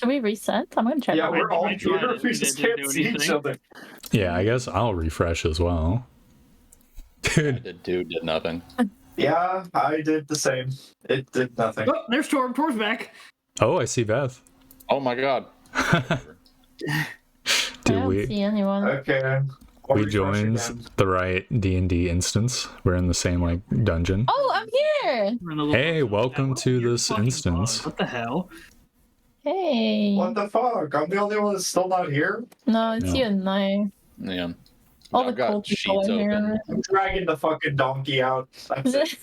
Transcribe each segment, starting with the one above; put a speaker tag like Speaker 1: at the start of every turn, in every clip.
Speaker 1: Should we reset? I'm gonna try.
Speaker 2: Yeah, we're all
Speaker 3: I tried
Speaker 2: here.
Speaker 3: it.
Speaker 2: We
Speaker 3: It
Speaker 2: just
Speaker 3: didn't
Speaker 2: can't
Speaker 3: do
Speaker 2: see each
Speaker 3: anything.
Speaker 2: other.
Speaker 4: Yeah, I guess I'll refresh as well. Dude,
Speaker 5: Did nothing.
Speaker 2: Yeah, I did the same. It did nothing.
Speaker 3: Oh, there's Torb. Torb's back.
Speaker 4: oh, I see Beth.
Speaker 5: Oh my god.
Speaker 1: I
Speaker 4: Did
Speaker 1: don't
Speaker 4: we
Speaker 1: see anyone.
Speaker 2: Okay. I'll
Speaker 4: we
Speaker 2: refresh
Speaker 4: joined
Speaker 2: again.
Speaker 4: the right D&D instance? We're in the same like dungeon.
Speaker 1: Oh, I'm here.
Speaker 3: We're in the little-
Speaker 4: Hey, welcome to
Speaker 3: You're
Speaker 4: this
Speaker 3: fucking
Speaker 4: instance.
Speaker 3: bugged. What the hell?
Speaker 1: Hey.
Speaker 2: What the fuck? I'm the only one that's still not here?
Speaker 1: No, it's
Speaker 4: No.
Speaker 1: you and I.
Speaker 5: Yeah.
Speaker 1: All
Speaker 5: I've
Speaker 1: the cool
Speaker 5: got
Speaker 1: people
Speaker 5: sheets
Speaker 1: are here.
Speaker 5: open.
Speaker 2: I'm dragging the fucking donkey out. That's it.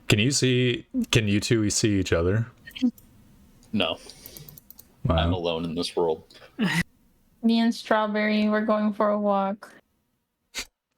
Speaker 4: Can you two see each other?
Speaker 5: No, I'm
Speaker 4: Wow.
Speaker 5: alone in this world.
Speaker 1: Me and Strawberry, we're going for a walk.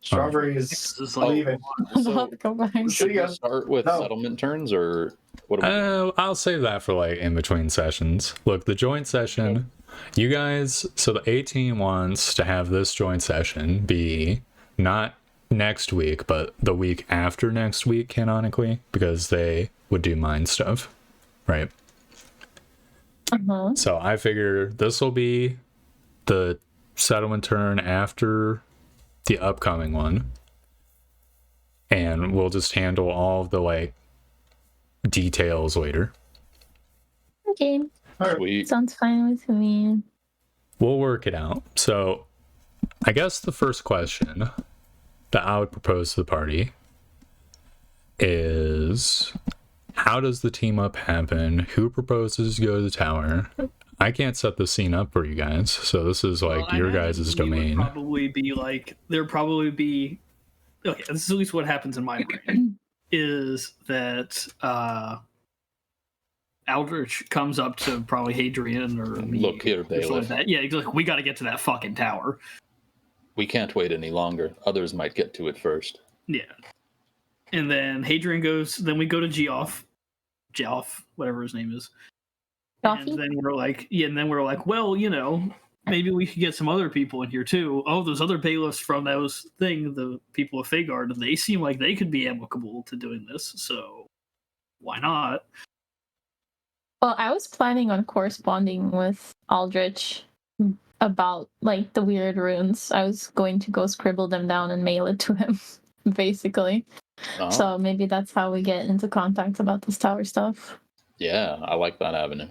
Speaker 2: Strawberry
Speaker 3: This
Speaker 2: is
Speaker 3: is like,
Speaker 2: leaving.
Speaker 1: I'm
Speaker 5: So,
Speaker 1: about to go back.
Speaker 5: should
Speaker 2: See
Speaker 5: we
Speaker 2: ya.
Speaker 5: start with
Speaker 2: No.
Speaker 5: settlement turns, or what do we do?
Speaker 4: I'll save that for like in between sessions. Look, the joint session, you guys, so the 18 wants to have this joint session be not next week, but the week after next week, canonically, because they would do mine stuff, right?
Speaker 1: Uh-huh.
Speaker 4: So I figure this will be the settlement turn after the upcoming one, and we'll just handle all of the like details later.
Speaker 1: Okay.
Speaker 5: Sweet.
Speaker 1: Sounds fine with me.
Speaker 4: We'll work it out. So I guess the first question that I would propose to the party is, how does the team up happen? Who proposes to go to the tower? I can't set the scene up for you guys, so this is like
Speaker 3: well, I
Speaker 4: your
Speaker 3: imagine
Speaker 4: guys'
Speaker 3: we would
Speaker 4: domain.
Speaker 3: Probably be like there'd probably be. Okay, this is at least what happens in my brain. Is that Aldrich comes up to probably Hadrian or me,
Speaker 5: Look here,
Speaker 3: or something like
Speaker 5: Bailiff.
Speaker 3: that. Yeah, he's like, we got to get to that fucking tower.
Speaker 5: We can't wait any longer. Others might get to it first.
Speaker 3: Yeah. And then Hadrian goes, then we go to Geoff, whatever his name is.
Speaker 1: Coffee?
Speaker 3: And then we're like, well, maybe we could get some other people in here too. Oh, those other bailiffs from the people of Fagard, they seem like they could be amicable to doing this, so why not?
Speaker 1: Well, I was planning on corresponding with Aldrich about like the weird runes. I was going to go scribble them down and mail it to him, basically.
Speaker 5: Oh,
Speaker 1: So maybe that's how we get into contact about this tower stuff.
Speaker 5: yeah, I like that avenue.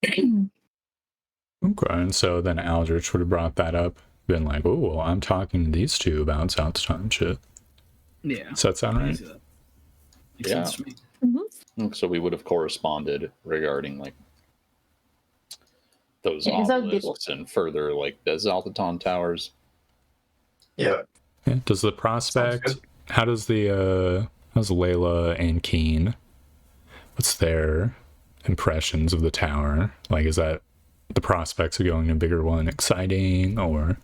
Speaker 4: Okay, and so then Aldrich would have brought that up, been like, oh, well, I'm talking to these two about South Time shit.
Speaker 3: Yeah.
Speaker 4: Does that sound right?
Speaker 3: Makes
Speaker 5: Yeah.
Speaker 3: sense to me.
Speaker 5: So we would have corresponded regarding like those
Speaker 1: Yeah, 'cause that would be-
Speaker 5: obelisks and further like the Zaltaton towers.
Speaker 2: Yeah.
Speaker 4: Yeah. Does the prospect,
Speaker 2: Sounds
Speaker 4: how does Layla and Keen, what's their impressions of the tower? Like, is that the prospects of going to a bigger one exciting, or?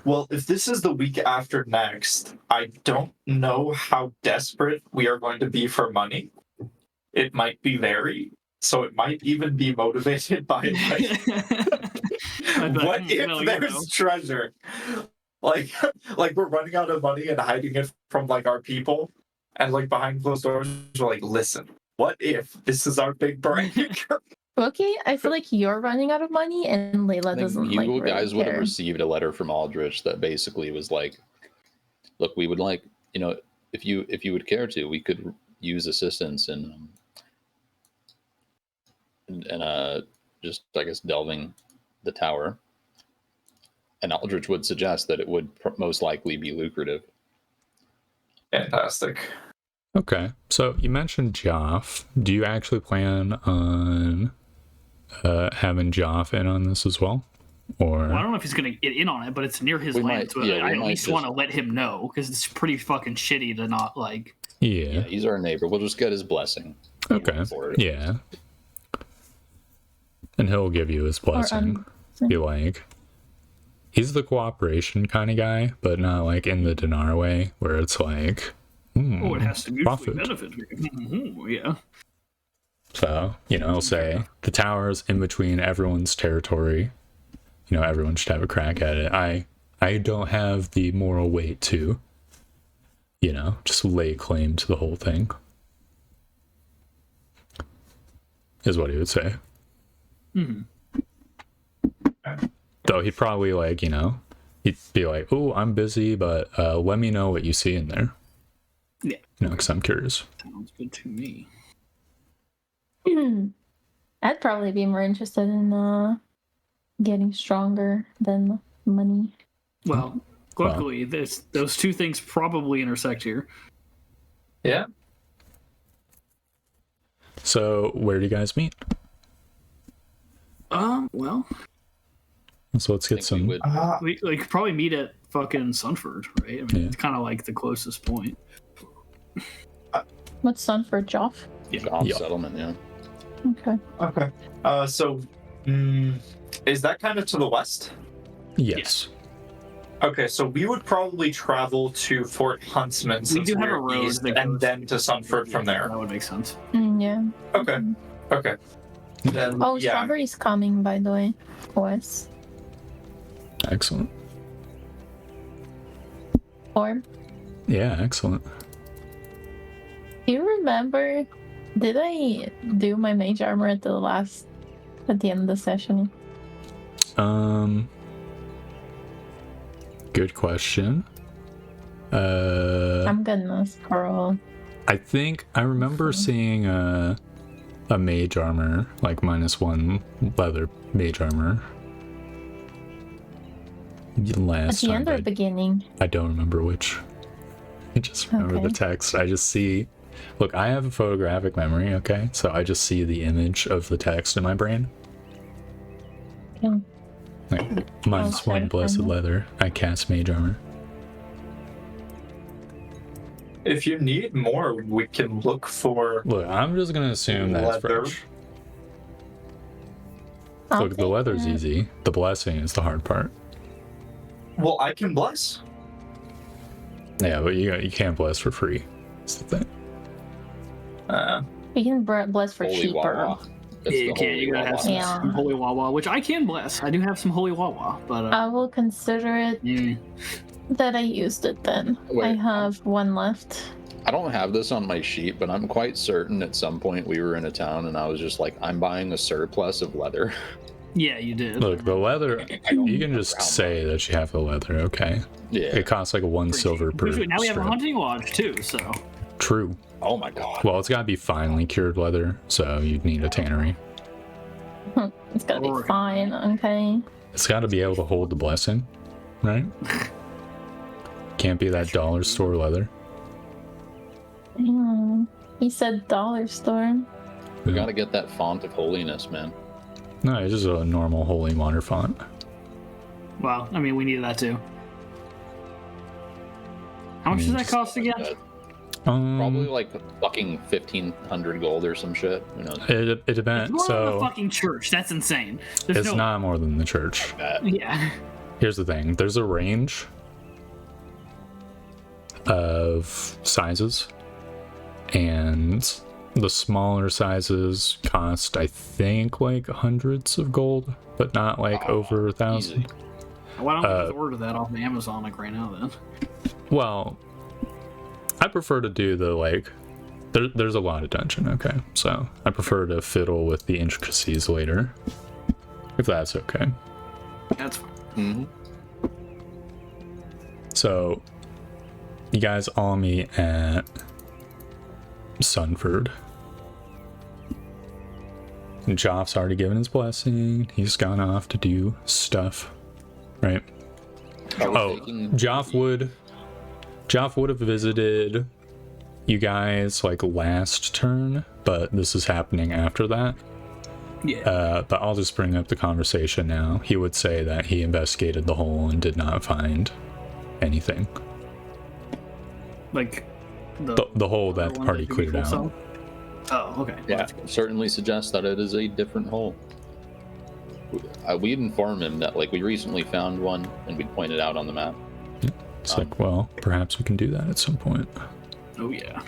Speaker 2: Well, if this is the week after next, I don't know how desperate we are going to be for money. It might be very, so it might even be motivated by like,
Speaker 3: I'd be
Speaker 2: what
Speaker 3: like,
Speaker 2: if
Speaker 3: well,
Speaker 2: there's treasure? Like we're running out of money and hiding it from like our people, and like behind closed doors, we're like, listen, what if this is our big break?
Speaker 1: Okay, I feel like you're running out of money and Layla
Speaker 5: I think
Speaker 1: doesn't
Speaker 5: you
Speaker 1: like really
Speaker 5: guys would have
Speaker 1: care.
Speaker 5: received a letter from Aldrich that basically was like, look, we would like, if you would care to, we could use assistance in just I guess delving the tower. And Aldrich would suggest that it would most likely be lucrative.
Speaker 2: Fantastic.
Speaker 4: Okay, so you mentioned Joff. Do you actually plan on having Joff in on this as well? Or
Speaker 3: Well, I don't know if he's gonna get in on it, but it's near his
Speaker 5: We
Speaker 3: land,
Speaker 5: might-
Speaker 3: so
Speaker 5: yeah, we
Speaker 3: I at
Speaker 5: might
Speaker 3: least
Speaker 5: just-
Speaker 3: want to let him know because it's pretty fucking shitty to not like.
Speaker 5: Yeah,
Speaker 4: yeah.
Speaker 5: he's our neighbor. We'll just get his blessing.
Speaker 4: Okay.
Speaker 5: For it.
Speaker 4: Yeah. And he'll give you his blessing. Be like, he's the cooperation kind of guy, but not like in the dinar way where it's like,
Speaker 3: Oh, it has to mutually
Speaker 4: profit.
Speaker 3: benefit me. Yeah.
Speaker 4: So, he'll say the tower's in between everyone's territory. Everyone should have a crack at it. I don't have the moral weight to, just lay claim to the whole thing. is what he would say.
Speaker 3: Mhm.
Speaker 4: Though he'd probably like, he'd be like, "Oh, I'm busy, but let me know what you see in there."
Speaker 3: Yeah.
Speaker 4: Because I'm curious.
Speaker 3: Sounds good to me.
Speaker 1: I'd probably be more interested in getting stronger than money.
Speaker 3: Well, luckily, those two things probably intersect here.
Speaker 2: Yeah.
Speaker 4: So where do you guys meet?
Speaker 3: Well,
Speaker 4: So let's
Speaker 5: I
Speaker 4: get
Speaker 5: think we
Speaker 4: some.
Speaker 5: would.
Speaker 3: we could probably meet at fucking Sunford, right? I mean,
Speaker 4: Yeah.
Speaker 3: it's kind of like the closest point.
Speaker 1: What's Sunford, Joff?
Speaker 5: Off
Speaker 4: Yeah.
Speaker 5: settlement, yeah.
Speaker 1: Okay.
Speaker 2: Okay. So, is that kind of to the west?
Speaker 4: Yes.
Speaker 2: Okay, so we would probably travel to Fort Huntsman
Speaker 3: We
Speaker 2: since
Speaker 3: do have a
Speaker 2: we're
Speaker 3: road
Speaker 2: east,
Speaker 3: that
Speaker 2: and
Speaker 3: goes-
Speaker 2: then to Sunford from there.
Speaker 3: That would make sense.
Speaker 1: Yeah.
Speaker 2: Okay. Okay. Then,
Speaker 1: Oh,
Speaker 2: yeah.
Speaker 1: Strawberry's coming, by the way. West.
Speaker 4: Excellent.
Speaker 1: Orb.
Speaker 4: Yeah, excellent.
Speaker 1: Do you remember? Did I do my mage armor at the end of the session?
Speaker 4: Good question.
Speaker 1: I'm gonna scroll.
Speaker 4: I think I remember seeing a mage armor, like -1 leather mage armor.
Speaker 1: At
Speaker 4: Last
Speaker 1: the
Speaker 4: time,
Speaker 1: end or
Speaker 4: but
Speaker 1: beginning?
Speaker 4: I don't remember which. I just remember the
Speaker 1: Okay.
Speaker 4: text. I just see. Look, I have a photographic memory, okay? So I just see the image of the text in my brain.
Speaker 1: Yeah.
Speaker 4: Like, -1
Speaker 1: sorry,
Speaker 4: blessed
Speaker 1: Brandon.
Speaker 4: leather. I cast mage armor.
Speaker 2: If you need more, we can look for.
Speaker 4: Look, I'm just gonna assume that's
Speaker 2: Leather.
Speaker 4: fresh.
Speaker 1: I'll
Speaker 4: Look, the
Speaker 1: take
Speaker 4: leather's
Speaker 1: that.
Speaker 4: easy. The blessing is the hard part.
Speaker 2: Well, I can bless.
Speaker 4: Yeah, but you can't bless for free. That's the thing.
Speaker 1: We can bless for
Speaker 5: Holy
Speaker 1: cheaper.
Speaker 5: Wawa. It's
Speaker 3: Yeah, you
Speaker 5: the
Speaker 3: can.
Speaker 5: holy
Speaker 3: You gotta have
Speaker 5: Wawa.
Speaker 3: some,
Speaker 1: Yeah.
Speaker 3: some holy wawa, which I can bless. I do have some holy wawa, but
Speaker 1: I will consider it that I used it then.
Speaker 5: Wait,
Speaker 1: I have one left.
Speaker 5: I don't have this on my sheet, but I'm quite certain at some point we were in a town and I was just like, I'm buying a surplus of leather.
Speaker 3: yeah, you did.
Speaker 4: Look, the leather,
Speaker 5: I don't
Speaker 4: you can
Speaker 5: remember
Speaker 4: just
Speaker 5: how
Speaker 4: say that you have the leather, okay?
Speaker 5: Yeah.
Speaker 4: It costs like 1 silver per
Speaker 3: Now we have a
Speaker 4: strip.
Speaker 3: hunting lodge too, so
Speaker 4: True.
Speaker 5: Oh my god.
Speaker 4: Well, it's gotta be finely cured leather, so you'd need a tannery.
Speaker 1: It's gonna be
Speaker 3: Or-
Speaker 1: fine, okay?
Speaker 4: It's gotta be able to hold the blessing, right? Can't be that dollar store leather.
Speaker 1: He said dollar store.
Speaker 5: We gotta get that font of holiness, man.
Speaker 4: No, it's just a normal holy water font.
Speaker 3: well, I mean, we needed that too. How much does that cost again?
Speaker 5: Probably like fucking 1,500 gold or some shit. Who knows?
Speaker 4: It
Speaker 3: It's
Speaker 4: depends.
Speaker 3: more than the
Speaker 4: So
Speaker 3: fucking church. That's insane. There's
Speaker 4: it's
Speaker 3: no.
Speaker 4: not more than the church.
Speaker 5: That.
Speaker 3: Yeah.
Speaker 4: Here's the thing. There's a range of sizes, and the smaller sizes cost, I think, like hundreds of gold, but not like over 1,000.
Speaker 5: Easy.
Speaker 3: Why don't we just order that off Amazon like right now then?
Speaker 4: Well, I prefer to do the like. There's a lot of dungeon, okay? So I prefer to fiddle with the intricacies later, if that's okay.
Speaker 3: That's fine.
Speaker 5: Mhm.
Speaker 4: So, you guys all meet at Sunford. And Joff's already given his blessing. He's gone off to do stuff, right?
Speaker 5: Are we
Speaker 4: Oh,
Speaker 5: taking-
Speaker 4: Joff would have visited you guys like last turn, but this is happening after that.
Speaker 3: Yeah.
Speaker 4: But I'll just bring up the conversation now. He would say that he investigated the hole and did not find anything.
Speaker 3: Like
Speaker 4: The hole that
Speaker 3: one
Speaker 4: already
Speaker 3: you
Speaker 4: cleared
Speaker 3: usually
Speaker 4: out.
Speaker 3: sell? Oh, okay.
Speaker 5: Yeah, certainly suggests that it is a different hole. We'd inform him that like we recently found one and we'd point it out on the map.
Speaker 4: It's like, well, perhaps we can do that at some point.
Speaker 3: Oh yeah.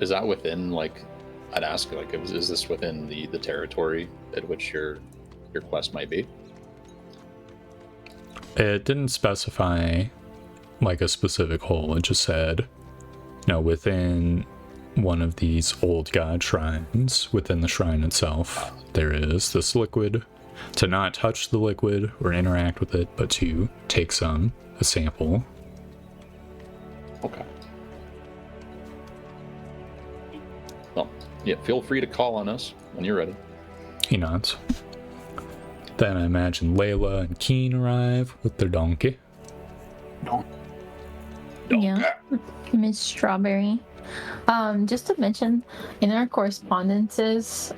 Speaker 5: Is that within like? I'd ask like, is this within the territory at which your quest might be?
Speaker 4: It didn't specify like a specific hole. It just said, within one of these old god shrines, within the shrine itself, there is this liquid. To not touch the liquid or interact with it, but to take a sample.
Speaker 5: Okay. Well, yeah, feel free to call on us when you're ready.
Speaker 4: He nods. Then I imagine Layla and Keen arrive with their donkey.
Speaker 1: Yeah, Miss Strawberry. Just to mention, in our correspondences,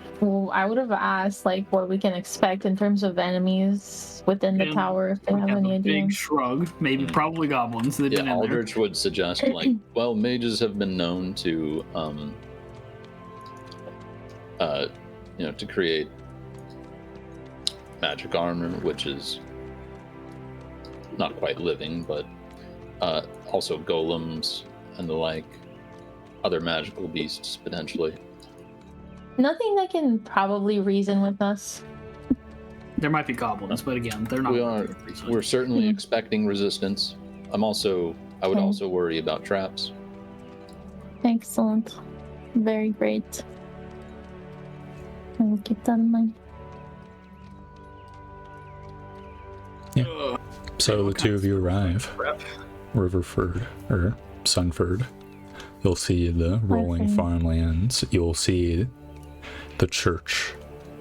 Speaker 1: I would have asked like what we can expect in terms of enemies within the
Speaker 3: And
Speaker 1: tower, if they
Speaker 3: we
Speaker 1: have any
Speaker 3: a
Speaker 1: idea.
Speaker 3: big shrug. Maybe probably goblins. They've been
Speaker 5: Yeah,
Speaker 3: in there.
Speaker 5: Aldrich would suggest, like, well, mages have been known to, to create magic armor, which is not quite living, but also golems and the like, other magical beasts potentially.
Speaker 1: Nothing that can probably reason with us.
Speaker 3: There might be goblins, but again, they're not.
Speaker 5: We're certainly expecting resistance. I would
Speaker 1: Okay.
Speaker 5: also worry about traps.
Speaker 1: Excellent. Very great. I will keep that in mind.
Speaker 4: So the two of you arrive. Riverford, or Sunford. You'll see the rolling
Speaker 1: Okay.
Speaker 4: farmlands. You'll see the church.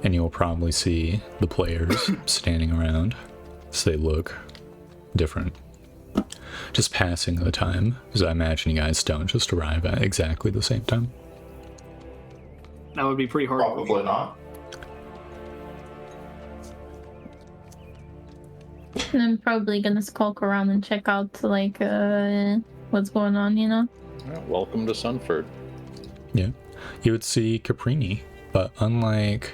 Speaker 4: And you'll probably see the players standing around. So they look different. Just passing the time. Because I imagine you guys don't just arrive at exactly the same time.
Speaker 3: That would be pretty hard.
Speaker 2: Probably not.
Speaker 1: And I'm probably gonna skulk around and check out like what's going on, you know?
Speaker 5: Yeah, welcome to Sunford.
Speaker 4: Yeah. You would see Caprini, but unlike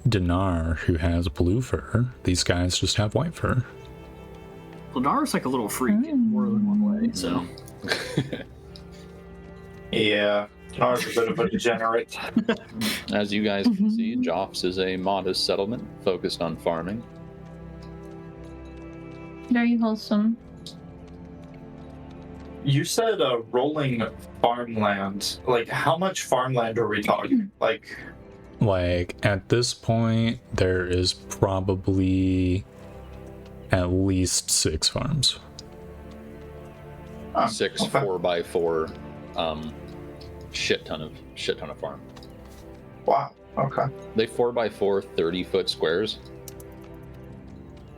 Speaker 4: Dinar, who has blue fur, these guys just have white fur.
Speaker 3: Lenar's like a little freak in more than one way, so.
Speaker 2: Yeah, Nar's a bit of a degenerate.
Speaker 5: As you guys can see, Joffs is a modest settlement focused on farming.
Speaker 1: Very wholesome.
Speaker 2: You said rolling farmland. Like, how much farmland are we talking? Like,
Speaker 4: At this point, there is probably at least 6 farms.
Speaker 5: 6
Speaker 2: okay.
Speaker 5: 4x4, shit ton of farm.
Speaker 2: Wow. Okay.
Speaker 5: They 4x4 30-foot squares.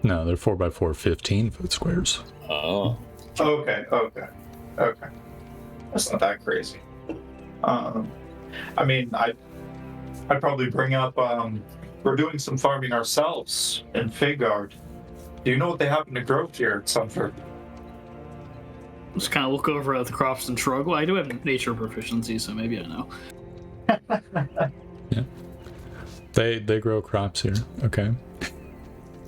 Speaker 4: No, they're 4x4 15-foot squares.
Speaker 5: Oh.
Speaker 2: Okay. That's not that crazy. I mean, I'd probably bring up. We're doing some farming ourselves in Figard. Do you know what they happen to grow here at Sunford?
Speaker 3: Just kind of look over at the crops and shrug. Well, I do have nature proficiency, so maybe I know.
Speaker 4: Yeah. They grow crops here, okay?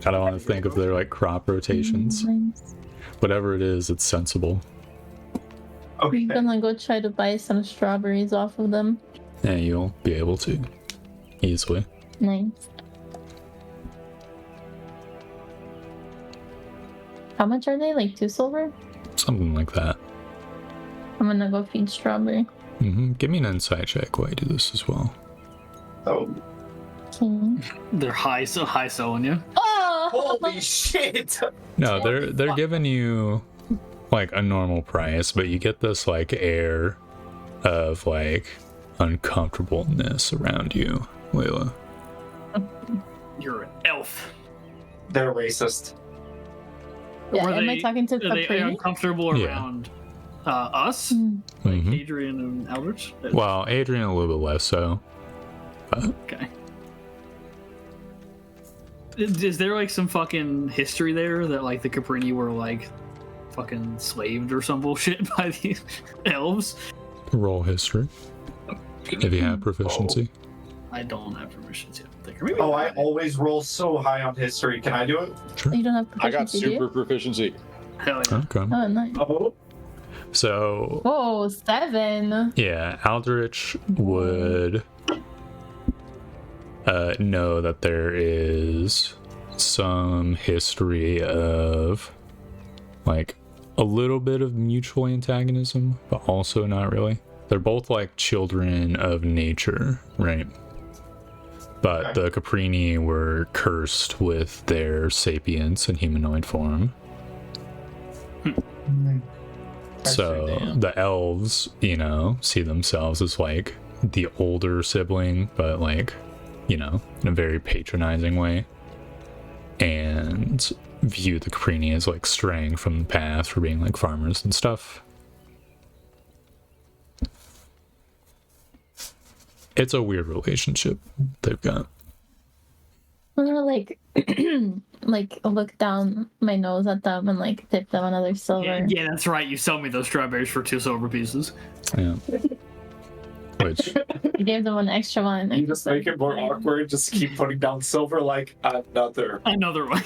Speaker 4: I don't want to think of their like crop rotations.
Speaker 1: Nice.
Speaker 4: Whatever it is, it's sensible.
Speaker 2: Okay.
Speaker 1: I'm gonna go try to buy some strawberries off of them.
Speaker 4: Yeah, you'll be able to easily.
Speaker 1: Nice. How much are they? Like 2 silver?
Speaker 4: Something like that.
Speaker 1: I'm gonna go feed Strawberry.
Speaker 4: Give me an insight check while I do this as well.
Speaker 2: Oh.
Speaker 1: Okay.
Speaker 3: They're high selling you.
Speaker 1: Oh!
Speaker 2: Holy shit!
Speaker 4: No, they're giving you like a normal price, but you get this like air of like uncomfortableness around you, Layla.
Speaker 3: You're an elf.
Speaker 2: They're racist.
Speaker 1: Yeah,
Speaker 3: Were
Speaker 1: am I
Speaker 3: they-
Speaker 1: talking to
Speaker 3: Are they
Speaker 1: Capri?
Speaker 3: uncomfortable
Speaker 4: Yeah.
Speaker 3: around us?
Speaker 1: Mm.
Speaker 3: Like
Speaker 4: Mhm.
Speaker 3: Adrian and Eldritch?
Speaker 4: Well, Adrian a little bit less so.
Speaker 3: Okay. Is there like some fucking history there that like the Caprini were like fucking slaved or some bullshit by the elves?
Speaker 4: Roll history if you have proficiency.
Speaker 3: I don't have proficiency. I don't think. Or maybe
Speaker 2: Oh, I always roll so high on history. Can I do it?
Speaker 4: Sure.
Speaker 1: You don't have
Speaker 5: I got
Speaker 1: proficiency, do you?
Speaker 5: super proficiency.
Speaker 3: Hell yeah.
Speaker 4: Okay.
Speaker 1: Oh, nice.
Speaker 2: Oh.
Speaker 4: So
Speaker 1: Whoa, 7.
Speaker 4: yeah, Aldrich would know that there is some history of like a little bit of mutual antagonism, but also not really. They're both like children of nature, right? But
Speaker 2: Okay.
Speaker 4: the Caprini were cursed with their sapience and humanoid form. So
Speaker 5: Damn.
Speaker 4: the elves, you know, see themselves as like the older sibling, but like, you know, in a very patronizing way. And view the Caprini as like straying from the path for being like farmers and stuff. It's a weird relationship they've got.
Speaker 1: I'm gonna like like look down my nose at them and like tip them another silver.
Speaker 3: Yeah, that's right. You sell me those strawberries for 2 silver pieces.
Speaker 4: Yeah. Which,
Speaker 1: I gave them an extra one.
Speaker 2: You just make it more awkward. Just keep putting down silver like another
Speaker 3: Another one.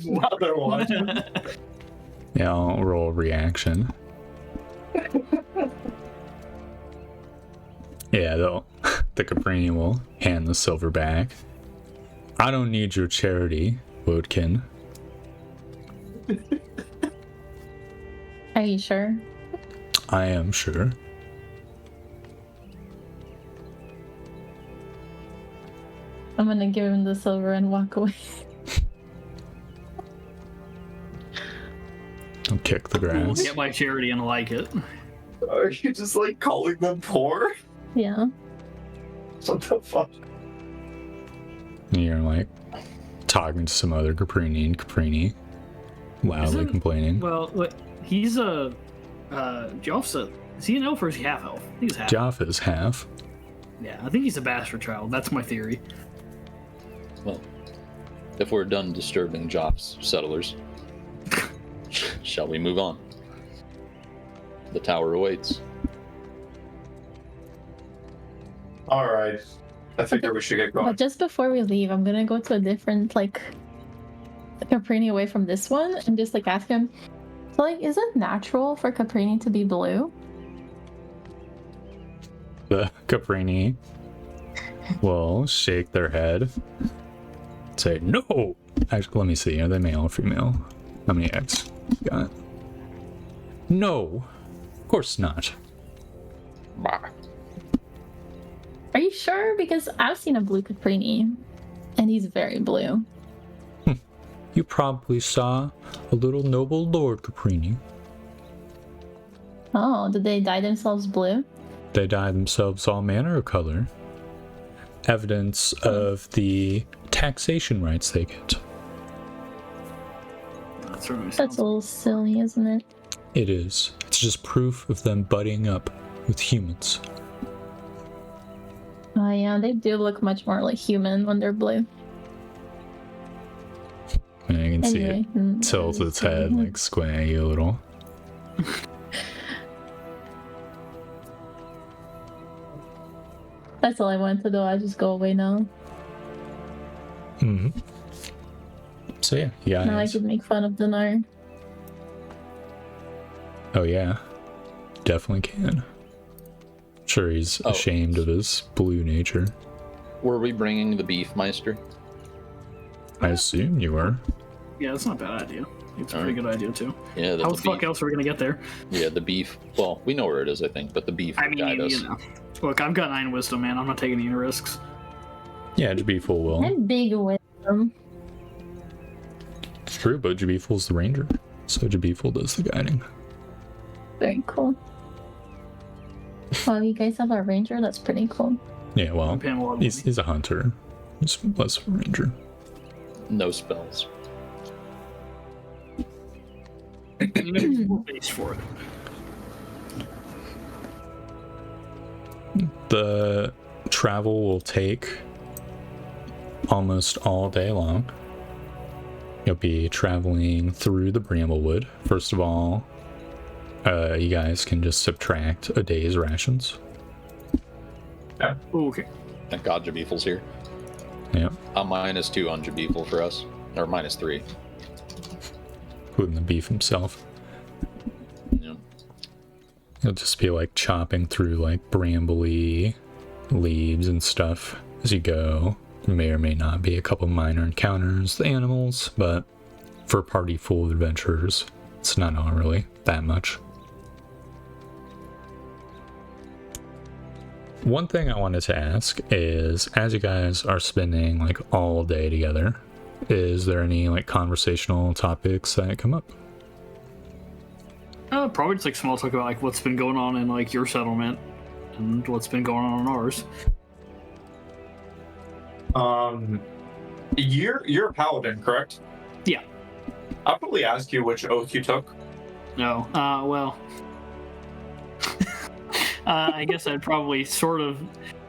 Speaker 2: another one.
Speaker 4: yeah, I'll roll a reaction. Yeah, the Caprini will hand the silver back. I don't need your charity, Woodkin.
Speaker 1: Are you sure?
Speaker 4: I am sure.
Speaker 1: I'm gonna give him the silver and walk away.
Speaker 4: I'll kick the grass.
Speaker 3: Get my charity and like it.
Speaker 2: Are you just like calling them poor?
Speaker 1: Yeah.
Speaker 2: What the fuck?
Speaker 4: And you're like talking to some other Caprini, loudly
Speaker 3: Isn't-
Speaker 4: complaining.
Speaker 3: Well, look, he's a Joff's is he an elf or is he half elf? I think he's half.
Speaker 4: Joff is half.
Speaker 3: Yeah, I think he's a bastard child. That's my theory.
Speaker 5: Well, if we're done disturbing Joff's settlers, shall we move on? The tower awaits.
Speaker 2: All right. I figure we should get
Speaker 1: But
Speaker 2: going.
Speaker 1: just before we leave, I'm gonna go to a different like Caprini away from this one and just like ask him. So like, is it natural for Caprini to be blue?
Speaker 4: The Caprini will shake their head, say, no! Actually, let me see. Are they male or female? How many eggs you got? No! Of course not.
Speaker 5: Bah.
Speaker 1: Are you sure? Because I've seen a blue Caprini, and he's very blue.
Speaker 4: You probably saw a little noble Lord Caprini.
Speaker 1: Oh, did they dye themselves blue?
Speaker 4: They dye themselves all manner of color. Evidence of the taxation rights they get.
Speaker 3: That certainly
Speaker 1: That's
Speaker 3: sounds
Speaker 1: a little silly, isn't it?
Speaker 4: It is. It's just proof of them buddying up with humans.
Speaker 1: Oh yeah, they do look much more like human when they're blue.
Speaker 4: And you can see
Speaker 1: Anyway,
Speaker 4: it tilts its head, like squint at you a little.
Speaker 1: That's all I wanted to do. I just go away now.
Speaker 4: Hmm. So yeah, yeah.
Speaker 1: Now I can make fun of Dinar.
Speaker 4: Oh yeah, definitely can. Sure, he's
Speaker 5: Oh.
Speaker 4: ashamed of his blue nature.
Speaker 5: Were we bringing the beef meister?
Speaker 4: I assume you were.
Speaker 3: Yeah, that's not a bad idea. It's a pretty good idea too.
Speaker 5: Yeah,
Speaker 3: How
Speaker 5: the
Speaker 3: the fuck
Speaker 5: beef.
Speaker 3: else are we gonna get there?
Speaker 5: Yeah, the beef. Well, we know where it is, I think, but the beef
Speaker 3: I
Speaker 5: will
Speaker 3: mean,
Speaker 5: guide us.
Speaker 3: you know. Look, I've got 9 wisdom, man. I'm not taking any risks.
Speaker 4: Yeah, Jabiful will.
Speaker 1: I'm big with them.
Speaker 4: It's true, but Jabiful's the ranger, so Jabiful does the guiding.
Speaker 1: Very cool. Oh, you guys have a ranger? That's pretty cool.
Speaker 4: Yeah, well,
Speaker 3: I'm paying a lot of
Speaker 4: he's a hunter. He's less of a ranger.
Speaker 5: No spells.
Speaker 3: money. You know, there's more base for it.
Speaker 4: The travel will take almost all day long. You'll be traveling through the Bramblewood. First of all, you guys can just subtract a day's rations.
Speaker 3: Ooh, okay.
Speaker 5: Thank God Jabiful's here.
Speaker 4: Yep,
Speaker 5: -2 on Jabiful for us. Or -3.
Speaker 4: including the beef himself.
Speaker 5: Yeah.
Speaker 4: You'll just be like chopping through like brambly leaves and stuff as you go. There may or may not be a couple minor encounters with animals, but for a party full of adventurers, it's not all really that much. One thing I wanted to ask is, as you guys are spending like all day together, is there any like conversational topics that come up?
Speaker 3: Probably just like small talk about like what's been going on in like your settlement and what's been going on in ours.
Speaker 2: You're a paladin, correct?
Speaker 3: Yeah.
Speaker 2: I'll probably ask you which oath you took.
Speaker 3: No. Well. I guess I'd probably sort of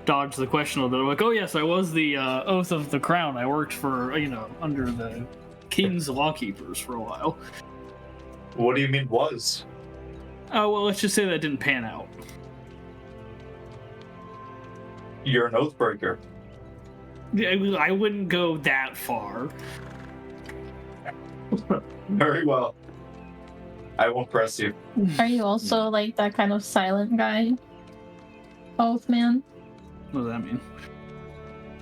Speaker 3: dodge the question a little bit. Like, oh yes, I was the Oath of the Crown. I worked for, under the King's Lawkeepers for a while.
Speaker 2: What do you mean was?
Speaker 3: Oh, well, let's just say that didn't pan out.
Speaker 2: You're an oathbreaker.
Speaker 3: I wouldn't go that far.
Speaker 2: Very well. I won't press you.
Speaker 1: Are you also like that kind of silent guy? Oath man?
Speaker 3: What does that mean?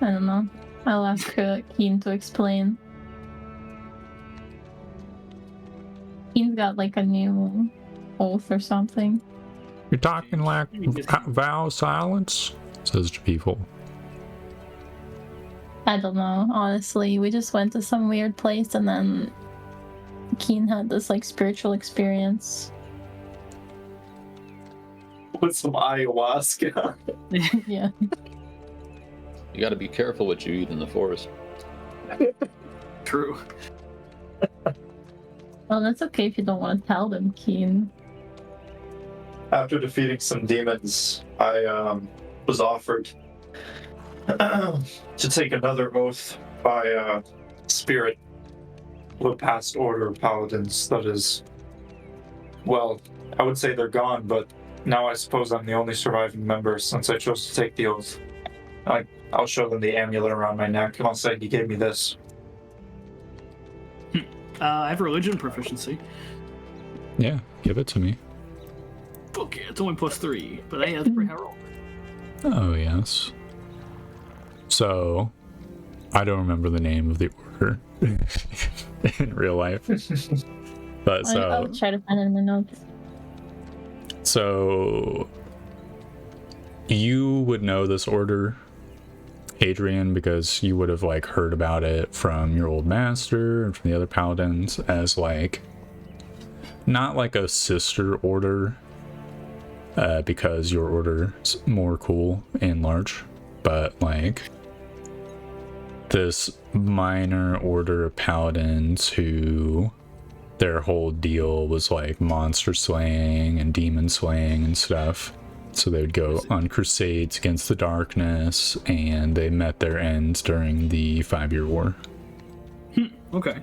Speaker 1: I don't know. I'll ask Keen to explain. Keen's got like a new oath or something.
Speaker 4: You're talking like vow silence, says to people.
Speaker 1: I don't know, honestly. We just went to some weird place and then Keen had this like spiritual experience.
Speaker 2: With some ayahuasca.
Speaker 1: Yeah.
Speaker 5: You got to be careful what you eat in the forest.
Speaker 3: True.
Speaker 1: Well, that's okay if you don't want to tell them, Keen.
Speaker 2: After defeating some demons, I was offered to take another oath by a spirit of a past order of paladins that is, well, I would say they're gone, but now I suppose I'm the only surviving member since I chose to take the oath. I'll show them the amulet around my neck and I'll say he gave me this.
Speaker 3: I have religion proficiency.
Speaker 4: Yeah, give it to me.
Speaker 3: Okay, it's only +3, but hey, that's pretty high roll.
Speaker 4: Oh, yes. So, I don't remember the name of the order in real life. But
Speaker 1: I'll try to find it in my notes.
Speaker 4: So, you would know this order, Adrian, because you would have like heard about it from your old master and from the other paladins as like not like a sister order, because your order's more cool and large, but like this minor order of paladins who their whole deal was like monster slaying and demon slaying and stuff. So they would go on crusades against the darkness, and they met their ends during the 5-year war.
Speaker 3: Okay.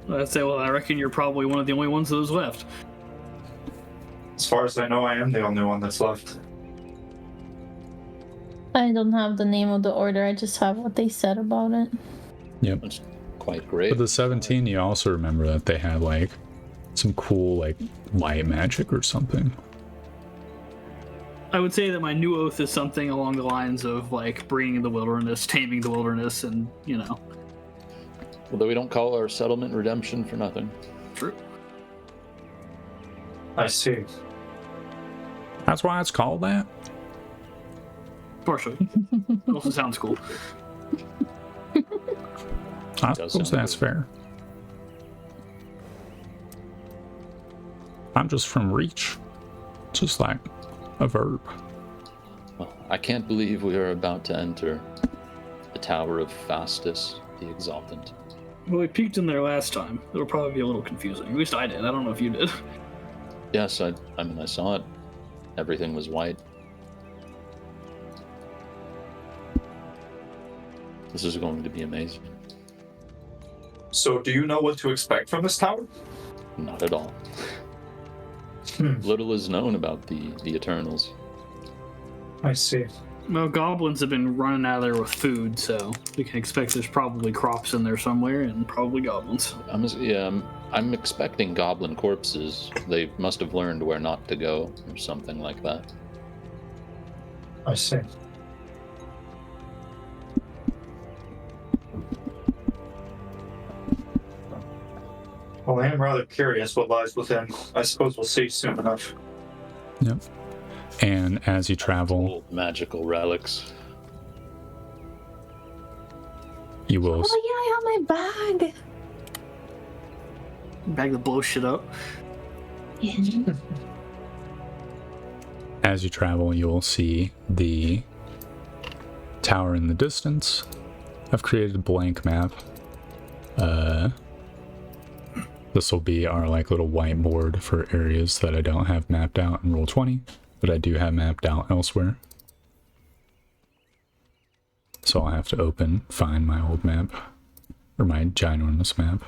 Speaker 3: Well, I'd say, well, I reckon you're probably one of the only ones that was left.
Speaker 2: As far as I know, I am the only one that's left.
Speaker 1: I don't have the name of the order, I just have what they said about it.
Speaker 4: Yep.
Speaker 5: That's quite great.
Speaker 4: But the 17, you also remember that they had like some cool like light magic or something.
Speaker 3: I would say that my new oath is something along the lines of like bringing the wilderness, taming the wilderness, and
Speaker 5: Although we don't call our settlement redemption for nothing.
Speaker 3: True.
Speaker 2: I see.
Speaker 4: That's why it's called that?
Speaker 3: Partially. It also sounds cool.
Speaker 4: I
Speaker 5: Does
Speaker 4: suppose
Speaker 5: sound
Speaker 4: that's
Speaker 5: good.
Speaker 4: fair. I'm just from Reach. Just like a verb.
Speaker 5: Well, I can't believe we are about to enter the Tower of Fastus the Exultant.
Speaker 3: Well, we peeked in there last time. It'll probably be a little confusing. At least I did. I don't know if you did.
Speaker 5: Yes, I mean, I saw it. Everything was white. This is going to be amazing.
Speaker 2: So do you know what to expect from this tower?
Speaker 5: Not at all. Little is known about the Eternals.
Speaker 2: I see.
Speaker 3: Well, goblins have been running out of there with food, so we can expect there's probably crops in there somewhere, and probably goblins.
Speaker 5: I'm expecting goblin corpses. They must have learned where not to go, or something like that.
Speaker 2: I see. Well, I am rather curious what lies within. I suppose we'll see soon enough.
Speaker 4: Yep. And as you travel,
Speaker 5: Old magical relics.
Speaker 4: you will
Speaker 1: Oh yeah, I have my bag.
Speaker 3: Bag that blows shit up.
Speaker 4: as you travel, you'll see the tower in the distance. I've created a blank map. This will be our like little whiteboard for areas that I don't have mapped out in Roll20, but I do have mapped out elsewhere. So I'll have to find my old map, or my ginormous map.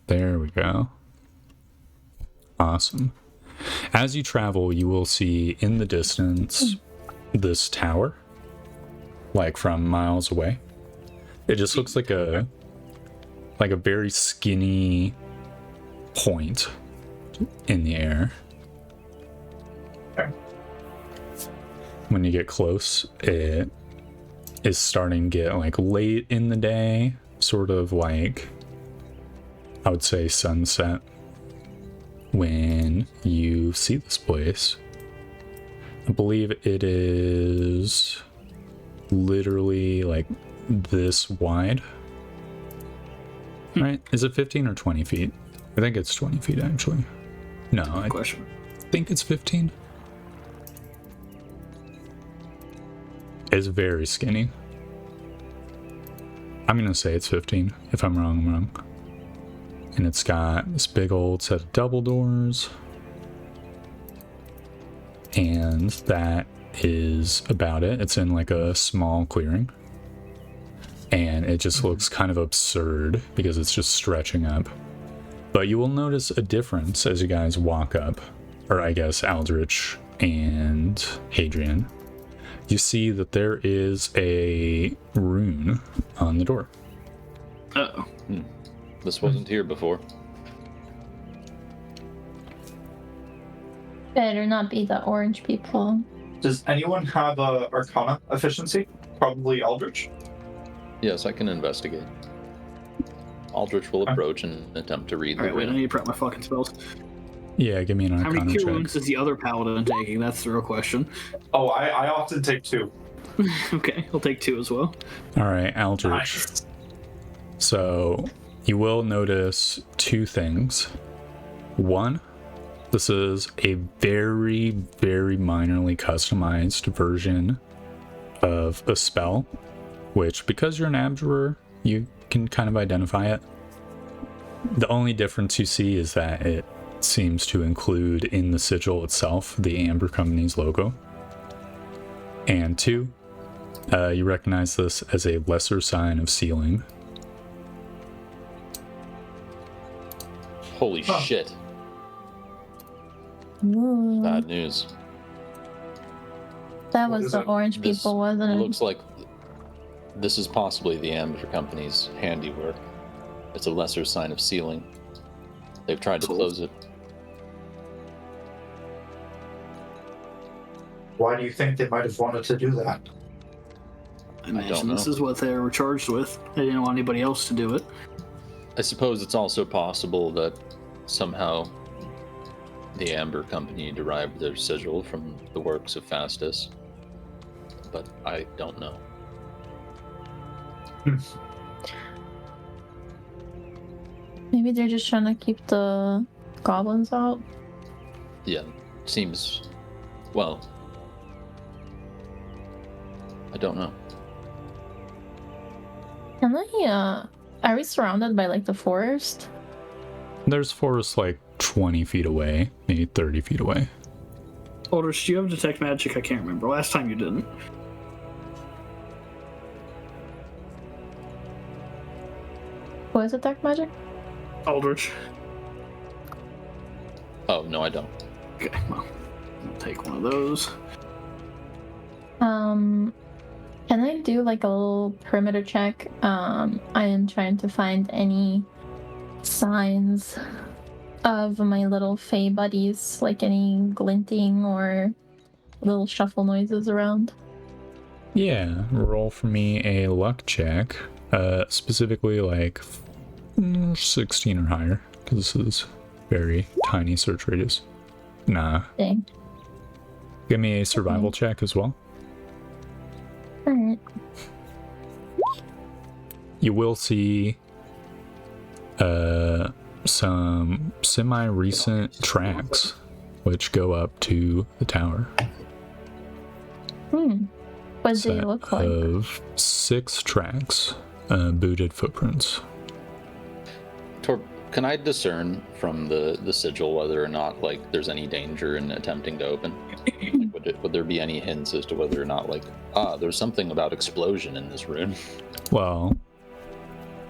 Speaker 4: There we go. Awesome. As you travel, you will see in the distance this tower, like from miles away. It just looks like a very skinny point in the air.
Speaker 2: Okay.
Speaker 4: When you get close, it is starting to get like late in the day, sort of like, I would say sunset, when you see this place. I believe it is literally like this wide. Right? Is it 15 or 20 feet? I think it's 20 feet actually. No, I
Speaker 3: Question.
Speaker 4: think it's 15. It's very skinny. I'm gonna say it's 15. If I'm wrong, I'm wrong. And it's got this big old set of double doors. And that is about it. It's in like a small clearing. And it just looks kind of absurd because it's just stretching up. But you will notice a difference as you guys walk up, or I guess Aldrich and Hadrian. You see that there is a rune on the door.
Speaker 3: Uh-oh.
Speaker 5: This wasn't here before.
Speaker 1: Better not be the orange people.
Speaker 2: Does anyone have a Arcana efficiency? Probably Aldrich.
Speaker 5: Yes, I can investigate. Aldrich will approach and attempt to read the
Speaker 3: Alright, wait, I
Speaker 5: rune.
Speaker 3: need to prep my fucking spells.
Speaker 4: Yeah, give me an
Speaker 3: How many
Speaker 4: Arcana
Speaker 3: cure
Speaker 4: check.
Speaker 3: wounds is the other paladin taking? That's the real question.
Speaker 2: Oh, I often take 2.
Speaker 3: Okay, I'll take 2 as well.
Speaker 4: All right, Aldrich.
Speaker 2: Nice.
Speaker 4: So you will notice 2 things. One, this is a very, very minorly customized version of a spell, which, because you're an abjurer, you can kind of identify it. The only difference you see is that it seems to include in the sigil itself the Amber Company's logo. And 2, you recognize this as a lesser sign of sealing.
Speaker 5: Holy
Speaker 2: Huh.
Speaker 5: shit.
Speaker 1: Ooh,
Speaker 5: Bad news.
Speaker 1: that
Speaker 2: What
Speaker 1: was
Speaker 2: is
Speaker 1: the
Speaker 2: it?
Speaker 1: orange
Speaker 5: This
Speaker 1: people, wasn't it?
Speaker 5: looks like this is possibly the Amber Company's handiwork. It's a lesser sign of sealing. They've tried to
Speaker 3: Cool.
Speaker 5: close it.
Speaker 2: Why do you think they might have wanted to do that?
Speaker 3: I imagine
Speaker 5: know.
Speaker 3: this is what they were charged with. They didn't want anybody else to do it.
Speaker 5: I suppose it's also possible that somehow the Amber Company derived their sigil from the works of Fastus, but I don't know.
Speaker 1: Maybe they're just trying to keep the goblins out.
Speaker 5: Yeah, seems. Well, I don't know.
Speaker 1: Can I, are we surrounded by like the forest?
Speaker 4: There's forest like 20 feet away, maybe 30 feet away.
Speaker 3: Aldrich, do you have detect magic? I can't remember. Last time you didn't.
Speaker 1: What is it, dark magic?
Speaker 3: Aldrich.
Speaker 5: Oh no, I don't.
Speaker 3: Okay, well, I'll take one of those.
Speaker 1: Can I do like a little perimeter check? I am trying to find any signs of my little fae buddies, like any glinting or little shuffle noises around.
Speaker 4: Yeah, roll for me a luck check, specifically like 16 or higher, because this is very tiny search radius. Nah.
Speaker 1: Dang.
Speaker 4: Give me a survival check as well.
Speaker 1: Alright.
Speaker 4: You will see some semi-recent tracks which go up to the tower.
Speaker 1: What do they look like?
Speaker 4: Of 6 tracks, booted footprints.
Speaker 5: Torb, can I discern from the sigil whether or not like there's any danger in attempting to open? Would there be any hints as to whether or not like there's something about explosion in this rune?
Speaker 4: Well,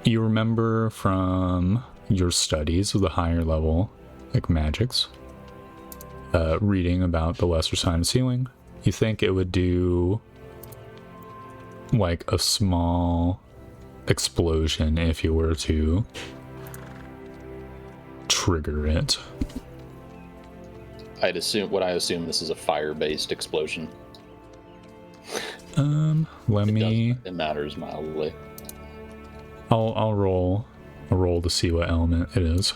Speaker 4: you remember from your studies of the higher level, like magics, reading about the lesser sign of sealing, you think it would do like a small explosion if you were to trigger it.
Speaker 5: I assume this is a fire-based explosion. It matters mildly.
Speaker 4: I'll roll a roll to see what element it is.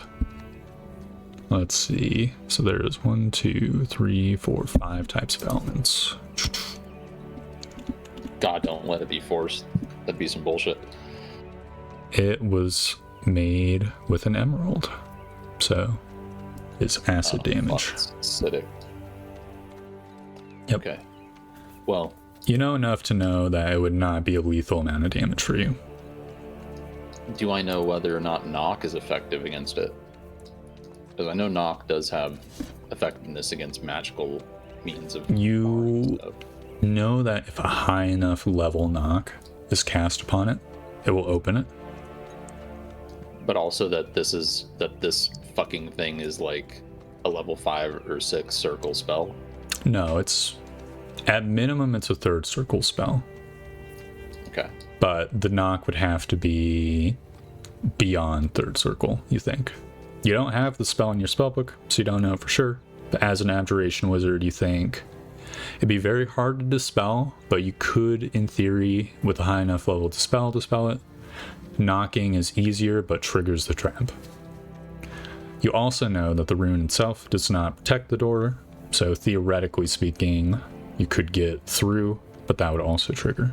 Speaker 4: Let's see. So there's 1, 2, 3, 4, 5 types of elements.
Speaker 5: God, don't let it be forced. That'd be some bullshit.
Speaker 4: It was made with an emerald, so it's acid damage.
Speaker 5: Fuck, it's acidic.
Speaker 4: Yep.
Speaker 5: Okay. Well,
Speaker 4: you know enough to know that it would not be a lethal amount of damage for you.
Speaker 5: do I know whether or not knock is effective against it? Because I know knock does have effectiveness against magical means of.
Speaker 4: You know that if a high enough level knock is cast upon it, it will open it.
Speaker 5: But also that this fucking thing is like a level 5 or 6 circle spell.
Speaker 4: No, it's at minimum it's a 3rd circle spell.
Speaker 5: Okay.
Speaker 4: But the knock would have to be beyond 3rd circle, you think. You don't have the spell in your spellbook, so you don't know for sure. But as an abjuration wizard, you think it'd be very hard to dispel, but you could, in theory, with a high enough level dispel it. Knocking is easier, but triggers the trap. You also know that the rune itself does not protect the door, so theoretically speaking, you could get through, but that would also trigger.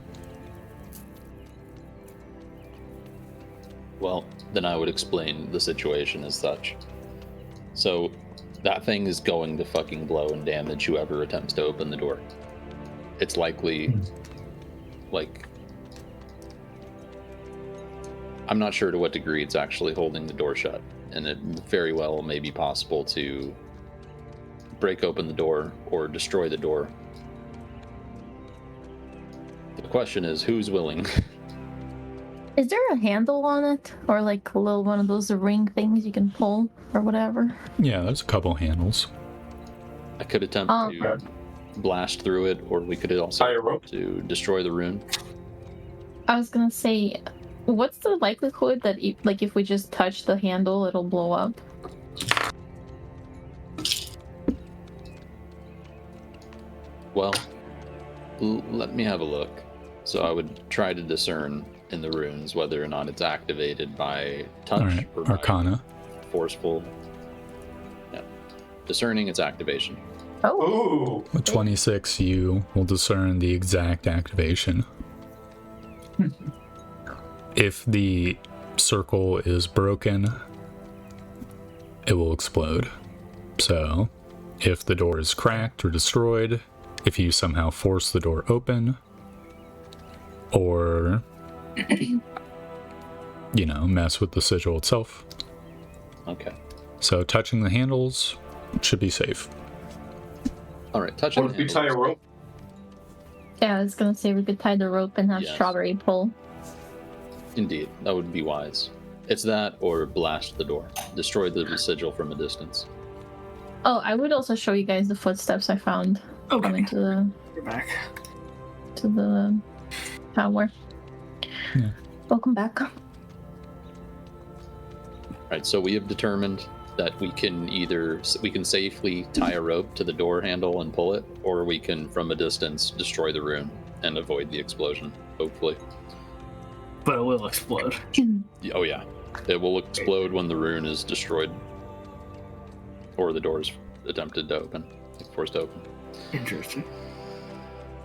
Speaker 5: Well, then I would explain the situation as such. So, that thing is going to fucking blow and damage whoever attempts to open the door. It's likely, like, I'm not sure to what degree it's actually holding the door shut, and it very well may be possible to break open the door or destroy the door. The question is, who's willing?
Speaker 1: Is there a handle on it? Or like a little one of those ring things you can pull or whatever?
Speaker 4: Yeah, there's a couple handles.
Speaker 5: I could attempt to blast through it, or we could also
Speaker 2: Tie a rope
Speaker 5: to destroy the rune.
Speaker 1: I was gonna say, what's the likelihood that if we just touch the handle, it'll blow up?
Speaker 5: Well, let me have a look. So I would try to discern in the runes whether or not it's activated by touch
Speaker 4: Alright,
Speaker 5: or by
Speaker 4: Arcana.
Speaker 5: forceful. Yeah. Discerning its activation.
Speaker 1: Oh,
Speaker 2: Ooh.
Speaker 4: With 26, you will discern the exact activation. If the circle is broken, it will explode. So, if the door is cracked or destroyed, if you somehow force the door open, or, mess with the sigil itself.
Speaker 5: Okay.
Speaker 4: So, touching the handles should be safe.
Speaker 5: Alright, touching
Speaker 2: What if we
Speaker 5: the
Speaker 2: tie a
Speaker 5: handles.
Speaker 2: rope?
Speaker 1: yeah, I was gonna say we could tie the rope and have
Speaker 5: Yes.
Speaker 1: strawberry pull.
Speaker 5: Indeed, that would be wise. It's that or blast the door. Destroy the sigil from a distance.
Speaker 1: Oh, I would also show you guys the footsteps I found coming
Speaker 3: Okay,
Speaker 1: to
Speaker 3: we're back.
Speaker 1: the tower.
Speaker 4: Yeah.
Speaker 1: Welcome back.
Speaker 5: Right, so we have determined that we can safely tie a rope to the door handle and pull it, or we can from a distance destroy the rune and avoid the explosion, hopefully.
Speaker 3: But it will explode.
Speaker 5: Oh yeah, it will explode when the rune is destroyed or the door is attempted to open, forced open.
Speaker 3: Interesting.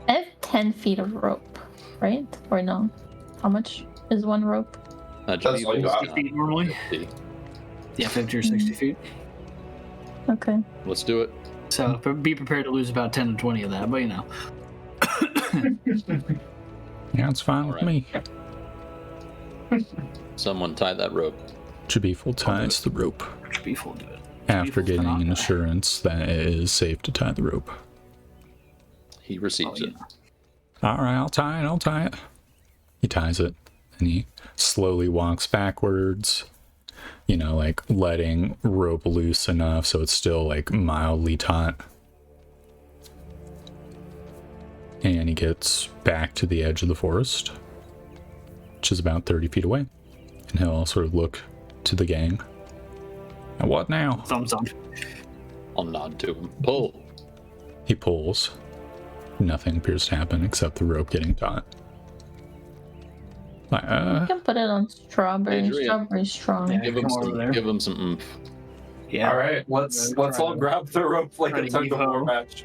Speaker 1: I have 10 feet of rope, right? Or no? How much is one rope?
Speaker 2: That's all you got.
Speaker 3: 50 feet normally.
Speaker 5: 50.
Speaker 3: Yeah, 50 or 60 feet.
Speaker 1: Okay.
Speaker 5: Let's do it.
Speaker 3: So be prepared to lose about 10 to 20 of that, but you know.
Speaker 4: Yeah, it's fine with me.
Speaker 5: Someone tie that rope.
Speaker 4: Jabiful ties the rope
Speaker 3: Beef will do it.
Speaker 4: after
Speaker 3: Jabiful's
Speaker 4: getting
Speaker 3: not
Speaker 4: an
Speaker 3: die.
Speaker 4: assurance that it is safe to tie the rope.
Speaker 5: He receives it.
Speaker 4: All right, I'll tie it. He ties it, and he slowly walks backwards, you know, like letting rope loose enough so it's still like mildly taut. And he gets back to the edge of the forest, which is about 30 feet away. And he'll sort of look to the gang. And what now?
Speaker 3: Thumbs up.
Speaker 5: I'll nod to him. Pull.
Speaker 4: He pulls. Nothing appears to happen except the rope getting taut.
Speaker 1: You can put it on strawberry.
Speaker 5: Adrian.
Speaker 1: Strawberry's strong.
Speaker 3: Yeah.
Speaker 5: Give him
Speaker 3: Come over
Speaker 5: some.
Speaker 3: there.
Speaker 5: Give him some oomph.
Speaker 3: Yeah.
Speaker 2: All right, let's
Speaker 3: Try
Speaker 2: all
Speaker 3: to-
Speaker 2: grab the rope like
Speaker 3: try
Speaker 2: a
Speaker 3: to
Speaker 2: tug of war
Speaker 3: Evo.
Speaker 2: match.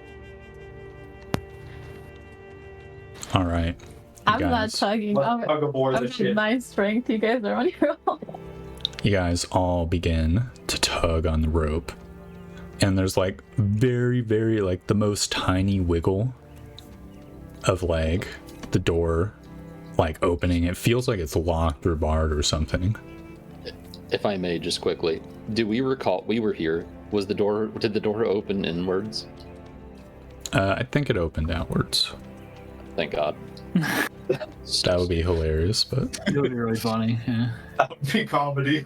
Speaker 4: All right.
Speaker 1: I'm not
Speaker 4: guys.
Speaker 1: tugging.
Speaker 2: Let's
Speaker 1: I'm
Speaker 2: tug of war this
Speaker 1: at
Speaker 2: shit.
Speaker 1: 9 strength. You guys are on your own.
Speaker 4: You guys all begin to tug on the rope. And there's like very, very like the most tiny wiggle of like the door like opening. It feels like it's locked or barred or something.
Speaker 5: If I may, just quickly, do we recall we were here? Did the door open inwards?
Speaker 4: I think it opened outwards.
Speaker 5: Thank God.
Speaker 4: That would be hilarious, but
Speaker 3: It would be really funny. Yeah.
Speaker 2: That would be comedy.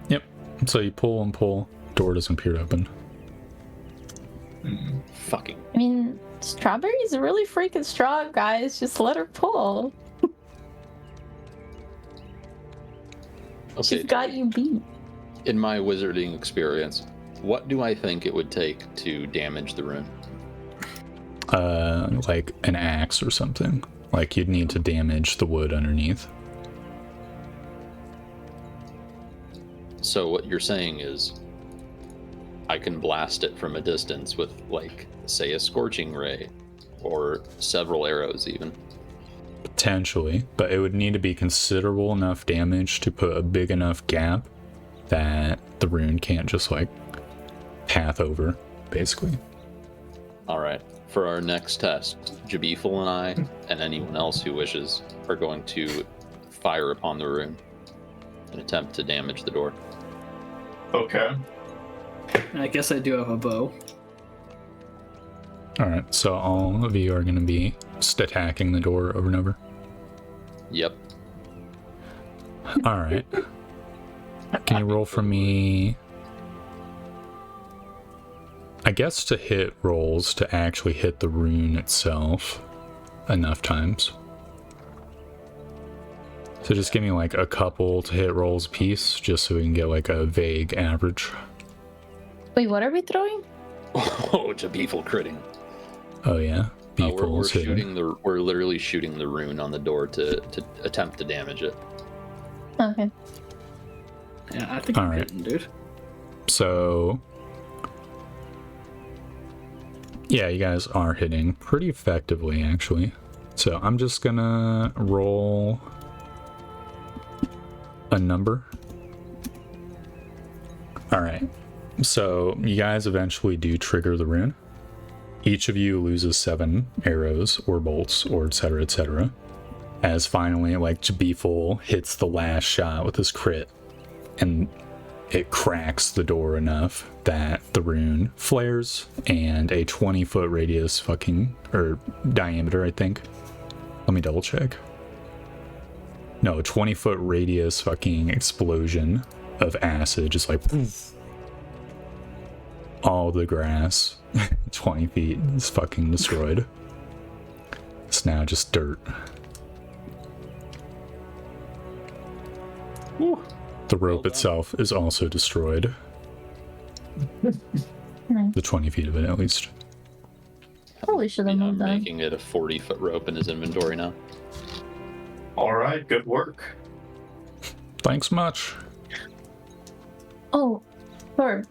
Speaker 4: yep. So you pull and pull, door doesn't appear to open.
Speaker 5: Fucking.
Speaker 1: I mean, strawberry's really freaking strong, guys. Just let her pull.
Speaker 5: Okay.
Speaker 1: She's got you beat.
Speaker 5: In my wizarding experience, what do I think it would take to damage the rune?
Speaker 4: Like an axe or something. Like you'd need to damage the wood underneath.
Speaker 5: So what you're saying is I can blast it from a distance with, like, say, a scorching ray or several arrows even.
Speaker 4: Potentially, but it would need to be considerable enough damage to put a big enough gap that the rune can't just like path over, basically.
Speaker 5: All right. For our next test, Jabiful and I, and anyone else who wishes, are going to fire upon the rune and attempt to damage the door.
Speaker 2: Okay.
Speaker 3: And I guess I do have a bow.
Speaker 4: Alright, so all of you are going to be just attacking the door over and over.
Speaker 5: Yep.
Speaker 4: Alright. Can you roll for me? I guess to hit rolls to actually hit the rune itself enough times. So just give me like a couple to hit rolls apiece, just so we can get like a vague average.
Speaker 1: Wait, what are we throwing?
Speaker 5: Oh, Jabiful critting.
Speaker 4: Oh yeah,
Speaker 5: We're we're literally shooting the rune on the door to attempt to damage it.
Speaker 1: Okay.
Speaker 3: Yeah, I think
Speaker 4: All
Speaker 3: I'm
Speaker 4: right.
Speaker 3: hitting, dude.
Speaker 4: So yeah, you guys are hitting pretty effectively actually. So I'm just gonna roll a number. All right. So you guys eventually do trigger the rune. Each of you loses 7 arrows or bolts or etc. etc. As finally, like, Jabiful hits the last shot with his crit, and it cracks the door enough that the rune flares, and a 20-foot radius or diameter, I think. Let me double check. No, a 20-foot radius fucking explosion of acid, just like poof. All the grass 20 feet is fucking destroyed. It's now just dirt.
Speaker 3: Whew.
Speaker 4: The rope itself is also destroyed. The 20 feet of it, at least.
Speaker 1: Probably should have
Speaker 5: Yeah,
Speaker 1: moved
Speaker 5: I'm
Speaker 1: that.
Speaker 5: making it a 40-foot rope in his inventory now.
Speaker 2: All right. Good work.
Speaker 4: Thanks much.
Speaker 1: Oh, Thor,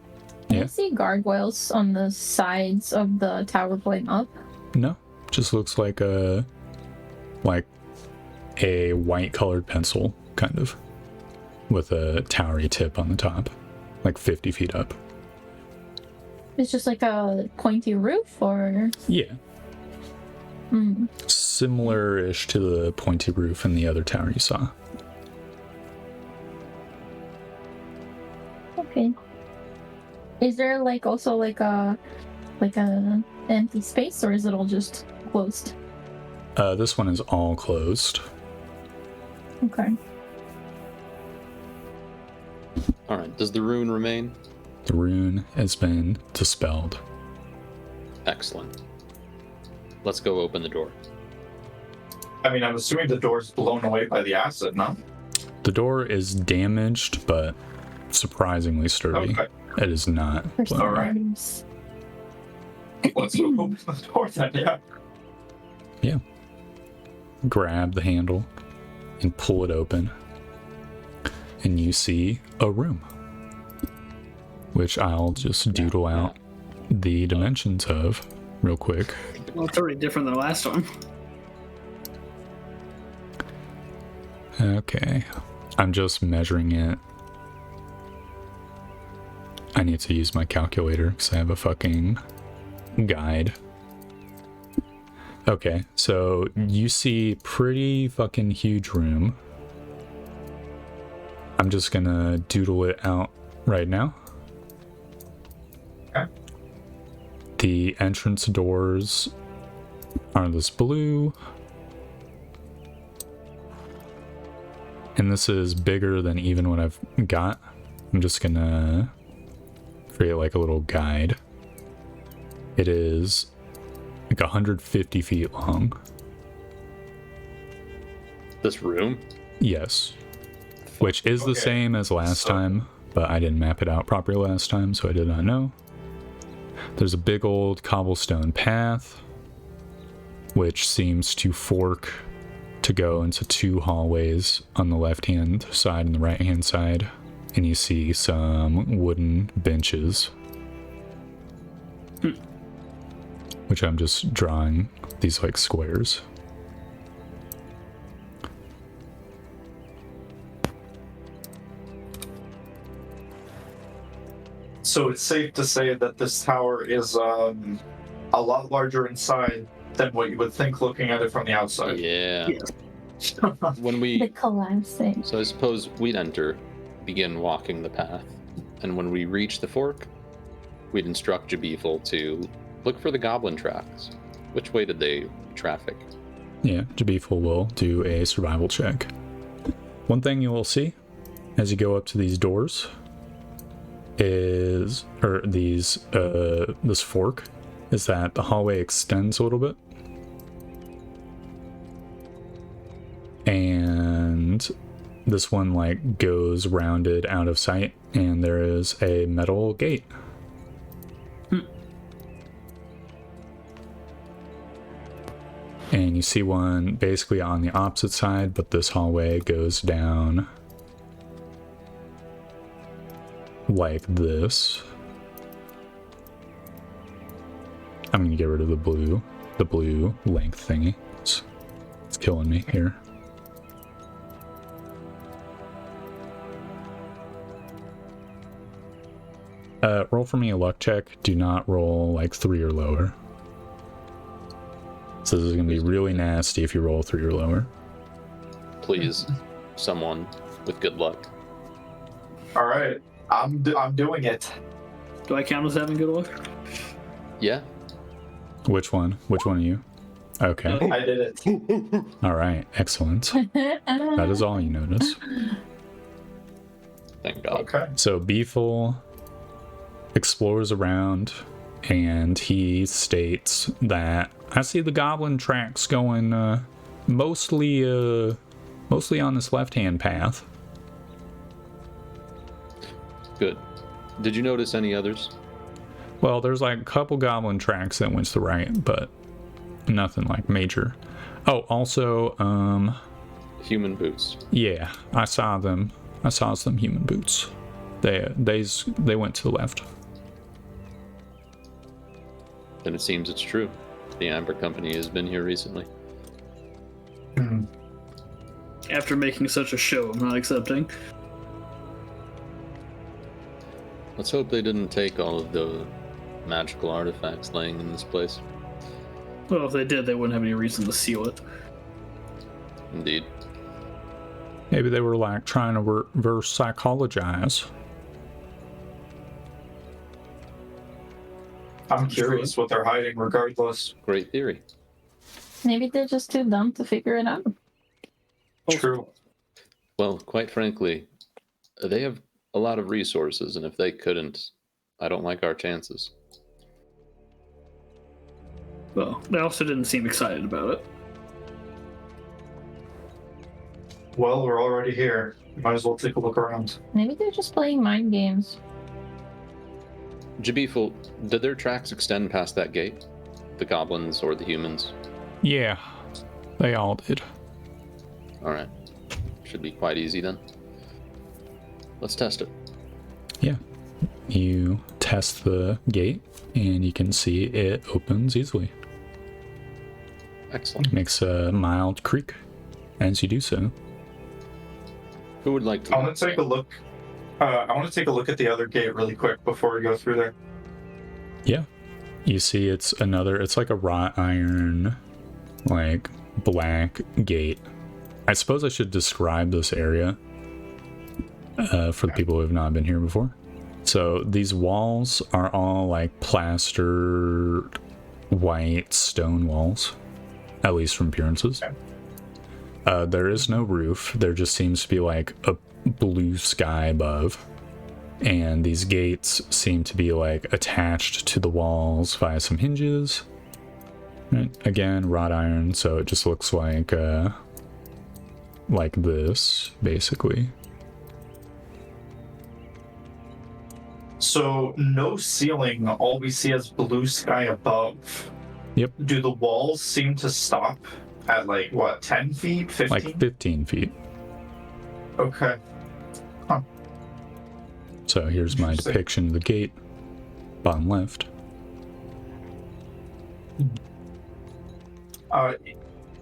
Speaker 1: Can I
Speaker 4: Yeah.
Speaker 1: see gargoyles on the sides of the tower going up?
Speaker 4: No, just looks like a white colored pencil, kind of, with a towery tip on the top, like 50 feet up.
Speaker 1: It's just like a pointy roof, or
Speaker 4: Yeah, similar-ish to the pointy roof in the other tower you saw.
Speaker 1: okay. Is there like also like a empty space, or is it all just closed?
Speaker 4: This one is all closed.
Speaker 1: Okay.
Speaker 5: All right. Does the rune remain?
Speaker 4: The rune has been dispelled.
Speaker 5: Excellent. Let's go open the door.
Speaker 2: I mean, I'm assuming the door's blown away by the acid, no?
Speaker 4: The door is damaged, but surprisingly sturdy.
Speaker 2: Okay.
Speaker 4: It is not. blown
Speaker 2: All
Speaker 4: away.
Speaker 2: right. Let's go open the door then, yeah.
Speaker 4: Grab the handle and pull it open, and you see a room, which I'll just doodle out the dimensions of real quick.
Speaker 3: Well, it's already different than the last one.
Speaker 4: Okay, I'm just measuring it. I need to use my calculator because I have a fucking guide. Okay, so you see pretty fucking huge room. I'm just gonna doodle it out right now.
Speaker 2: Okay.
Speaker 4: The entrance doors are this blue. And this is bigger than even what I've got. I'm just gonna create like a little guide. It is like 150 feet long.
Speaker 5: This room?
Speaker 4: Yes. Which is the
Speaker 2: Okay,
Speaker 4: same as last
Speaker 2: so-
Speaker 4: time, but I didn't map it out properly last time, so I did not know. There's a big old cobblestone path, which seems to fork to go into two hallways on the left-hand side and the right-hand side. And you see some wooden benches, which I'm just drawing these like squares.
Speaker 2: So it's safe to say that this tower is a lot larger inside than what you would think looking at it from the outside.
Speaker 5: Yeah.
Speaker 3: Yes.
Speaker 5: When
Speaker 1: The
Speaker 5: we,
Speaker 1: collapsing.
Speaker 5: so I suppose we'd enter, begin walking the path, and when we reach the fork, we'd instruct Jabethel to look for the goblin tracks. Which way did they traffic?
Speaker 4: Yeah, Jabethel will do a survival check. One thing you will see as you go up to these doors is, or these, this fork, is that the hallway extends a little bit. And this one like goes rounded out of sight, and there is a metal gate. And you see one basically on the opposite side, but this hallway goes down like this. I'm gonna get rid of the blue length thingy. It's killing me here. Roll for me a luck check. Do not roll like 3 or lower. So this is gonna be really nasty if you roll 3 or lower.
Speaker 5: Please, someone with good luck.
Speaker 2: All right, I'm doing it.
Speaker 3: Do I count as having good luck?
Speaker 5: Yeah.
Speaker 4: Which one? Which one are you? Okay.
Speaker 2: I did it.
Speaker 4: All right. Excellent. That is all you notice.
Speaker 5: Thank God.
Speaker 2: Okay.
Speaker 4: So Beefle explores around, and he states that I see the goblin tracks going mostly on this left-hand path.
Speaker 5: Good. Did you notice any others?
Speaker 4: Well, there's like a couple goblin tracks that went to the right, but nothing like major. Oh, also,
Speaker 5: Human boots.
Speaker 4: yeah, I saw them. I saw some human boots. They went to the left.
Speaker 5: Then it seems it's true. The Amber Company has been here recently.
Speaker 3: After making such a show, I'm not accepting.
Speaker 5: Let's hope they didn't take all of the magical artifacts laying in this place.
Speaker 3: Well, if they did, they wouldn't have any reason to seal it.
Speaker 5: Indeed.
Speaker 4: Maybe they were like trying to reverse psychologize.
Speaker 2: I'm curious what they're hiding regardless.
Speaker 5: Great theory.
Speaker 1: Maybe they're just too dumb to figure it out.
Speaker 2: True.
Speaker 5: Well, quite frankly, they have a lot of resources, and if they couldn't, I don't like our chances.
Speaker 3: Well, they also didn't seem excited about it.
Speaker 2: Well, we're already here. Might as well take a look around.
Speaker 1: Maybe they're just playing mind games.
Speaker 5: Jabiful, did their tracks extend past that gate? The goblins or the humans?
Speaker 4: Yeah, they all did.
Speaker 5: Alright. Should be quite easy then. Let's test it.
Speaker 4: Yeah. You test the gate, and you can see it opens easily.
Speaker 5: Excellent.
Speaker 4: Makes a mild creak as you do so.
Speaker 5: Who would like to?
Speaker 2: I want to take a look. I want to take a look at the other gate really quick before we go through there.
Speaker 4: Yeah. You see it's like a wrought iron, like black gate. I suppose I should describe this area for the people who have not been here before. So these walls are all like plastered white stone walls, at least from appearances. There is no roof. There just seems to be like a blue sky above. And these gates seem to be like attached to the walls via some hinges. Right? Again, wrought iron, so it just looks like this, basically.
Speaker 2: So no ceiling. All we see is blue sky above.
Speaker 4: Yep.
Speaker 2: Do the walls seem to stop at like what, 10 feet, 15?
Speaker 4: Like 15 feet.
Speaker 2: Okay.
Speaker 4: So here's my
Speaker 2: Interesting.
Speaker 4: depiction of the gate, bottom left.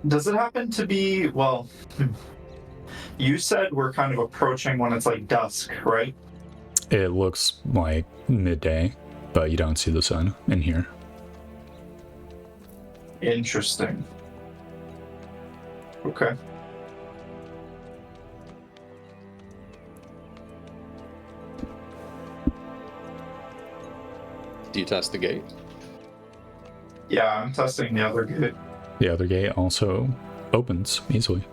Speaker 2: Does it happen to be, well, you said we're kind of approaching when it's like dusk, right?
Speaker 4: It looks like midday, but you don't see the sun in here.
Speaker 2: Interesting. Okay.
Speaker 5: Do you test the gate?
Speaker 2: Yeah, I'm testing the other gate.
Speaker 4: The other gate also opens easily.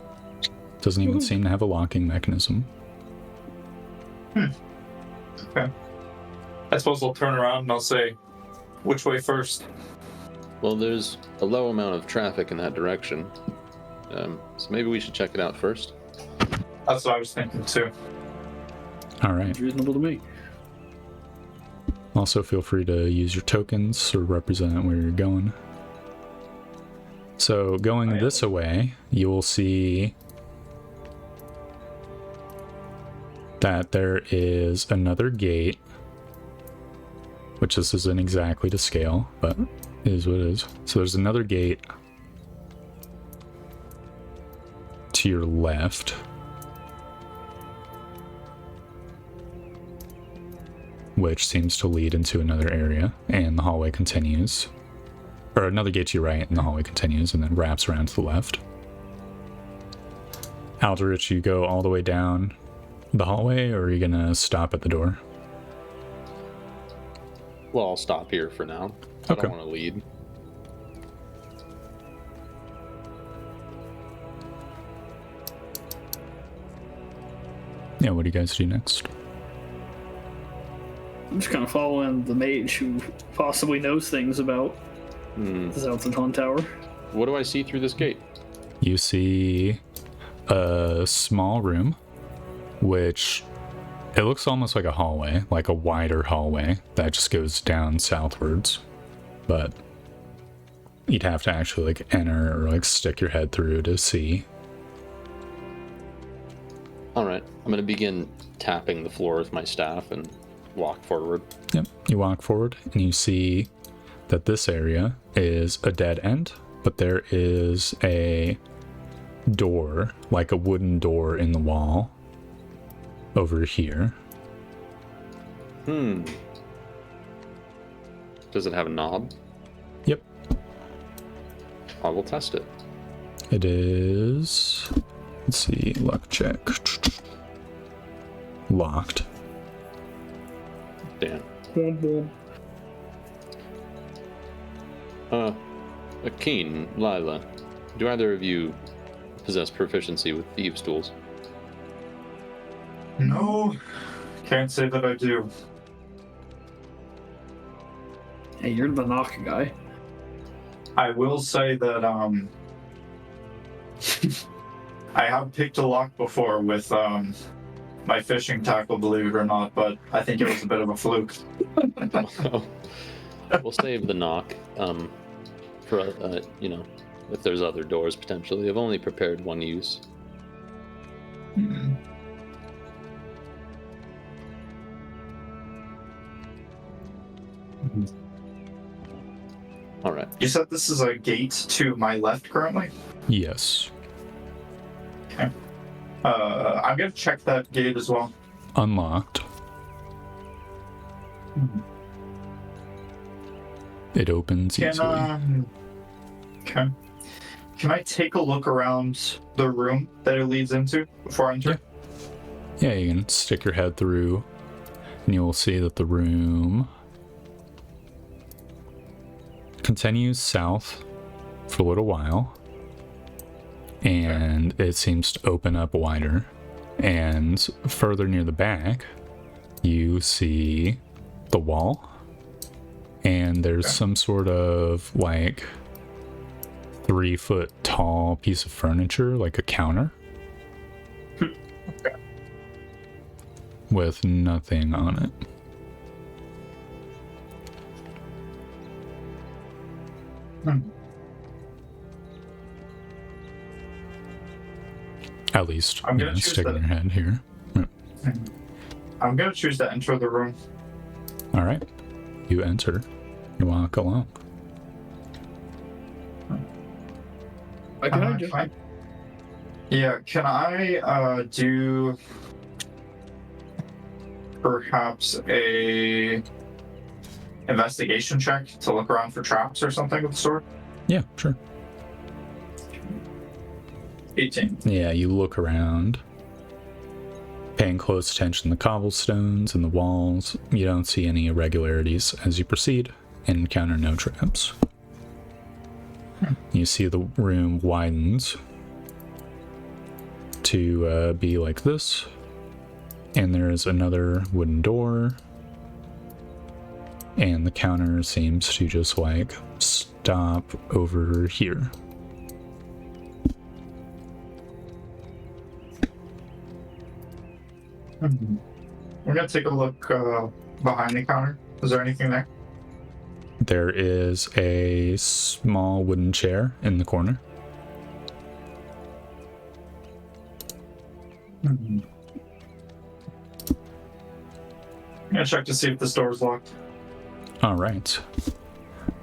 Speaker 4: Doesn't even seem to have a locking mechanism.
Speaker 2: Okay. I suppose I'll turn around and I'll say, which way first?
Speaker 5: Well, there's a low amount of traffic in that direction. So maybe we should check it out first.
Speaker 2: That's what I was thinking too.
Speaker 4: All right.
Speaker 3: It's reasonable to me.
Speaker 4: Also, feel free to use your tokens or represent where you're going. So, going this way, you will see that there is another gate, which this isn't exactly to scale, but it is what it is. So there's another gate to your left, which seems to lead into another area, and the hallway continues. Or another gate to your right, and the hallway continues, and then wraps around to the left. Aldrich, you go all the way down the hallway, or are you gonna stop at the door?
Speaker 5: Well, I'll stop here for now. I
Speaker 4: Okay.
Speaker 5: don't want to lead.
Speaker 4: Yeah, what do you guys do next?
Speaker 3: I'm just kind of following the mage who possibly knows things about the Zeltenhorn Tower.
Speaker 5: What do I see through this gate?
Speaker 4: You see a small room, which it looks almost like a hallway, like a wider hallway that just goes down southwards. But you'd have to actually like enter or like stick your head through to see.
Speaker 5: All right, I'm going to begin tapping the floor with my staff and walk forward.
Speaker 4: Yep, you walk forward and you see that this area is a dead end, but there is a door, like a wooden door in the wall over here.
Speaker 5: Does it have a knob?
Speaker 4: Yep.
Speaker 5: I will test it.
Speaker 4: It is, let's see, luck check. Locked.
Speaker 5: Damn.
Speaker 3: Boom, boom.
Speaker 5: Keen, Lila, do either of you possess proficiency with thieves' tools?
Speaker 2: No, can't say that I do.
Speaker 3: Hey, you're the knock guy.
Speaker 2: I will say that I have picked a lock before with my fishing tackle, believe it or not, but I think it was a bit of a fluke.
Speaker 5: We'll save the knock for if there's other doors potentially. I've only prepared one use. All right.
Speaker 2: You said this is a gate to my left currently?
Speaker 4: Yes.
Speaker 2: Okay. I'm gonna check that gate as well.
Speaker 4: Unlocked. It opens easily.
Speaker 2: Okay. Can I take a look around the room that it leads into before I enter?
Speaker 4: Yeah, you can stick your head through and you will see that the room continues south for a little while, and it seems to open up wider, and further near the back you see the wall, and there's some sort of like 3-foot tall piece of furniture, like a counter, with nothing on it. At least,
Speaker 2: I'm gonna choose
Speaker 4: sticking
Speaker 2: that.
Speaker 4: your head here.
Speaker 2: I'm gonna choose to enter the room.
Speaker 4: All right, you enter. You walk along.
Speaker 3: Can I just...
Speaker 2: Can I do perhaps a investigation check to look around for traps or something of the sort?
Speaker 4: Yeah, sure.
Speaker 2: 18.
Speaker 4: Yeah, you look around, paying close attention to the cobblestones and the walls. You don't see any irregularities as you proceed and encounter no traps. You see the room widens to be like this, and there is another wooden door, and the counter seems to just like stop over here.
Speaker 2: We're gonna take a look behind the counter. Is there anything there?
Speaker 4: There is a small wooden chair in the corner.
Speaker 2: I'm gonna check to see if this door is locked.
Speaker 4: All right.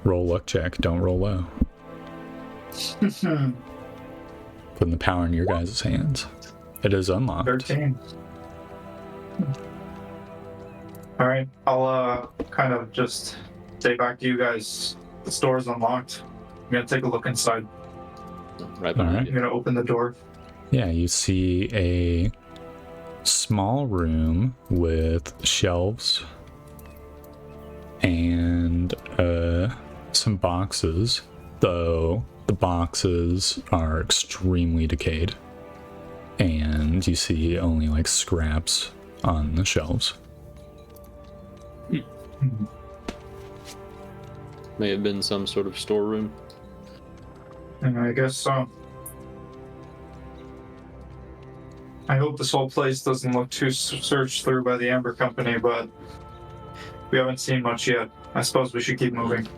Speaker 4: Roll luck check. Don't roll low. Putting the power in your guys' hands. It is unlocked.
Speaker 2: 13. Alright, I'll kind of just say back to you guys, the store is unlocked. I'm gonna take a look inside.
Speaker 5: Right behind
Speaker 4: Alright.
Speaker 2: I'm gonna open the door.
Speaker 4: Yeah, you see a small room with shelves and some boxes, though the boxes are extremely decayed. And you see only like scraps on the shelves.
Speaker 5: May have been some sort of storeroom.
Speaker 2: And I guess so. I hope this whole place doesn't look too searched through by the Amber Company, but we haven't seen much yet. I suppose we should keep moving.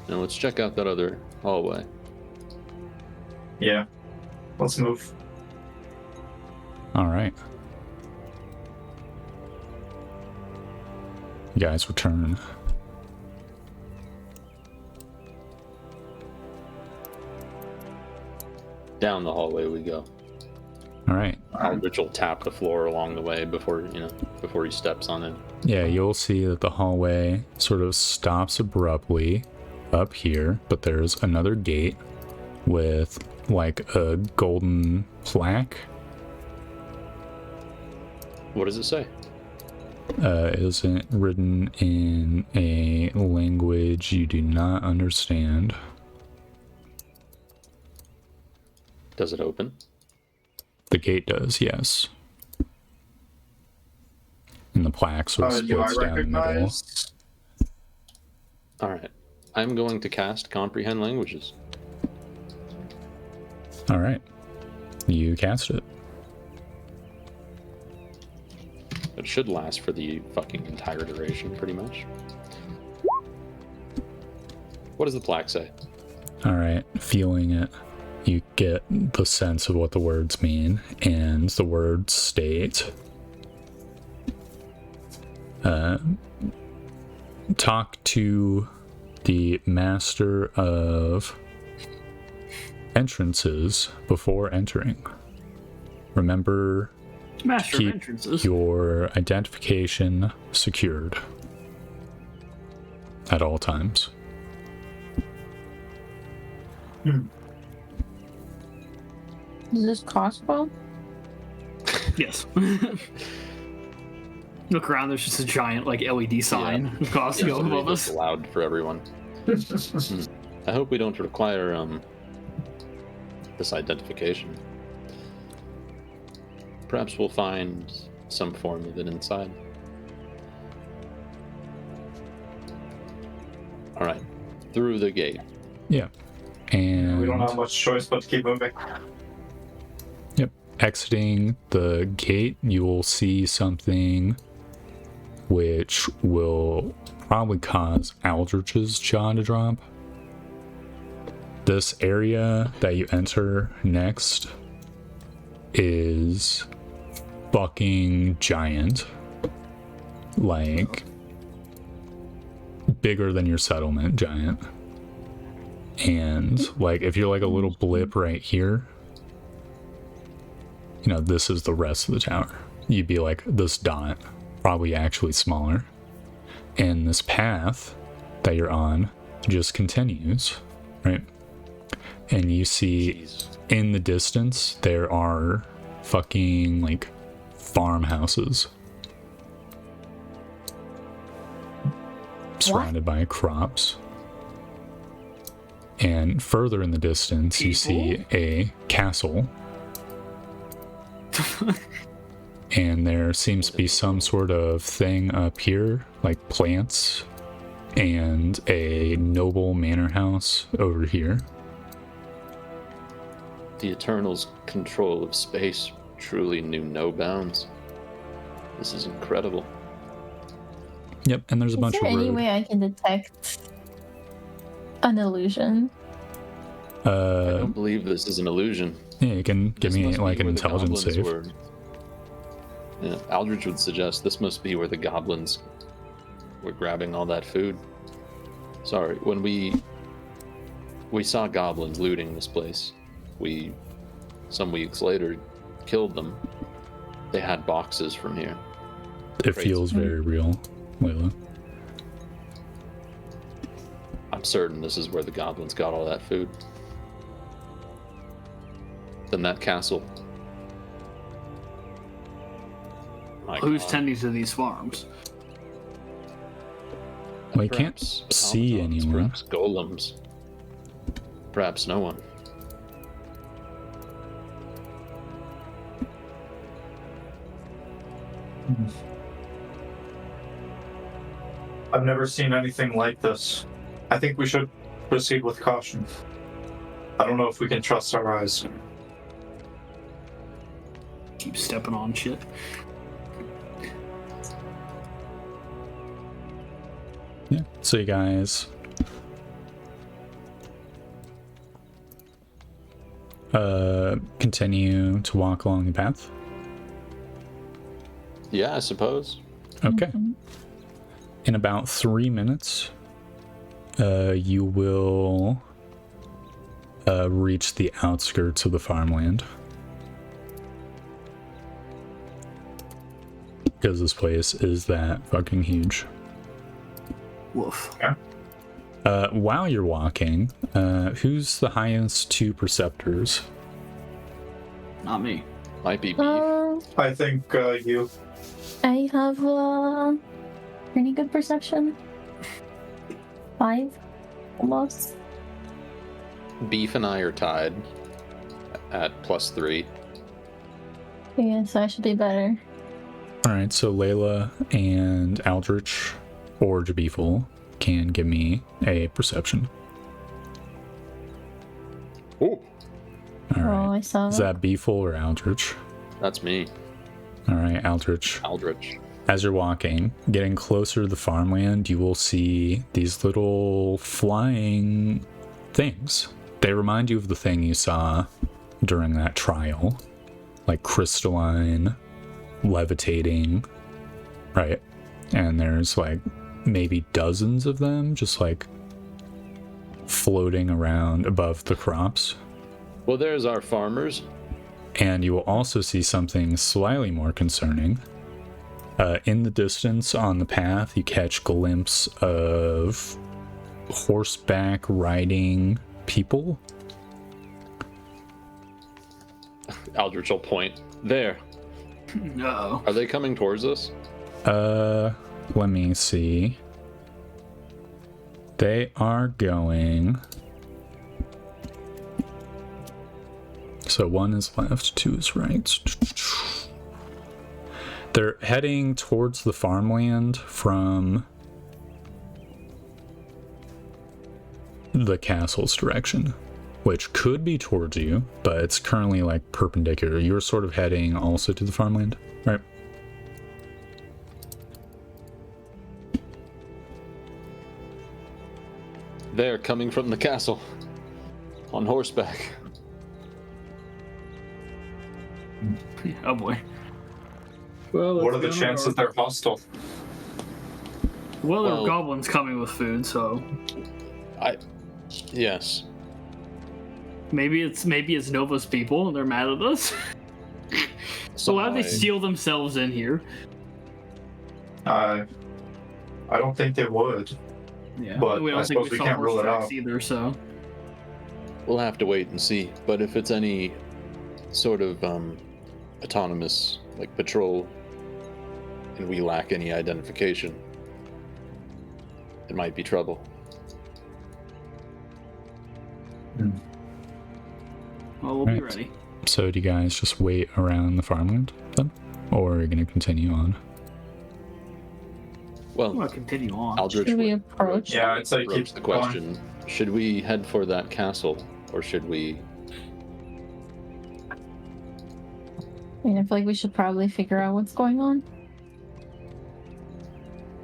Speaker 5: Now let's check out that other hallway.
Speaker 2: Yeah, let's move.
Speaker 4: All right. You guys return.
Speaker 5: Down the hallway we go.
Speaker 4: All right.
Speaker 5: Aldrich will tap the floor along the way before he steps on it.
Speaker 4: Yeah, you'll see that the hallway sort of stops abruptly up here, but there's another gate with like a golden plaque.
Speaker 5: What does it say?
Speaker 4: It isn't written in a language you do not understand.
Speaker 5: Does it open?
Speaker 4: The gate does, yes. And the plaque sort of
Speaker 2: Do I
Speaker 4: splits down the middle.
Speaker 2: recognize?
Speaker 5: All right. I'm going to cast Comprehend Languages.
Speaker 4: All right. You cast it.
Speaker 5: It should last for the fucking entire duration, pretty much. What does the plaque say?
Speaker 4: All right. Feeling it, you get the sense of what the words mean, and the words state, talk to the master of entrances before entering. Remember,
Speaker 3: Master of
Speaker 4: keep
Speaker 3: entrances.
Speaker 4: your identification secured at all times.
Speaker 1: Is this Costco?
Speaker 3: Yes. Look around, there's just a giant like LED sign of Costco
Speaker 5: Yeah,
Speaker 3: above
Speaker 5: it's
Speaker 3: us.
Speaker 5: loud for everyone. I hope we don't require this identification. Perhaps we'll find some form of it inside. All right, through the gate.
Speaker 4: Yeah. And
Speaker 2: We don't have much choice but to keep moving.
Speaker 4: Yep. Exiting the gate, you will see something which will probably cause Aldrich's jaw to drop. This area that you enter next is fucking giant. Like, bigger than your settlement giant. And, like, if you're like a little blip right here, you know, this is the rest of the tower. You'd be like this dot, probably actually smaller. And this path that you're on just continues, right? And you see in the distance, there are fucking like farmhouses surrounded by crops. And further in the distance, you see a castle. And there seems to be some sort of thing up here, like plants, and a noble manor house over here.
Speaker 5: The Eternal's control of space truly knew no bounds. This is incredible.
Speaker 4: Yep, and there's a bunch
Speaker 1: Is
Speaker 4: of
Speaker 1: there any
Speaker 4: road.
Speaker 1: way I can detect an illusion?
Speaker 5: I don't believe this is an illusion.
Speaker 4: Yeah, you can give
Speaker 5: This
Speaker 4: me
Speaker 5: must be
Speaker 4: like an
Speaker 5: where the
Speaker 4: intelligence
Speaker 5: goblins
Speaker 4: save.
Speaker 5: were. Yeah, Aldrich would suggest this must be where the goblins were grabbing all that food. Sorry, when we saw goblins looting this place, we some weeks later killed them. They had boxes from here.
Speaker 4: It
Speaker 5: Crazy.
Speaker 4: feels very real, Layla.
Speaker 5: I'm certain this is where the goblins got all that food. Then that castle. My
Speaker 3: Who's
Speaker 5: God.
Speaker 3: tending to these farms?
Speaker 4: Well, you can't
Speaker 5: Perhaps
Speaker 4: see
Speaker 5: automatons,
Speaker 4: anyone.
Speaker 5: Perhaps golems. Perhaps no one.
Speaker 2: I've never seen anything like this. I think we should proceed with caution. I don't know if we can trust our eyes.
Speaker 3: Keep stepping on shit.
Speaker 4: Yeah. So you guys continue to walk along the path.
Speaker 5: Yeah, I suppose.
Speaker 4: Okay. In about 3 minutes, you will reach the outskirts of the farmland. Because this place is that fucking huge.
Speaker 3: Woof.
Speaker 4: While you're walking, who's the highest 2 perceptors?
Speaker 3: Not me.
Speaker 5: Might be beef.
Speaker 2: I think you.
Speaker 1: I have pretty good perception. 5, almost.
Speaker 5: Beef and I are tied at +3.
Speaker 1: Yeah, so I should be better.
Speaker 4: Alright, so Layla and Aldrich or Jabiful can give me a perception.
Speaker 5: Oh,
Speaker 1: Oh,
Speaker 4: Alright.
Speaker 1: I saw
Speaker 4: Is that Beeful or Aldrich?
Speaker 5: that's me,
Speaker 4: Alright, Aldrich.
Speaker 5: Aldrich.
Speaker 4: As you're walking, getting closer to the farmland, you will see these little flying things. They remind you of the thing you saw during that trial. Like crystalline, levitating, right? And there's like maybe dozens of them just like floating around above the crops.
Speaker 5: Well, there's our farmers.
Speaker 4: And you will also see something slightly more concerning. In the distance on the path, you catch a glimpse of horseback riding people.
Speaker 5: Aldrich will point. There.
Speaker 3: No.
Speaker 5: Are they coming towards us?
Speaker 4: Let me see. They are going. So 1 is left, 2 is right. They're heading towards the farmland from the castle's direction, which could be towards you, but it's currently like perpendicular. You're sort of heading also to the farmland, right?
Speaker 5: They're coming from the castle. On horseback.
Speaker 3: Oh boy. Well,
Speaker 2: What are the chances they're hostile?
Speaker 3: Well, there are
Speaker 5: Well-
Speaker 3: goblins coming with food, so
Speaker 5: Yes.
Speaker 3: maybe it's Nova's people and they're mad at us. So why would they steal themselves in here?
Speaker 2: I don't think they would.
Speaker 3: Yeah,
Speaker 2: But
Speaker 3: we
Speaker 2: I
Speaker 3: don't think
Speaker 2: suppose we
Speaker 3: saw
Speaker 2: can't rule it
Speaker 3: horse tracks
Speaker 2: out.
Speaker 3: either. So
Speaker 5: We'll have to wait and see. But if it's any sort of autonomous like patrol and we lack any identification, it might be trouble.
Speaker 3: well, we'll be
Speaker 4: Right.
Speaker 3: ready.
Speaker 4: So do you guys just wait around the farmland then? Or are you going to continue on?
Speaker 5: Well,
Speaker 3: We'll continue on.
Speaker 5: Aldrich
Speaker 1: Should we
Speaker 5: would
Speaker 1: approach?
Speaker 2: Yeah, I'd say
Speaker 5: broach
Speaker 2: keep
Speaker 5: the
Speaker 2: going.
Speaker 5: question. Should we head for that castle or should we...
Speaker 1: I mean, I feel like we should probably figure out what's going on.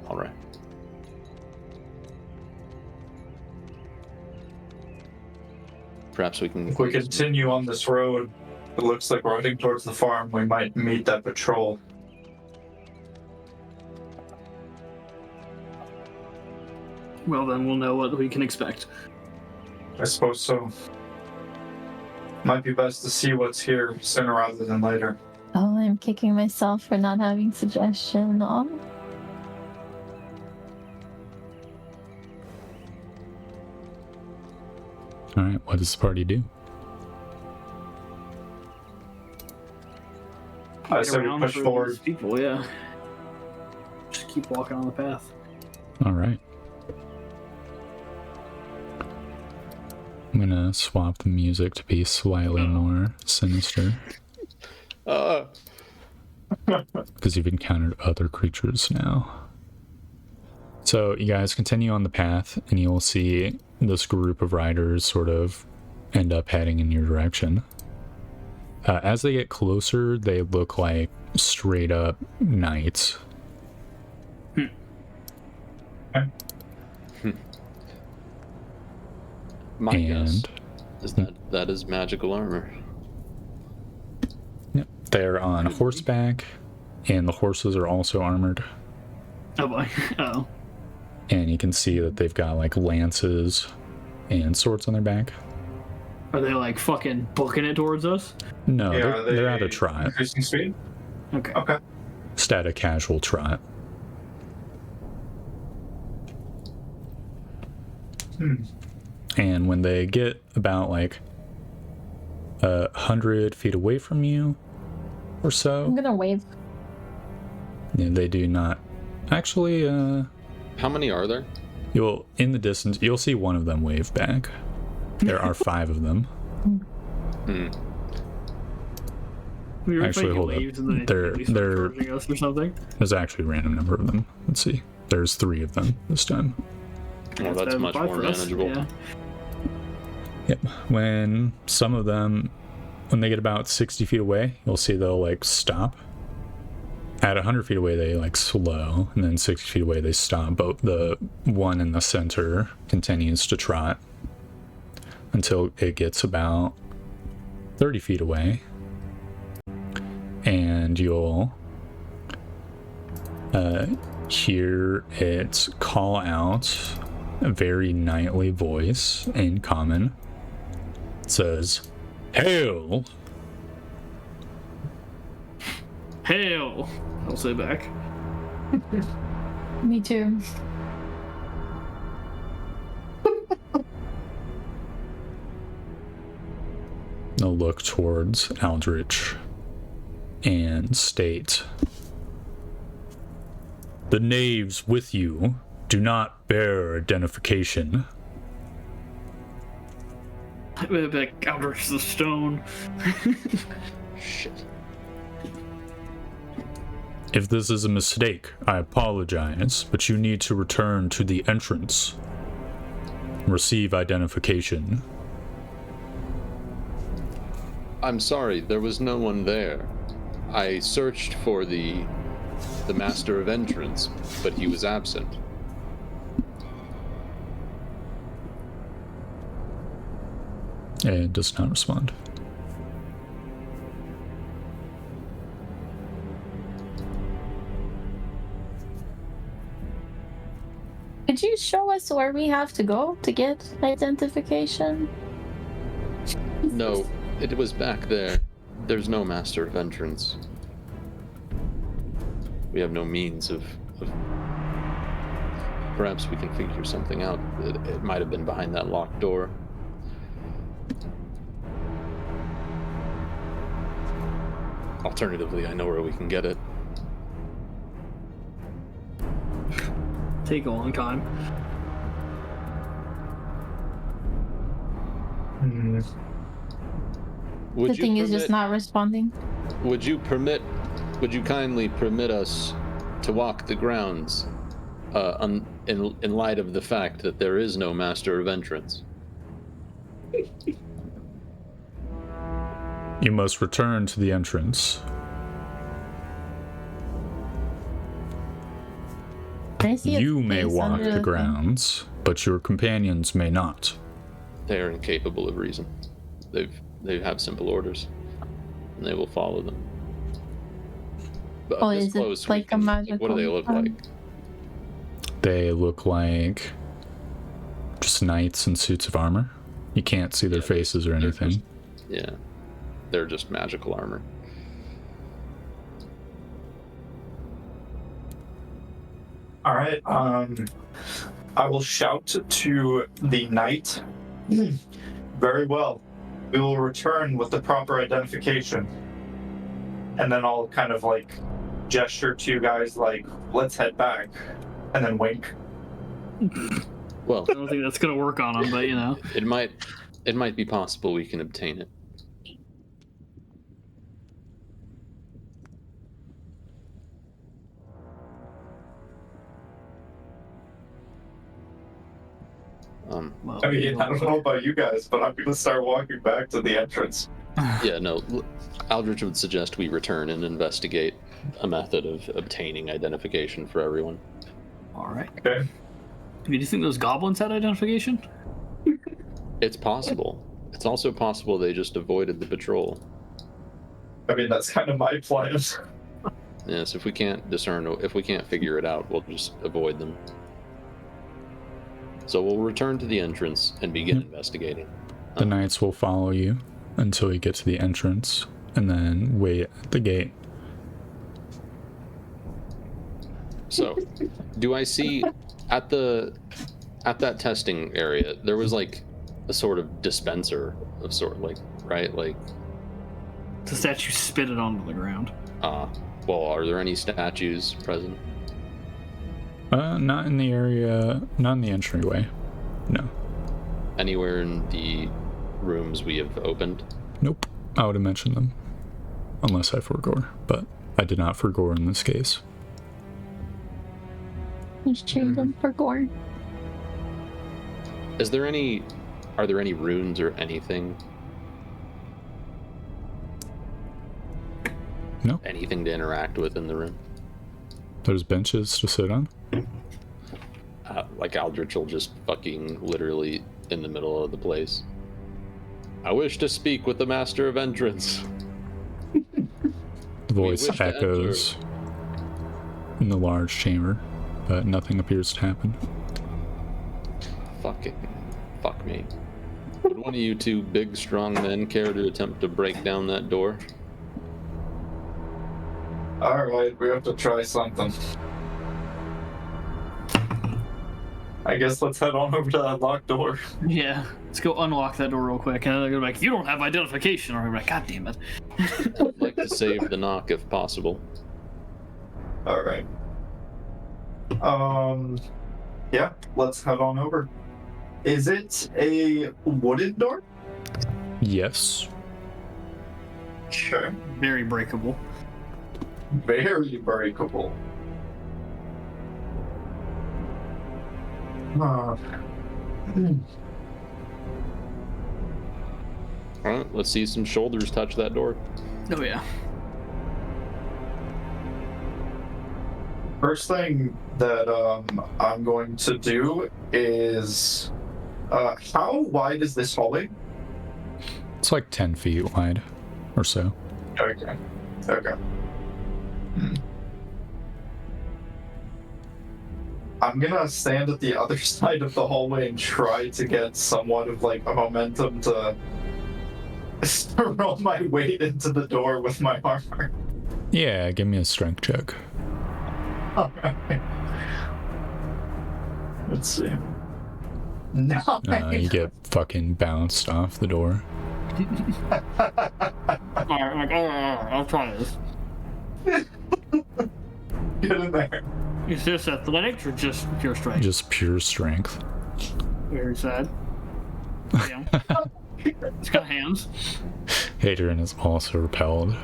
Speaker 5: All right. Perhaps we can...
Speaker 2: If we continue on this road, it looks like we're heading towards the farm. We might meet that patrol.
Speaker 3: Well, then we'll know what we can expect.
Speaker 2: I suppose so. Might be best to see what's here sooner rather than later.
Speaker 1: Oh, I'm kicking myself for not having suggestion. Oh.
Speaker 4: Alright, what does the party do?
Speaker 2: I
Speaker 3: Get
Speaker 2: say we
Speaker 3: around
Speaker 2: push
Speaker 3: for
Speaker 2: forward.
Speaker 3: these people, yeah. Just keep walking on the path.
Speaker 4: Alright. I'm gonna swap the music to be slightly more sinister, because you've encountered other creatures now. So you guys continue on the path, and you'll see this group of riders sort of end up heading in your direction. As they get closer, they look like straight up knights.
Speaker 5: My guess
Speaker 4: And
Speaker 5: is that is magical armor.
Speaker 4: they're on horseback, and the horses are also armored.
Speaker 3: Oh boy. Oh.
Speaker 4: And you can see that they've got like lances and swords on their back.
Speaker 3: Are they like fucking booking it towards us?
Speaker 4: No,
Speaker 2: Yeah,
Speaker 4: they're at a trot.
Speaker 2: Increasing speed?
Speaker 3: Okay.
Speaker 2: Okay.
Speaker 4: Static casual trot. And when they get about like 100 feet away from you or so,
Speaker 1: I'm gonna wave.
Speaker 4: yeah, they do not. Actually,
Speaker 5: How many are there?
Speaker 4: you'll in the distance you'll see one of them wave back. There are 5 of them.
Speaker 5: Hmm.
Speaker 3: We were
Speaker 4: Actually,
Speaker 3: making
Speaker 4: hold up.
Speaker 3: waves and then
Speaker 4: They're-
Speaker 3: they started
Speaker 4: they're-
Speaker 3: charging us or something.
Speaker 4: There's actually a random number of them. Let's see. There's 3 of them this time.
Speaker 5: Well, that's
Speaker 3: better
Speaker 5: much
Speaker 3: than 5
Speaker 5: more
Speaker 3: for us,
Speaker 5: manageable.
Speaker 3: Yeah.
Speaker 4: Yep. When some of them, when they get about 60 feet away, you'll see they'll like stop. At 100 feet away, they like slow, and then 60 feet away, they stop. But the one in the center continues to trot until it gets about 30 feet away. And you'll hear it call out a very knightly voice in common. It says, "Hail!"
Speaker 3: Hail! I'll say back.
Speaker 1: Me too.
Speaker 4: They'll look towards Aldrich and state, "The knaves with you do not bear identification.
Speaker 3: Back Aldrich the Stone.
Speaker 5: Shit.
Speaker 4: If this is a mistake, I apologize, but you need to return to the entrance. Receive identification."
Speaker 5: I'm sorry, there was no one there. I searched for the master of entrance, but he was absent.
Speaker 4: And does not respond.
Speaker 1: Could you show us where we have to go to get identification?
Speaker 5: No, it was back there. There's no master of entrance. We have no means of... Perhaps we can figure something out. It might have been behind that locked door. Alternatively, I know where we can get it.
Speaker 3: Take a long time.
Speaker 5: Would
Speaker 1: The
Speaker 5: you
Speaker 1: thing is just
Speaker 5: permit-
Speaker 1: not responding.
Speaker 5: Would you kindly permit us to walk the grounds in light of the fact that there is no master of entrance?
Speaker 4: You must return to the entrance.
Speaker 1: Can I see its
Speaker 4: You may
Speaker 1: face
Speaker 4: walk
Speaker 1: under
Speaker 4: the
Speaker 1: thing?
Speaker 4: grounds, but your companions may not.
Speaker 5: They are incapable of reason. They have simple orders, and they will follow them. But
Speaker 1: Oh,
Speaker 5: up this
Speaker 1: is it
Speaker 5: close, we
Speaker 1: like a
Speaker 5: can-
Speaker 1: magical
Speaker 5: What do they look
Speaker 1: arm?
Speaker 5: like?
Speaker 4: They look like just knights in suits of armor. You can't see their
Speaker 5: Yeah,
Speaker 4: faces or
Speaker 5: they're
Speaker 4: anything.
Speaker 5: just- Yeah, they're just magical armor.
Speaker 2: All right. I will shout to the knight. Very well. We will return with the proper identification. And then I'll kind of like gesture to you guys like, let's head back. And then wink.
Speaker 5: Well,
Speaker 3: I don't think that's gonna work on him, but you know.
Speaker 5: it might be possible we can obtain it.
Speaker 3: Well,
Speaker 2: I mean, I don't know about you guys, but I'm going to start walking back to the entrance.
Speaker 5: Yeah, no. Aldrich would suggest we return and investigate a method of obtaining identification for everyone.
Speaker 3: All right.
Speaker 2: Okay.
Speaker 3: Do you think those goblins had identification?
Speaker 5: It's possible. It's also possible they just avoided the patrol.
Speaker 2: I mean, that's kind of my plan.
Speaker 5: Yes, if we can't figure it out, we'll just avoid them. So we'll return to the entrance and begin investigating.
Speaker 4: The knights will follow you until you get to the entrance, and then wait at the gate.
Speaker 5: So, do I see at that testing area, there was like a sort of dispenser of sort, like, right? Like,
Speaker 3: The statue spit it onto the ground.
Speaker 5: well, are there any statues present?
Speaker 4: Not in the area, not in the entryway. No.
Speaker 5: Anywhere in the rooms we have opened?
Speaker 4: Nope. I would have mentioned them. Unless I forgore, but I did not forgore in this case.
Speaker 1: Just change them for gore.
Speaker 5: Are there any runes or anything?
Speaker 4: No.
Speaker 5: Anything to interact with in the room?
Speaker 4: There's benches to sit on.
Speaker 5: Like Aldrich will just fucking literally in the middle of the place. I wish to speak with the Master of Entrance.
Speaker 4: The voice
Speaker 5: wish to
Speaker 4: echoes in the large chamber, but nothing appears to happen.
Speaker 5: Fuck me. Would one of you two big, strong men care to attempt to break down that door?
Speaker 2: Alright, we have to try something. I guess let's head on over to that locked door.
Speaker 3: Yeah, let's go unlock that door real quick. And they're gonna be like, you don't have identification. Or I'm like, God damn it.
Speaker 5: I'd like to save the knock if possible.
Speaker 2: Alright. Yeah, let's head on over. Is it a wooden door?
Speaker 4: Yes.
Speaker 2: Sure.
Speaker 3: Very breakable.
Speaker 2: Very breakable.
Speaker 5: Alright, let's see some shoulders touch that door.
Speaker 3: Oh yeah.
Speaker 2: First thing that I'm going to do is how wide is this hallway?
Speaker 4: It's like 10 feet wide or so.
Speaker 2: Okay. I'm gonna stand at the other side of the hallway and try to get somewhat of like a momentum to throw my weight into the door with my armor.
Speaker 4: Yeah, give me a strength check.
Speaker 2: Alright. Let's see. No.
Speaker 3: Oh
Speaker 4: You get fucking bounced off the door.
Speaker 3: Alright, I'll try this.
Speaker 2: Get in there.
Speaker 3: Is this athletics or just pure strength?
Speaker 4: Just pure strength.
Speaker 3: Very sad. Yeah. It's got hands.
Speaker 4: Hadrian is also repelled.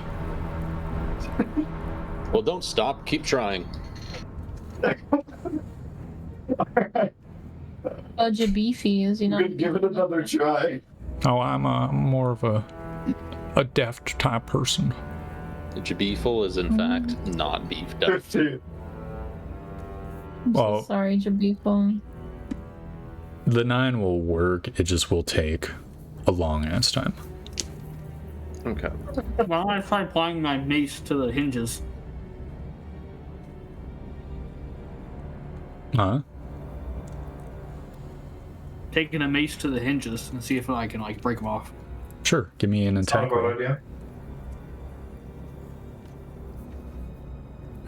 Speaker 5: Well, don't stop. Keep trying.
Speaker 2: Alright.
Speaker 1: Jabeefy, is he not?
Speaker 2: Give it another try.
Speaker 4: Oh, I'm more of a deft type person.
Speaker 5: Jabiful is in fact not beefed up.
Speaker 2: 15.
Speaker 1: I'm
Speaker 4: Well-
Speaker 1: so sorry, Jabeefy.
Speaker 4: The 9 will work, it just will take a long ass time.
Speaker 5: Okay.
Speaker 3: Well, I try applying my mace to the hinges.
Speaker 4: Huh?
Speaker 3: Taking a mace to the hinges and see if I can like break them off.
Speaker 4: Sure, give me an
Speaker 2: Not a
Speaker 4: attack
Speaker 2: bad
Speaker 4: roll.
Speaker 2: idea.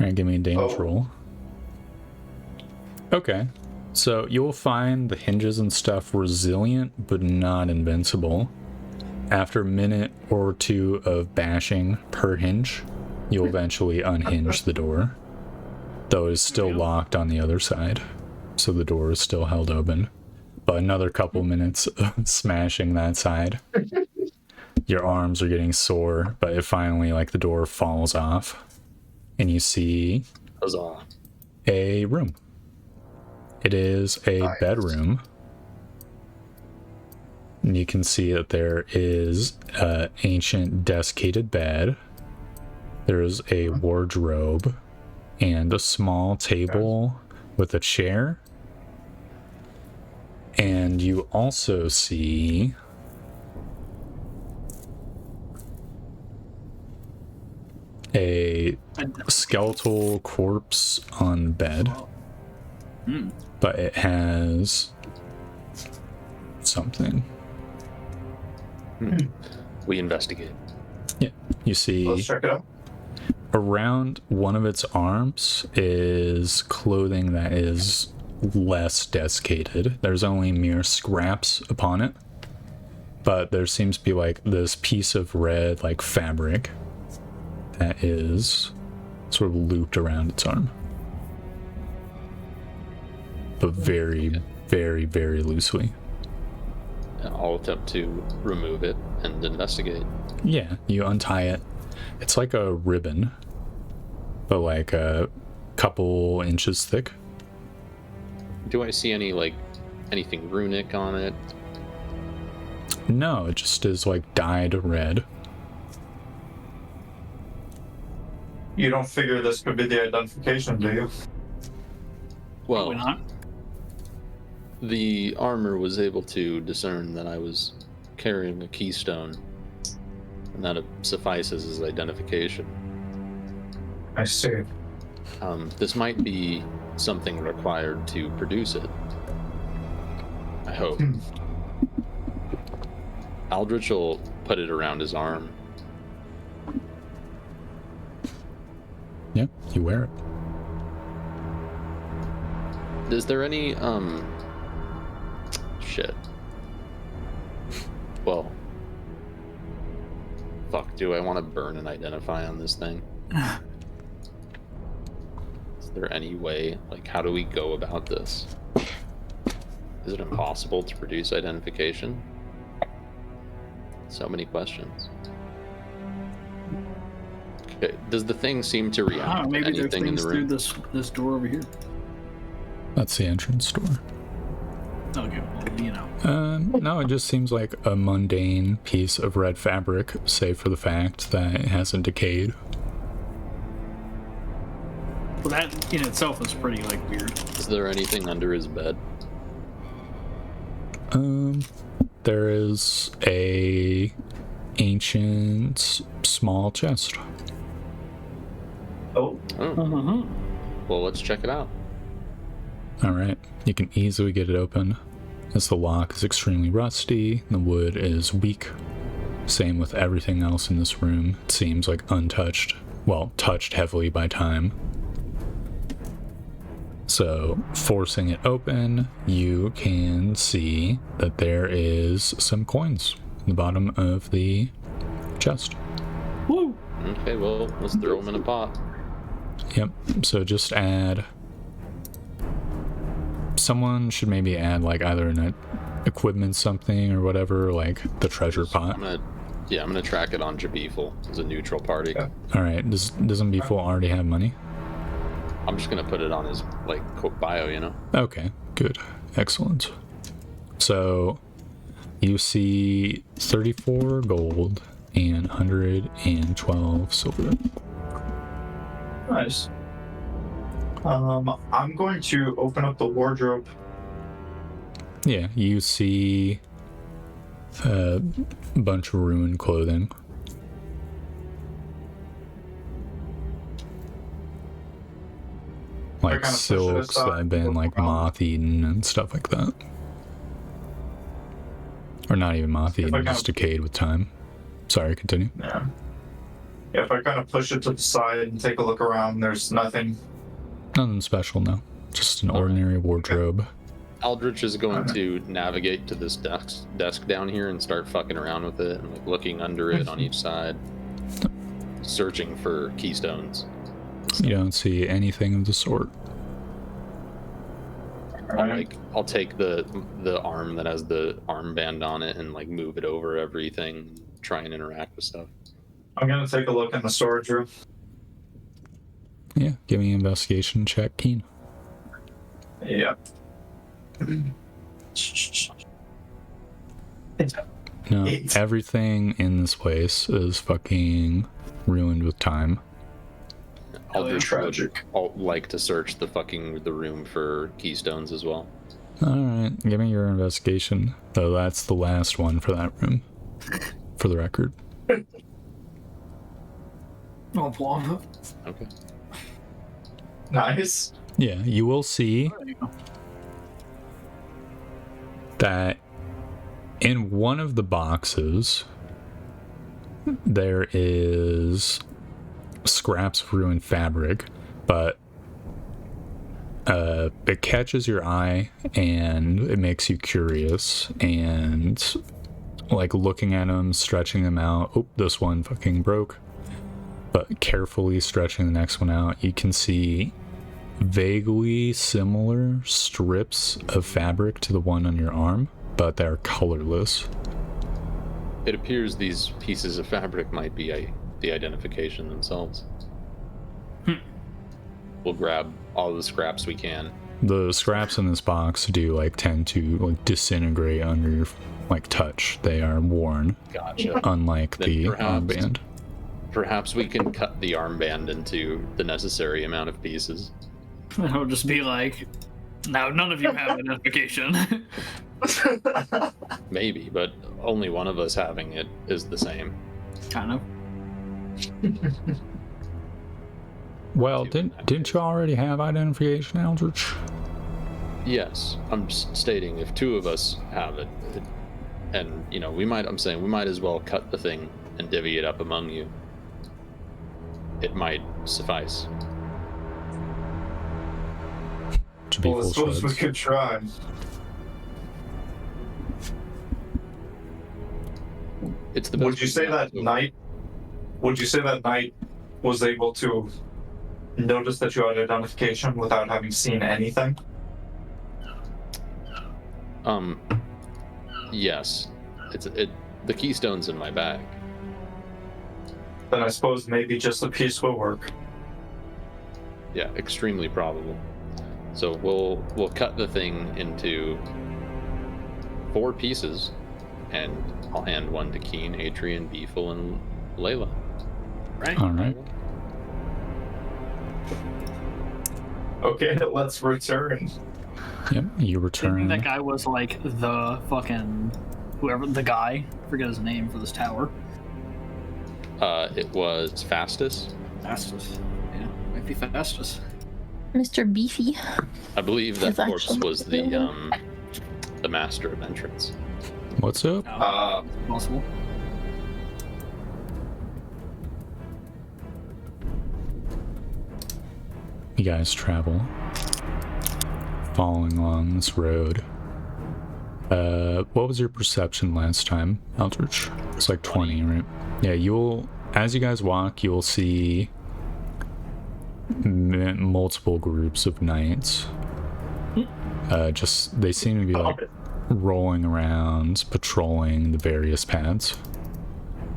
Speaker 4: Alright, give me a damage
Speaker 2: Oh.
Speaker 4: roll. Okay. So you'll find the hinges and stuff resilient, but not invincible. After a minute or two of bashing per hinge, you'll eventually unhinge the door. Though it is still locked on the other side. So the door is still held open. But another couple minutes of smashing that side. Your arms are getting sore, but it finally, like, the door falls off. And you see
Speaker 5: Huzzah.
Speaker 4: a room. It is a
Speaker 2: Nice.
Speaker 4: bedroom. And you can see that there is an ancient desiccated bed. There's a wardrobe and a small table with a chair. And you also see a skeletal corpse on the bed. But it has something.
Speaker 5: We investigate.
Speaker 4: You see
Speaker 2: Let's check it out.
Speaker 4: around one of its arms is clothing that is less desiccated. There's only mere scraps upon it, but there seems to be like this piece of red like fabric that is sort of looped around its arm, but very, very, very loosely.
Speaker 5: I'll attempt to remove it and investigate.
Speaker 4: Yeah, you untie it. It's like a ribbon, but like a couple inches thick.
Speaker 5: Do I see anything runic on it?
Speaker 4: No, it just is like dyed red.
Speaker 2: You don't figure this could be the identification, do you?
Speaker 5: Well,
Speaker 3: Probably not.
Speaker 5: the armor was able to discern that I was carrying a keystone, and that suffices as identification.
Speaker 2: I see.
Speaker 5: This might be something required to produce it. I hope. Aldrich will put it around his arm.
Speaker 4: Yeah, you wear it.
Speaker 5: Is there any, shit. Well, fuck, do I want to burn and identify on this thing? Is there any way, like, how do we go about this? Is it impossible to produce identification? So many questions. Okay, does the thing seem to react to
Speaker 3: Maybe there's
Speaker 5: anything in
Speaker 3: things
Speaker 5: the
Speaker 3: through
Speaker 5: room?
Speaker 3: this door over here.
Speaker 4: That's the entrance door.
Speaker 3: Okay, well, you know.
Speaker 4: No, it just seems like a mundane piece of red fabric, save for the fact that it hasn't decayed.
Speaker 3: Well, that in itself is pretty like weird.
Speaker 5: Is there anything under his bed?
Speaker 4: There is a ancient small chest.
Speaker 2: Oh,
Speaker 5: Oh, well, let's check it out.
Speaker 4: Alright, you can easily get it open, as the lock is extremely rusty, the wood is weak. Same with everything else in this room. It seems like untouched. Well, touched heavily by time. So, forcing it open, you can see that there is some coins in the bottom of the chest.
Speaker 3: Woo!
Speaker 5: Okay, well, let's throw them in a pot.
Speaker 4: Yep, so just add... Someone should maybe add like either an equipment something or whatever, like the treasure pot.
Speaker 5: I'm gonna track it on Jabiful as a neutral party.
Speaker 2: Yeah.
Speaker 4: Alright, doesn't Beeful already have money?
Speaker 5: I'm just gonna put it on his bio, you know.
Speaker 4: Okay, good. Excellent. So you see 34 gold and 112 silver.
Speaker 2: nice. I'm going to open up the wardrobe.
Speaker 4: Yeah, you see a bunch of ruined clothing. Like
Speaker 2: kinda push it
Speaker 4: silks that
Speaker 2: aside,
Speaker 4: have been
Speaker 2: look
Speaker 4: like
Speaker 2: around.
Speaker 4: moth-eaten and stuff like that. Or not even moth-eaten,
Speaker 2: kinda-
Speaker 4: just decayed with time. Sorry, continue.
Speaker 2: Yeah. If I kind of push it to the side and take a look around, there's nothing.
Speaker 4: Nothing special, no. Just an ordinary wardrobe.
Speaker 5: Aldrich is going to navigate to this desk down here and start fucking around with it and like looking under it on each side, searching for keystones.
Speaker 4: You don't see anything of the sort.
Speaker 5: I'll take the arm that has the armband on it and like move it over everything, try and interact with stuff.
Speaker 2: I'm gonna take a look in the storage room.
Speaker 4: Yeah, give me an investigation check, Keen.
Speaker 2: Yeah.
Speaker 4: No,
Speaker 2: Eight.
Speaker 4: everything in this place is fucking ruined with time.
Speaker 5: Aldrich
Speaker 2: tragic.
Speaker 5: would like to search the room for keystones as well.
Speaker 4: Alright, give me your investigation. Though that's the last one for that room. For the record.
Speaker 3: Oh, blah.
Speaker 5: Okay.
Speaker 2: Nice.
Speaker 4: Yeah, you will see
Speaker 3: There you go.
Speaker 4: that in one of the boxes, there is scraps of ruined fabric, but it catches your eye and it makes you curious, and like looking at them, stretching them out. Oh, this one fucking broke. But carefully stretching the next one out, you can see vaguely similar strips of fabric to the one on your arm, but they're colorless.
Speaker 5: It appears these pieces of fabric might be the identification themselves. We'll grab all the scraps we can.
Speaker 4: The scraps in this box do like tend to like disintegrate under your like touch. They are worn.
Speaker 5: Gotcha.
Speaker 4: Unlike
Speaker 5: Then
Speaker 4: the
Speaker 5: perhaps-
Speaker 4: armband.
Speaker 5: Perhaps we can cut the armband into the necessary amount of pieces.
Speaker 3: I'll just be like, now none of you have identification.
Speaker 5: Maybe, but only one of us having it is the same.
Speaker 3: Kind of.
Speaker 4: Well, didn't you already have identification, Eldritch?
Speaker 5: Yes, I'm stating if two of us have it, and you know, I'm saying we might as well cut the thing and divvy it up among you. It might suffice.
Speaker 4: To be
Speaker 2: Well, I
Speaker 4: full
Speaker 2: suppose we
Speaker 4: shreds.
Speaker 2: could try.
Speaker 5: It's the best.
Speaker 2: Would you say that Knight was able to notice that you had identification without having seen anything?
Speaker 5: Yes. The keystone's in my bag.
Speaker 2: Then I suppose maybe just a piece will work.
Speaker 5: Yeah, extremely probable. So we'll cut the thing into 4 pieces, and I'll hand one to Keen, Adrian, Beefle, and Layla.
Speaker 3: Right?
Speaker 4: All right.
Speaker 2: Okay, let's return.
Speaker 4: Yep. You
Speaker 3: I think
Speaker 4: return.
Speaker 3: that guy was like the fucking whoever the guy. I forget his name for this tower.
Speaker 5: It was Fastest.
Speaker 3: Fastest. Yeah, might be Fastest.
Speaker 1: Mr. Beefy.
Speaker 5: I believe that
Speaker 1: It's
Speaker 5: corpse
Speaker 1: actually
Speaker 5: was the master of entrance.
Speaker 4: What's up?
Speaker 3: No, possible.
Speaker 4: You guys travel, following along this road. What was your perception last time, Eldritch? It's like 20, right? Yeah, as you guys walk, you'll see multiple groups of knights. They seem to be like rolling around, patrolling the various paths.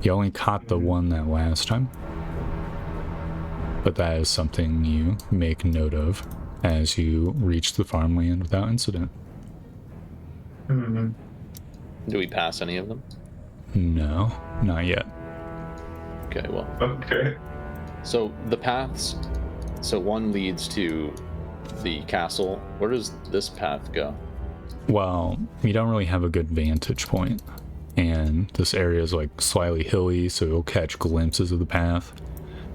Speaker 4: You only caught the one that last time, but that is something you make note of as you reach the farmland without incident.
Speaker 2: Mm-hmm.
Speaker 5: Do we pass any of them?
Speaker 4: No, not yet.
Speaker 5: Okay, well.
Speaker 2: Okay.
Speaker 5: So the paths. So one leads to the castle. Where does this path go?
Speaker 4: Well, you don't really have a good vantage point, and this area is like slightly hilly, so you'll catch glimpses of the path.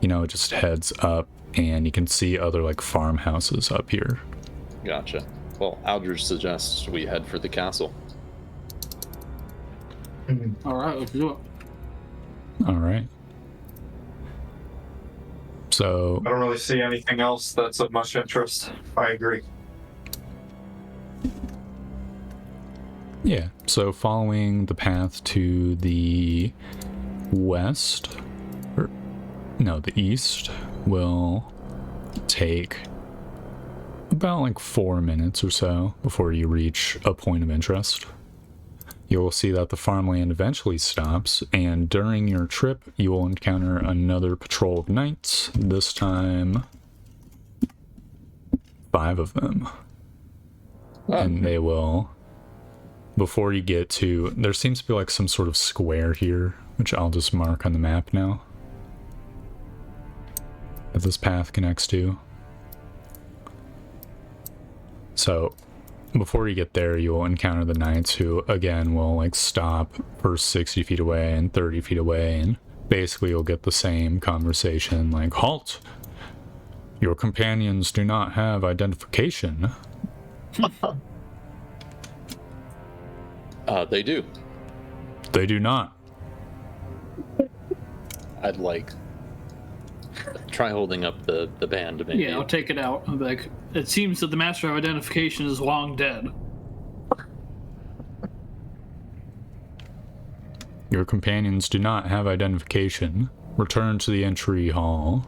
Speaker 4: You know, it just heads up, and you can see other like farmhouses up here.
Speaker 5: Gotcha. Well, Aldridge suggests we head for the castle.
Speaker 3: All right, let's do it.
Speaker 4: All right. So
Speaker 2: I don't really see anything else that's of much interest. I agree.
Speaker 4: yeah, so following the path to the west, the east, will take about like 4 minutes or so before you reach a point of interest. You'll see that the farmland eventually stops, and during your trip, you will encounter another patrol of knights, this time 5 of them. And they will, before you get to, there seems to be like some sort of square here, which I'll just mark on the map now, that this path connects to. So before you get there, you'll encounter the knights who, again, will like stop for 60 feet away and 30 feet away, and basically you'll get the same conversation like, halt! Your companions do not have identification.
Speaker 5: They do.
Speaker 4: They do not.
Speaker 5: I'd like try holding up the band. Maybe.
Speaker 3: Yeah, I'll take it out. I'm like, it seems that the Master of Identification is long dead.
Speaker 4: Your companions do not have identification. Return to the entry hall.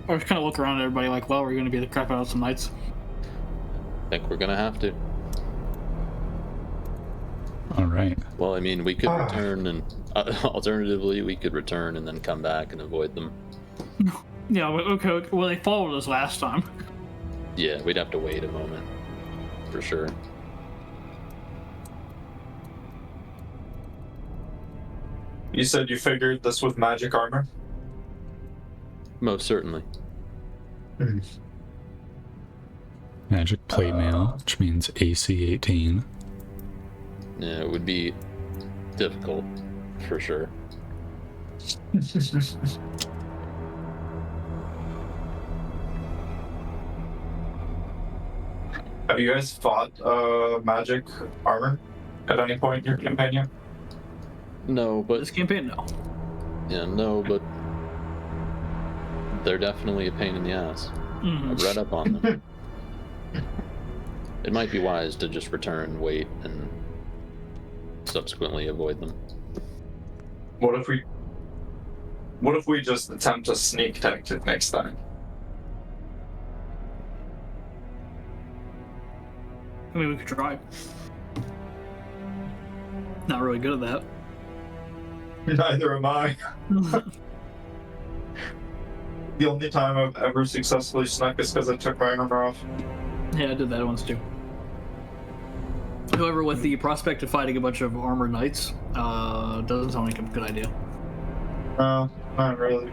Speaker 3: I just kind of look around at everybody like, well, we're going to be the crap out of some knights.
Speaker 5: I think we're gonna have to.
Speaker 4: All right.
Speaker 5: Well, I mean, we could return, and alternatively, we could return and then come back and avoid them.
Speaker 3: Yeah, okay. Well, they followed us last time.
Speaker 5: Yeah, we'd have to wait a moment, for sure.
Speaker 2: You said you figured this with magic armor?
Speaker 5: Most certainly.
Speaker 4: Magic plate mail, which means AC 18.
Speaker 5: Yeah, it would be difficult, for sure.
Speaker 2: Have you guys fought magic armor at any point in your campaign yet?
Speaker 5: No, but
Speaker 3: This campaign, no.
Speaker 5: yeah, no, but they're definitely a pain in the ass. I've read up on them. It might be wise to just return, wait, and subsequently avoid them.
Speaker 2: What if we just attempt a sneak tactic next time?
Speaker 3: I mean, we could try. Not really good at that.
Speaker 2: Neither am I. The only time I've ever successfully snuck is because I took my armor off.
Speaker 3: Yeah, I did that once too. However, with the prospect of fighting a bunch of armored knights, doesn't sound like a good idea.
Speaker 2: No, not really.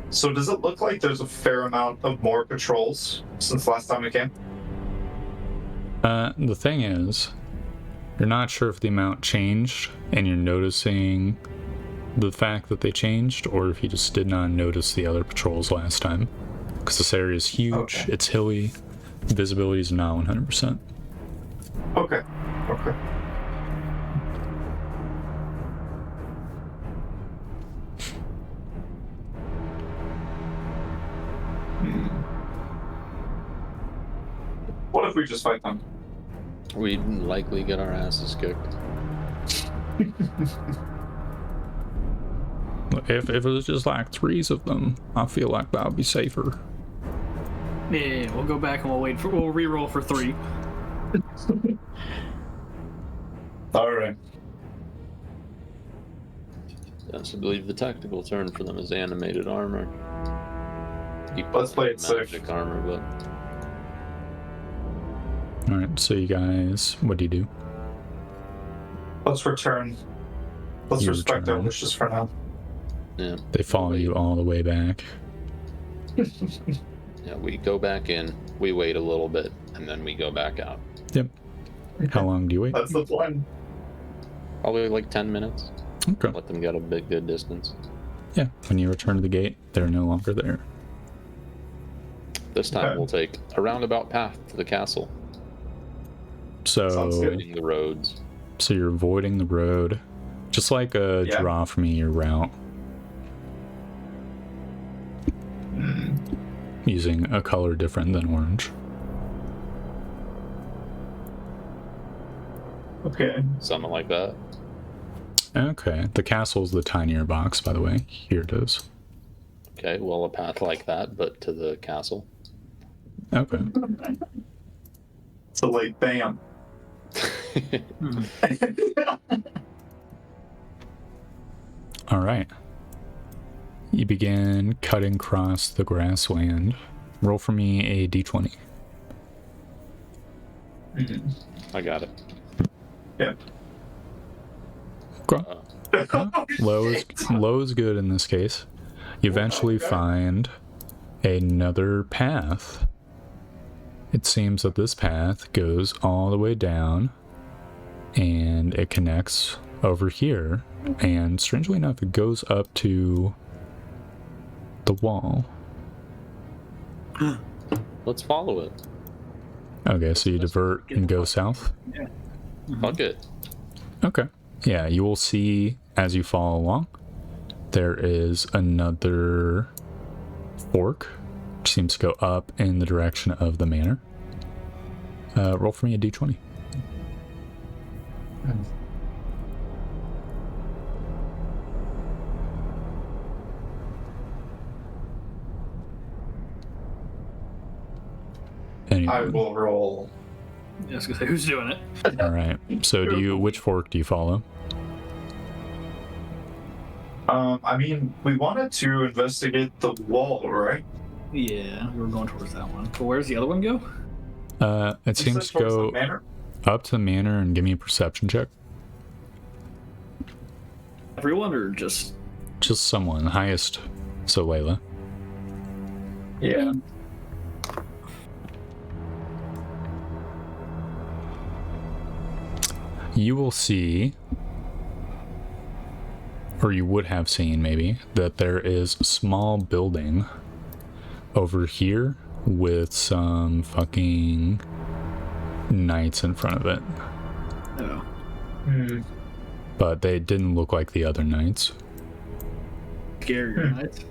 Speaker 2: So does it look like there's a fair amount of more patrols since last time we came?
Speaker 4: The thing is, you're not sure if the amount changed and you're noticing the fact that they changed, or if you just did not notice the other patrols last time. Because this area is huge,
Speaker 2: Okay.
Speaker 4: it's hilly, visibility is not 100%.
Speaker 2: Okay. What if we just fight them?
Speaker 5: We'd likely get our asses kicked.
Speaker 4: If it was just like 3s of them, I feel like that would be safer.
Speaker 3: Yeah, we'll go back and we'll re-roll for 3.
Speaker 2: Alright.
Speaker 5: Yes, I believe the tactical term for them is animated armor.
Speaker 2: Let's play it safe.
Speaker 5: Magic armor, but
Speaker 4: Alright, so you guys, what do you do?
Speaker 2: Let's return. Let's
Speaker 4: You
Speaker 2: respect their
Speaker 4: return.
Speaker 2: wishes for now.
Speaker 5: yeah.
Speaker 4: They follow you all the way back.
Speaker 5: Yeah, we go back in, we wait a little bit, and then we go back out.
Speaker 4: Yep. How long do you wait?
Speaker 2: That's the plan.
Speaker 5: Probably like 10 minutes.
Speaker 4: Okay.
Speaker 5: Let them get a big good distance.
Speaker 4: Yeah, when you return to the gate, they're no longer there.
Speaker 5: This time
Speaker 2: Okay.
Speaker 5: we'll take a roundabout path to the castle,
Speaker 2: Sounds
Speaker 4: So,
Speaker 2: good.
Speaker 5: avoiding the roads.
Speaker 4: so you're avoiding the road, just like a
Speaker 2: Yeah.
Speaker 4: draw for me your route, using a color different than orange.
Speaker 2: Okay.
Speaker 5: Something like that.
Speaker 4: Okay, the castle's the tinier box, by the way. Here it is.
Speaker 5: Okay, well, a path like that, but to the castle.
Speaker 4: Okay.
Speaker 2: So like, bam.
Speaker 4: All right. You begin cutting across the grassland. Roll for me a d20.
Speaker 5: I got it.
Speaker 2: Yeah.
Speaker 4: Okay. Low is good in this case. You eventually find another path. It seems that this path goes all the way down and it connects over here, and strangely enough, it goes up to the wall.
Speaker 5: Let's follow it.
Speaker 4: Okay, so you divert and go south?
Speaker 3: Yeah.
Speaker 5: Fuck it.
Speaker 4: Okay. Yeah, you will see as you follow along, there is another fork, which seems to go up in the direction of the manor. Roll for me a d20.
Speaker 2: I
Speaker 4: Anyone?
Speaker 2: will roll.
Speaker 3: Yeah, I was gonna say, who's doing it?
Speaker 4: All right. So which fork do you follow?
Speaker 2: I mean, we wanted to investigate the wall, right?
Speaker 3: Yeah, we were going towards that one. But where's the other one go?
Speaker 4: It
Speaker 2: You
Speaker 4: seems
Speaker 2: said
Speaker 4: to
Speaker 2: towards the
Speaker 4: go
Speaker 2: manor?
Speaker 4: up to the manor and give me a perception check.
Speaker 3: Everyone or just
Speaker 4: Just someone, highest. So Layla.
Speaker 2: Yeah.
Speaker 4: You will see, or you would have seen maybe, that there is a small building over here with some fucking knights in front of it.
Speaker 3: oh.
Speaker 2: Hmm.
Speaker 4: But they didn't look like the other knights.
Speaker 3: Scary, right?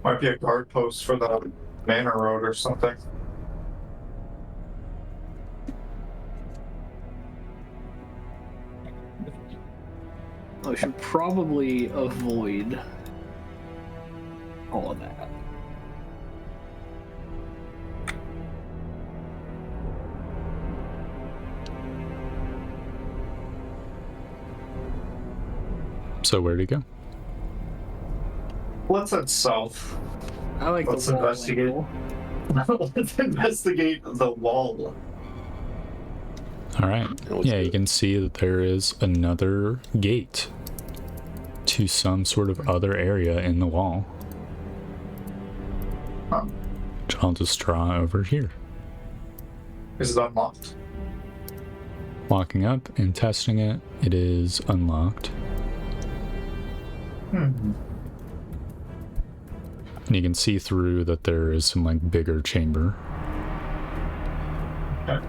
Speaker 2: Might be a guard post for the manor road or something.
Speaker 3: I should probably avoid all of that.
Speaker 4: So where'd he go?
Speaker 2: Let's head south.
Speaker 3: I like
Speaker 2: Let's
Speaker 3: the wall
Speaker 2: investigate.
Speaker 3: angle.
Speaker 2: Let's investigate the wall.
Speaker 4: All right.
Speaker 5: what's
Speaker 4: Yeah, you
Speaker 5: the-
Speaker 4: can see that there is another gate to some sort of other area in the wall.
Speaker 2: Huh.
Speaker 4: Which I'll just draw over here.
Speaker 2: Is it unlocked?
Speaker 4: Walking up and testing it, it is unlocked.
Speaker 2: Hmm.
Speaker 4: And you can see through that there is some like bigger chamber.
Speaker 2: Okay.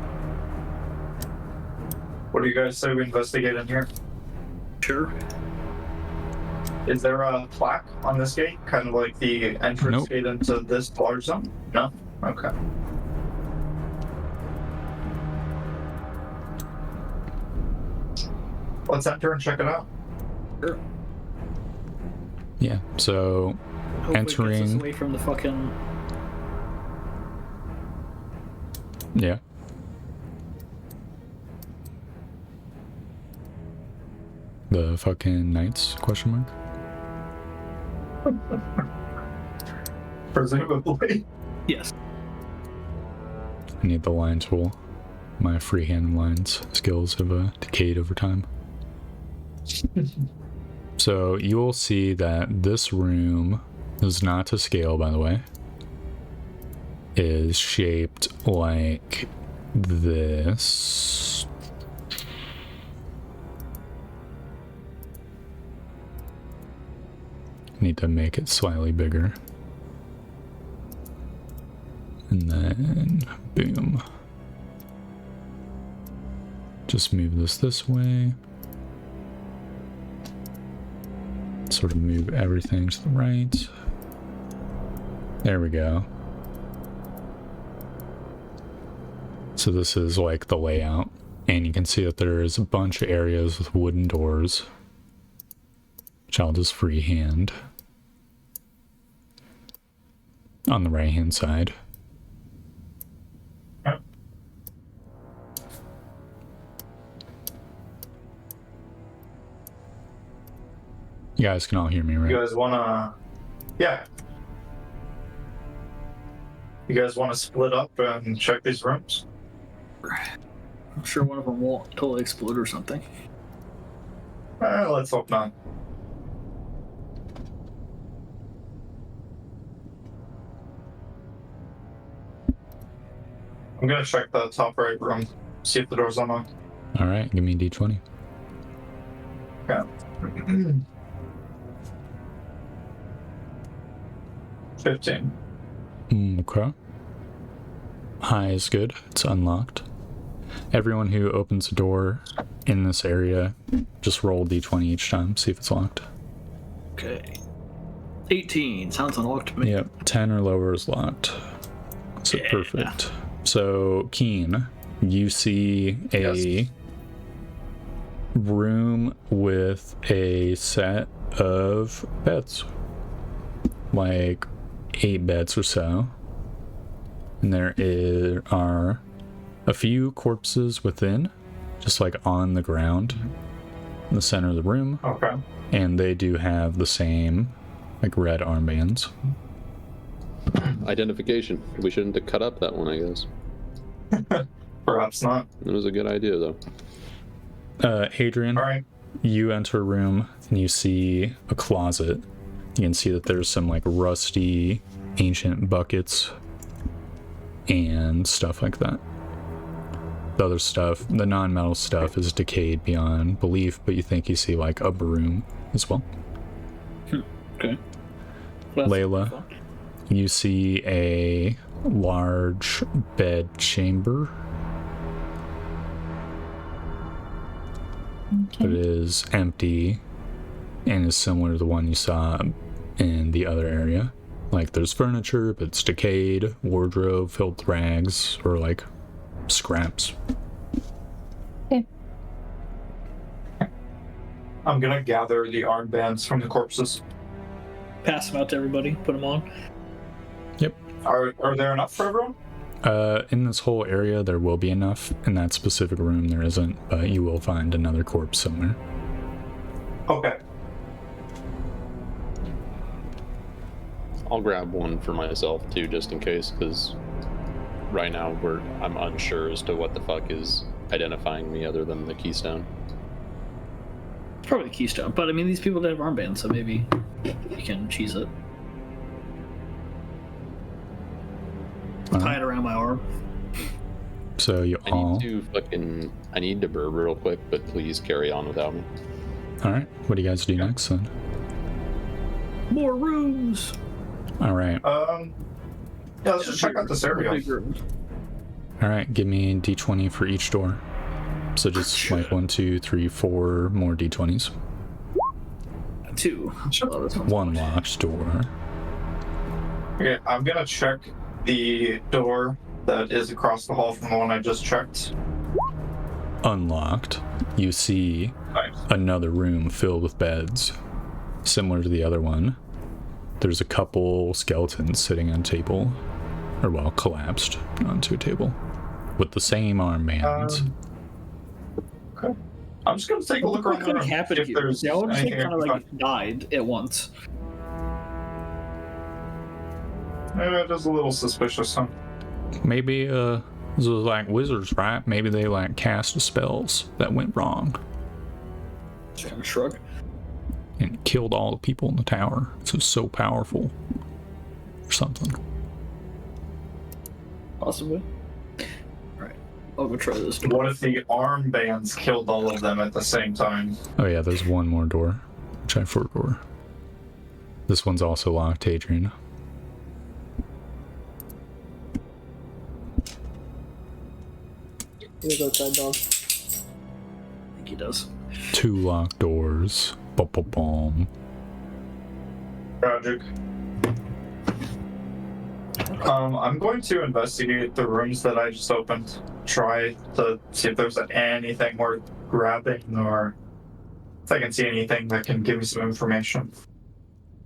Speaker 2: What do you guys say we investigate in here?
Speaker 3: Sure.
Speaker 2: Is there a plaque on this gate? Kind of like the entrance
Speaker 4: Nope.
Speaker 2: gate into this large zone? No? Okay. Let's enter and check it out.
Speaker 3: Sure.
Speaker 4: Yeah, so
Speaker 3: Hopefully it gets us
Speaker 4: Entering-
Speaker 3: away from the fucking.
Speaker 4: yeah. The fucking knights, question mark?
Speaker 2: Presumably.
Speaker 3: Yes.
Speaker 4: I need the line tool. My freehand lines skills have decayed over time. So you will see that this room is not to scale, by the way. Is shaped like this. Need to make it slightly bigger. And then, boom. Just move this way. Sort of move everything to the right. There we go. So this is like the layout. And you can see that there is a bunch of areas with wooden doors, which I'll just freehand on the right hand side.
Speaker 2: Yep.
Speaker 4: You guys can all hear me, right?
Speaker 2: You guys wanna... Yeah. You guys wanna split up and check these rooms?
Speaker 3: I'm sure one of them won't totally explode or something.
Speaker 2: Let's hope not. I'm gonna check the top right room, see if the door's unlocked.
Speaker 4: All right, give me a d20.
Speaker 2: Okay. 15.
Speaker 4: Okay. High is good. It's unlocked. Everyone who opens a door in this area, just roll d20 each time, see if it's locked.
Speaker 3: Okay. 18. Sounds unlocked to me.
Speaker 4: Yep, 10 or lower is locked. So
Speaker 3: Yeah.
Speaker 4: perfect. So, Keen, you see a room with a set of beds. Like 8 beds or so. And there are a few corpses within, just like on the ground in the center of the room.
Speaker 2: Okay.
Speaker 4: And they do have the same, like, red armbands.
Speaker 6: Identification. We shouldn't have cut up that one, I guess.
Speaker 2: Perhaps not.
Speaker 6: It was a good idea, though.
Speaker 4: Hadrian,
Speaker 2: All right.
Speaker 4: you enter a room and you see a closet. You can see that there's some, like, rusty, ancient buckets and stuff like that. The other stuff, the non-metal stuff, is decayed beyond belief, but you think you see, like, a broom as well.
Speaker 3: Okay. Well,
Speaker 4: Layla, you see a large bed chamber. It
Speaker 1: Okay.
Speaker 4: is empty and is similar to the one you saw in the other area. Like, there's furniture, but it's decayed, wardrobe filled with rags or, like, scraps.
Speaker 2: I'm gonna gather the armbands from the corpses.
Speaker 3: pass them out to everybody. Put them on.
Speaker 2: Are there enough for everyone?
Speaker 4: In this whole area, there will be enough. In that specific room, there isn't, but you will find another corpse somewhere.
Speaker 2: Okay.
Speaker 6: I'll grab one for myself, too, just in case, because right now I'm unsure as to what the fuck is identifying me other than the keystone.
Speaker 3: It's probably the keystone, but I mean, these people don't have armbands, so maybe you can cheese it. Tie it around my arm.
Speaker 4: So you
Speaker 6: I
Speaker 4: all...
Speaker 6: need to burp real quick, but please carry on without me.
Speaker 4: Alright, what do you guys do next then?
Speaker 3: More rooms.
Speaker 4: Alright,
Speaker 2: Yeah, let's just check out this area.
Speaker 3: Big rooms.
Speaker 4: alright, give me a d20 for each door. So just like 1, 2, 3, 4 more d20s.
Speaker 3: 2. Oh, this one's
Speaker 4: One locked door.
Speaker 2: Okay, I'm gonna check the door that is across the hall from the one I just checked.
Speaker 4: Unlocked. You see
Speaker 2: Nice.
Speaker 4: another room filled with beds, similar to the other one. There's a couple skeletons sitting on a table, or well, collapsed onto a table, with the same armbands.
Speaker 2: Okay. I'm just gonna take a look
Speaker 3: What
Speaker 2: around
Speaker 3: could
Speaker 2: the room,
Speaker 3: happen
Speaker 2: see if
Speaker 3: here?
Speaker 2: there's
Speaker 3: They all just
Speaker 2: anything I
Speaker 3: kind of
Speaker 2: can
Speaker 3: like died at once.
Speaker 2: find. It is a little suspicious, huh?
Speaker 4: Maybe this was like wizards, right? Maybe they like cast spells that went wrong
Speaker 3: Just kind of shrug.
Speaker 4: and killed all the people in the tower. It was so powerful, or something.
Speaker 3: Possibly. Alright. I'll go try this door.
Speaker 2: What if the armbands killed all of them at the same time?
Speaker 4: Oh yeah, there's one more door. Try for a door. This one's also locked, Hadrian.
Speaker 7: He goes outside, dog.
Speaker 3: I think he does.
Speaker 4: 2 locked doors. Bum.
Speaker 2: Tragic. I'm going to investigate the rooms that I just opened. Try to see if there's anything worth grabbing, or if I can see anything that can give me some information.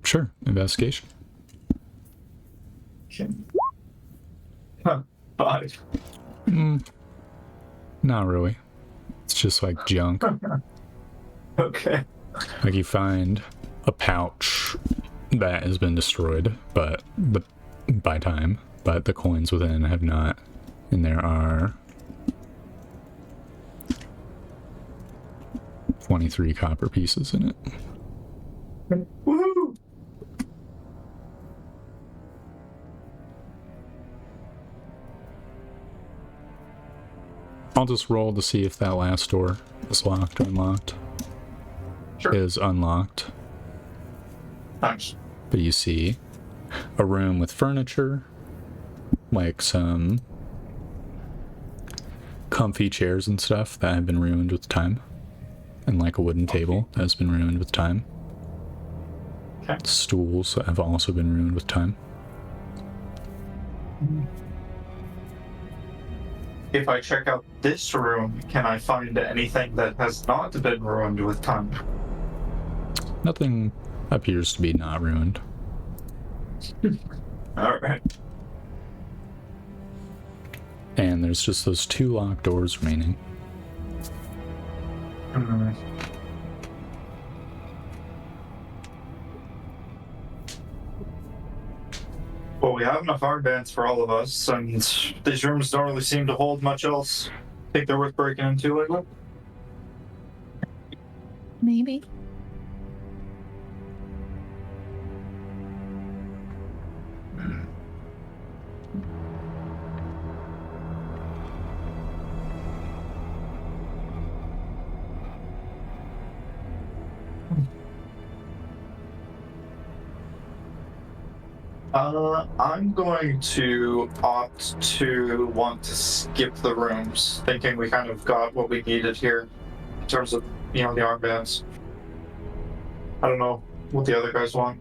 Speaker 4: Sure, investigation.
Speaker 2: Okay. Huh. 5.
Speaker 4: Not really. It's just like junk.
Speaker 2: Okay.
Speaker 4: Like you find a pouch that has been destroyed, but by time, but the coins within have not. And there are 23 copper pieces in it.
Speaker 2: Woohoo!
Speaker 4: I'll just roll to see if that last door is locked or unlocked.
Speaker 2: Sure.
Speaker 4: Is unlocked.
Speaker 2: Thanks.
Speaker 4: But you see a room with furniture, like some comfy chairs and stuff that have been ruined with time, and like a wooden table that has been ruined with time.
Speaker 2: Okay.
Speaker 4: Stools that have also been ruined with time.
Speaker 2: If I check out this room, can I find anything that has not been ruined with time?
Speaker 4: Nothing appears to be not ruined.
Speaker 2: Alright.
Speaker 4: And there's just those 2 locked doors remaining.
Speaker 2: Well, we have enough armbands for all of us, and these rooms don't really seem to hold much else. Think they're worth breaking into lately?
Speaker 1: Maybe.
Speaker 2: I'm going to opt to want to skip the rooms, thinking we kind of got what we needed here in terms of, the armbands. I don't know what the other guys want.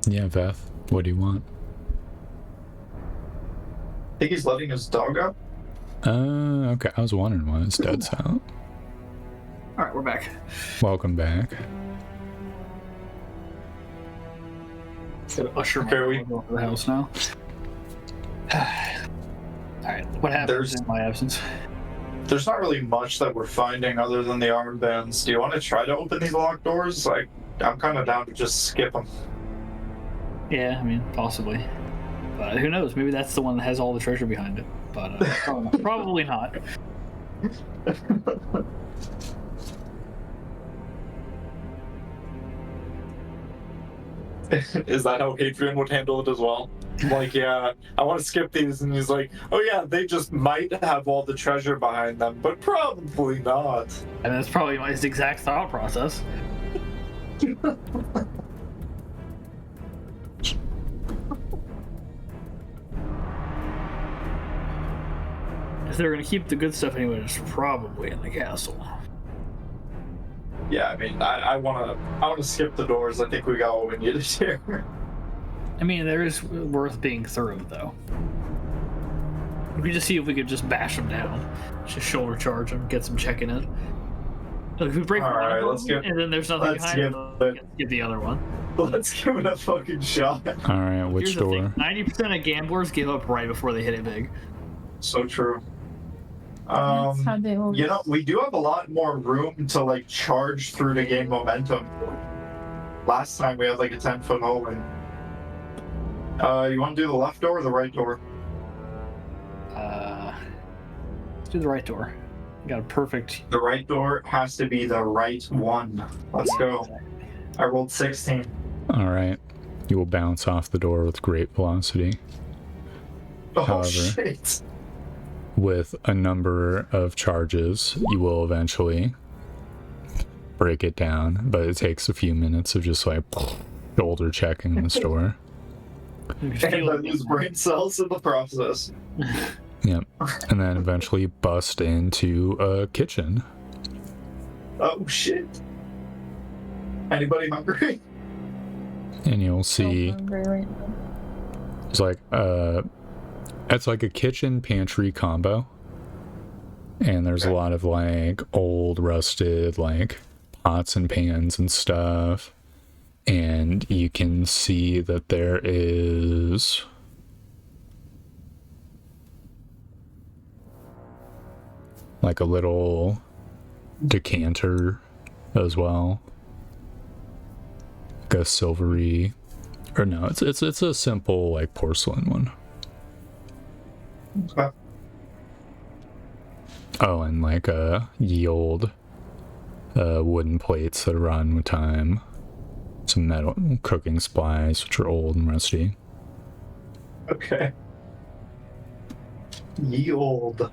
Speaker 4: Yeah, Veth, what do you want?
Speaker 2: I think he's letting his dog out.
Speaker 4: Okay, I was wondering why his dad's out.
Speaker 3: Alright, we're back.
Speaker 4: Welcome back.
Speaker 3: Gotta usher my
Speaker 2: Okay,
Speaker 3: dog over the house now. Alright, what happens in my absence?
Speaker 2: There's not really much that we're finding other than the armbands. Do you want to try to open these locked doors? I'm kind of down to just skip them.
Speaker 3: Yeah, I mean, possibly. But who knows? Maybe that's the one that has all the treasure behind it. But probably not.
Speaker 2: Is that how Hadrian would handle it as well? Like, yeah, I want to skip these, and he's like, oh yeah, they just might have all the treasure behind them, but probably not.
Speaker 3: And that's probably his exact thought process. If they're gonna keep the good stuff anyway, it's probably in the castle.
Speaker 2: Yeah, I mean, I want to skip the doors. I think we got what we needed here.
Speaker 3: I mean, there is worth being through, though. We could just see if we could just bash them down, just shoulder charge them, get some checking in. Like, if we break one
Speaker 2: Alright,
Speaker 3: of them,
Speaker 2: let's give-
Speaker 3: and then there's nothing
Speaker 2: let's
Speaker 3: behind
Speaker 2: give
Speaker 3: it,
Speaker 2: it-
Speaker 3: let's give the other one.
Speaker 2: Let's give it a fucking shot.
Speaker 4: Alright, which
Speaker 3: Here's the
Speaker 4: door?
Speaker 3: thing, 90% of gamblers give up right before they hit it big.
Speaker 2: So true.
Speaker 1: That's how they always...
Speaker 2: We do have a lot more room to charge through to gain momentum. Last time we had a 10-foot hole in. You want to do the left door or the right door?
Speaker 3: Let's do the right door. We got a perfect.
Speaker 2: The right door has to be the right one. Let's go. I rolled 16.
Speaker 4: Alright. You will bounce off the door with great velocity.
Speaker 2: Oh
Speaker 4: However,
Speaker 2: shit.
Speaker 4: with a number of charges, you will eventually break it down, but it takes a few minutes of just shoulder checking this door.
Speaker 2: And I lose brain cells in the process.
Speaker 4: Yep. And then eventually bust into a kitchen.
Speaker 2: Oh shit. Anybody hungry?
Speaker 4: And you'll see it's it's like a kitchen pantry combo. And there's a lot of old rusted pots and pans and stuff. And you can see that there is a little decanter as well. A silvery, or no, it's a simple porcelain one.
Speaker 2: Okay.
Speaker 4: Oh, and ye old wooden plates that run with time. Some metal cooking supplies, which are old and rusty.
Speaker 2: Okay. Ye old.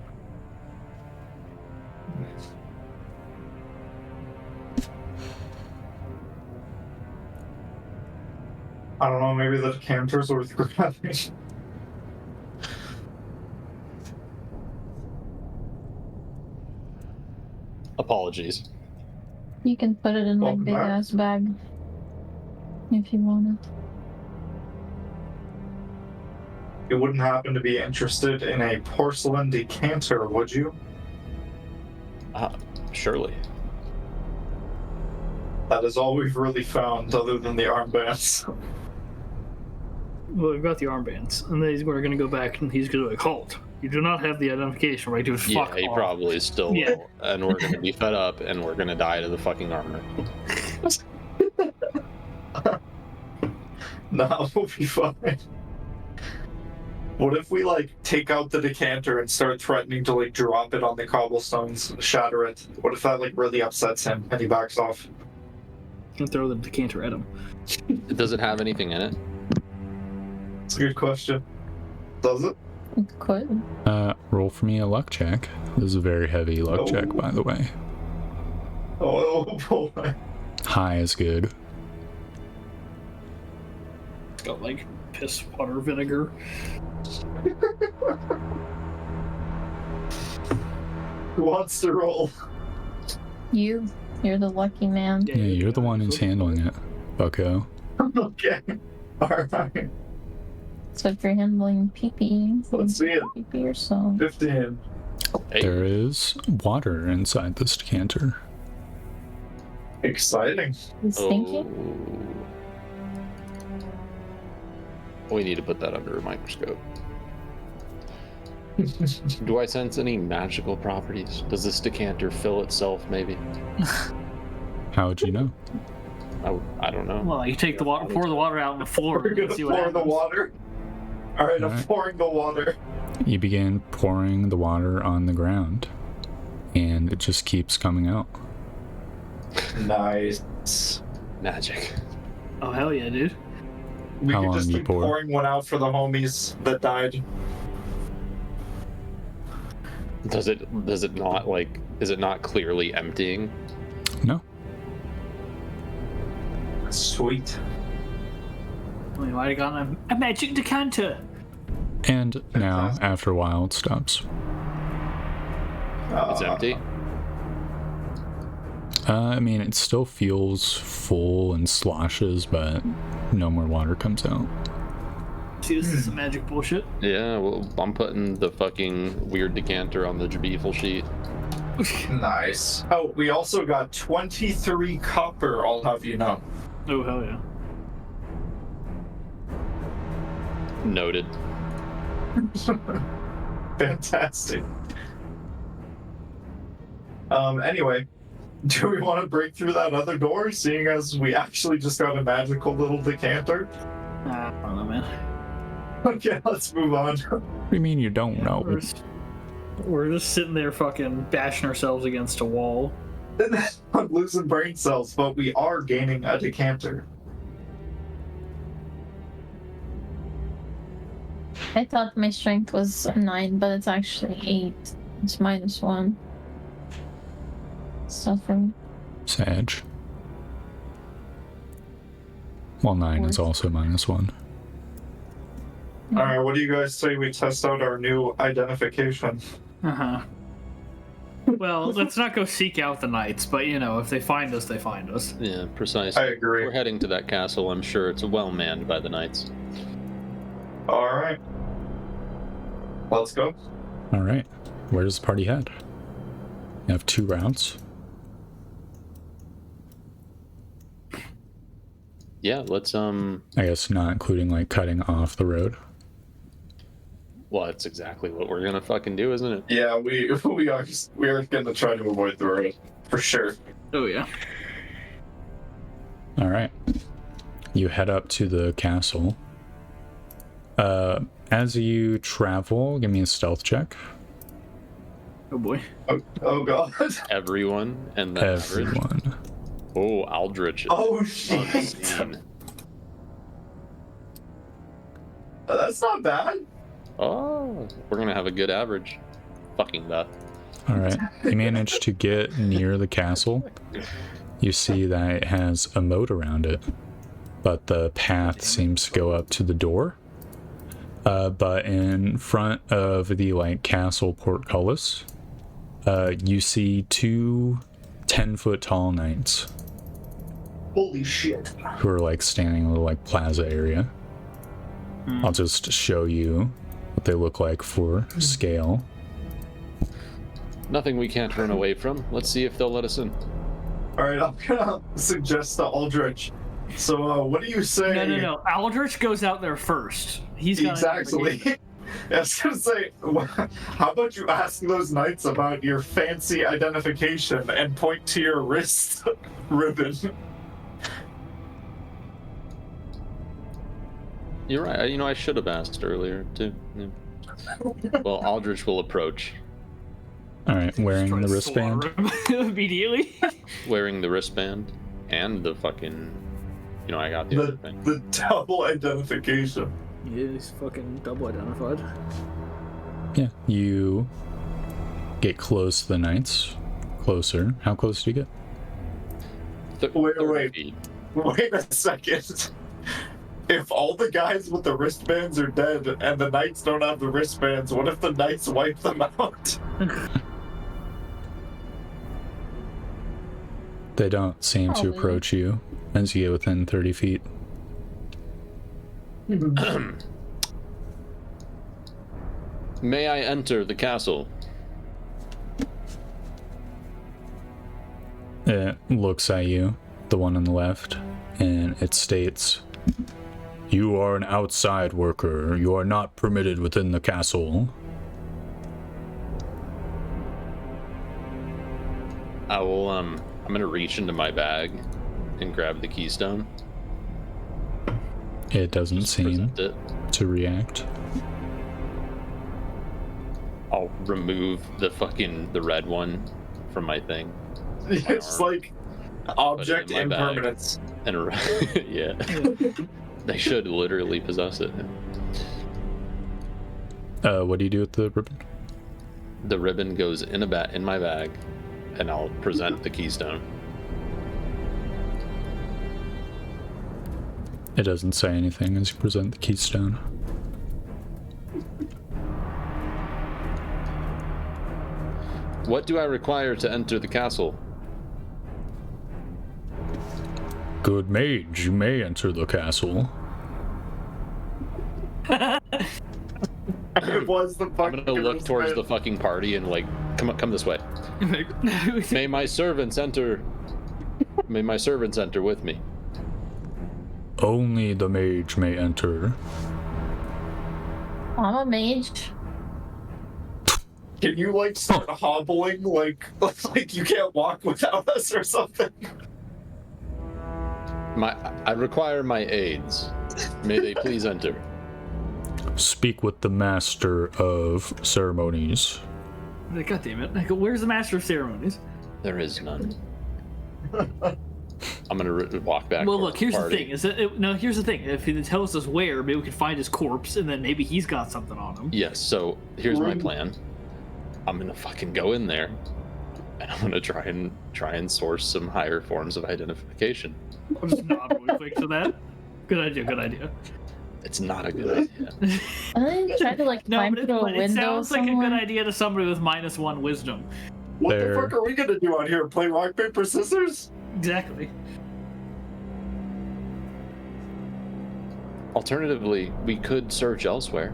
Speaker 2: I don't know, maybe the decanter's worth grabbing.
Speaker 6: Apologies.
Speaker 1: You can put it in my
Speaker 2: Welcome
Speaker 1: big
Speaker 2: back.
Speaker 1: ass bag if you want it.
Speaker 2: You wouldn't happen to be interested in a porcelain decanter, would you?
Speaker 6: Surely.
Speaker 2: That is all we've really found, other than the armbands.
Speaker 3: Well, we've got the armbands, and then we're going to go back and he's going to be like, halt. You do not have the identification right to fuck
Speaker 6: Yeah, he
Speaker 3: off.
Speaker 6: probably still
Speaker 3: Yeah.
Speaker 6: will. And we're gonna be fed up and we're gonna die to the fucking armor.
Speaker 2: Nah, we'll be fine. What if we, like, take out the decanter and start threatening to, like, drop it on the cobblestones, shatter it? What if that, like, really upsets him and he backs off?
Speaker 3: And throw the decanter at him.
Speaker 6: Does it have anything in it?
Speaker 2: It's a good question. Does it?
Speaker 1: It could.
Speaker 4: Roll for me a luck check. This is a very heavy luck check, by the way.
Speaker 2: Oh boy.
Speaker 4: High is good.
Speaker 3: It's got like piss water vinegar.
Speaker 2: Who wants to roll?
Speaker 1: You're the lucky man.
Speaker 4: Yeah, you're the one who's handling it, bucko.
Speaker 2: Okay. Alright.
Speaker 1: So if you're handling PP,
Speaker 2: Let's see it.
Speaker 1: PP yourself.
Speaker 2: 15.
Speaker 6: Hey,
Speaker 4: There is water inside this decanter.
Speaker 2: Exciting.
Speaker 1: It's stinky.
Speaker 6: we need to put that under a microscope. Do I sense any magical properties? Does this decanter fill itself, maybe?
Speaker 4: How would you know?
Speaker 6: I don't know.
Speaker 3: Well, you take the water, pour the water out on the floor.
Speaker 2: We're
Speaker 3: and
Speaker 2: gonna
Speaker 3: see what
Speaker 2: pour the
Speaker 3: happens.
Speaker 2: water. Alright, I'm
Speaker 4: Alright.
Speaker 2: pouring the water.
Speaker 4: You begin pouring the water on the ground, and it just keeps coming out.
Speaker 2: Nice.
Speaker 6: Magic.
Speaker 3: Oh, hell yeah, dude.
Speaker 2: We
Speaker 4: How
Speaker 2: could
Speaker 4: long
Speaker 2: just
Speaker 4: do you
Speaker 2: keep
Speaker 4: pour?
Speaker 2: pouring one out for the homies that died.
Speaker 6: Does it not, like, is it not clearly emptying?
Speaker 4: No.
Speaker 2: Sweet.
Speaker 3: We might have gotten a magic decanter.
Speaker 4: And now,
Speaker 2: Fantastic.
Speaker 4: after a while, it stops.
Speaker 6: It's empty?
Speaker 4: I mean, it still feels full and sloshes, but no more water comes out.
Speaker 3: See, this is some magic bullshit.
Speaker 6: Yeah, well, I'm putting the fucking weird decanter on the Jabiful sheet.
Speaker 2: Nice. Oh, we also got 23 copper, I'll have you know.
Speaker 3: Oh, hell yeah.
Speaker 6: Noted.
Speaker 2: Fantastic. Anyway, do we want to break through that other door, seeing as we actually just got a magical little decanter?
Speaker 3: I don't know, man.
Speaker 2: Okay, let's move on.
Speaker 4: What do you mean you don't know?
Speaker 3: We're just sitting there fucking bashing ourselves against a wall.
Speaker 2: I'm losing brain cells, but we are gaining a decanter.
Speaker 1: I thought my strength was 9, but it's actually 8. It's -1. Suffering.
Speaker 4: Sag. Well, 9 is also -1.
Speaker 2: Alright, what do you guys say we test out our new identification?
Speaker 3: Uh-huh. Well, let's not go seek out the knights, but you know, if they find us, they find us.
Speaker 6: Yeah, precise.
Speaker 2: I agree.
Speaker 6: We're heading to that castle. I'm sure it's well manned by the knights.
Speaker 2: Alright. Let's go.
Speaker 4: All right. Where does the party head? You have 2 routes.
Speaker 6: Yeah, let's
Speaker 4: I guess not including like cutting off the road.
Speaker 6: well, that's exactly what we're gonna fucking do, isn't it?
Speaker 2: Yeah, we are gonna try to avoid the road. For sure.
Speaker 3: Oh, yeah.
Speaker 4: All right. You head up to the castle. As you travel, give me a stealth check.
Speaker 3: Oh, boy.
Speaker 2: Oh god.
Speaker 6: Everyone and the average.
Speaker 4: Everyone.
Speaker 6: Oh, Aldrich.
Speaker 2: Oh shit.
Speaker 6: Unseen.
Speaker 2: That's not bad.
Speaker 6: Oh, we're gonna have a good average. Fucking that.
Speaker 4: All right. You manage to get near the castle. You see that it has a moat around it, but the path seems to go up to the door. But in front of the like castle portcullis, you see two 10-foot tall knights
Speaker 2: Holy shit.
Speaker 4: who are like standing in a little like plaza area. I'll just show you what they look like for scale.
Speaker 6: Nothing we can't run away from. Let's see if they'll let us in.
Speaker 2: Alright, I'm gonna suggest to Aldrich. So, what do you say?
Speaker 3: No. Aldrich goes out there first. He's got
Speaker 2: Exactly. I was gonna say, how about you ask those knights about your fancy identification and point to your wrist ribbon?
Speaker 6: You're right. You know, I should have asked earlier too. Yeah. Well, Aldrich will approach,
Speaker 4: All right, wearing the wristband.
Speaker 3: immediately.
Speaker 6: wearing the wristband and the fucking. You know, I got the other thing.
Speaker 2: The double identification.
Speaker 3: Yeah, he's fucking double identified.
Speaker 4: Yeah, you get close to the knights. Closer. How close do you get?
Speaker 2: Wait.
Speaker 6: 30 feet.
Speaker 2: Wait a second. If all the guys with the wristbands are dead and the knights don't have the wristbands, what if the knights wipe them out?
Speaker 4: They don't seem to approach you as you get within 30 feet.
Speaker 6: May I enter the castle?
Speaker 4: It looks at you, the one on the left, and it states, "You are an outside worker. You are not permitted within the castle."
Speaker 6: I will. I'm gonna reach into my bag and grab the keystone.
Speaker 4: It doesn't seem
Speaker 6: Present it.
Speaker 4: to react.
Speaker 6: I'll remove the red one from my thing
Speaker 2: It's like object
Speaker 6: in my bag.
Speaker 2: impermanence.
Speaker 6: and yeah, they should literally possess it.
Speaker 4: What do you do with the ribbon?
Speaker 6: The ribbon goes in my bag, and I'll present the keystone.
Speaker 4: It doesn't say anything as you present the keystone.
Speaker 6: What do I require to enter the castle?
Speaker 4: Good mage, you may enter the castle.
Speaker 2: It was the
Speaker 6: I'm
Speaker 2: fucking
Speaker 6: gonna look towards the
Speaker 2: wristband.
Speaker 6: fucking party and like, come this way. May my servants enter. May my servants enter with me.
Speaker 4: Only the mage may enter.
Speaker 1: I'm a mage.
Speaker 2: Can you like start hobbling like you can't walk without us or something?
Speaker 6: I require my aides. May they please enter.
Speaker 4: Speak with the master of ceremonies.
Speaker 3: God damn it. I go, where's the master of ceremonies?
Speaker 6: There is none. I'm gonna walk back.
Speaker 3: Well,
Speaker 6: towards
Speaker 3: look, here's the
Speaker 6: party.
Speaker 3: thing. Here's the thing. If he tells us where, maybe we can find his corpse, and then maybe he's got something on him.
Speaker 6: Yes. So here's my plan. I'm gonna fucking go in there, and I'm gonna try and source some higher forms of identification.
Speaker 3: I'm just not really quick to that. Good idea.
Speaker 6: It's not a good idea.
Speaker 1: And then try to like
Speaker 3: No,
Speaker 1: climb
Speaker 3: but
Speaker 1: through a
Speaker 3: it
Speaker 1: window
Speaker 3: sounds like a
Speaker 1: somewhere.
Speaker 3: good idea to somebody with -1 wisdom.
Speaker 2: What
Speaker 4: There.
Speaker 2: the fuck are we gonna do out here? Play rock, paper, scissors?
Speaker 3: Exactly.
Speaker 6: Alternatively, we could search elsewhere.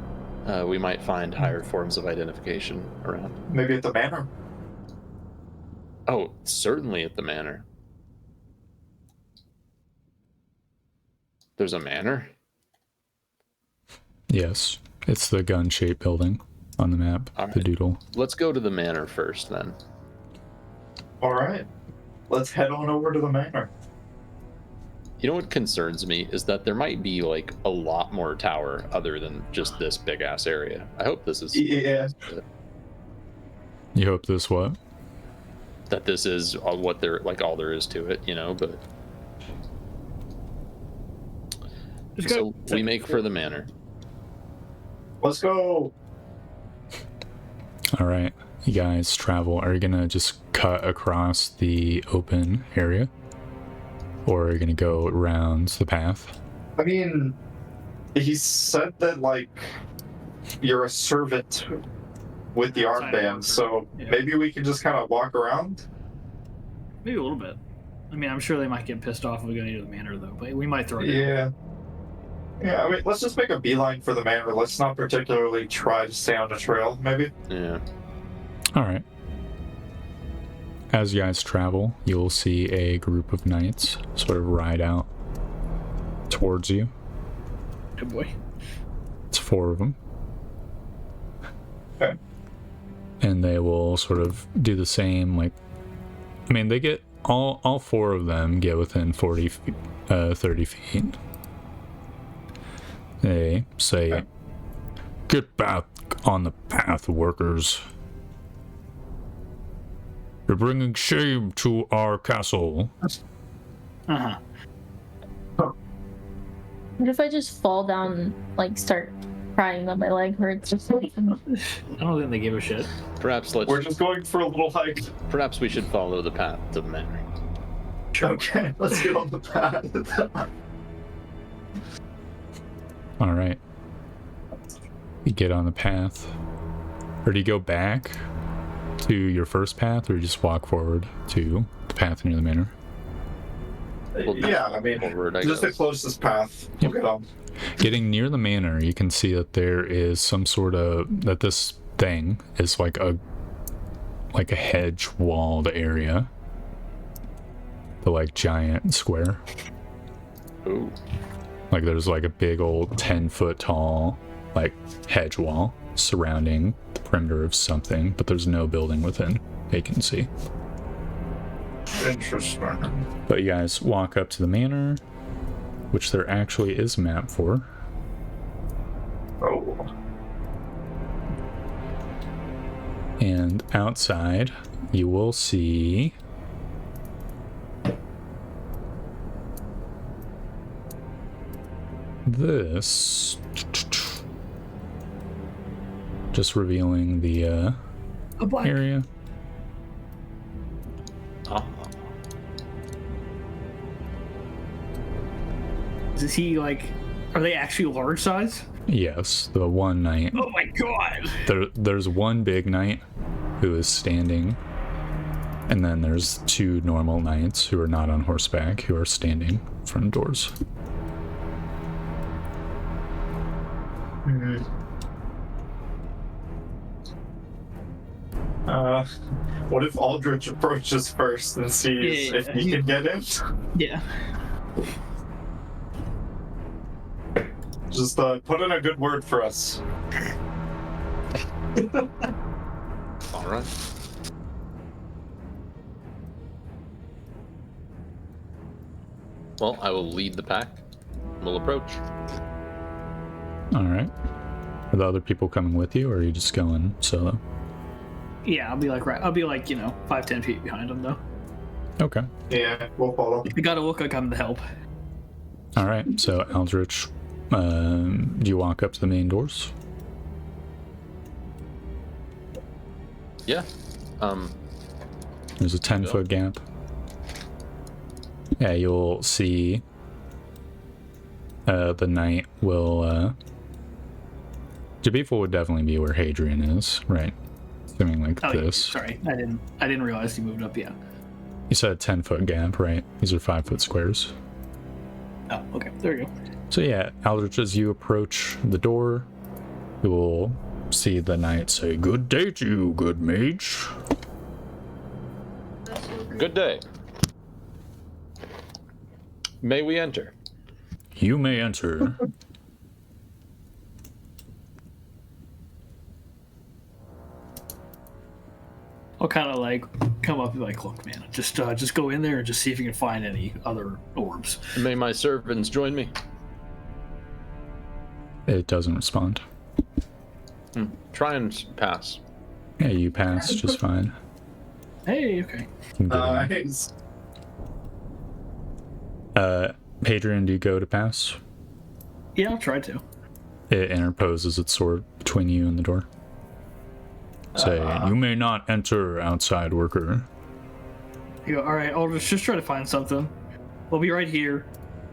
Speaker 6: We might find higher forms of identification around.
Speaker 2: Maybe at the manor.
Speaker 6: Oh, certainly at the manor. There's a manor?
Speaker 4: Yes, it's the gun-shaped building on the map,
Speaker 6: All
Speaker 4: the
Speaker 6: right.
Speaker 4: doodle.
Speaker 6: Let's go to the manor first, then.
Speaker 2: Alright. Let's head on over to the manor.
Speaker 6: You know what concerns me is that there might be like a lot more tower other than just this big ass area. I hope this is
Speaker 2: Yeah.
Speaker 4: You hope this what?
Speaker 6: that this is what there like all there is to it, you know. But
Speaker 3: Just
Speaker 6: so we make for the manor.
Speaker 2: Let's go.
Speaker 4: All right, you guys travel. Are you gonna just cut across the open area, or are you gonna go around the path?
Speaker 2: I mean, he said that like you're a servant with the
Speaker 3: Outside
Speaker 2: armband,
Speaker 3: worker.
Speaker 2: so
Speaker 3: Yeah.
Speaker 2: maybe we can just kind of walk around.
Speaker 3: Maybe a little bit. I mean, I'm sure they might get pissed off if we go into the manor, though. But we might throw it.
Speaker 2: Yeah. Yeah, I mean, let's just make a beeline for the manor. Let's not particularly try to stay on the trail, maybe.
Speaker 6: Yeah.
Speaker 4: All right. As you guys travel, you'll see a group of knights sort of ride out towards you.
Speaker 3: Good boy.
Speaker 4: It's 4 of them.
Speaker 2: Okay.
Speaker 4: And they will sort of do the same, like, I mean, they get, all 4 of them get within 30 feet. They say,
Speaker 2: Okay.
Speaker 4: "Get back on the path, workers. You're bringing shame to our castle."
Speaker 3: Uh-huh.
Speaker 1: What if I just fall down and like start crying that my leg hurts or something?
Speaker 3: I don't think they give a shit.
Speaker 6: Perhaps let's.
Speaker 2: We're just going for a little hike.
Speaker 6: Perhaps we should follow the path to the manor.
Speaker 2: Okay, let's get on the path.
Speaker 4: All right. You get on the path. Or do you go back to your first path, or you just walk forward to the path near the manor?
Speaker 2: Yeah, I mean,
Speaker 6: Forward, I
Speaker 2: just the
Speaker 6: guess.
Speaker 2: closest path. We'll get on.
Speaker 4: Getting near the manor, you can see that there is some sort of, that this thing is like a hedge walled area. The like giant square.
Speaker 6: Ooh.
Speaker 4: Like there's like a big old 10-foot tall like hedge wall surrounding the perimeter of something, but there's no building within vacancy.
Speaker 2: Interesting.
Speaker 4: But you guys walk up to the manor, which there actually is a map for.
Speaker 2: Oh.
Speaker 4: And outside, you will see this. Just revealing the
Speaker 3: A black.
Speaker 4: area.
Speaker 6: Ah.
Speaker 3: Is he like? Are they actually large size?
Speaker 4: Yes, the one knight.
Speaker 3: Oh my god!
Speaker 4: There's one big knight who is standing, and then there's 2 normal knights who are not on horseback who are standing in front of doors.
Speaker 2: What if Aldrich approaches first and sees
Speaker 3: Yeah,
Speaker 2: if he can get in?
Speaker 3: Yeah.
Speaker 2: Just put in a good word for us.
Speaker 6: All right. Well, I will lead the pack. We'll approach.
Speaker 4: All right. Are the other people coming with you, or are you just going solo?
Speaker 3: Yeah, I'll be like 5-10 feet behind him though.
Speaker 4: Okay.
Speaker 2: Yeah, we'll follow.
Speaker 3: I gotta look like I'm the help.
Speaker 4: All right. So Aldrich, do you walk up to the main doors?
Speaker 6: Yeah.
Speaker 4: There's a 10-foot gap. Yeah, you'll see the knight will Jabiful would definitely be where Hadrian is, right? Assuming like
Speaker 3: Oh, yeah,
Speaker 4: this.
Speaker 3: sorry, I didn't realize he moved up. Yeah.
Speaker 4: You said 10-foot gap, right? These are 5-foot squares.
Speaker 3: Oh, okay. There you go.
Speaker 4: So yeah, Aldrich, as you approach the door, you will see the knight say, "Good day to you, good mage."
Speaker 6: Good day. May we enter?
Speaker 4: You may enter.
Speaker 3: I'll kind of like come up and be like, look, man, just go in there and just see if you can find any other orbs.
Speaker 6: May my servants join me?
Speaker 4: It doesn't respond.
Speaker 6: Try and pass.
Speaker 4: Yeah, you pass just fine.
Speaker 3: Hey, okay.
Speaker 4: You can get in.
Speaker 2: Nice.
Speaker 4: Hadrian, do you go to pass?
Speaker 3: Yeah, I'll try to.
Speaker 4: It interposes its sword between you and the door. Say, you may not enter, outside worker.
Speaker 3: You go, all right, Aldrich, just try to find something. We'll be right here.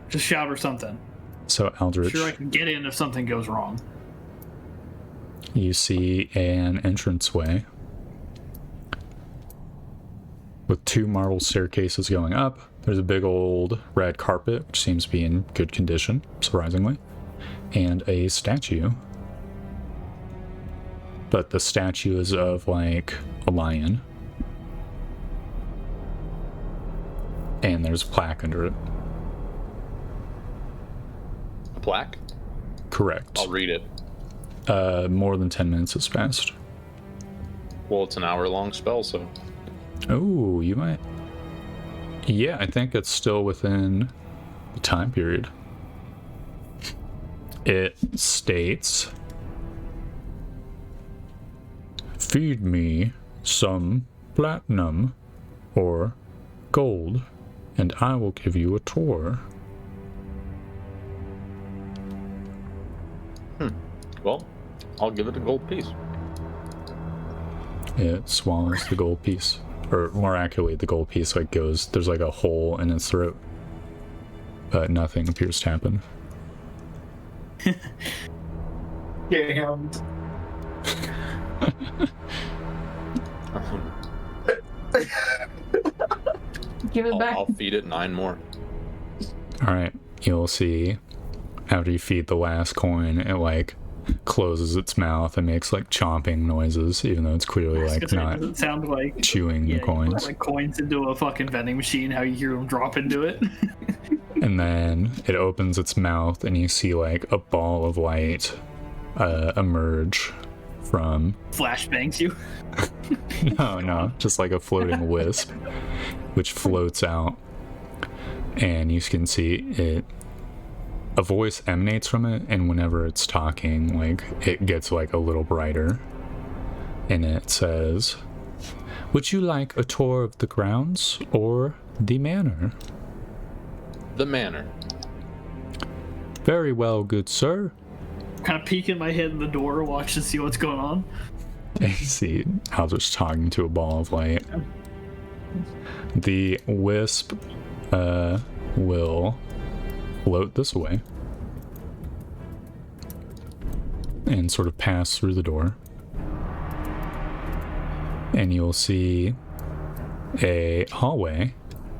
Speaker 3: Just shout or something.
Speaker 4: So Aldrich,
Speaker 3: Sure, I can get in if something goes wrong.
Speaker 4: you see an entranceway with 2 marble staircases going up. There's a big old red carpet, which seems to be in good condition, surprisingly, and a statue. But the statue is of, like, a lion. And there's a plaque under it.
Speaker 6: A plaque?
Speaker 4: Correct.
Speaker 6: I'll read it.
Speaker 4: More than 10 minutes has passed.
Speaker 6: Well, it's an hour-long spell, so...
Speaker 4: Oh, you might... Yeah, I think it's still within the time period. It states... Feed me some platinum or gold, and I will give you a tour.
Speaker 6: Well, I'll give it a gold piece.
Speaker 4: It swallows the gold piece. Or more accurately, the gold piece like goes, there's like a hole in its throat. But nothing appears to happen.
Speaker 2: Damned.
Speaker 1: Give it back.
Speaker 6: I'll feed it 9 more.
Speaker 4: Alright, you'll see after you feed the last coin, it like closes its mouth and makes like chomping noises, even though it's clearly like not
Speaker 3: Doesn't sound like
Speaker 4: chewing the
Speaker 3: you
Speaker 4: coins.
Speaker 3: put, like coins into a fucking vending machine. How you hear them drop into it.
Speaker 4: And then it opens its mouth and you see like a ball of light emerge from...
Speaker 3: Flashbangs you.
Speaker 4: No, just like a floating wisp, which floats out. And you can see it... A voice emanates from it, and whenever it's talking, like, it gets like a little brighter. And it says, "Would you like a tour of the grounds or the manor?"
Speaker 6: The manor.
Speaker 4: "Very well, good sir."
Speaker 3: Kind of peeking my head in the door, watch to see what's going on.
Speaker 4: And you see Aldrich talking to a ball of light. The wisp will float this way and sort of pass through the door. And you'll see a hallway,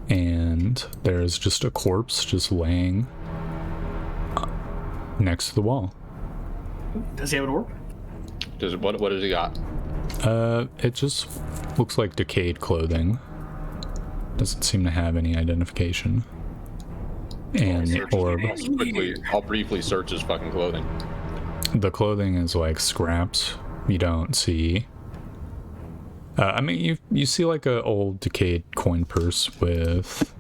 Speaker 4: and there's just a corpse just laying next to the wall.
Speaker 3: Does he have an orb?
Speaker 6: What does he got?
Speaker 4: It just looks like decayed clothing. Doesn't seem to have any identification. And the orb.
Speaker 6: I'll briefly search his fucking clothing.
Speaker 4: The clothing is like scraps. You don't see. I mean, you see like a old decayed coin purse with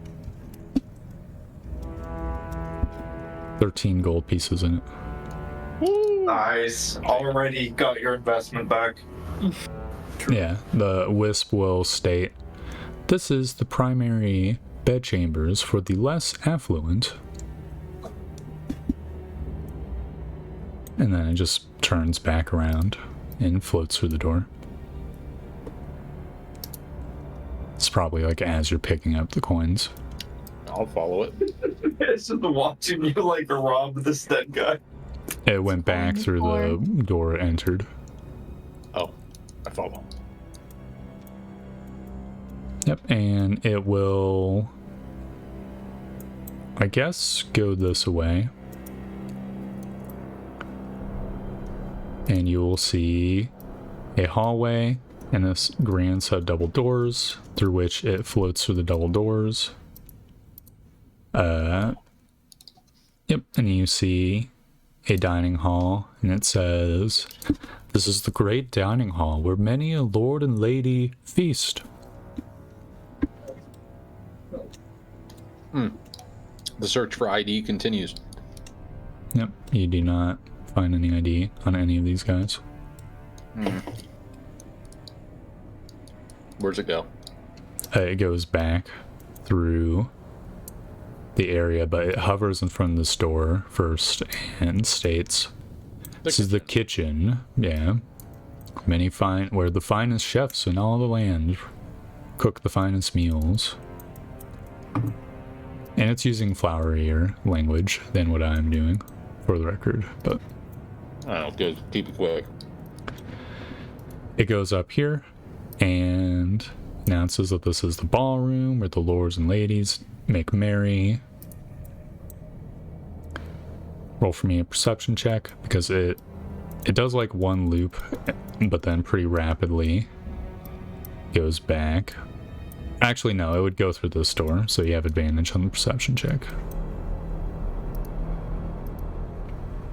Speaker 4: 13 gold pieces in it.
Speaker 2: Nice. Already got your investment back.
Speaker 4: Yeah, the wisp will state, "This is the primary bedchambers for the less affluent." And then it just turns back around and floats through the door. It's probably like as you're picking up the coins.
Speaker 6: I'll follow it.
Speaker 2: It's just watching you like rob this dead guy.
Speaker 4: It went back through the door it entered.
Speaker 6: Oh, I follow.
Speaker 4: Yep, and it will, I guess, go this way. And you will see a hallway and this grand set of double doors through which it floats through the double doors. Yep, and you see a dining hall, and it says, "This is the great dining hall where many a lord and lady feast."
Speaker 6: The search for ID continues.
Speaker 4: Yep, you do not find any ID on any of these guys.
Speaker 6: Where's it go?
Speaker 4: It goes back through the area, but it hovers in front of this door first and states, This is the kitchen, yeah. Where the finest chefs in all the land cook the finest meals. And it's using flowerier language than what I'm doing, for the record, but...
Speaker 5: Oh, good. Keep it quick.
Speaker 4: It goes up here, and announces that this is the ballroom where the lords and ladies make merry. Roll for me a perception check, because it does like one loop, but then pretty rapidly goes back. Actually, no, it would go through this door, so you have advantage on the perception check.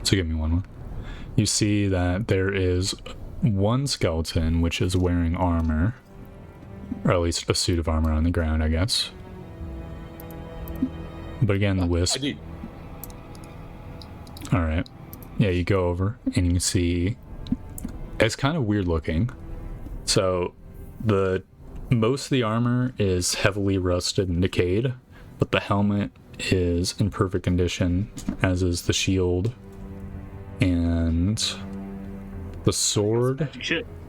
Speaker 4: So give me one more. You see that there is one skeleton which is wearing armor, or at least a suit of armor on the ground, I guess. But again, the wisp. Alright. Yeah, you go over and you see it's kind of weird looking. So most of the armor is heavily rusted and decayed, but the helmet is in perfect condition, as is the shield and the sword,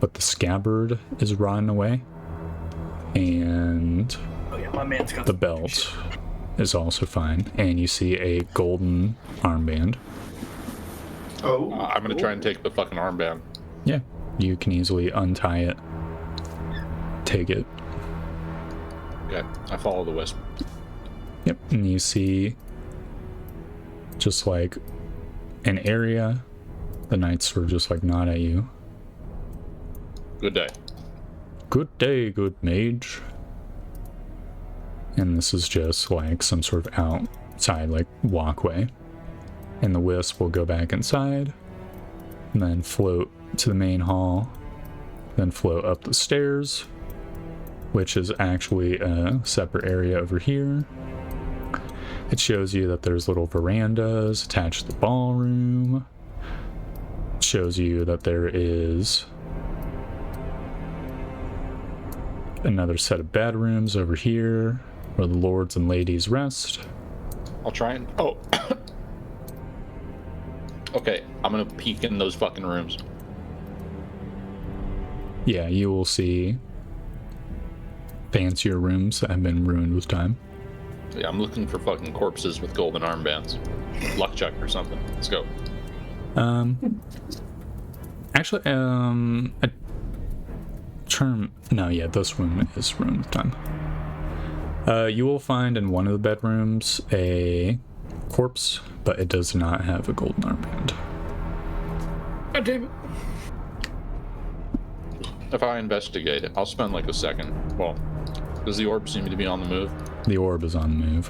Speaker 4: but the scabbard is rotting away, and
Speaker 3: my man's got
Speaker 4: the belt is also fine, and you see a golden armband.
Speaker 2: Oh,
Speaker 5: I'm gonna try and take the fucking armband.
Speaker 4: Yeah, you can easily untie it, take it.
Speaker 5: Okay, I follow the wisp.
Speaker 4: Yep, and you see just like an area. The knights sort of just like nod at you.
Speaker 5: Good day.
Speaker 4: Good day, good mage. And this is just like some sort of outside like walkway. And the wisp will go back inside, and then float to the main hall, then float up the stairs, which is actually a separate area over here. It shows you that there's little verandas attached to the ballroom. It shows you that there is another set of bedrooms over here where the lords and ladies rest.
Speaker 5: I'll try and... Oh. Okay, I'm gonna peek in those fucking rooms.
Speaker 4: Yeah, you will see fancier rooms that have been ruined with time.
Speaker 5: Yeah, I'm looking for fucking corpses with golden armbands. Luck check or something. Let's go.
Speaker 4: Actually, no, yeah, this room is ruined with time. You will find in one of the bedrooms a corpse, but it does not have a golden armband.
Speaker 3: God damn it.
Speaker 5: If I investigate it, I'll spend like a second. Well, does the orb seem to be on the move?
Speaker 4: The orb is on the move.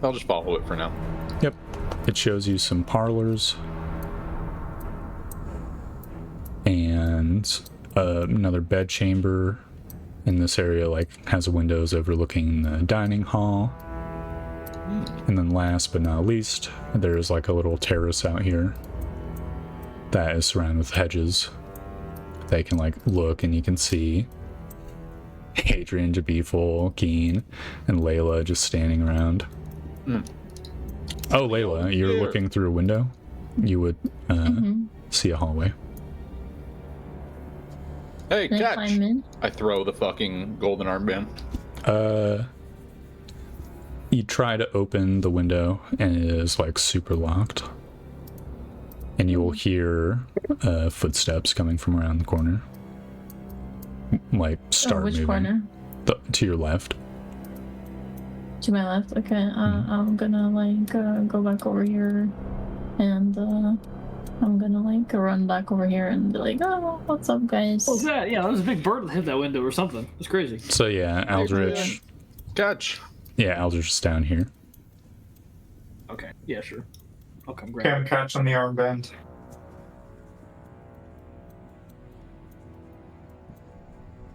Speaker 5: I'll just follow it for now.
Speaker 4: Yep. It shows you some parlors and another bed chamber in this area, like has windows overlooking the dining hall. And then last but not least, there's like a little terrace out here that is surrounded with hedges. They can like look and you can see Adrian, Jabiful, Keen, and Layla just standing around. Oh, Layla, you're looking through a window. You would see a hallway.
Speaker 5: Hey,
Speaker 1: Can I
Speaker 5: catch!
Speaker 1: climb in?
Speaker 5: I throw the fucking golden armband.
Speaker 4: You try to open the window and it is like super locked. And you will hear footsteps coming from around the corner. Like start
Speaker 1: which
Speaker 4: moving.
Speaker 1: corner?
Speaker 4: To your left.
Speaker 1: To my left? Okay, I'm gonna like go back over here and I'm gonna like run back over here and be like, oh, what's up, guys?
Speaker 3: What was that? Yeah, that was a big bird that hit that window or something. It's crazy.
Speaker 4: So yeah, Aldrich.
Speaker 5: Catch!
Speaker 4: Yeah, Aldrich is down here.
Speaker 3: Okay, yeah, sure. I'll come
Speaker 2: okay,
Speaker 3: grab
Speaker 2: I'm
Speaker 3: it.
Speaker 2: catching the armband.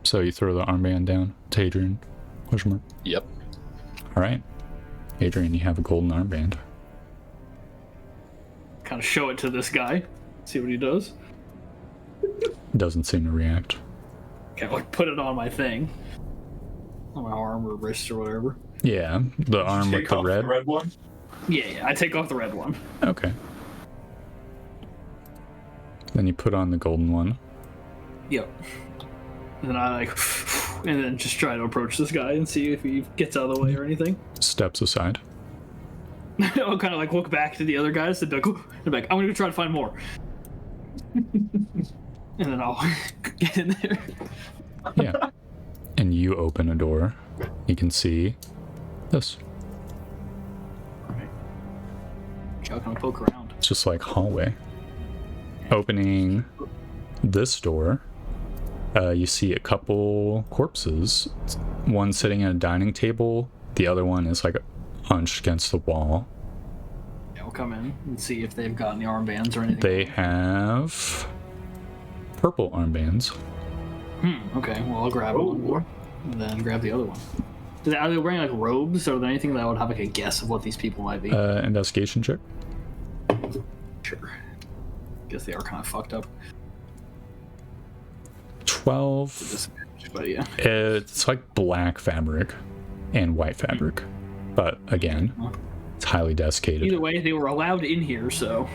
Speaker 4: So you throw the armband down to Adrian? Question mark.
Speaker 5: Yep.
Speaker 4: Alright. Adrian, you have a golden armband.
Speaker 3: Kind of show it to this guy. See what he does.
Speaker 4: Doesn't seem to react.
Speaker 3: Kind of like put it on my thing. On my arm or wrist or whatever.
Speaker 4: Yeah, the arm with
Speaker 2: Take
Speaker 4: the
Speaker 2: off
Speaker 4: red.
Speaker 2: the red one.
Speaker 3: Yeah, I take off the red one.
Speaker 4: Okay. Then you put on the golden one.
Speaker 3: Yep. And then I and then just try to approach this guy and see if he gets out of the way or anything.
Speaker 4: Steps aside.
Speaker 3: I'll kind of look back to the other guys and be like, I'm gonna go try to find more. And then I'll get in there.
Speaker 4: Yeah. And you open a door. You can see this.
Speaker 3: Alright. I'll kind of poke around.
Speaker 4: It's just like hallway. Opening this door, you see a couple corpses. One sitting at a dining table. The other one is like hunched against the wall.
Speaker 3: Yeah, we'll come in and see if they've got any armbands or anything.
Speaker 4: They have purple armbands.
Speaker 3: Okay, well, I'll grab one and then grab the other one. Are they wearing like robes, or are there anything that I would have like a guess of what these people might be?
Speaker 4: Investigation check.
Speaker 3: Sure. Guess they are kind of fucked up.
Speaker 4: 12.
Speaker 3: But yeah.
Speaker 4: It's like black fabric and white fabric. But again, it's highly desiccated.
Speaker 3: Either way, they were allowed in here, so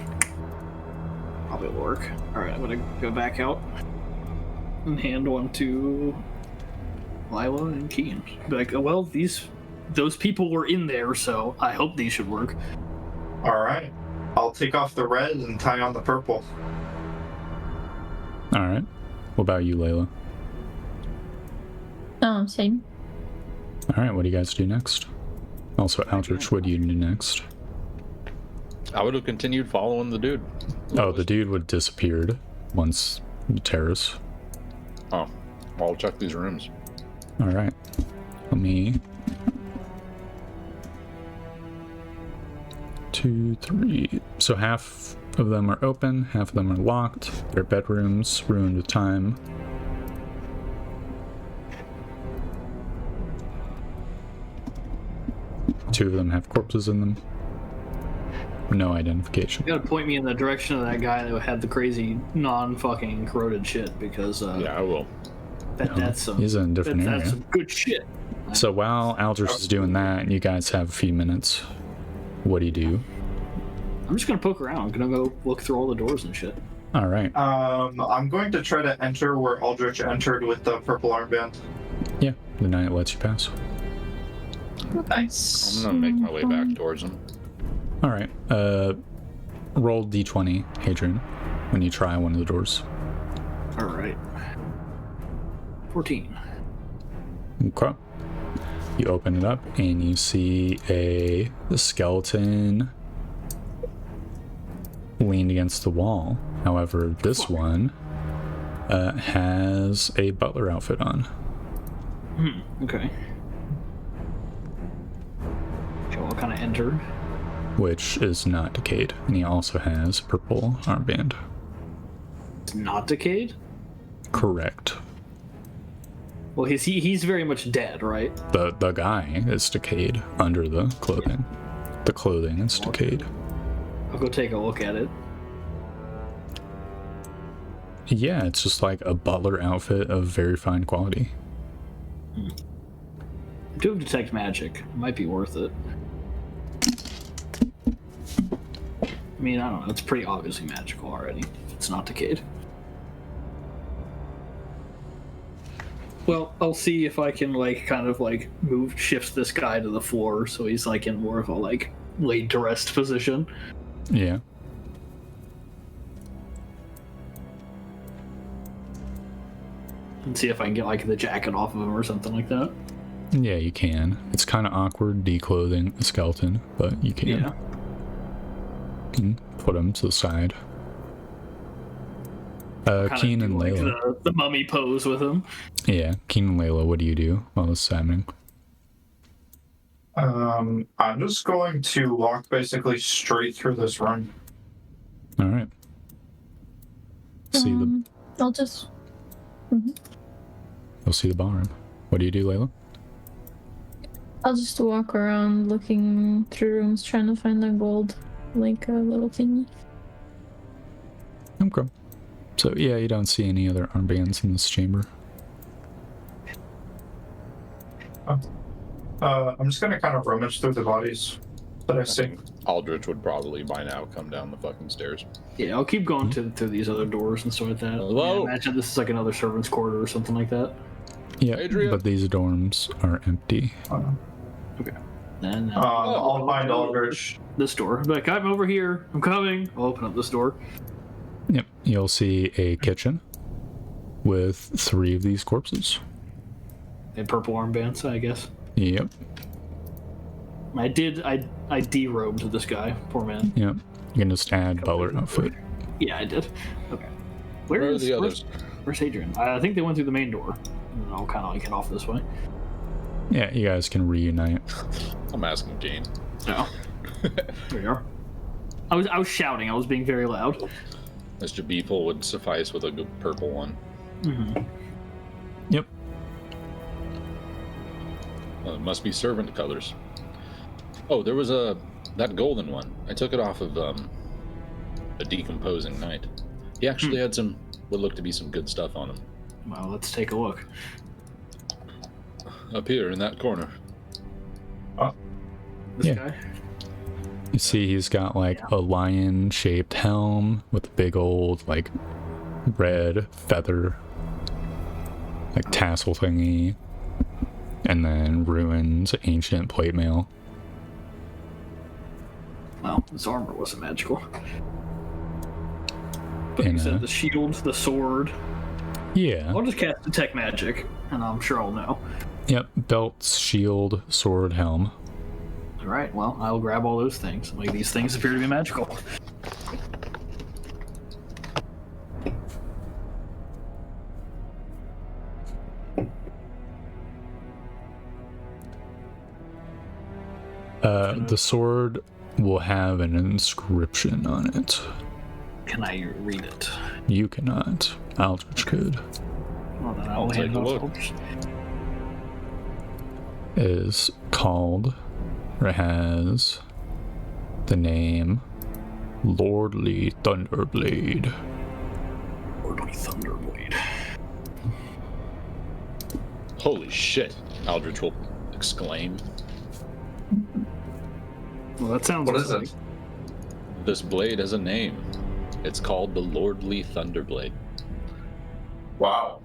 Speaker 3: probably will work. Alright, I'm gonna go back out and hand one to Lila and Keen. Be like, oh, well, those people were in there, so I hope these should work.
Speaker 2: Alright. I'll take off the red and tie on the purple.
Speaker 4: Alright. What about you, Layla?
Speaker 1: Same.
Speaker 4: Alright, what do you guys do next? Also, Aldrich, what do you do next?
Speaker 5: I would have continued following the dude.
Speaker 4: Oh, the dude would have disappeared once the terrace.
Speaker 5: Oh, well, I'll check these rooms.
Speaker 4: Alright. Let me... 2, 3... So half of them are open, half of them are locked. They're bedrooms, ruined with time. Two of them have corpses in them. No identification.
Speaker 3: You gotta point me in the direction of that guy that had the crazy non-fucking corroded shit, because
Speaker 5: Yeah, I will.
Speaker 3: that's some
Speaker 4: He's in a different
Speaker 3: that's
Speaker 4: area.
Speaker 3: some good shit.
Speaker 4: So while Aldrich is doing that, you guys have a few minutes. What do you do?
Speaker 3: I'm just gonna poke around. I'm gonna go look through all the doors and shit.
Speaker 4: Alright.
Speaker 2: I'm going to try to enter where Aldrich entered with the purple armband.
Speaker 4: Yeah, the knight lets you pass.
Speaker 2: Nice.
Speaker 5: I'm gonna make my way back towards him.
Speaker 4: Alright. Roll d20, Hadrian, when you try one of the doors.
Speaker 3: Alright. 14.
Speaker 4: Okay. You open it up and you see a skeleton leaned against the wall. However, this one has a butler outfit on.
Speaker 3: Okay. So I'll kind of enter.
Speaker 4: Which is not decayed. And he also has a purple armband.
Speaker 3: It's not decayed?
Speaker 4: Correct.
Speaker 3: Well, he's very much dead, right?
Speaker 4: The guy is decayed under the clothing. The clothing is decayed.
Speaker 3: I'll go take a look at it.
Speaker 4: Yeah, it's just like a butler outfit of very fine quality.
Speaker 3: I do have detect magic. It might be worth it. I mean, I don't know. It's pretty obviously magical already. It's not decayed. Well, I'll see if I can shift this guy to the floor so he's like in more of a laid to rest position.
Speaker 4: Yeah.
Speaker 3: And see if I can get the jacket off of him or something like that.
Speaker 4: Yeah, you can. It's kind of awkward declothing a skeleton, but you can.
Speaker 3: Yeah.
Speaker 4: And put him to the side. Keen and Layla.
Speaker 3: The mummy pose with him.
Speaker 4: Yeah, Keen and Layla, what do you do while this is happening?
Speaker 2: I'm just going to walk basically straight through this room.
Speaker 4: Alright. See the...
Speaker 1: I'll just...
Speaker 4: You'll see the ballroom. What do you do, Layla?
Speaker 1: I'll just walk around looking through rooms trying to find the gold, like a little thingy.
Speaker 4: Okay. So, yeah, you don't see any other armbands in this chamber.
Speaker 2: I'm just gonna kind of rummage through the bodies. But I
Speaker 5: I
Speaker 2: see.
Speaker 5: think Aldrich would probably by now come down the fucking stairs.
Speaker 3: Yeah, I'll keep going to these other doors and stuff like that.
Speaker 5: Hello?
Speaker 3: Yeah, imagine this is like another servant's quarter or something like that.
Speaker 4: Yeah,
Speaker 5: Adrian?
Speaker 4: but these dorms are empty.
Speaker 3: And
Speaker 2: I'll find Aldrich.
Speaker 3: this door. Like, I'm over here. I'm coming. I'll open up this door.
Speaker 4: Yep, you'll see a kitchen with 3 of these corpses.
Speaker 3: And purple armbands, I guess.
Speaker 4: Yep,
Speaker 3: I derobed this guy. Poor man.
Speaker 4: yep. You can just add butler outfit.
Speaker 3: Yeah, I did. Okay.
Speaker 5: Where are the others?
Speaker 3: Where's Adrian? I think they went through the main door. And I'll kind of like head off this way.
Speaker 4: Yeah, you guys can reunite.
Speaker 5: I'm asking Jane.
Speaker 3: No. There you are. I was shouting. I was being very loud.
Speaker 5: Mr. Beefle would suffice with a good purple one.
Speaker 3: Mm-hmm.
Speaker 4: Yep.
Speaker 5: Well, it must be servant colors. Oh, there was that golden one. I took it off of a decomposing knight. He actually had what looked to be some good stuff on him.
Speaker 3: Well, let's take a look.
Speaker 5: Up here in that corner.
Speaker 3: This
Speaker 4: Yeah.
Speaker 3: guy.
Speaker 4: You see he's got like a lion-shaped helm with a big old like red feather like tassel thingy, and then ruins ancient plate mail.
Speaker 3: Well, his armor wasn't magical. But
Speaker 4: And,
Speaker 3: you said the shield, the sword.
Speaker 4: Yeah.
Speaker 3: I'll just cast detect magic, and I'm sure I'll know.
Speaker 4: Yep. Belts, shield, sword, helm.
Speaker 3: All right. Well, I'll grab all those things. Like, these things appear to be magical.
Speaker 4: The sword will have an inscription on it.
Speaker 3: Can I read it?
Speaker 4: You cannot. Aldrich could.
Speaker 3: Well, then
Speaker 5: I'll
Speaker 3: I'll
Speaker 5: take
Speaker 3: hand
Speaker 5: a
Speaker 3: it
Speaker 5: look.
Speaker 3: off.
Speaker 4: Is called, or it has the name Lordly Thunderblade.
Speaker 3: Lordly Thunderblade.
Speaker 5: Holy shit! Aldrich will exclaim.
Speaker 3: Well, that sounds
Speaker 2: What is
Speaker 3: like
Speaker 2: it?
Speaker 5: This blade has a name. It's called the Lordly Thunderblade.
Speaker 2: Wow.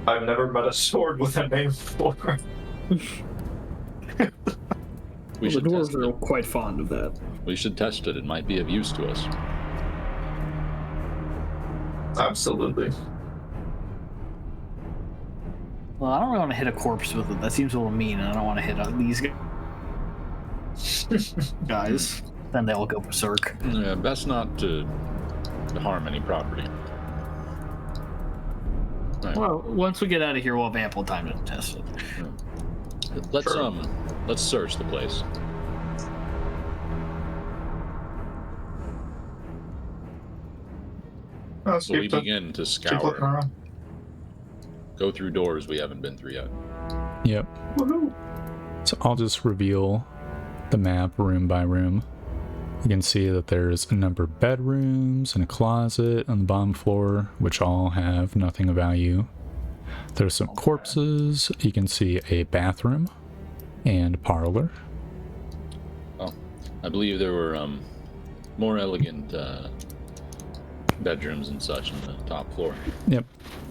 Speaker 2: I've never met a sword with a name before.
Speaker 5: We
Speaker 3: the
Speaker 5: should
Speaker 3: dwarves
Speaker 5: test
Speaker 3: are
Speaker 5: it.
Speaker 3: quite fond of that.
Speaker 5: We should test it. It might be of use to us.
Speaker 2: Absolutely.
Speaker 3: Well, I don't really want to hit a corpse with it. That seems a little mean, and I don't want to hit these guys. Then they all go berserk.
Speaker 5: Yeah, best not to harm any property. Right.
Speaker 3: Well, once we get out of here, we'll have ample time to test it.
Speaker 5: Let's search the place.
Speaker 2: Let's
Speaker 5: So we
Speaker 2: keep
Speaker 5: begin to
Speaker 2: keep looking
Speaker 5: scour,
Speaker 2: around.
Speaker 5: go through doors we haven't been through yet.
Speaker 4: Yep.
Speaker 2: Woohoo.
Speaker 4: So I'll just reveal the map room by room. You can see that there's a number of bedrooms and a closet on the bottom floor, which all have nothing of value. There's some corpses. You can see a bathroom and parlor.
Speaker 5: Oh, I believe there were more elegant bedrooms and such on the top floor.
Speaker 4: Yep.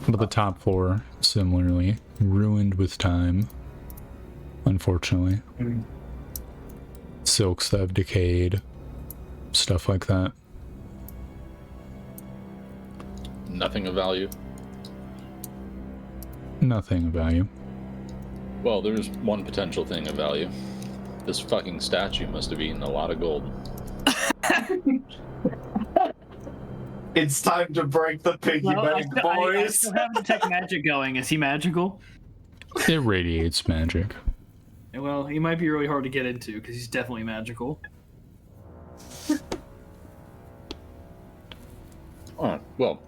Speaker 4: But the top floor, similarly, ruined with time, unfortunately.
Speaker 2: Mm.
Speaker 4: Silks that have decayed, stuff like that.
Speaker 5: Nothing of value.
Speaker 4: Nothing of value.
Speaker 5: Well, there's one potential thing of value. This fucking statue must have eaten a lot of gold.
Speaker 2: It's time to break the piggy bank,
Speaker 3: I
Speaker 2: boys.
Speaker 3: still have detect magic going. Is he magical?
Speaker 4: It radiates magic.
Speaker 3: Well, he might be really hard to get into because he's definitely magical.
Speaker 5: Oh, well.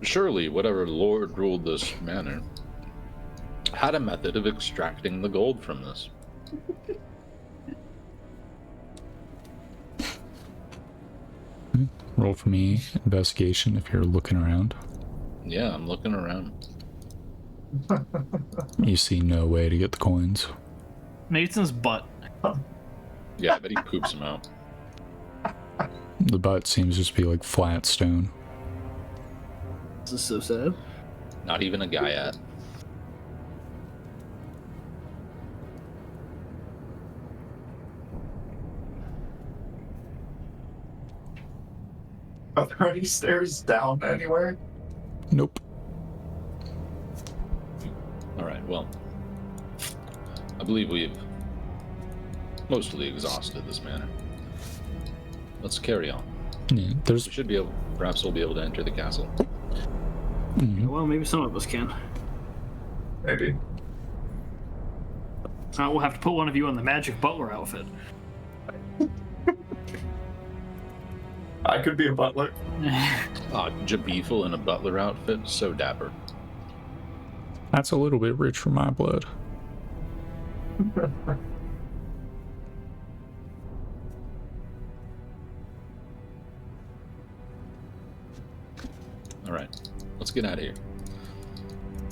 Speaker 5: Surely, whatever lord ruled this manor had a method of extracting the gold from this.
Speaker 4: Roll for me investigation if you're looking around.
Speaker 5: Yeah, I'm looking around.
Speaker 4: You see no way to get the coins.
Speaker 3: Maybe it's in his butt.
Speaker 5: Yeah, I bet he poops him out.
Speaker 4: The butt seems just to be like flat stone.
Speaker 3: This is so sad.
Speaker 5: Not even a guy at.
Speaker 2: Are there any stairs down anywhere?
Speaker 4: Nope.
Speaker 5: Alright, well. I believe we've mostly exhausted this manor. Let's carry on.
Speaker 4: Yeah, there's.
Speaker 5: We should be able, perhaps we'll be able to enter the castle.
Speaker 3: Well, maybe some of us can.
Speaker 2: Maybe.
Speaker 3: We'll have to put one of you on the magic butler outfit.
Speaker 2: I could be a butler.
Speaker 5: Jabethel in a butler outfit, so dapper.
Speaker 4: That's a little bit rich for my blood.
Speaker 5: Alright, let's get out of here.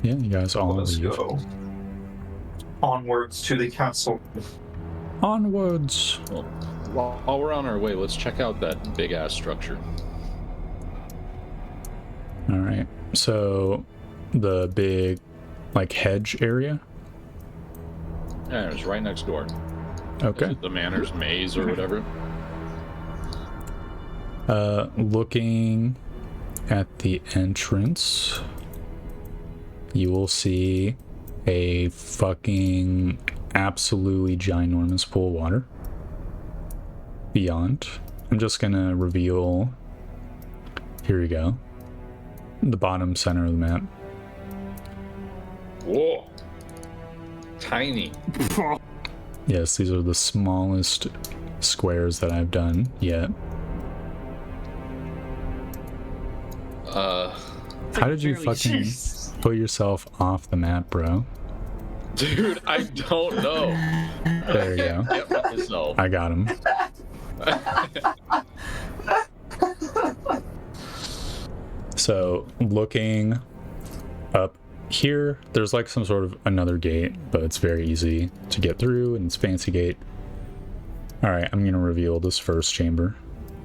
Speaker 4: Yeah, you guys all
Speaker 2: Let's
Speaker 4: leave.
Speaker 2: go. Onwards to the castle.
Speaker 4: Onwards.
Speaker 5: Well, while we're on our way, let's check out that big ass structure.
Speaker 4: All right. So, the big, like, hedge area.
Speaker 5: Yeah, it's right next door.
Speaker 4: Okay.
Speaker 5: Is it the manor's maze or whatever?
Speaker 4: Looking at the entrance, you will see a fucking absolutely ginormous pool of water. Beyond, I'm just gonna reveal. Here we go. The bottom center of the map.
Speaker 5: Whoa! Tiny.
Speaker 4: Yes, these are the smallest squares that I've done yet. How did you fucking put yourself off the map, bro?
Speaker 5: Dude, I don't know.
Speaker 4: There you go.
Speaker 5: Get myself.
Speaker 4: I got him. So, looking up here, there's like some sort of another gate, but it's very easy to get through, and it's a fancy gate. Alright, I'm gonna reveal this first chamber.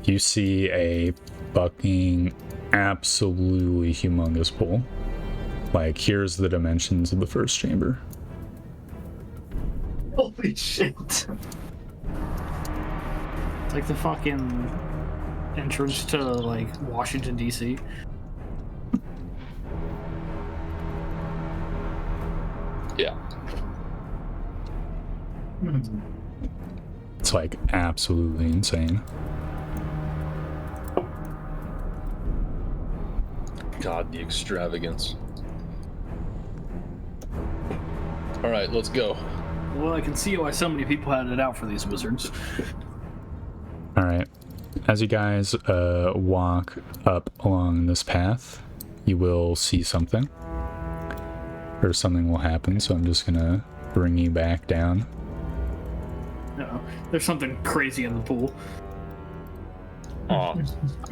Speaker 4: You see a fucking absolutely humongous pool. Like, here's the dimensions of the first chamber.
Speaker 2: Holy shit.
Speaker 3: It's like the fucking entrance to, like, Washington, D.C.
Speaker 5: Yeah.
Speaker 4: It's like absolutely insane.
Speaker 5: God, the extravagance. Alright, let's go.
Speaker 3: Well, I can see why so many people had it out for these wizards.
Speaker 4: Alright, as you guys walk up along this path, you will see something. Or something will happen, so I'm just gonna bring you back down.
Speaker 3: No, there's something crazy in the pool.
Speaker 5: Aw.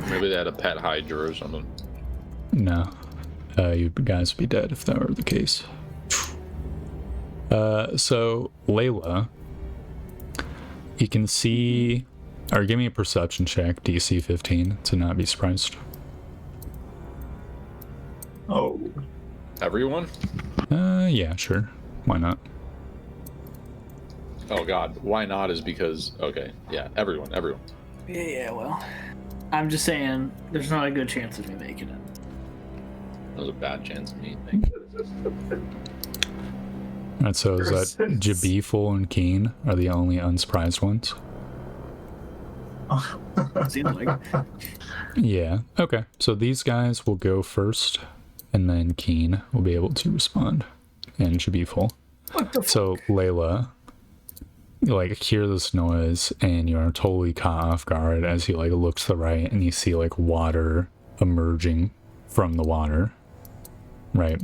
Speaker 5: Maybe they had a pet hydra or something.
Speaker 4: No, you guys would be dead if that were the case. So, Layla, you can see, or give me a perception check, DC 15, to not be surprised.
Speaker 2: Oh.
Speaker 5: Everyone?
Speaker 4: Yeah, sure. Why not?
Speaker 5: Oh god, why not is because, okay, yeah, everyone.
Speaker 3: Yeah, well, I'm just saying, there's not a good chance of me making it.
Speaker 5: That was a bad chance of me making it.
Speaker 4: Alright, so is that Jabethel and Keen are the only unsurprised ones?
Speaker 3: Seems like.
Speaker 4: Yeah, okay. So these guys will go first, and then Keen will be able to respond, and Jabethel. So, Layla, you like hear this noise, and you're totally caught off guard as you like look to the right, and you see like water emerging from the water. Right.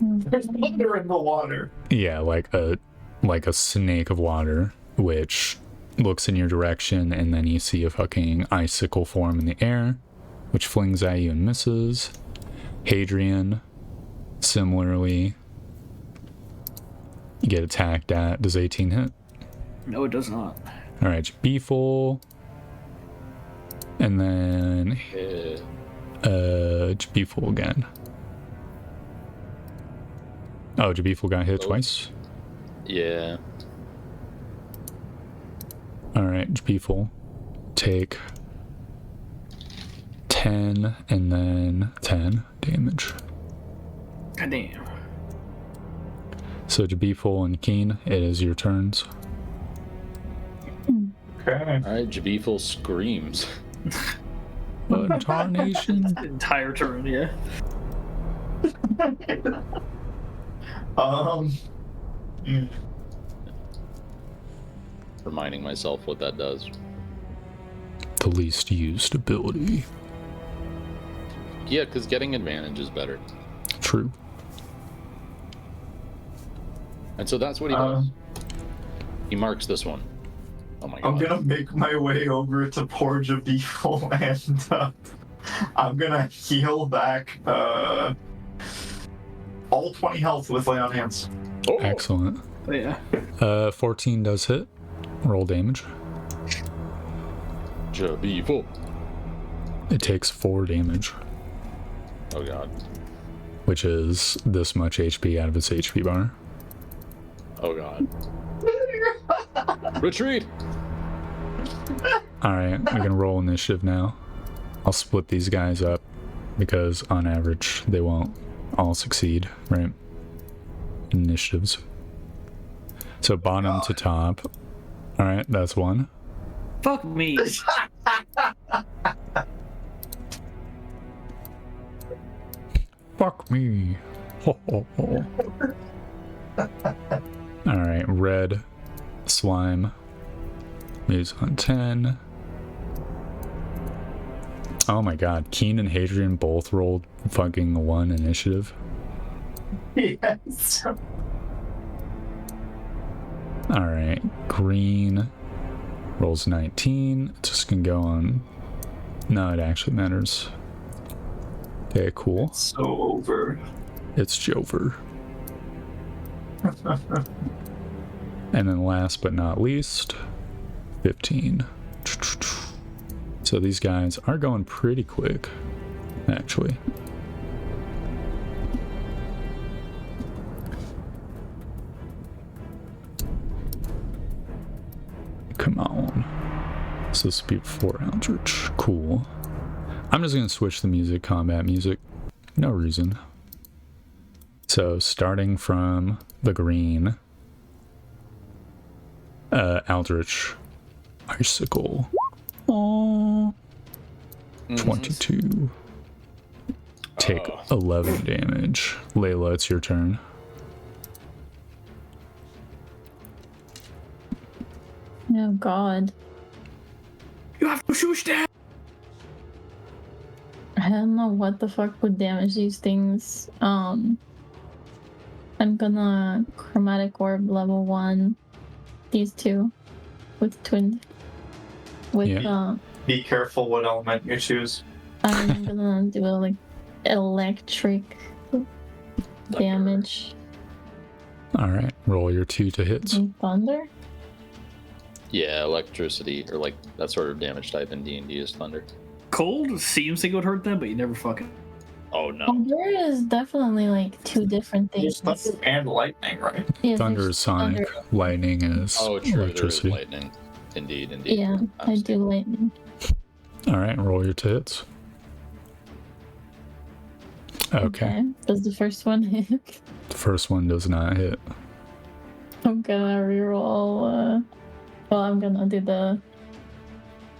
Speaker 2: There's thunder in the water.
Speaker 4: Yeah, like a snake of water, which looks in your direction, and then you see a fucking icicle form in the air, which flings at you and misses. Hadrian, similarly, you get attacked at. Does 18 hit?
Speaker 3: No, it does not.
Speaker 4: All right, Beeful. And then Beeful again. Oh, Jabiful got hit twice?
Speaker 5: Yeah.
Speaker 4: Alright, Jabiful. Take 10 and then 10 damage.
Speaker 3: God damn.
Speaker 4: So Jabiful and Keen, it is your turns.
Speaker 2: Okay.
Speaker 5: Alright, Jabiful screams.
Speaker 4: Tarnation.
Speaker 3: Entire turn, yeah.
Speaker 5: Reminding myself what that does.
Speaker 4: The least used ability.
Speaker 5: Yeah, because getting advantage is better.
Speaker 4: True.
Speaker 5: And so that's what he does. He marks this one. Oh my god.
Speaker 2: I'm gonna make my way over to poor Jabiful and I'm gonna heal back all 20 health with Lay on Hands.
Speaker 5: Oh.
Speaker 4: Excellent.
Speaker 3: But yeah.
Speaker 4: 14 does hit. Roll damage.
Speaker 5: Jabiful.
Speaker 4: It takes 4 damage,
Speaker 5: Oh god.
Speaker 4: which is this much HP out of its HP bar.
Speaker 5: Oh god. Retreat!
Speaker 4: Alright, we can roll initiative now. I'll split these guys up because on average they won't all succeed, right? Initiatives. So bottom to top. Alright, that's 1.
Speaker 3: Fuck me.
Speaker 4: Fuck me. Ho, ho, ho. Alright, red slime moves on 10. Oh my god, Keen and Hadrian both rolled fucking 1 initiative.
Speaker 2: Yes.
Speaker 4: Alright, green rolls 19. Just gonna go on. No, it actually matters. Okay, cool.
Speaker 2: So over.
Speaker 4: It's Jover. And then last but not least, 15. So these guys are going pretty quick, actually. Come on. So this will be before Aldrich. Cool. I'm just going to switch the music, combat music. No reason. So starting from the green, Aldrich, Icicle. Aww. 22. Take 11 damage. Layla, it's your turn.
Speaker 1: Oh god.
Speaker 3: You have to shoot that.
Speaker 1: I don't know what the fuck would damage these things. I'm gonna chromatic orb level 1 these two with twin with
Speaker 4: Yeah.
Speaker 2: Be careful what element you choose.
Speaker 1: I'm gonna do like electric damage
Speaker 4: Alright, roll your 2 to hits.
Speaker 1: and thunder.
Speaker 5: Yeah, electricity, or like that sort of damage type in D&D is thunder.
Speaker 3: Cold seems like it would hurt them, but you never fucking.
Speaker 5: Oh no.
Speaker 1: There is definitely like 2 different
Speaker 2: There's
Speaker 1: things.
Speaker 2: thunder and lightning, right?
Speaker 1: Yeah,
Speaker 4: Thunder
Speaker 1: there's
Speaker 4: is sonic,
Speaker 1: thunder.
Speaker 4: lightning is
Speaker 5: Oh, true, there is
Speaker 4: electricity.
Speaker 5: lightning. Indeed, indeed.
Speaker 1: Yeah, I do lightning.
Speaker 4: Alright, roll your 2 hits. Okay.
Speaker 1: Does the first one hit?
Speaker 4: The first one does not hit.
Speaker 1: I'm gonna reroll. Well, I'm gonna do the.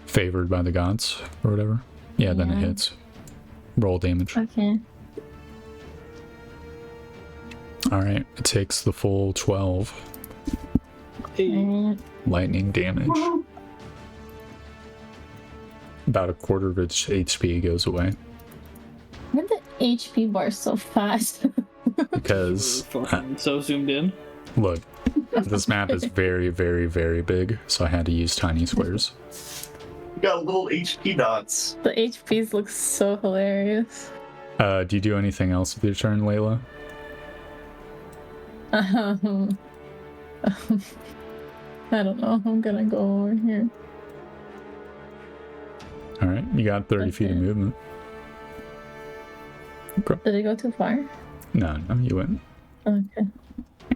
Speaker 4: Favored by the gods, or whatever. Yeah, then it
Speaker 1: Yeah.
Speaker 4: hits. Roll damage.
Speaker 1: Okay.
Speaker 4: Alright, it takes the full 12
Speaker 1: Alright.
Speaker 4: lightning damage. About a quarter of its HP goes away.
Speaker 1: Why the HP bar so fast?
Speaker 4: Because,
Speaker 3: Fucking so zoomed in.
Speaker 4: look, this map is very, very, very big, so I had to use tiny squares.
Speaker 2: You got little HP dots.
Speaker 1: The HPs look so hilarious.
Speaker 4: Do you do anything else with your turn, Layla?
Speaker 1: I don't know. I'm gonna go over here.
Speaker 4: All right, you got 30 feet of
Speaker 1: Okay.
Speaker 4: movement.
Speaker 1: Did it go too far?
Speaker 4: No, you wouldn't.
Speaker 1: Okay.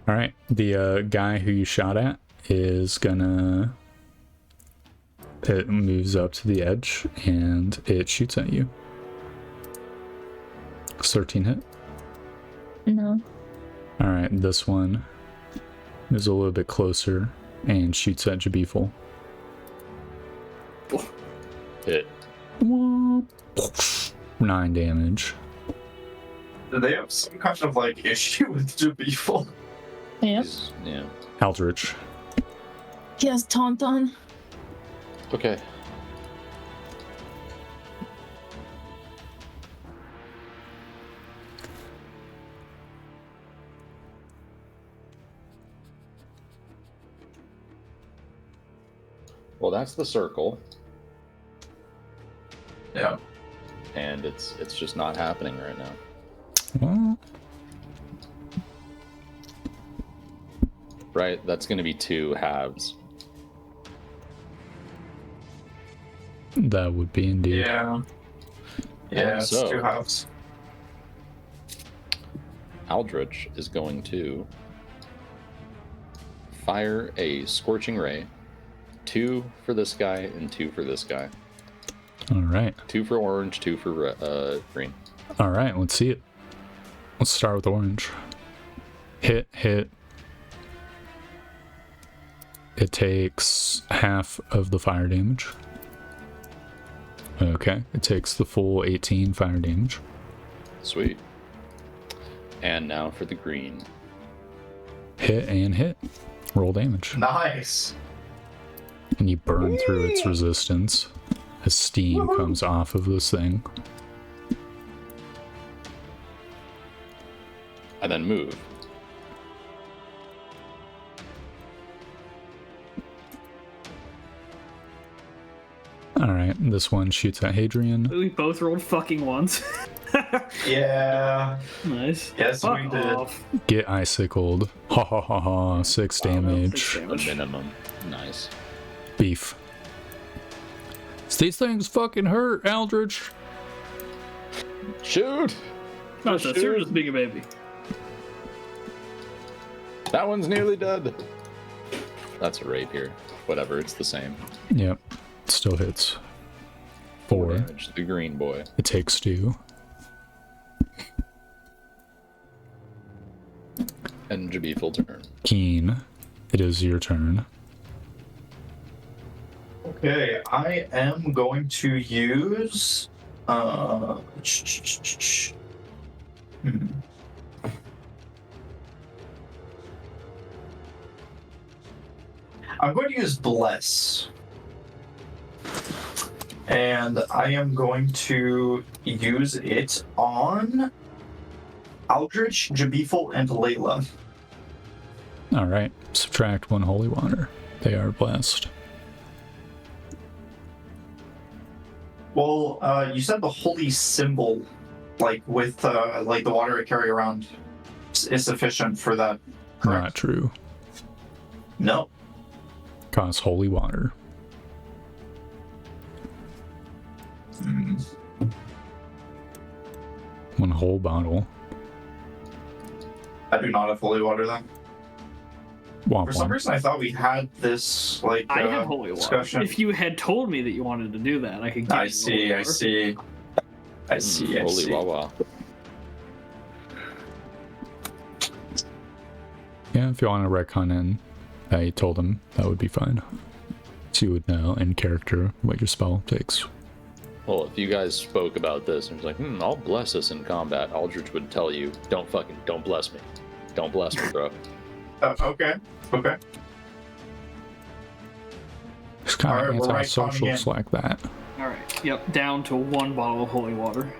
Speaker 4: All right, the guy who you shot at is gonna. It moves up to the edge and it shoots at you. 13 hit.
Speaker 1: No.
Speaker 4: All right, this one is a little bit closer and shoots at Jabiful.
Speaker 6: Hit.
Speaker 4: 9 damage.
Speaker 2: Do they have some kind of like issue with Jabiful?
Speaker 1: Yep.
Speaker 5: Yeah.
Speaker 4: Aldrich.
Speaker 1: He has taunt on.
Speaker 6: Okay. Well, that's the circle,
Speaker 2: Yeah.
Speaker 6: and it's just not happening right now.
Speaker 4: Well,
Speaker 6: Right? That's going to be 2 halves.
Speaker 4: that would be indeed.
Speaker 2: Yeah. Yeah, it's
Speaker 6: So-
Speaker 2: 2 halves.
Speaker 6: Aldrich is going to fire a scorching ray. 2 for this guy and 2 for this guy.
Speaker 4: All right.
Speaker 6: 2 for orange, 2 for green.
Speaker 4: All right, let's see it. Let's start with orange. Hit. It takes half of the fire damage. Okay, it takes the full 18 fire damage.
Speaker 6: Sweet. And now for the green.
Speaker 4: Hit and hit. Roll damage.
Speaker 2: Nice.
Speaker 4: And you burn through its resistance as steam comes off of this thing.
Speaker 6: And then move.
Speaker 4: Alright, this one shoots at Hadrian.
Speaker 3: We both rolled fucking ones.
Speaker 2: Yeah.
Speaker 3: Nice.
Speaker 2: Yes,
Speaker 3: Fuck
Speaker 2: we did.
Speaker 3: off.
Speaker 4: Get icicled. Ha ha ha ha. 6 damage.
Speaker 3: 6
Speaker 6: A
Speaker 3: damage.
Speaker 6: minimum. Nice.
Speaker 4: Beef. These things fucking hurt, Aldrich.
Speaker 6: Shoot!
Speaker 3: Oh, so you're just being a baby.
Speaker 6: That one's nearly dead. That's a rapier. Whatever, it's the same.
Speaker 4: Yep. Still hits. 4.
Speaker 6: Damage. The green boy.
Speaker 4: It takes 2.
Speaker 6: And Jabiful turn.
Speaker 4: Keen. It is your turn.
Speaker 2: Okay, I am going to use hmm. I'm going to use Bless. And I am going to use it on Aldrich, Jabiful, and Layla.
Speaker 4: Alright. Subtract 1 holy water. They are blessed.
Speaker 2: Well, you said the holy symbol, like with like the water I carry around, is sufficient for that. Correct?
Speaker 4: Not true.
Speaker 2: No.
Speaker 4: Costs holy water.
Speaker 2: Hmm.
Speaker 4: 1 whole bottle.
Speaker 2: I do not have holy water then.
Speaker 4: Womp
Speaker 2: For some
Speaker 4: womp.
Speaker 2: reason, I thought we had this like
Speaker 3: I have holy water.
Speaker 2: discussion.
Speaker 3: If you had told me that you wanted to do that, I could give
Speaker 2: I
Speaker 3: you
Speaker 2: see.
Speaker 3: holy
Speaker 2: I
Speaker 3: water.
Speaker 2: see. I see. I
Speaker 6: Holy
Speaker 2: see.
Speaker 6: Wawa.
Speaker 4: Yeah, if you want to retcon in that you told him, that would be fine. So you would know in character what your spell takes.
Speaker 6: Well, if you guys spoke about this and was like, I'll bless us in combat, Aldrich would tell you, don't bless me. Don't bless me, bro.
Speaker 2: Okay. Okay.
Speaker 4: It's kind of
Speaker 2: Alright, we're
Speaker 4: antisocial
Speaker 2: retconning in.
Speaker 4: like that.
Speaker 3: Alright, yep, down to 1 bottle of holy water.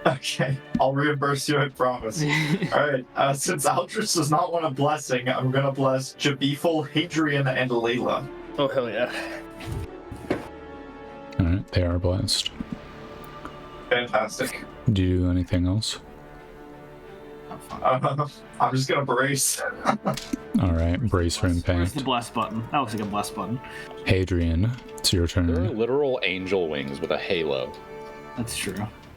Speaker 2: Okay. I'll reimburse you. I promise. All right. Since Aldrich does not want a blessing, I'm gonna bless Jabiful, Hadrian, and Layla.
Speaker 3: Oh, hell yeah.
Speaker 4: Alright, they are blessed.
Speaker 2: Fantastic.
Speaker 4: Do you do anything else?
Speaker 3: I'm fine.
Speaker 2: I'm just gonna brace.
Speaker 4: Alright, brace for
Speaker 3: Where's the
Speaker 4: impact.
Speaker 3: bless button? That looks like a bless button.
Speaker 4: Hadrian, it's your
Speaker 6: There are
Speaker 4: turn.
Speaker 6: literal angel wings with a halo.
Speaker 3: That's true.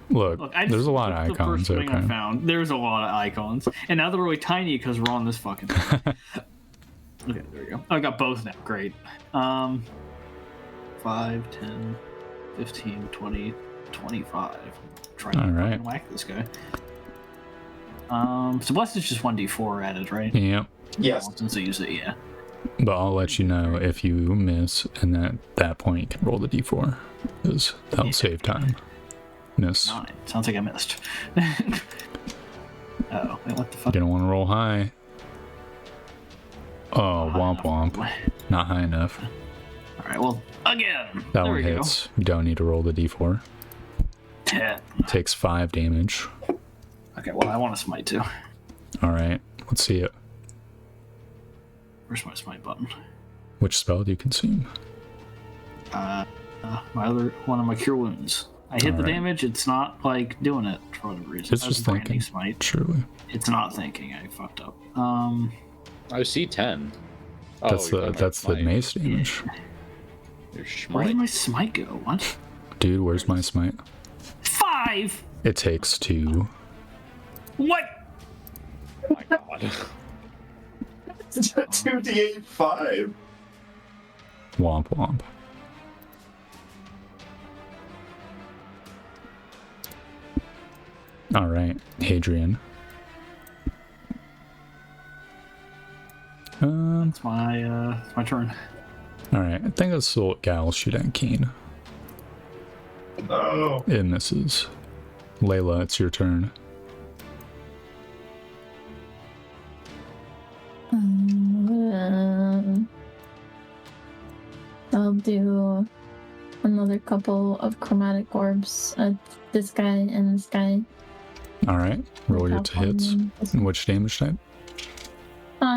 Speaker 4: Look,
Speaker 3: Look, I
Speaker 4: there's a lot of
Speaker 3: the
Speaker 4: icons.
Speaker 3: first thing I
Speaker 4: Okay.
Speaker 3: found. There's a lot of icons, and now they're really tiny because we're on this fucking thing. Okay, there we go. I got both now. Great. 5, 10, 15, 20, 25. Try to
Speaker 4: All right.
Speaker 3: fucking whack this guy. So bless is just 1d4 added, right?
Speaker 4: Yep.
Speaker 2: Yes.
Speaker 3: Since I use it, yeah.
Speaker 4: But I'll let you know if you miss, and at that point you can roll the d4, because that'll save time. Miss.
Speaker 3: 9. Sounds like I missed. Oh, wait, what the fuck?
Speaker 4: You're gonna want to roll high. Oh, womp womp. Not high enough.
Speaker 3: Alright, well, again.
Speaker 4: That
Speaker 3: there
Speaker 4: one
Speaker 3: we
Speaker 4: hits. You don't need to roll the d4.
Speaker 3: go. 10.
Speaker 4: Takes 5 damage.
Speaker 3: Okay, well, I want to smite too.
Speaker 4: Alright, let's see it.
Speaker 3: Where's my smite button?
Speaker 4: Which spell do you consume?
Speaker 3: My other one of my cure wounds. I hit the
Speaker 4: Alright.
Speaker 3: damage. It's not like doing it for whatever reason.
Speaker 4: It's
Speaker 3: That was
Speaker 4: just
Speaker 3: branding
Speaker 4: thinking.
Speaker 3: smite.
Speaker 4: Surely.
Speaker 3: It's not thinking. I fucked up.
Speaker 6: I see 10. Oh,
Speaker 4: That's
Speaker 6: you're
Speaker 4: the
Speaker 6: talking
Speaker 4: that's the
Speaker 6: about
Speaker 4: mace damage.
Speaker 6: Your
Speaker 3: Where did
Speaker 6: schmite.
Speaker 3: my smite go? What?
Speaker 4: Dude, where's my smite?
Speaker 3: 5.
Speaker 4: It takes 2.
Speaker 3: What?
Speaker 6: Oh my god.
Speaker 2: 2d8 5.
Speaker 4: Womp womp. Alright, Hadrian.
Speaker 3: It's my turn.
Speaker 4: Alright, I think this little guy will shoot at Keen.
Speaker 2: No.
Speaker 4: It misses. Layla, it's your turn.
Speaker 1: I'll do another couple of chromatic orbs at this guy and this guy.
Speaker 4: Alright, roll your to hits. And which damage type?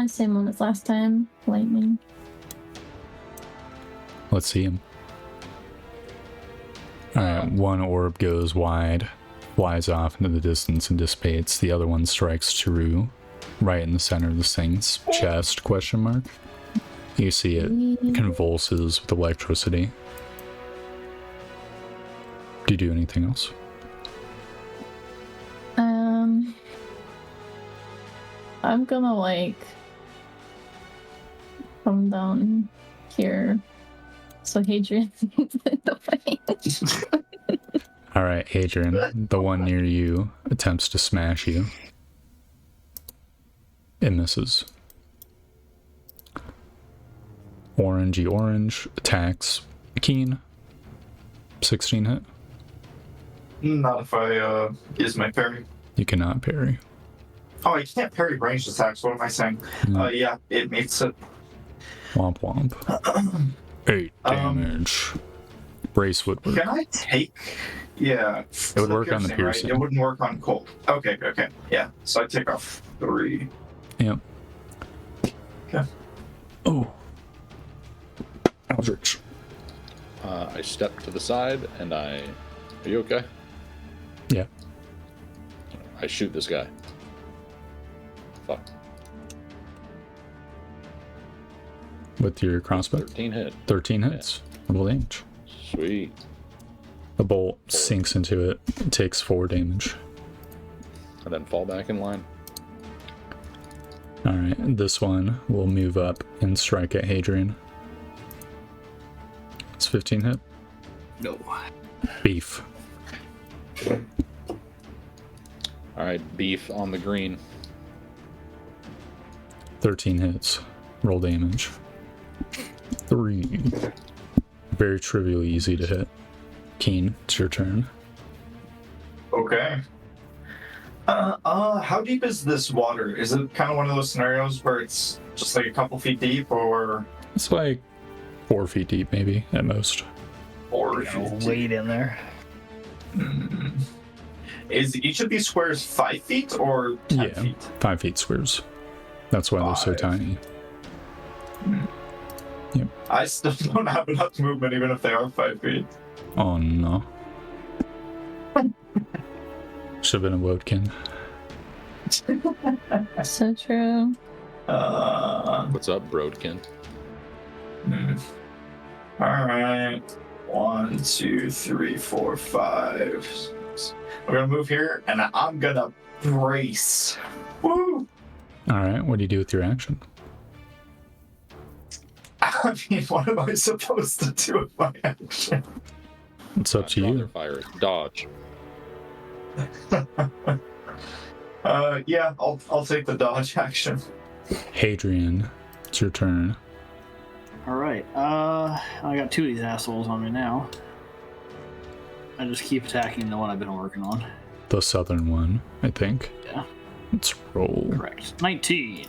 Speaker 1: Same one as last time. Lightning.
Speaker 4: Let's see him. Alright, one orb goes wide, flies off into the distance and dissipates. The other one strikes Chiru right in the center of this thing's chest, question mark. You see it convulses with electricity. Do you do anything else?
Speaker 1: I'm gonna like come down here so Hadrian's in the way.
Speaker 4: Alright, Hadrian, the one near you attempts to smash you. It misses. Orangey orange attacks Keen. 16 hit.
Speaker 2: Not if I use my parry.
Speaker 4: You cannot parry.
Speaker 2: Oh, I can't parry ranged attacks. What am I saying? Yeah, it makes it.
Speaker 4: Womp womp. 8 damage. Brace would work.
Speaker 2: Can I take? Yeah.
Speaker 4: It would work on the piercing.
Speaker 2: Right? It wouldn't work on cold. Okay. Yeah. So I take off 3.
Speaker 4: Yep.
Speaker 2: Okay.
Speaker 4: Oh. Eldritch.
Speaker 6: I step to the side and Are you okay?
Speaker 4: Yeah.
Speaker 6: I shoot this guy. Fuck.
Speaker 4: With your crossbow.
Speaker 6: 13 hit.
Speaker 4: 13 hits. Roll damage.
Speaker 6: Sweet.
Speaker 4: The bolt sinks into it. It takes 4 damage.
Speaker 6: And then fall back in line.
Speaker 4: Alright, this one will move up and strike at Hadrian. It's 15 hit.
Speaker 3: No.
Speaker 4: Beef.
Speaker 6: Alright, beef on the green.
Speaker 4: 13 hits. Roll damage. 3. Very trivially easy to hit. Keen, it's your turn.
Speaker 2: Okay. How deep is this water? Is it kind of one of those scenarios where it's just like a couple feet deep, or
Speaker 4: It's like 4 feet deep, maybe, at most.
Speaker 2: 4 feet deep?
Speaker 3: Wade in there.
Speaker 2: Is each of these squares 5 feet or 10 feet?
Speaker 4: 5 feet squares. That's why they're so
Speaker 2: 5.
Speaker 4: tiny.
Speaker 2: I still don't have enough movement, even if they are 5 feet.
Speaker 4: Oh no. Should have been a Wodkin.
Speaker 1: So true.
Speaker 5: What's up, Brodkin?
Speaker 2: Alright. 1, 2, 3, 4, 5. 6. We're gonna move here, and I'm gonna brace. Woo!
Speaker 4: Alright, what do you do with your action?
Speaker 2: I mean, what am I supposed to do with my action?
Speaker 4: It's up to you.
Speaker 6: Fire. Dodge.
Speaker 2: Yeah, I'll take the dodge action.
Speaker 4: Hadrian, it's your turn.
Speaker 3: Alright, I got 2 of these assholes on me now. I just keep attacking the one I've been working on.
Speaker 4: The southern one, I think.
Speaker 3: Yeah.
Speaker 4: Let's roll.
Speaker 3: Correct. 19.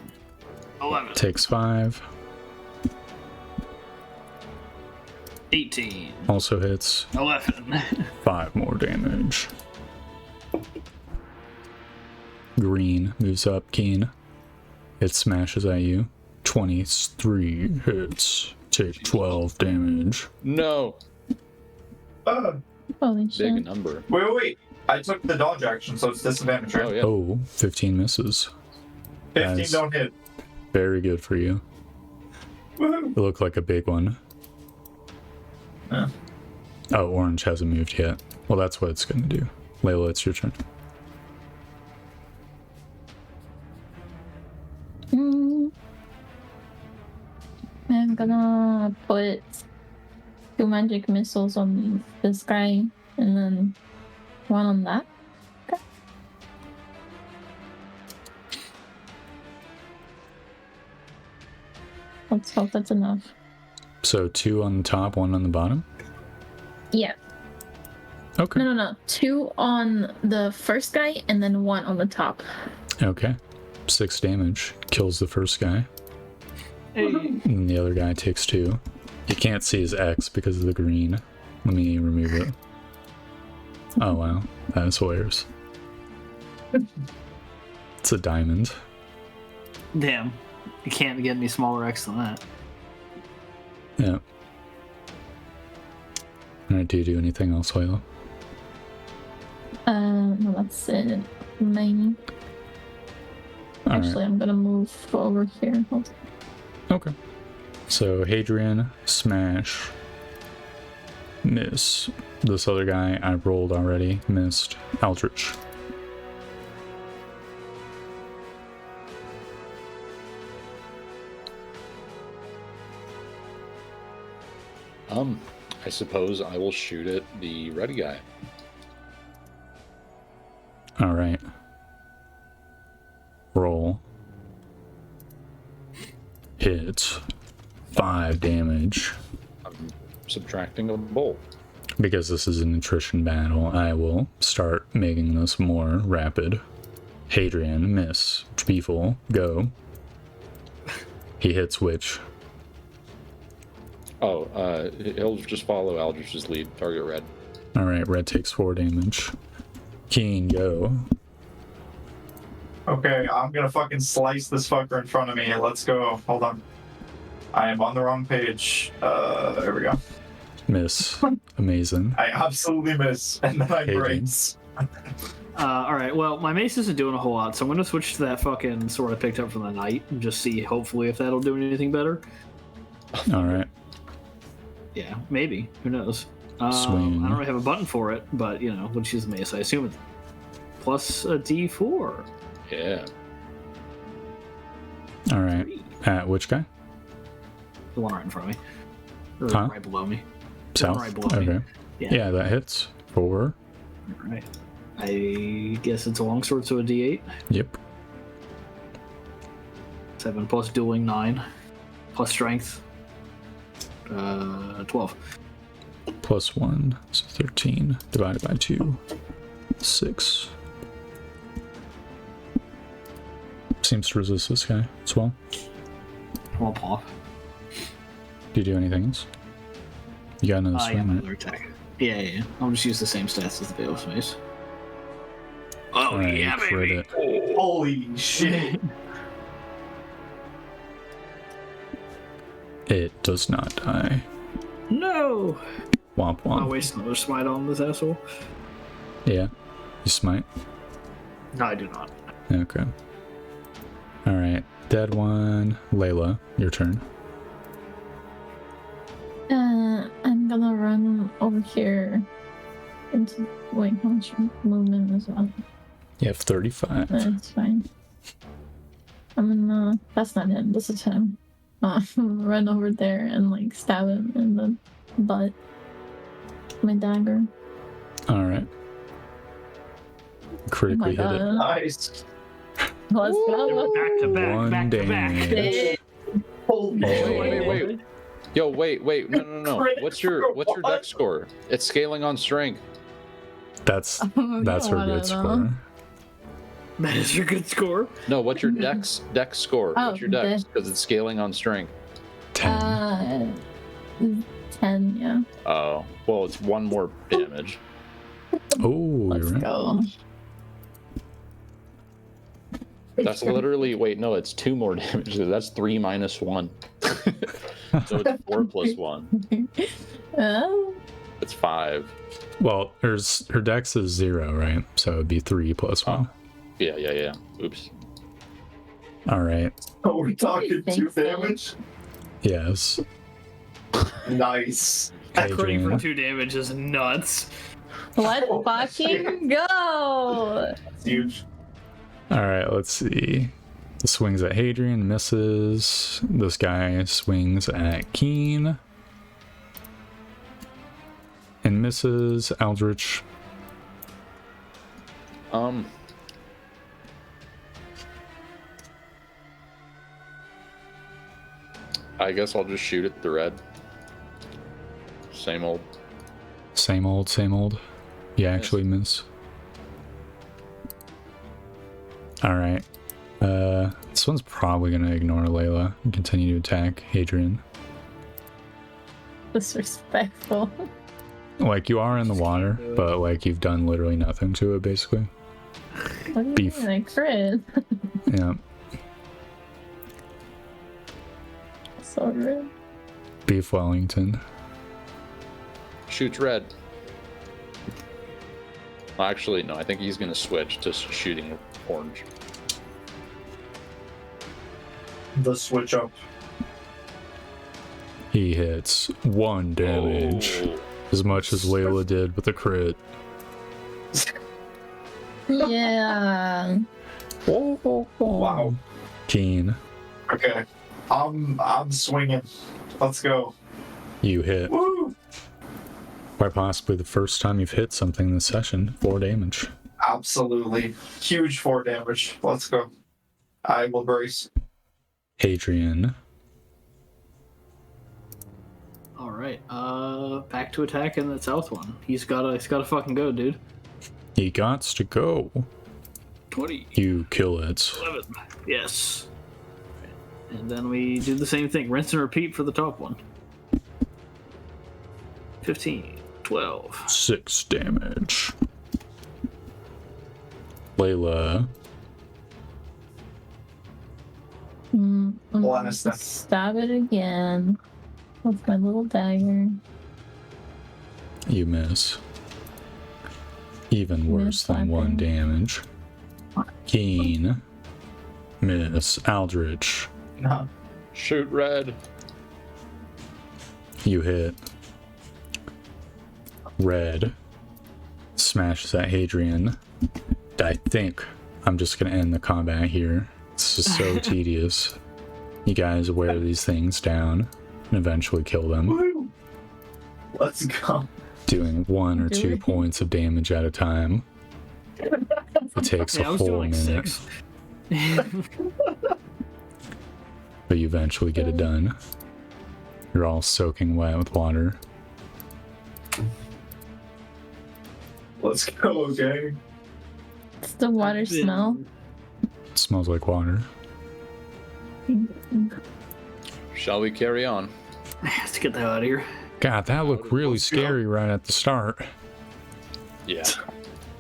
Speaker 3: 11.
Speaker 4: Takes 5.
Speaker 3: 18.
Speaker 4: Also hits.
Speaker 3: 11.
Speaker 4: 5 more damage. Green moves up, Keen. It smashes at you. 23 hits. Take 12 damage.
Speaker 5: No!
Speaker 1: Holy
Speaker 5: Big
Speaker 1: shit.
Speaker 5: number.
Speaker 2: Wait. I took the dodge action, so it's disadvantage, right?
Speaker 5: Oh, yeah.
Speaker 4: Oh, 15 misses.
Speaker 2: 15
Speaker 4: Nice.
Speaker 2: don't hit.
Speaker 4: Very good for you.
Speaker 2: Woohoo!
Speaker 4: It looked like a big one.
Speaker 2: Yeah.
Speaker 4: Oh, orange hasn't moved yet. Well, that's what it's going to do. Layla, it's your turn.
Speaker 1: I'm gonna put 2 magic missiles on this guy and then 1 on that. Okay. Let's hope that's enough.
Speaker 4: So 2 on the top, 1 on the bottom?
Speaker 1: Yeah.
Speaker 4: Okay.
Speaker 1: No. 2 on the first guy and then 1 on the top.
Speaker 4: Okay. 6 damage. Kills the first guy.
Speaker 3: Hey.
Speaker 4: And the other guy takes 2. You can't see his X because of the green. Let me remove it. Oh wow, that is hilarious. It's a diamond.
Speaker 3: Damn. You can't get any smaller X than that.
Speaker 4: Yeah. Alright, do you do anything else, Layla?
Speaker 1: No, that's it. Main.
Speaker 4: Alright.
Speaker 1: Actually, I'm gonna move over here. Hold on.
Speaker 4: Okay. So Hadrian, smash, miss. This other guy I rolled already, missed. Eldritch.
Speaker 5: I suppose I will shoot at the red guy.
Speaker 4: Alright. Roll. Hit. 5 damage.
Speaker 5: I'm subtracting a bolt.
Speaker 4: Because this is an attrition battle, I will start making this more rapid. Hadrian, miss. Beeful, go. He hits which?
Speaker 5: Oh, he'll just follow Aldrich's lead. Target red.
Speaker 4: Alright, red takes 4 damage. Keen, go.
Speaker 2: Okay, I'm gonna fucking slice this fucker in front of me. Let's go. Hold on. I am on the wrong page. There we go.
Speaker 4: Miss. Amazing.
Speaker 2: I absolutely miss, and then I
Speaker 4: Hey,
Speaker 2: brace.
Speaker 3: Alright, well, my mace isn't doing a whole lot, so I'm gonna switch to that fucking sword I picked up from the knight and just see, hopefully, if that'll do anything better.
Speaker 4: Alright.
Speaker 3: Yeah, maybe. Who knows?
Speaker 4: Swing.
Speaker 3: I don't really have a button for it, but, you know, we'll choose the mace. I assume it's plus a d4.
Speaker 5: Yeah.
Speaker 4: Alright. At which guy?
Speaker 3: The one right in front of me. Or
Speaker 4: Huh?
Speaker 3: right below me. The
Speaker 4: South?
Speaker 3: one right below me.
Speaker 4: Okay. Yeah, that hits. 4.
Speaker 3: Alright. I guess it's a longsword, so a d8.
Speaker 4: Yep.
Speaker 3: 7 plus dueling, 9. Plus strength, 12.
Speaker 4: Plus 1. So 13. Divided by 2. 6. Seems to resist this guy as well.
Speaker 3: Womp womp.
Speaker 4: Do you do anything else? You got another
Speaker 3: Yeah,
Speaker 4: swing,
Speaker 3: my
Speaker 4: right?
Speaker 3: other attack. Yeah. I'll just use the same stats as the Bailiff's mace. Oh,
Speaker 4: Alright,
Speaker 3: yeah,
Speaker 4: you crit
Speaker 3: baby.
Speaker 4: it.
Speaker 2: Holy shit.
Speaker 4: It does not die.
Speaker 3: No!
Speaker 4: Womp
Speaker 3: I'll
Speaker 4: womp.
Speaker 3: waste another smite on this asshole.
Speaker 4: Yeah. You smite.
Speaker 3: No, I do not.
Speaker 4: Okay. All right. Dead one. Layla, your turn.
Speaker 1: I'm gonna run over here into. Wait, how much movement is on?
Speaker 4: You have 35.
Speaker 1: That's fine. I'm gonna. That's not him. This is him. Run over there and like stab him in the butt. My dagger.
Speaker 4: All right. Critically hit it.
Speaker 2: Nice.
Speaker 1: Let's go.
Speaker 3: Back to back,
Speaker 4: One
Speaker 3: back to back.
Speaker 4: damage.
Speaker 2: Holy
Speaker 5: Wait. Yo, wait. No. What's your dex score? It's scaling on strength.
Speaker 4: That's her good score.
Speaker 3: That is your good score.
Speaker 5: No, what's your dex score?
Speaker 1: Oh,
Speaker 5: What's your dex? Because it's scaling on strength.
Speaker 4: 10.
Speaker 1: 10, yeah.
Speaker 5: Oh, well, it's one more damage.
Speaker 4: Oh,
Speaker 1: Let's
Speaker 4: you're right.
Speaker 1: go.
Speaker 5: That's literally it's 2 more damage. That's 3 minus 1. So it's 4 plus 1. It's 5.
Speaker 4: Well, her dex is 0, right? So it'd be 3 plus 1.
Speaker 5: Yeah. Oops.
Speaker 4: All right.
Speaker 2: Oh, we're talking
Speaker 1: Thanks,
Speaker 2: 2
Speaker 1: man.
Speaker 2: damage?
Speaker 4: Yes.
Speaker 2: Nice.
Speaker 3: Critting
Speaker 4: Adrian.
Speaker 3: for 2 damage is nuts.
Speaker 1: Let's fucking go!
Speaker 2: That's huge.
Speaker 4: All right, let's see. The swings at Hadrian, misses. This guy swings at Keen. And misses. Eldritch.
Speaker 5: I guess I'll just shoot at the red. Same old.
Speaker 4: Same old. You actually miss. All right. This one's probably gonna ignore Layla and continue to attack Hadrian.
Speaker 1: Disrespectful.
Speaker 4: Like, you are in the water, but like you've done literally nothing to it, basically.
Speaker 1: What do you
Speaker 4: Beef.
Speaker 1: mean? I crit.
Speaker 4: Yeah.
Speaker 1: So rude.
Speaker 4: Beef Wellington.
Speaker 5: Shoots red. Well, actually, no, I think he's going to switch to shooting orange.
Speaker 2: The switch up.
Speaker 4: He hits 1 damage.
Speaker 5: Oh.
Speaker 4: As much as Layla did with a crit.
Speaker 1: Yeah.
Speaker 2: Wow.
Speaker 4: Keen,
Speaker 2: Okay. I'm swinging. Let's go.
Speaker 4: you hit.
Speaker 2: Woo!
Speaker 4: Quite possibly the first time you've hit something this session. 4 damage.
Speaker 2: Absolutely. Huge 4 damage. Let's go. I will brace.
Speaker 4: Hadrian.
Speaker 3: All right. Back to attack in the south one. He's gotta fucking go, dude.
Speaker 4: He gots to go.
Speaker 3: 20.
Speaker 4: You kill it.
Speaker 3: 11. Yes. And then we do the same thing. Rinse and repeat for the top one. 15. 12.
Speaker 4: 6 damage. Layla.
Speaker 1: I'm
Speaker 2: Blast
Speaker 1: gonna
Speaker 2: them.
Speaker 1: stab it again with my little dagger.
Speaker 4: You miss. Even worse
Speaker 1: Miss
Speaker 4: than 1
Speaker 1: weapon.
Speaker 4: damage. Keen. Miss. Aldrich.
Speaker 2: No.
Speaker 5: Shoot red.
Speaker 4: You hit. Red. Smashes at Hadrian. I think I'm just gonna end the combat here. It's just so tedious. You guys wear these things down and eventually kill them,
Speaker 2: Woo! Let's go.
Speaker 4: doing 1 or 2
Speaker 1: Really?
Speaker 4: points of damage at a time. It takes
Speaker 3: Yeah, I
Speaker 4: a
Speaker 3: was
Speaker 4: whole
Speaker 3: doing like
Speaker 4: minute,
Speaker 3: 6.
Speaker 4: but you eventually get it done. You're all soaking wet with water.
Speaker 2: Let's go, okay?
Speaker 1: It's the water smell.
Speaker 4: It smells like water.
Speaker 5: Shall we carry on?
Speaker 3: Let's get the hell out of here.
Speaker 4: God, that looked really
Speaker 2: Let's go.
Speaker 4: scary right at the start.
Speaker 5: Yeah.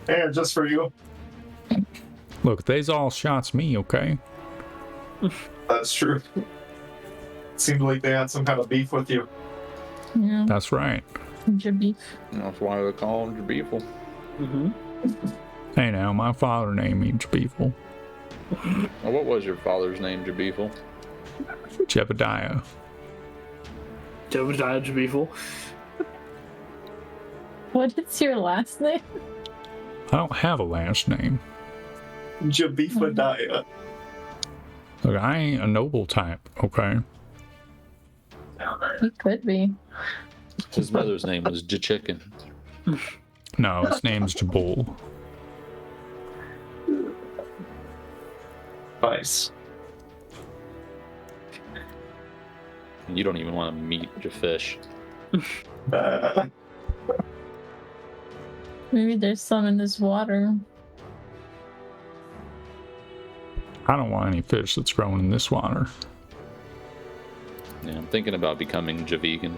Speaker 2: Hey, just for you.
Speaker 4: Look, they's all shots me, okay?
Speaker 2: That's true. Seemed like they had some kind of beef with you.
Speaker 1: Yeah,
Speaker 4: That's right.
Speaker 1: ginger beef.
Speaker 5: That's why they call them Jabeful.
Speaker 3: Mm-hmm.
Speaker 4: Hey now, my father named me Jabiful.
Speaker 5: Well, what was your father's name, Jabiful?
Speaker 4: Jebediah.
Speaker 3: Jebediah Jabiful.
Speaker 1: What is your last name?
Speaker 4: I don't have a last name.
Speaker 2: Jabifadiah.
Speaker 4: Look, I ain't a noble type, okay?
Speaker 1: He could be.
Speaker 5: His mother's name was Chicken.
Speaker 4: No, his name's Jabul.
Speaker 2: Nice.
Speaker 5: You don't even want to meet Jafish.
Speaker 1: Maybe there's some in this water.
Speaker 4: I don't want any fish that's growing in this water.
Speaker 5: Yeah, I'm thinking about becoming Javegan.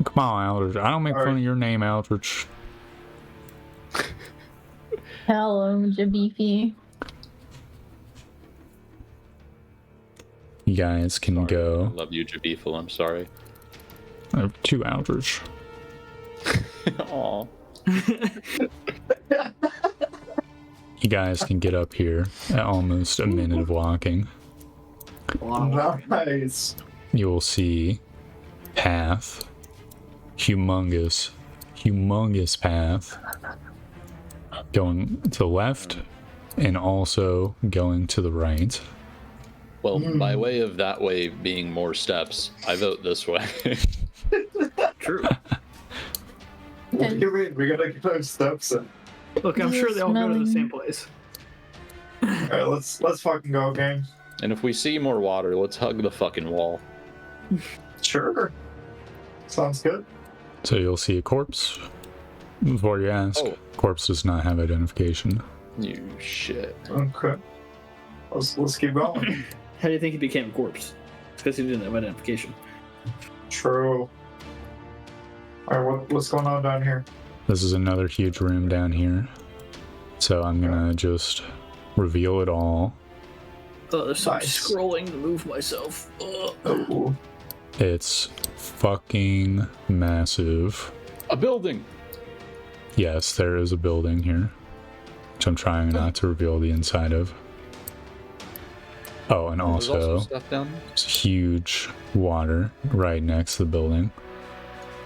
Speaker 4: Come on, Aldrich. I don't make fun of your name, Aldrich.
Speaker 1: Hello, Jabifi.
Speaker 4: You guys can
Speaker 5: I
Speaker 4: go.
Speaker 5: love you, Jabiful. I'm sorry.
Speaker 4: I have 2 Aldrich.
Speaker 5: Aw.
Speaker 4: You guys can get up here at almost a minute of walking.
Speaker 2: Nice.
Speaker 4: You'll see path. Humongous path. Going to the left and also going to the right.
Speaker 5: Well, by way of that way being more steps, I vote this way.
Speaker 3: True.
Speaker 2: What do you mean? We gotta get our steps in.
Speaker 3: Look, I'm sure they all go to the
Speaker 1: Smelling.
Speaker 3: same place.
Speaker 2: Alright, let's fucking go, gang.
Speaker 5: And if we see more water, let's hug the fucking wall.
Speaker 2: Sure. Sounds good.
Speaker 4: So you'll see a corpse. Before you ask,
Speaker 5: Oh.
Speaker 4: corpse does not have identification.
Speaker 5: You shit.
Speaker 2: Okay. Let's keep going.
Speaker 3: How do you think he became a corpse? Because he didn't have identification.
Speaker 2: True. Alright, what's going on down here?
Speaker 4: This is another huge room down here. So I'm gonna just reveal it all.
Speaker 3: Oh, there's some
Speaker 2: Nice.
Speaker 3: scrolling to move myself. Ugh.
Speaker 2: Oh,
Speaker 4: It's fucking massive.
Speaker 5: A building!
Speaker 4: Yes, there is a building here, which I'm trying not to reveal the inside of. Oh, and
Speaker 5: There's also
Speaker 4: also,
Speaker 5: stuff down there?
Speaker 4: there's huge water right next to the building.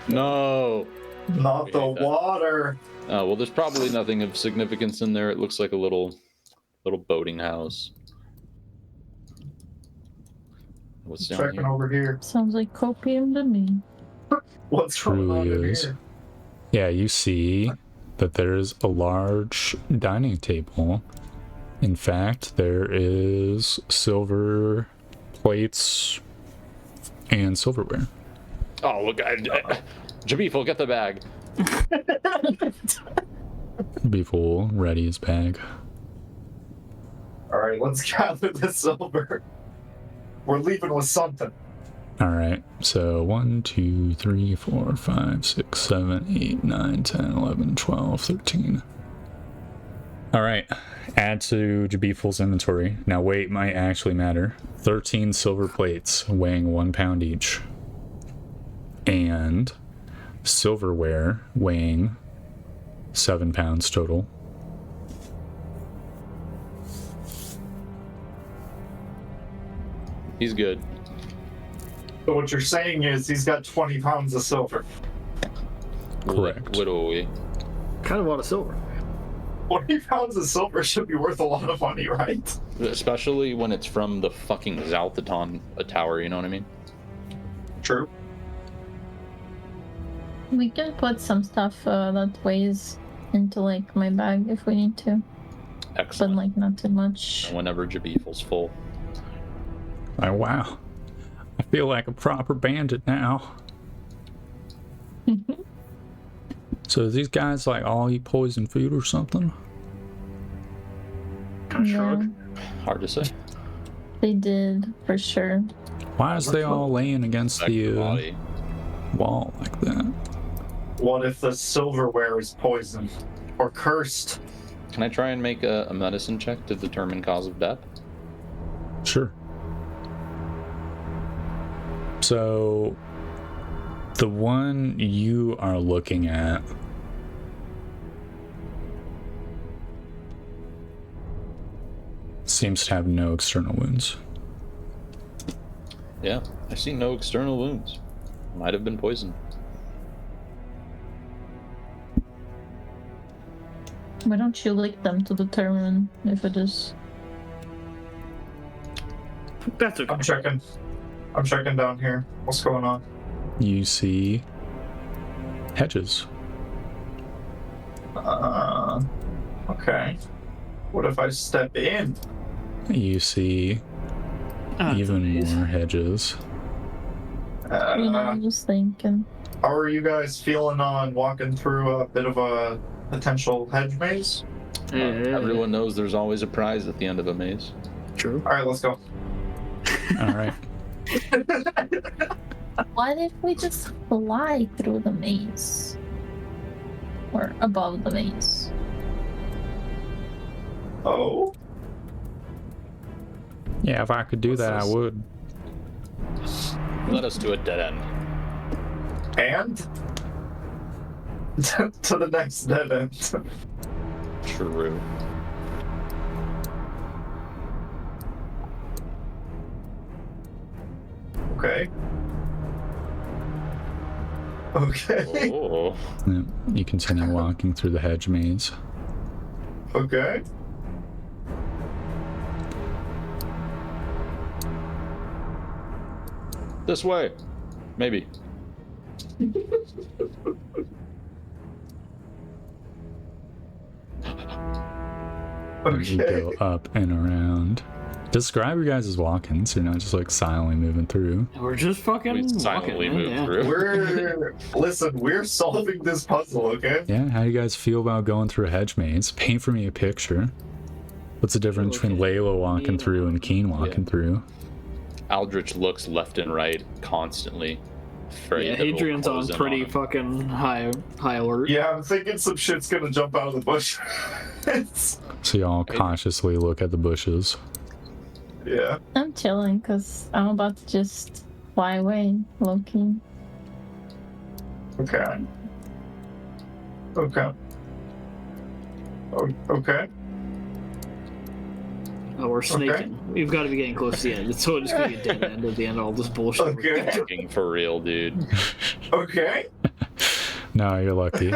Speaker 5: No!
Speaker 2: not the
Speaker 5: hate that.
Speaker 2: water.
Speaker 5: Oh, well, there's probably nothing of significance in there. It looks like a little boating house. What's down
Speaker 2: Checking
Speaker 5: here?
Speaker 2: over here.
Speaker 1: Sounds like copium to me.
Speaker 2: What's going on
Speaker 4: Truly
Speaker 2: in
Speaker 4: is.
Speaker 2: here?
Speaker 4: Yeah, you see that there's a large dining table. In fact, there is silver plates and silverware.
Speaker 5: Oh, look, Jabiful, get the bag.
Speaker 4: Be full, ready his bag.
Speaker 2: Alright, let's gather the silver. We're leaving with something.
Speaker 4: Alright, so 1, 2, 3, 4, 5, 6, 7, 8, 9, 10, 11, 12, 13. Alright, add to Jabiful's inventory. Now weight might actually matter. 13 silver plates weighing 1 pound each. And silverware weighing 7 pounds total.
Speaker 5: He's good.
Speaker 2: So what you're saying is he's got 20 pounds of silver.
Speaker 4: Correct.
Speaker 5: Literally.
Speaker 3: Kind of a lot of silver.
Speaker 2: 20 pounds of silver should be worth a lot of money, right?
Speaker 5: Especially when it's from the fucking Zalthaton tower, you know what I mean?
Speaker 2: True.
Speaker 1: We can put some stuff that weighs into like my bag if we need to, but
Speaker 5: Excellent.
Speaker 1: like not too much.
Speaker 5: Whenever Jabiful's full.
Speaker 4: Oh, wow. I feel like a proper bandit now. So these guys like all eat poison food or something?
Speaker 1: Yeah,
Speaker 5: Hard to say.
Speaker 1: they did for sure.
Speaker 4: Why is they all laying against
Speaker 5: Back to
Speaker 4: the
Speaker 5: body.
Speaker 4: wall like that?
Speaker 2: What if the silverware is poisoned or cursed?
Speaker 5: Can I try and make a medicine check to determine cause of death?
Speaker 4: Sure. So The one you are looking at seems to have no external wounds.
Speaker 5: Yeah, I see no external wounds. Might have been poisoned.
Speaker 1: Why don't you lick them to determine if it is?
Speaker 3: That's okay.
Speaker 2: I'm checking down here. What's going on?
Speaker 4: You see hedges.
Speaker 2: Okay. What if I step in?
Speaker 4: You see even more hedges.
Speaker 1: I was thinking.
Speaker 2: How are you guys feeling on walking through a bit of a potential hedge maze?
Speaker 5: Everyone knows there's always a prize at the end of a maze.
Speaker 3: True.
Speaker 2: All right, let's go.
Speaker 4: All right.
Speaker 1: What if we just fly through the maze? Or above the maze?
Speaker 2: Oh.
Speaker 4: Yeah, if I could do that, I would.
Speaker 5: Led us to a dead end.
Speaker 2: And? To the next dead end.
Speaker 5: True.
Speaker 2: Okay. Okay.
Speaker 5: Oh.
Speaker 4: Yeah, you continue walking through the hedge maze.
Speaker 2: Okay.
Speaker 5: This way. Maybe.
Speaker 4: And you
Speaker 2: Okay.
Speaker 4: go up and around. Describe your guys as walking, so you're not just like silently moving through.
Speaker 3: We're just fucking
Speaker 5: We silently
Speaker 3: walking,
Speaker 5: moved
Speaker 3: man,
Speaker 5: through.
Speaker 2: We're solving this puzzle, okay?
Speaker 4: Yeah, how do you guys feel about going through a hedge maze? Paint for me a picture. What's the difference between Layla walking through and Keen walking through?
Speaker 5: Aldrich looks left and right constantly. afraid
Speaker 3: Yeah,
Speaker 5: that we'll
Speaker 3: Hadrian's on
Speaker 5: close in
Speaker 3: pretty
Speaker 5: him.
Speaker 3: fucking high alert.
Speaker 2: Yeah, I'm thinking some shit's gonna jump out of the bush.
Speaker 4: So y'all cautiously look at the bushes.
Speaker 2: Yeah.
Speaker 1: I'm chilling because I'm about to just fly away, low-key.
Speaker 2: Okay. Okay. Okay.
Speaker 3: Oh, we're snaking. We've got to be getting close to the end. It's so just gonna be a dead end at the end of all this bullshit.
Speaker 2: Okay.
Speaker 5: Fucking for real, dude.
Speaker 2: Okay.
Speaker 4: No, you're lucky.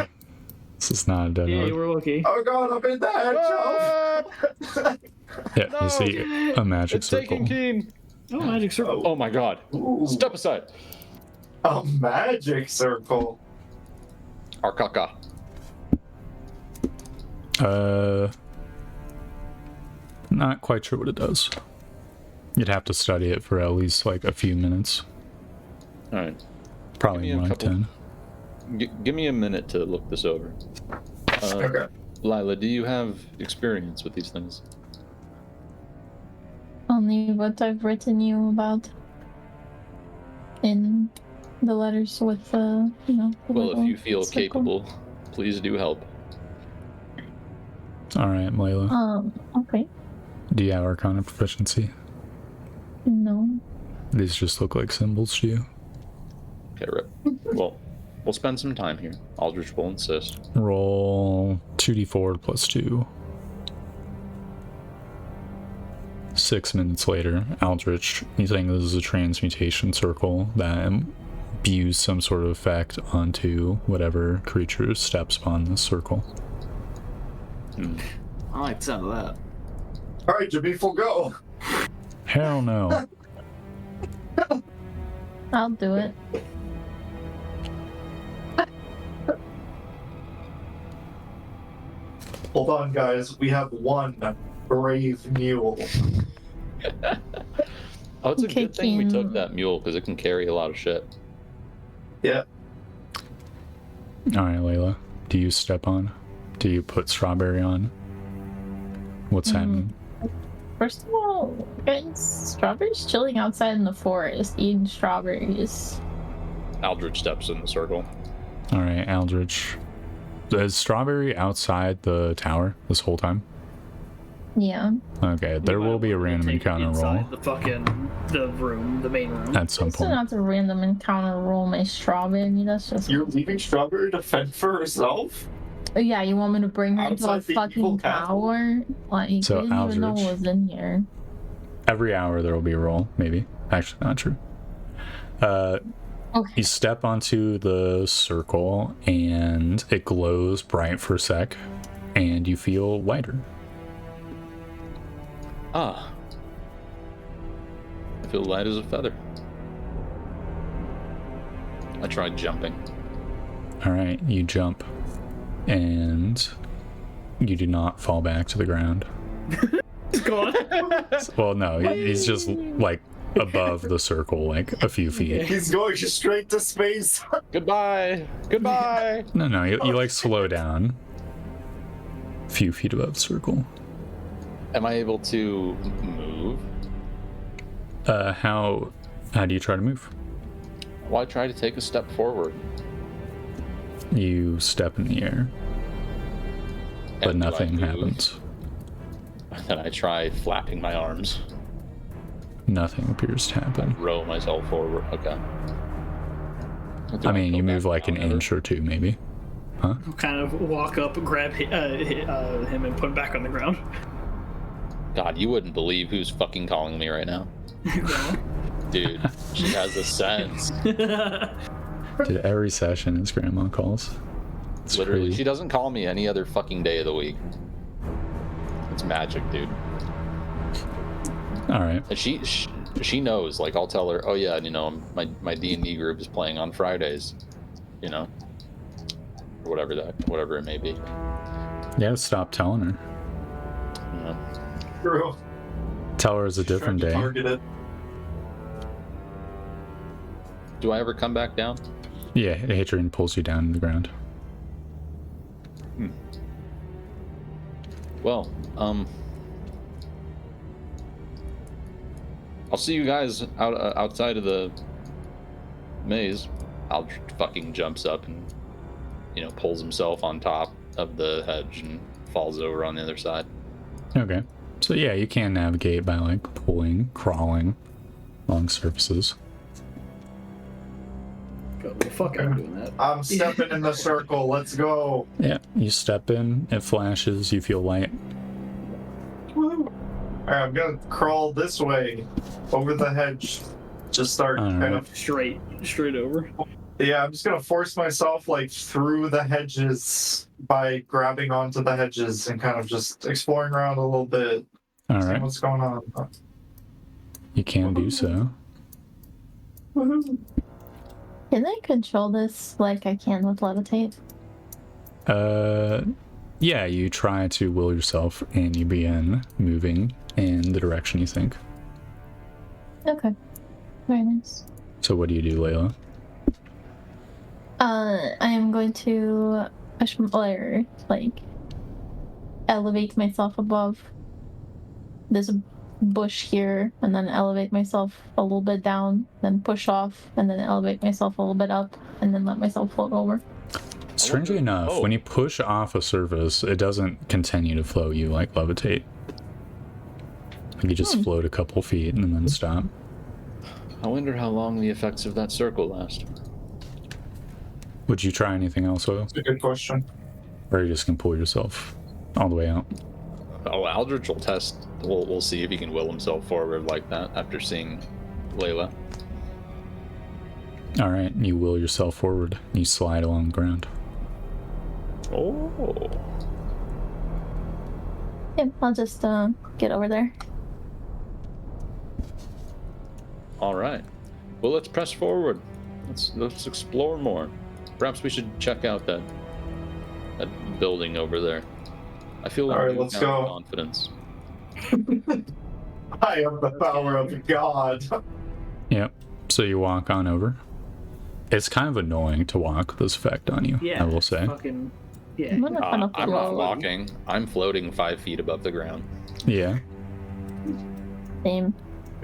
Speaker 4: This is not a dead
Speaker 3: Yeah,
Speaker 4: end.
Speaker 3: we're lucky.
Speaker 2: Oh god, I'm in the hedge.
Speaker 4: Yeah, you see a magic
Speaker 5: It's
Speaker 4: circle.
Speaker 5: taking Keen.
Speaker 3: Oh, magic circle.
Speaker 5: Oh my god.
Speaker 2: Ooh,
Speaker 5: Step aside.
Speaker 2: a magic circle.
Speaker 5: Arkaka.
Speaker 4: Not quite sure what it does. You'd have to study it for at least like a few minutes.
Speaker 5: Alright.
Speaker 4: Probably
Speaker 5: Give me a
Speaker 4: more like
Speaker 5: couple.
Speaker 4: 10.
Speaker 5: Give me a minute to look this over.
Speaker 2: Okay.
Speaker 5: Lila, do you have experience with these things?
Speaker 1: Only what I've written you about in the letters with the, the
Speaker 5: Well, if
Speaker 1: little
Speaker 5: you feel
Speaker 1: circle.
Speaker 5: capable, please do help.
Speaker 4: Alright, Layla.
Speaker 1: Okay.
Speaker 4: Do you have Arcana proficiency?
Speaker 1: No.
Speaker 4: These just look like symbols to you.
Speaker 5: Okay, Rip. Well, we'll spend some time here. Aldrich will insist.
Speaker 4: Roll 2d4 plus 2. 6 minutes later, Aldrich, you think this is a transmutation circle that imbues some sort of effect onto whatever creature steps upon this circle.
Speaker 3: I like the sound of that.
Speaker 2: Alright, Jabif will go.
Speaker 4: Hell no.
Speaker 1: I'll do it.
Speaker 2: Hold on, guys. We have one brave mule.
Speaker 5: Oh, it's a
Speaker 1: Okay,
Speaker 5: good thing we took
Speaker 1: Keen.
Speaker 5: that mule because it can carry a lot of shit.
Speaker 2: Yeah.
Speaker 4: Alright, Layla. Do you step on? Do you put Strawberry on? What's happening?
Speaker 1: First of all, guys, Strawberry's chilling outside in the forest, eating strawberries.
Speaker 5: Aldrich steps in the circle.
Speaker 4: Alright, Aldrich. Is Strawberry outside the tower this whole time?
Speaker 1: Yeah.
Speaker 4: Okay, there will be a random encounter roll
Speaker 3: The room, the main room.
Speaker 4: at some
Speaker 1: It's
Speaker 4: point.
Speaker 1: not a random encounter roll, my strawberry. That's just.
Speaker 2: You're leaving Strawberry to fend for herself?
Speaker 1: Yeah, you want me to bring her into a
Speaker 2: Outside the evil
Speaker 1: fucking
Speaker 2: castle?
Speaker 1: tower? Like,
Speaker 4: So,
Speaker 1: I didn't even know
Speaker 4: Aldrich.
Speaker 1: what was in here.
Speaker 4: Every hour there will be a roll, maybe. Actually, not true.
Speaker 1: Okay.
Speaker 4: You step onto the circle and it glows bright for a sec, and you feel lighter.
Speaker 5: Ah. I feel light as a feather. I tried jumping.
Speaker 4: All right, you jump, and you do not fall back to the ground.
Speaker 3: It's gone.
Speaker 4: Well, no, he's just like above the circle, like a few feet.
Speaker 2: He's going straight to space.
Speaker 6: Goodbye. Goodbye.
Speaker 4: No, you like slow down. A few feet above the circle.
Speaker 5: Am I able to move?
Speaker 4: How do you try to move?
Speaker 5: Well, I try to take a step forward.
Speaker 4: You step in the air, but
Speaker 5: And do I
Speaker 4: nothing
Speaker 5: move?
Speaker 4: happens.
Speaker 5: Then I try flapping my arms,
Speaker 4: Nothing appears to happen.
Speaker 5: row myself forward. Okay. Do
Speaker 4: I mean,
Speaker 5: go
Speaker 4: you
Speaker 5: back
Speaker 4: move like an
Speaker 5: down ever?
Speaker 4: inch or two, maybe.
Speaker 3: Kind of walk up, grab him, and put him back on the ground.
Speaker 5: God, you wouldn't believe who's fucking calling me right now. Dude, she has a sense.
Speaker 4: Dude, every session his grandma calls. It's
Speaker 5: Literally,
Speaker 4: crazy.
Speaker 5: she doesn't call me any other fucking day of the week. It's magic, dude.
Speaker 4: All right.
Speaker 5: And she knows. Like, I'll tell her, oh yeah, you know, my D&D group is playing on Fridays, you know, or whatever it may be.
Speaker 4: You gotta stop telling her.
Speaker 5: You know?
Speaker 2: True.
Speaker 4: Tell her it's a different day.
Speaker 2: Target it.
Speaker 5: Do I ever come back down?
Speaker 4: Yeah, it hits her and pulls you down to the ground.
Speaker 5: Well, I'll see you guys outside of the maze. Aldrich fucking jumps up and, you know, pulls himself on top of the hedge and falls over on the other side.
Speaker 4: Okay. So yeah, you can navigate by like pulling, crawling along surfaces.
Speaker 3: God, the fuck I'm doing that.
Speaker 2: I'm stepping in the circle. Let's go.
Speaker 4: Yeah, you step in, it flashes, you feel light.
Speaker 2: Woo. Alright, I'm gonna crawl this way over the hedge. Just start
Speaker 4: Alright.
Speaker 2: kind of.
Speaker 3: Straight over.
Speaker 2: Yeah, I'm just gonna force myself like through the hedges by grabbing onto the hedges and kind of just exploring around a little bit.
Speaker 4: All
Speaker 2: Seeing
Speaker 4: right,
Speaker 2: what's going on.
Speaker 4: you can do so.
Speaker 1: Can I control this like I can with levitate?
Speaker 4: Yeah, you try to will yourself and you begin moving in the direction you think.
Speaker 1: Okay. Very nice.
Speaker 4: So what do you do, Layla?
Speaker 1: I am going to push or like elevate myself above this bush here, and then elevate myself a little bit down, then push off, and then elevate myself a little bit up, and then let myself float over.
Speaker 4: Strangely enough, when you push off a surface, it doesn't continue to float you like levitate. Like you just float a couple feet and then stop.
Speaker 5: I wonder how long the effects of that circle last.
Speaker 4: Would you try anything else, Oil?
Speaker 2: That's a good question.
Speaker 4: Or you just can pull yourself all the way out?
Speaker 5: Oh, Aldrich will test. We'll see if he can will himself forward like that after seeing Layla.
Speaker 4: All right, you will yourself forward. You slide along the ground.
Speaker 5: Oh.
Speaker 1: Yeah, I'll just get over there.
Speaker 5: All right. Well, let's press forward. Let's explore more. Perhaps we should check out that building over there. I feel
Speaker 2: All right,
Speaker 5: new
Speaker 2: let's
Speaker 5: kind of
Speaker 2: go.
Speaker 5: confidence.
Speaker 2: I have the power of God.
Speaker 4: Yep. So you walk on over. It's kind of annoying to walk with this effect on you,
Speaker 3: Yeah.
Speaker 4: I will say.
Speaker 3: Fucking. Yeah.
Speaker 1: I'm gonna kind of
Speaker 5: I'm not
Speaker 1: float.
Speaker 5: walking. I'm floating 5 feet above the ground.
Speaker 4: Yeah.
Speaker 1: Same.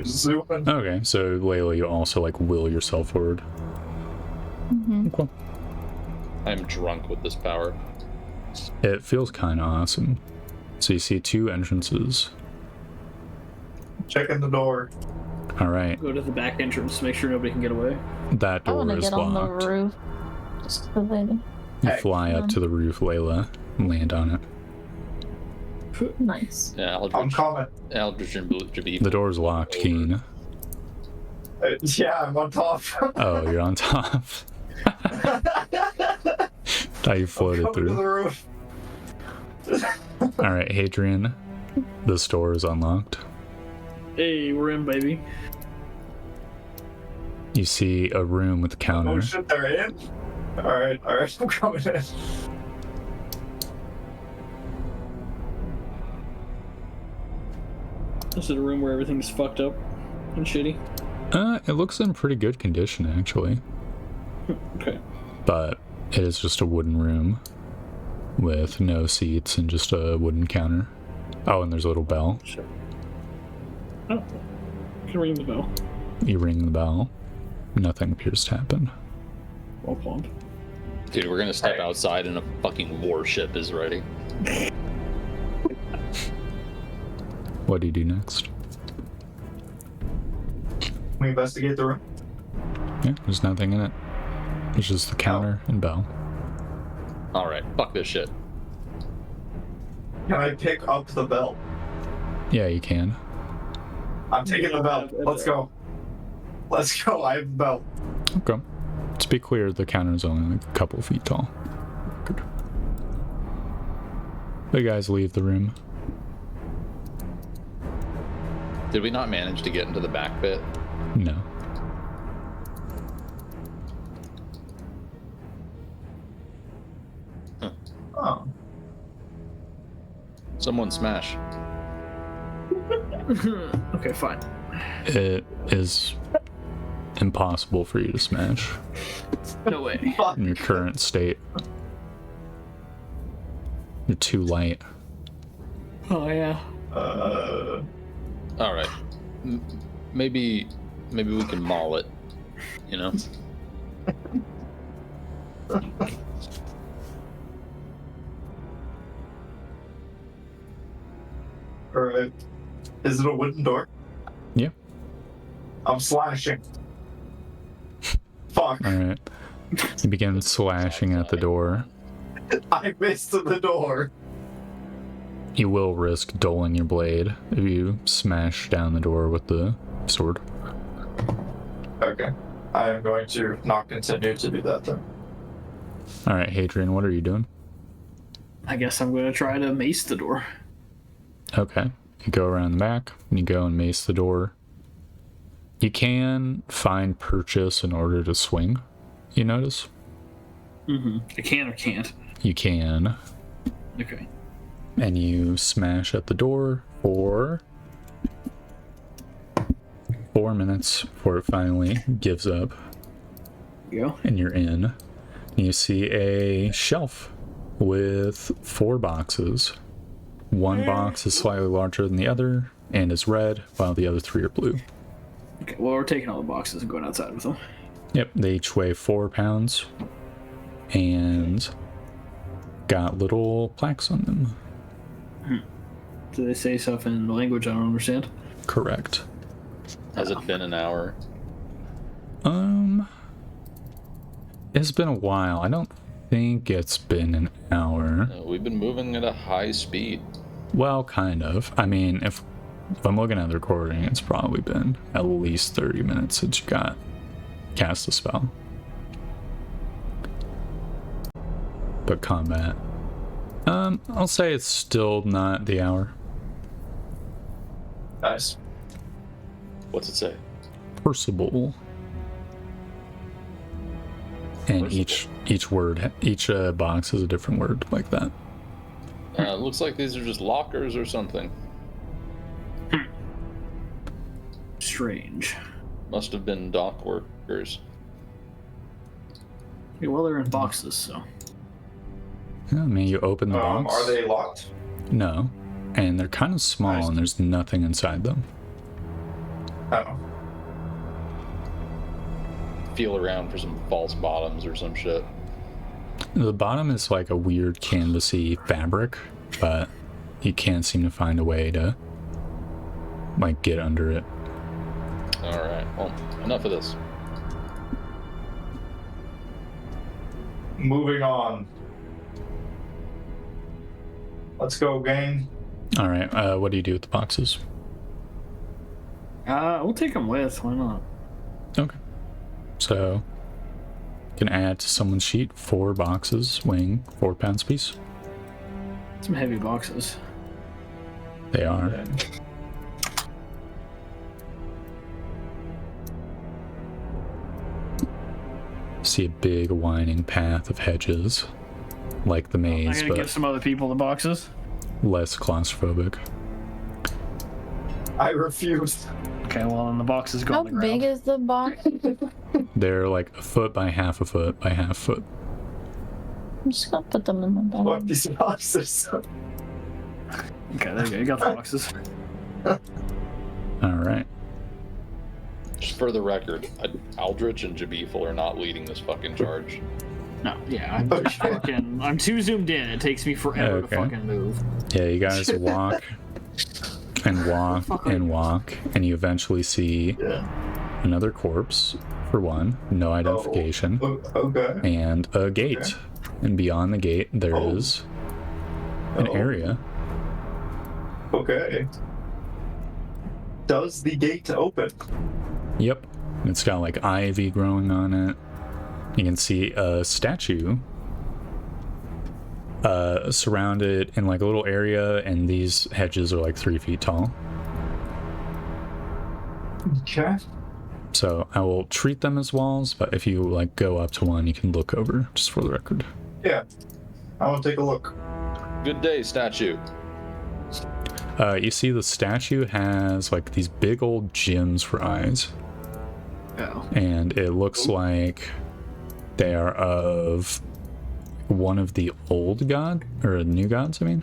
Speaker 2: Zooming.
Speaker 4: Okay, so Layla, you also like will yourself forward.
Speaker 1: Mm-hmm.
Speaker 4: Cool.
Speaker 5: I'm drunk with this power.
Speaker 4: It feels kind of awesome. So you see 2 entrances.
Speaker 2: Checking the door.
Speaker 4: All right,
Speaker 3: Go to the back entrance to make sure nobody can get away.
Speaker 4: that
Speaker 1: I
Speaker 4: door
Speaker 1: want to
Speaker 4: is
Speaker 1: get on the
Speaker 4: locked.
Speaker 1: roof. Just so that
Speaker 4: You fly up to the roof, Layla, and land on it.
Speaker 1: nice.
Speaker 5: Yeah,
Speaker 2: I'm coming.
Speaker 5: Aldrich and Jabeef.
Speaker 4: The door's locked, Keen.
Speaker 2: Yeah, I'm on top.
Speaker 4: Oh, you're on top. Thought you floated
Speaker 2: Coming to the
Speaker 4: through.
Speaker 2: roof.
Speaker 4: All right, Hadrian, this door is unlocked.
Speaker 3: Hey, we're in, baby.
Speaker 4: You see a room with a
Speaker 2: Oh
Speaker 4: counter.
Speaker 2: shit, they're in? Alright, I'm coming in.
Speaker 3: This is a room where everything's fucked up and shitty.
Speaker 4: It looks in pretty good condition, actually.
Speaker 3: Okay.
Speaker 4: But it is just a wooden room with no seats and just a wooden counter. Oh, and there's a little bell.
Speaker 3: Sure. Oh, you can ring the bell.
Speaker 4: You ring the bell. Nothing appears to happen.
Speaker 3: Well plumbed.
Speaker 5: Dude, we're gonna step outside and a fucking warship is ready.
Speaker 4: What do you do next?
Speaker 2: We investigate the room.
Speaker 4: Yeah, there's nothing in it. It's just the counter and bell.
Speaker 5: Alright, fuck this shit.
Speaker 2: Can I pick up the bell?
Speaker 4: Yeah, you can.
Speaker 2: I'm taking the bell. Let's go. Let's go. I have the bell.
Speaker 4: Okay. To be clear, the counter is only like a couple feet tall. Good. The guys leave the room.
Speaker 5: Did we not manage to get into the back pit?
Speaker 4: No.
Speaker 2: Oh.
Speaker 5: Someone smash.
Speaker 3: Okay, fine.
Speaker 4: It is impossible for you to smash
Speaker 3: No way.
Speaker 2: Fuck.
Speaker 4: in your current state. You're too light.
Speaker 3: Oh yeah.
Speaker 5: Alright. Maybe we can maul it. You know?
Speaker 2: Alright. Is it a wooden door?
Speaker 4: Yeah.
Speaker 2: I'm slashing. Fuck.
Speaker 4: Alright. You begin slashing at the door.
Speaker 2: I missed the door.
Speaker 4: You will risk dulling your blade if you smash down the door with the sword.
Speaker 2: Okay. I am going to not continue to do that then.
Speaker 4: Alright, Hadrian, what are you doing?
Speaker 3: I guess I'm gonna try to mace the door.
Speaker 4: Okay. You go around the back, and you go and mace the door. You can find purchase in order to swing, you notice?
Speaker 3: Mm-hmm. I can or can't.
Speaker 4: You can.
Speaker 3: Okay.
Speaker 4: And you smash at the door for 4 minutes before it finally gives up,
Speaker 3: There you go.
Speaker 4: and you're in. You see a shelf with 4 boxes. One box is slightly larger than the other and is red, while the other 3 are blue.
Speaker 3: Okay, well, we're taking all the boxes and going outside with them.
Speaker 4: Yep, they each weigh 4 pounds and got little plaques on them.
Speaker 3: Do they say stuff in a language I don't understand?
Speaker 4: Correct.
Speaker 5: Has it been an hour?
Speaker 4: It's been a while. I don't think it's been an hour.
Speaker 5: We've been moving at a high speed.
Speaker 4: Well, kind of. I mean, if I'm looking at the recording, it's probably been at least 30 minutes since you got cast a spell. But combat. I'll say it's still not the hour.
Speaker 2: Nice.
Speaker 5: What's it say?
Speaker 4: Percival. And each word, each box has a different word like that.
Speaker 5: Looks like these are just lockers or something.
Speaker 3: Strange.
Speaker 5: Must have been dock workers.
Speaker 3: Okay, well, they're in boxes, so.
Speaker 4: Yeah, I mean, you open the box.
Speaker 2: Are they locked?
Speaker 4: No. And they're kind of small
Speaker 2: Nice.
Speaker 4: and there's nothing inside them.
Speaker 2: Oh.
Speaker 5: Feel around for some false bottoms or some shit.
Speaker 4: The bottom is like a weird canvasy fabric, but you can't seem to find a way to like get under it.
Speaker 5: All right. Well, enough of this.
Speaker 2: Moving on. Let's go, gang.
Speaker 4: All right, what do you do with the boxes?
Speaker 3: We'll take them with. Why not?
Speaker 4: Okay. So, you can add to someone's sheet 4 boxes weighing 4 pounds apiece.
Speaker 3: Some heavy boxes.
Speaker 4: They are.
Speaker 2: Yeah.
Speaker 4: See a big winding path of hedges, like the
Speaker 3: I'm
Speaker 4: maze,
Speaker 3: gonna give
Speaker 4: but
Speaker 3: some other people the boxes.
Speaker 4: less claustrophobic.
Speaker 2: I refuse.
Speaker 3: Okay, well then the boxes go
Speaker 1: How
Speaker 3: on the ground.
Speaker 1: big is the box?
Speaker 4: They're like a foot by half a foot by half foot.
Speaker 1: I'm just gonna put them in my
Speaker 2: What
Speaker 1: bag.
Speaker 2: these boxes?
Speaker 3: Okay, there you go. You got the boxes.
Speaker 4: All right.
Speaker 5: Just for the record, Aldrich and Jabethel are not leading this fucking charge.
Speaker 3: No, yeah, I'm just fucking. I'm too zoomed in. It takes me forever
Speaker 4: Okay.
Speaker 3: to fucking move.
Speaker 4: Yeah, you guys walk and walk and walk, and you eventually see
Speaker 2: Yeah.
Speaker 4: another corpse, for one, no identification,
Speaker 2: Okay.
Speaker 4: and a gate.
Speaker 2: Okay.
Speaker 4: And beyond the gate, there
Speaker 2: Oh.
Speaker 4: is an
Speaker 2: Oh.
Speaker 4: area.
Speaker 2: Okay. Does the gate open?
Speaker 4: Yep. It's got like ivy growing on it. You can see a statue surrounded in like a little area, and these hedges are like 3 feet tall.
Speaker 2: Okay.
Speaker 4: So I will treat them as walls, but if you like go up to one, you can look over, just for the record.
Speaker 2: Yeah. I want to take a look.
Speaker 5: Good day, statue.
Speaker 4: You see the statue has like these big old gems for eyes,
Speaker 3: Oh.
Speaker 4: and it looks like they are of one of the old god, or new gods, I mean.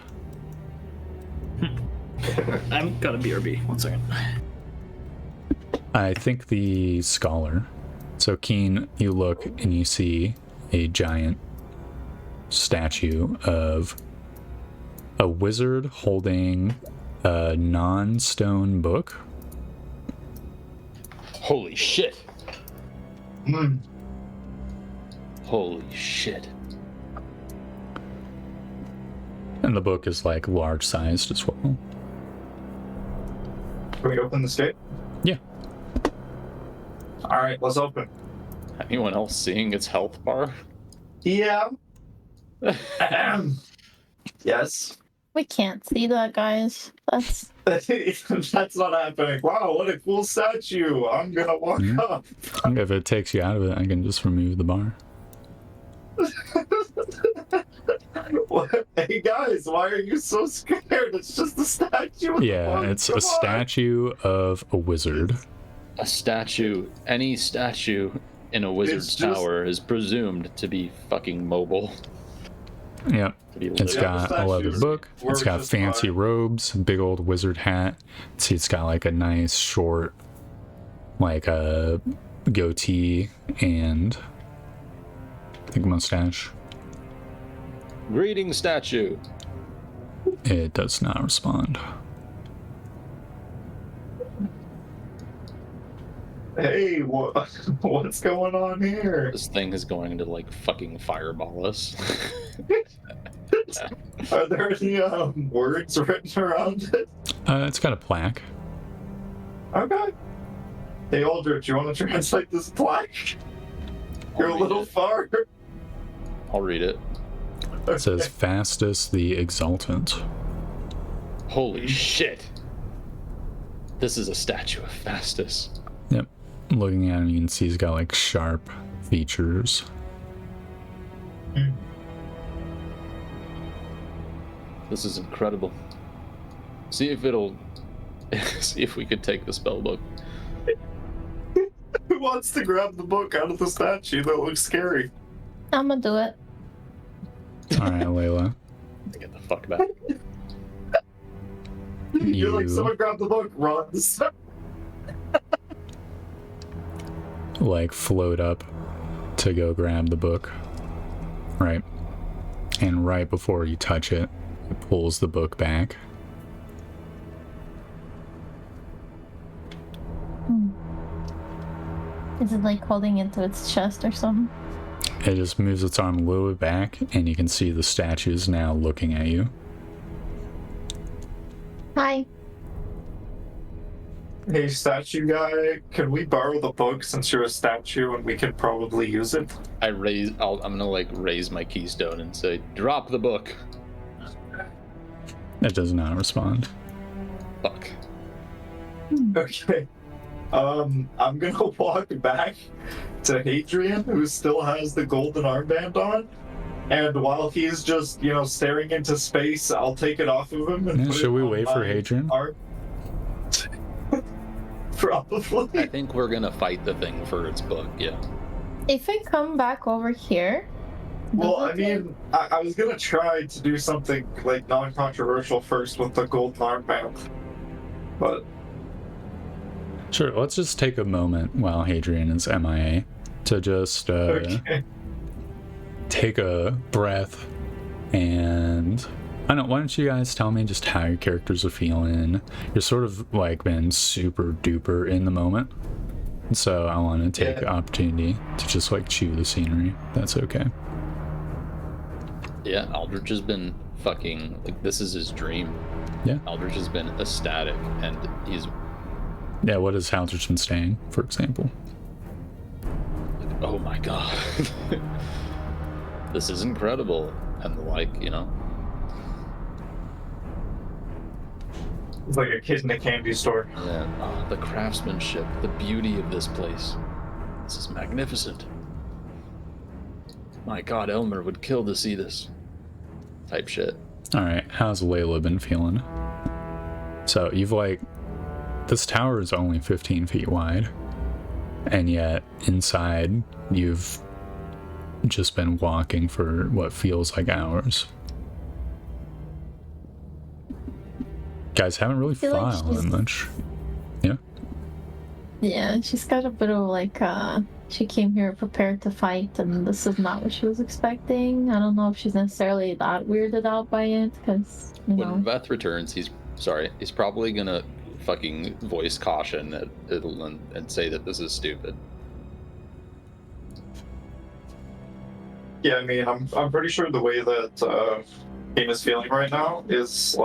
Speaker 3: I've got a BRB. 1 second.
Speaker 4: I think the scholar. So Keen, you look and you see a giant statue of a wizard holding a non-stone book.
Speaker 5: Holy shit.
Speaker 2: Hmm.
Speaker 5: Holy shit.
Speaker 4: And the book is like large sized as well.
Speaker 2: Can we open this gate?
Speaker 4: Yeah.
Speaker 2: All right, let's open.
Speaker 5: Anyone else seeing its health bar?
Speaker 2: Yeah. Yes.
Speaker 1: We can't see that, guys. That's
Speaker 2: That's not happening. Wow, what a cool statue. I'm gonna walk
Speaker 4: Mhm.
Speaker 2: up.
Speaker 4: If it takes you out of it, I can just remove the bar.
Speaker 2: What? Hey guys, why are you so scared? It's just a statue. with a
Speaker 4: Yeah,
Speaker 2: bar.
Speaker 4: it's
Speaker 2: Come
Speaker 4: a
Speaker 2: on.
Speaker 4: statue of a wizard.
Speaker 5: A statue, any statue in a wizard's
Speaker 2: It's just-
Speaker 5: tower is presumed to be fucking mobile.
Speaker 4: Yep.
Speaker 5: To be
Speaker 4: It's
Speaker 5: lit.
Speaker 2: Yeah,
Speaker 4: got
Speaker 2: the
Speaker 4: a leather
Speaker 2: statues
Speaker 4: book. It's
Speaker 2: work
Speaker 4: got
Speaker 2: just
Speaker 4: fancy
Speaker 2: fine.
Speaker 4: robes, big old wizard hat. See, it's got like a nice short, like a goatee and I think mustache.
Speaker 5: Greeting, statue.
Speaker 4: It does not respond.
Speaker 2: Hey, what's going on here?
Speaker 5: This thing is going to like fucking fireball us.
Speaker 2: Are there any words written around it?
Speaker 4: It's got a plaque.
Speaker 2: Okay. Hey, Aldrich, you want to translate this plaque? You're a
Speaker 5: I'll
Speaker 2: little
Speaker 5: read it.
Speaker 2: far.
Speaker 5: I'll read it.
Speaker 4: It says Fastus the Exultant.
Speaker 5: Holy shit. This is a statue of Fastus.
Speaker 4: Yep. Looking at him, you can see he's got like sharp features.
Speaker 5: This is incredible. See if it'll. See if we could take the spell book.
Speaker 2: Who wants to grab the book out of the statue that looks scary?
Speaker 1: I'm gonna do it.
Speaker 4: All right, Layla.
Speaker 5: To get the fuck back.
Speaker 2: You're like,
Speaker 4: You-
Speaker 2: someone grab the book, run.
Speaker 4: Like float up to go grab the book. Right. And right before you touch it, it pulls the book back
Speaker 1: Is it like holding it to its chest or something?
Speaker 4: It just moves its arm a little bit back, and you can see the statue is now looking at you.
Speaker 1: Hi.
Speaker 2: Hey, statue guy, can we borrow the book since you're a statue and we can probably use it?
Speaker 5: I'm gonna like raise my keystone and say, "Drop the book."
Speaker 4: It does not respond.
Speaker 5: Fuck.
Speaker 2: Okay. I'm gonna walk back to Hadrian, who still has the golden armband on, and while he's just, staring into space, I'll take it off of him and
Speaker 4: Yeah,
Speaker 2: put
Speaker 4: should
Speaker 2: it
Speaker 4: we
Speaker 2: on
Speaker 4: wait for
Speaker 2: my
Speaker 4: Hadrian?
Speaker 2: arm. Probably.
Speaker 5: I think we're gonna fight the thing for its book. Yeah.
Speaker 1: If I come back over here.
Speaker 2: Well,
Speaker 1: does
Speaker 2: I
Speaker 1: it
Speaker 2: mean, I was gonna try to do something like non-controversial first with the golden armband, but
Speaker 4: Sure, let's just take a moment while Hadrian is MIA to just
Speaker 2: okay.
Speaker 4: take a breath, and I don't know, why don't you guys tell me just how your characters are feeling? You're sort of like been super duper in the moment, so I want to take the opportunity to just like chew the scenery. That's okay.
Speaker 5: Yeah, Aldrich has been fucking like this is his dream.
Speaker 4: Yeah.
Speaker 5: Aldrich has been ecstatic, and he's
Speaker 4: Yeah, what has Aldrich been saying, for example?
Speaker 5: like, oh my god, this is incredible, and the like,
Speaker 2: It's like a kid in a candy store.
Speaker 5: Yeah, the craftsmanship, the beauty of this place. This is magnificent. My god, Elmer would kill to see this. Type shit.
Speaker 4: Alright, how's Layla been feeling? So, you've this tower is only 15 feet wide, and yet inside you've just been walking for what feels like hours. Guys haven't really
Speaker 1: feel like
Speaker 4: filed that
Speaker 1: she's-
Speaker 4: much. Yeah?
Speaker 1: Yeah, she's got a bit of she came here prepared to fight, and this is not what she was expecting. I don't know if she's necessarily that weirded out by it, because,
Speaker 5: When Veth returns, he's probably gonna fucking voice caution and say that this is stupid.
Speaker 2: Yeah, I mean, I'm pretty sure the way that Kane is feeling right now is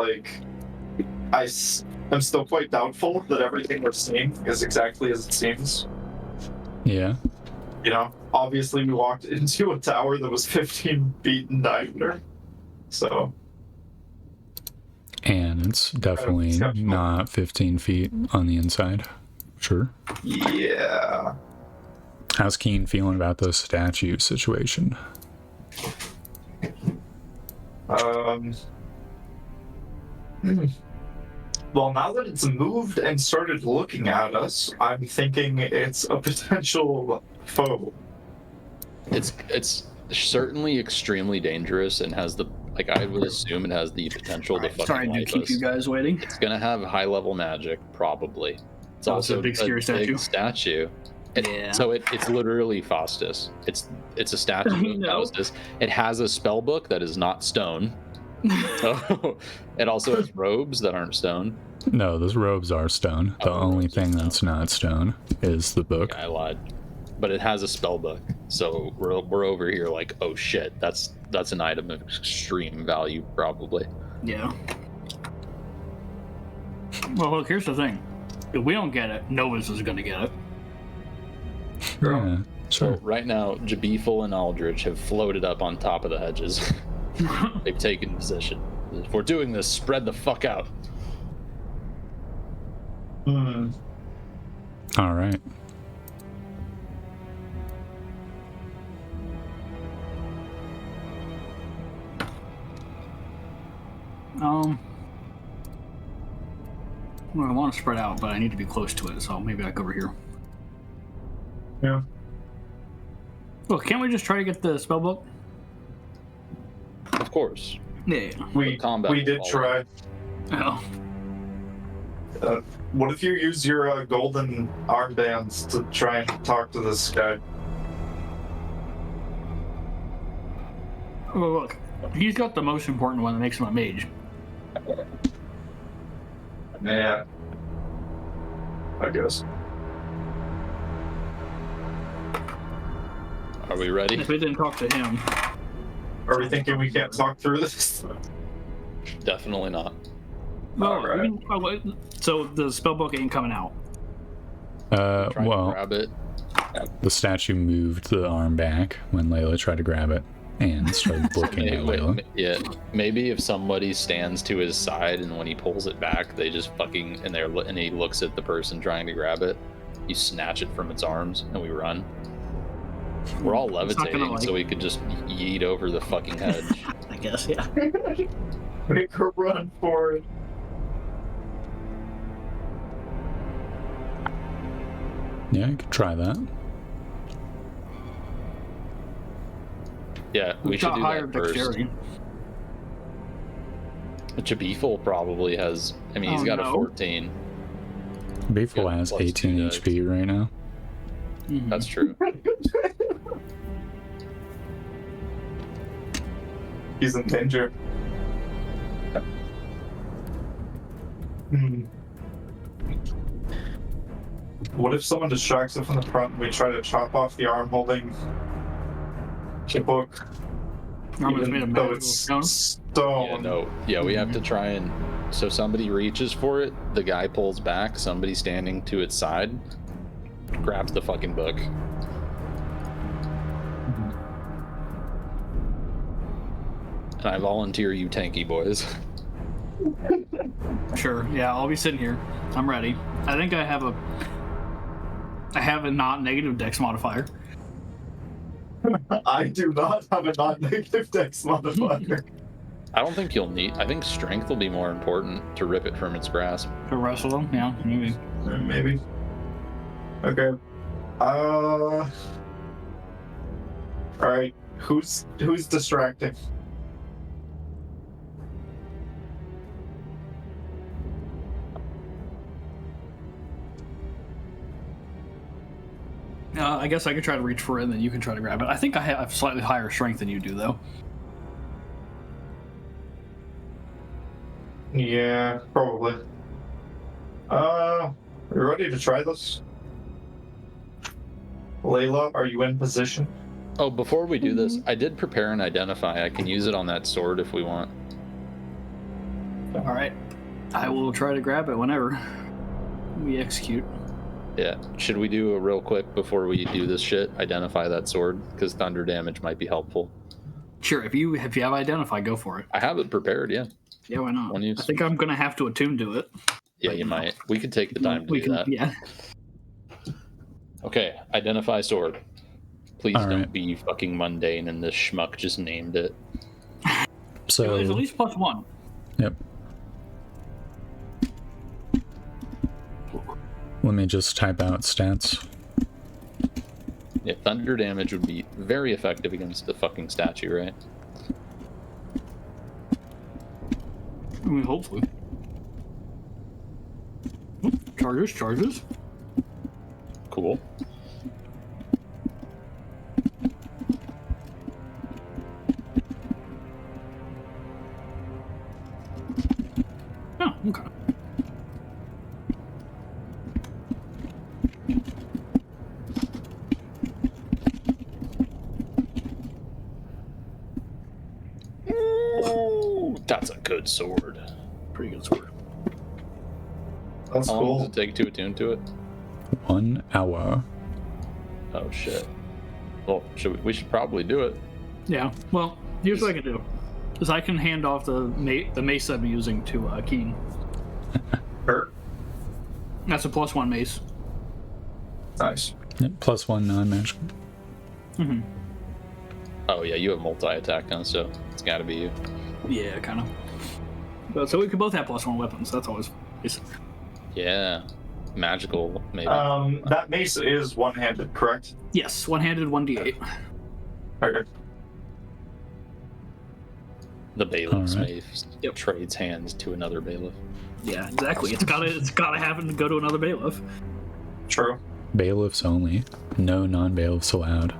Speaker 2: I'm still quite doubtful that everything we're seeing is exactly as it seems.
Speaker 4: Yeah.
Speaker 2: Obviously we walked into a tower that was 15 feet in diameter, so.
Speaker 4: And it's definitely
Speaker 2: skeptical.
Speaker 4: not 15 feet on the inside. Sure.
Speaker 2: Yeah.
Speaker 4: How's Keen feeling about the statue situation?
Speaker 2: Well, now that it's moved and started looking at us, I'm thinking it's a potential foe.
Speaker 5: It's certainly extremely dangerous and has I would assume it has the potential to fucking
Speaker 3: Sorry to
Speaker 5: wipe
Speaker 3: keep
Speaker 5: us.
Speaker 3: you guys waiting.
Speaker 5: It's gonna have high level magic, probably. It's
Speaker 3: Oh,
Speaker 5: also
Speaker 3: it's a big scary statue. Yeah.
Speaker 5: So it's literally Faustus. It's a statue
Speaker 3: I
Speaker 5: of
Speaker 3: know.
Speaker 5: Faustus. It has a spell book that is not stone. So it also has robes that aren't stone.
Speaker 4: No, those robes are stone. The
Speaker 5: Oh,
Speaker 4: only
Speaker 5: robes are
Speaker 4: thing
Speaker 5: stone.
Speaker 4: that's not stone is the book.
Speaker 5: I lied. But it has a spell book. So we're over here like, oh shit, that's an item of extreme value, probably.
Speaker 3: Yeah. Well, look, here's the thing. If we don't get it, Novus is gonna get it.
Speaker 4: Yeah,
Speaker 5: So
Speaker 4: sure.
Speaker 5: right now, Jabethel and Aldrich have floated up on top of the hedges. They've taken position. If we're doing this, spread the fuck out.
Speaker 4: All right.
Speaker 3: Well, I want to spread out, but I need to be close to it, so maybe I go over here.
Speaker 2: Yeah.
Speaker 3: Look, can't we just try to get the spell book?
Speaker 5: Of course.
Speaker 3: Yeah.
Speaker 2: We
Speaker 5: combat
Speaker 2: did
Speaker 5: will
Speaker 2: try.
Speaker 3: Oh.
Speaker 2: What if you use your golden armbands to try and talk to this guy?
Speaker 3: Well, look, he's got the most important one that makes him a mage.
Speaker 2: Yeah. I guess.
Speaker 5: Are we ready?
Speaker 3: If we didn't talk to him.
Speaker 2: Are we thinking we can't talk through this?
Speaker 5: Definitely not.
Speaker 2: Alright.
Speaker 3: So the spellbook ain't coming out.
Speaker 5: Try to
Speaker 4: Well,
Speaker 5: grab it.
Speaker 4: the statue moved the arm back when Layla tried to grab it and started looking at Layla.
Speaker 5: Yeah, maybe if somebody stands to his side and when he pulls it back, they just fucking and he looks at the person trying to grab it. You snatch it from its arms and we run. We're all
Speaker 3: It's not gonna,
Speaker 5: levitating, so we could just yeet over the fucking hedge.
Speaker 3: I guess, yeah.
Speaker 2: Make her run for it.
Speaker 4: Yeah, you could try that.
Speaker 5: Yeah, we should
Speaker 3: got
Speaker 5: do
Speaker 3: higher
Speaker 5: that first.
Speaker 3: dexterity.
Speaker 5: Jabiful probably has. I mean, he's got a 14.
Speaker 4: Beefle
Speaker 5: Got
Speaker 4: has
Speaker 5: +2
Speaker 4: 18
Speaker 5: dice.
Speaker 4: HP right now.
Speaker 3: Mhm.
Speaker 5: That's true.
Speaker 2: He's in danger. What if someone distracts us from the front and we try to chop off the arm holding the book?
Speaker 3: Arm is made of
Speaker 2: Even though
Speaker 3: magical
Speaker 2: it's
Speaker 3: stone.
Speaker 2: stone.
Speaker 5: Yeah, no. Yeah, we have to try and. So somebody reaches for it, the guy pulls back, somebody standing to its side grabs the fucking book. And I volunteer you tanky boys.
Speaker 3: Sure, yeah, I'll be sitting here. I'm ready. I think I have a not negative dex modifier.
Speaker 2: I do not have a non-negative dex modifier.
Speaker 5: I don't think you'll need. I think strength will be more important to rip it from its grasp.
Speaker 3: To wrestle them, yeah, maybe.
Speaker 2: Maybe. Okay. Alright. Who's distracting?
Speaker 3: I guess I could try to reach for it, and then you can try to grab it. I think I have slightly higher strength than you do, though.
Speaker 2: Yeah, probably. You ready to try this? Layla, are you in position?
Speaker 5: Oh, before we do this, I did prepare an identify. I can use it on that sword if we want.
Speaker 3: All right, I will try to grab it whenever we execute.
Speaker 5: Yeah. Should we do a real quick before we do this shit? Identify that sword because thunder damage might be helpful.
Speaker 3: Sure, if you have identify, go for it.
Speaker 5: I have it prepared. Yeah.
Speaker 3: Yeah, why not?
Speaker 5: One use.
Speaker 3: I think I'm gonna have to attune to it.
Speaker 5: Yeah, you might. We could take the time to
Speaker 3: We
Speaker 5: do
Speaker 3: can,
Speaker 5: that.
Speaker 3: yeah.
Speaker 5: Okay. Identify sword. Please
Speaker 4: All
Speaker 5: don't
Speaker 4: right.
Speaker 5: be fucking mundane and this schmuck just named it.
Speaker 3: It's at
Speaker 4: So,
Speaker 3: least +1.
Speaker 4: yep. Let me just type out stats.
Speaker 5: Yeah, thunder damage would be very effective against the fucking statue, right?
Speaker 3: I mean, hopefully. Charges.
Speaker 5: Cool.
Speaker 3: Oh, okay.
Speaker 5: Ooh, that's a good sword.
Speaker 3: Pretty good sword.
Speaker 2: That's
Speaker 5: How long
Speaker 2: cool.
Speaker 5: does it take to attune to it?
Speaker 4: 1 hour.
Speaker 5: Oh shit. Well, we should probably do it.
Speaker 3: Yeah. Well, here's what I can do: is I can hand off the mace I'm using to Keen.
Speaker 2: Sure.
Speaker 3: That's a +1 mace.
Speaker 2: Nice.
Speaker 4: Yep, +1 non-magical.
Speaker 3: Mm-hmm.
Speaker 5: Oh yeah, you have multi-attack now, so it's gotta be you.
Speaker 3: Yeah, kind of. But so we could both have +1 weapons. That's always nice.
Speaker 5: Yeah. Magical, maybe.
Speaker 2: That mace is one-handed, correct?
Speaker 3: Yes, one-handed 1d8.
Speaker 2: Okay.
Speaker 5: The bailiff's
Speaker 4: Alright.
Speaker 5: mace
Speaker 3: Yep.
Speaker 5: trades hands to another bailiff.
Speaker 3: Yeah, exactly. It's gotta happen to go to another bailiff.
Speaker 2: True.
Speaker 4: Bailiffs only. No non-bailiffs allowed.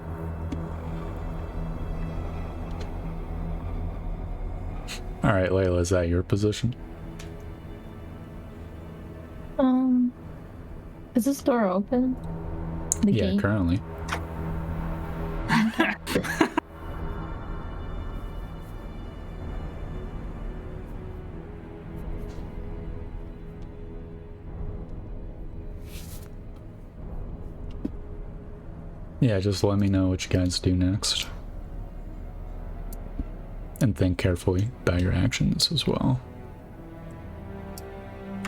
Speaker 4: Alright, Layla, is that your position?
Speaker 1: Is this door open? The
Speaker 4: Yeah,
Speaker 1: gate?
Speaker 4: currently. Yeah, just let me know what you guys do next. And think carefully about your actions as well.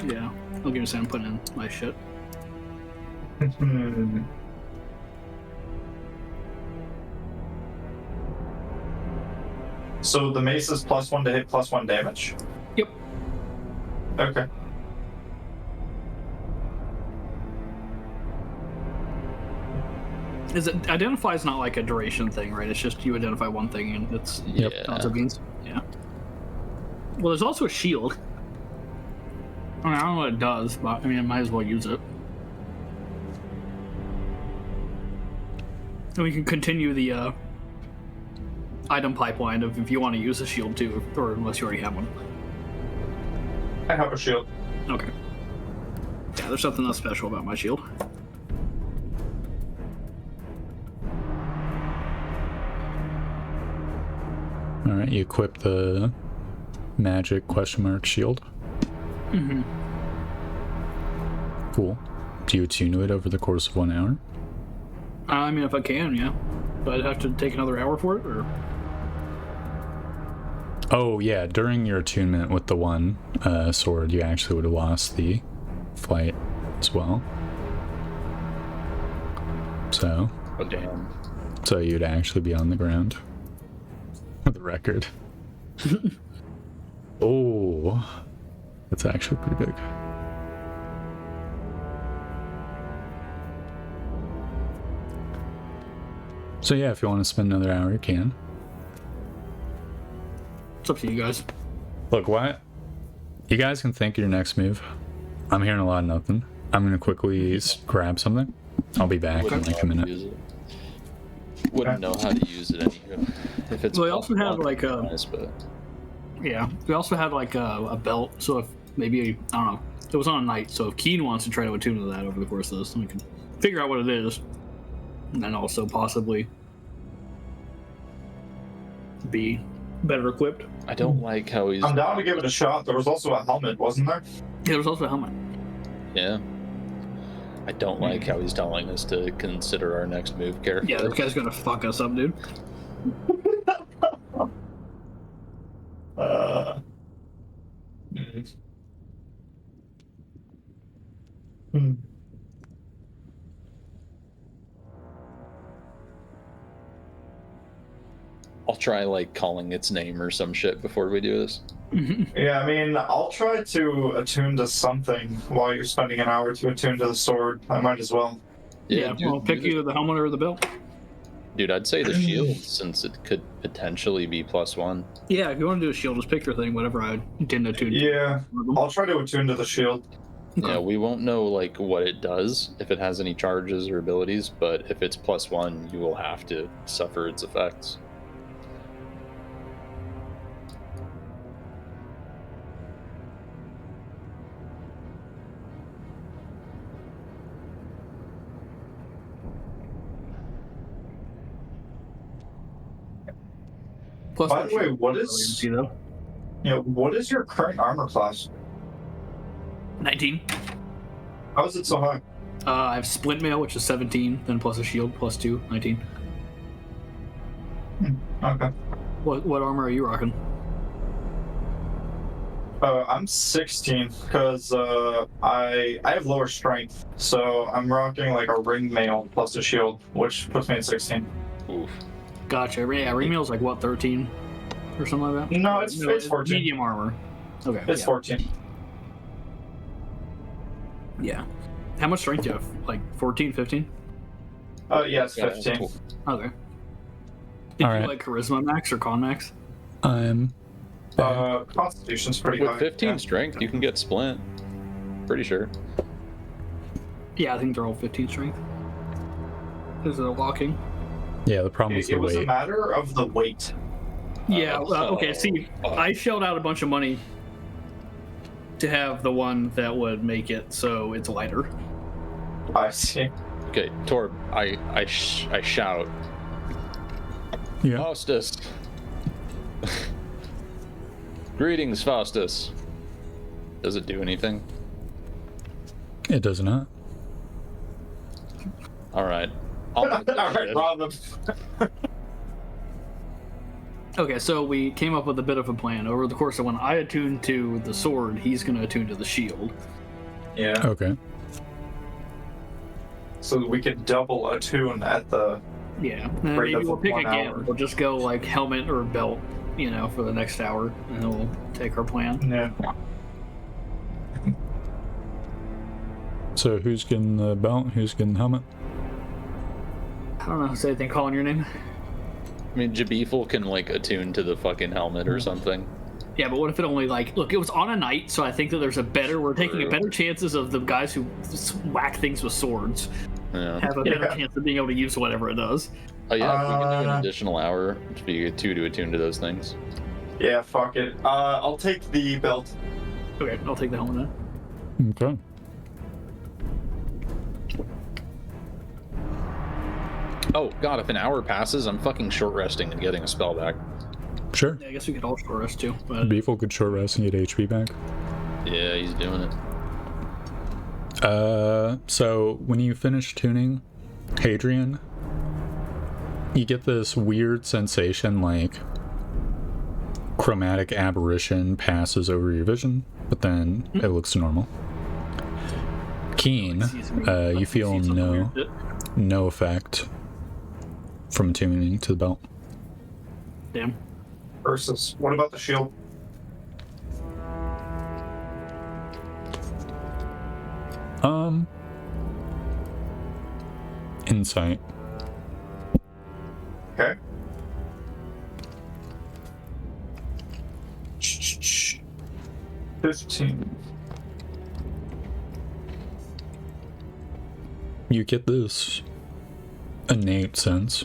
Speaker 3: Yeah. I'll give you a second. I'm putting in my shit.
Speaker 2: So the mace is +1 to hit, +1 damage?
Speaker 3: Yep.
Speaker 2: Okay.
Speaker 3: Is it identify is not like a duration thing, right? It's just you identify one thing and it's
Speaker 5: Yeah.
Speaker 3: tons of beans. Yeah. Well, there's also a shield. I don't know what it does, but I mean, I might as well use it. And we can continue the item pipeline of if you want to use a shield too, or unless you already have one.
Speaker 2: I have a shield.
Speaker 3: Okay. Yeah, there's something else special about my shield.
Speaker 4: Alright, you equip the magic ? Shield.
Speaker 3: Mm-hmm.
Speaker 4: Cool. Do you attune to it over the course of 1 hour?
Speaker 3: I mean, if I can, yeah. But I'd have to take another hour for it, or?
Speaker 4: Oh, yeah, during your attunement with the one sword, you actually would have lost the flight as well. So,
Speaker 5: Oh, damn.
Speaker 4: so you'd actually be on the ground. For the record. Oh, that's actually pretty big. So yeah, if you want to spend another hour, you can.
Speaker 3: It's up to you guys.
Speaker 4: Look, what? You guys can think of your next move. I'm hearing a lot of nothing. I'm gonna quickly grab something. I'll be back in like a minute.
Speaker 5: Use it. Wouldn't know how to use it anywho. If it's
Speaker 3: Well, we also have
Speaker 5: +1,
Speaker 3: like a
Speaker 5: nice, but
Speaker 3: yeah. We also have like a belt. So if maybe I don't know, it was on a night. So if Keen wants to try to attune to that over the course of this, then we can figure out what it is, and then also possibly be better equipped.
Speaker 5: I don't like how he's.
Speaker 2: I'm down to give it a shot. There was also a helmet, wasn't there?
Speaker 3: Yeah, there's also a helmet.
Speaker 5: Yeah. I don't like how he's telling us to consider our next move carefully.
Speaker 3: Yeah, this guy's gonna fuck us up, dude.
Speaker 5: I'll try like calling its name or some shit before we do this.
Speaker 2: Yeah, I mean, I'll try to attune to something while you're spending an hour to attune to the sword. I might as well.
Speaker 3: Yeah, well, pick either the helmet or the belt.
Speaker 5: Dude, I'd say the shield since it could potentially be +1.
Speaker 3: Yeah, if you want to do a shield, just pick your thing, whatever I didn't attune to.
Speaker 2: Yeah, I'll try to attune to the shield.
Speaker 3: Okay.
Speaker 5: Yeah, we won't know like what it does if it has any charges or abilities, but if it's +1, you will have to suffer its effects.
Speaker 3: Plus
Speaker 2: By
Speaker 3: that
Speaker 2: the way,
Speaker 3: shield
Speaker 2: what
Speaker 3: resiliency,
Speaker 2: is
Speaker 3: though.
Speaker 2: what is your current armor class?
Speaker 3: 19.
Speaker 2: How is it so high?
Speaker 3: I have splint mail, which is 17, then plus a shield, +2, 19.
Speaker 2: Okay.
Speaker 3: What armor are you rocking?
Speaker 2: I'm 16 because I have lower strength, so I'm rocking like a ring mail plus a shield, which puts me at 16.
Speaker 5: Oof.
Speaker 3: Gotcha. Yeah, ring mail's like what, 13 or something like that?
Speaker 2: No, it's 14.
Speaker 3: Medium armor. Okay.
Speaker 2: It's
Speaker 3: yeah.
Speaker 2: 14.
Speaker 3: Yeah. How much strength do you have? Like 14, 15?
Speaker 2: Yeah, it's 15.
Speaker 3: Okay. Did
Speaker 4: All
Speaker 3: you
Speaker 4: right.
Speaker 3: like charisma max or con max?
Speaker 4: I'm
Speaker 2: Constitution's pretty
Speaker 5: With
Speaker 2: high.
Speaker 5: 15
Speaker 2: yeah.
Speaker 5: strength, you can get splint. Pretty sure.
Speaker 3: Yeah, I think they're all 15 strength. Is it a walking?
Speaker 4: yeah. The problem is
Speaker 2: It
Speaker 4: the
Speaker 2: was a
Speaker 4: weight.
Speaker 2: matter of the weight.
Speaker 3: Yeah, okay, see, I shelled out a bunch of money to have the one that would make it so it's lighter.
Speaker 2: I see.
Speaker 5: Okay, Torb, I shout.
Speaker 4: Yeah.
Speaker 5: Faustus! Greetings, Faustus. Does it do anything?
Speaker 4: It does not.
Speaker 5: Alright.
Speaker 2: All right, rob him.
Speaker 3: Okay, so we came up with a bit of a plan. Over the course of when I attune to the sword, he's going to attune to the shield.
Speaker 2: Yeah.
Speaker 4: Okay.
Speaker 2: So we can double attune at the.
Speaker 3: Yeah, and
Speaker 2: Rate
Speaker 3: maybe
Speaker 2: of
Speaker 3: we'll pick
Speaker 2: 1
Speaker 3: again.
Speaker 2: hour.
Speaker 3: We'll just go like helmet or belt, for the next hour, and then we'll take our plan.
Speaker 2: Yeah.
Speaker 4: So who's getting the belt? Who's getting the helmet?
Speaker 3: I don't know. Is anything calling your name?
Speaker 5: I mean, Jabiful can like attune to the fucking helmet or something.
Speaker 3: Yeah, but what if it only look? It was on a night, so I think that we're taking a better chances of the guys who whack things with swords
Speaker 5: Yeah.
Speaker 3: have a better chance of being able to use whatever it does.
Speaker 5: Oh yeah, we can do an additional hour to be 2 to attune to those things.
Speaker 2: Yeah, fuck it. I'll take the belt.
Speaker 3: Okay, I'll take the helmet then.
Speaker 4: Okay.
Speaker 5: Oh god, if an hour passes, I'm fucking short resting and getting a spell back.
Speaker 4: Sure.
Speaker 3: Yeah, I guess we could all short rest too. But
Speaker 4: Beefle could short rest and get HP back.
Speaker 5: Yeah, he's doing it.
Speaker 4: So when you finish tuning Hadrian, you get this weird sensation like chromatic aberration passes over your vision, but then it looks normal. Keen, you feel no effect from tuning to the belt.
Speaker 3: Damn.
Speaker 2: Versus, what about the shield?
Speaker 4: Insight.
Speaker 2: Okay. 15.
Speaker 4: You get this innate sense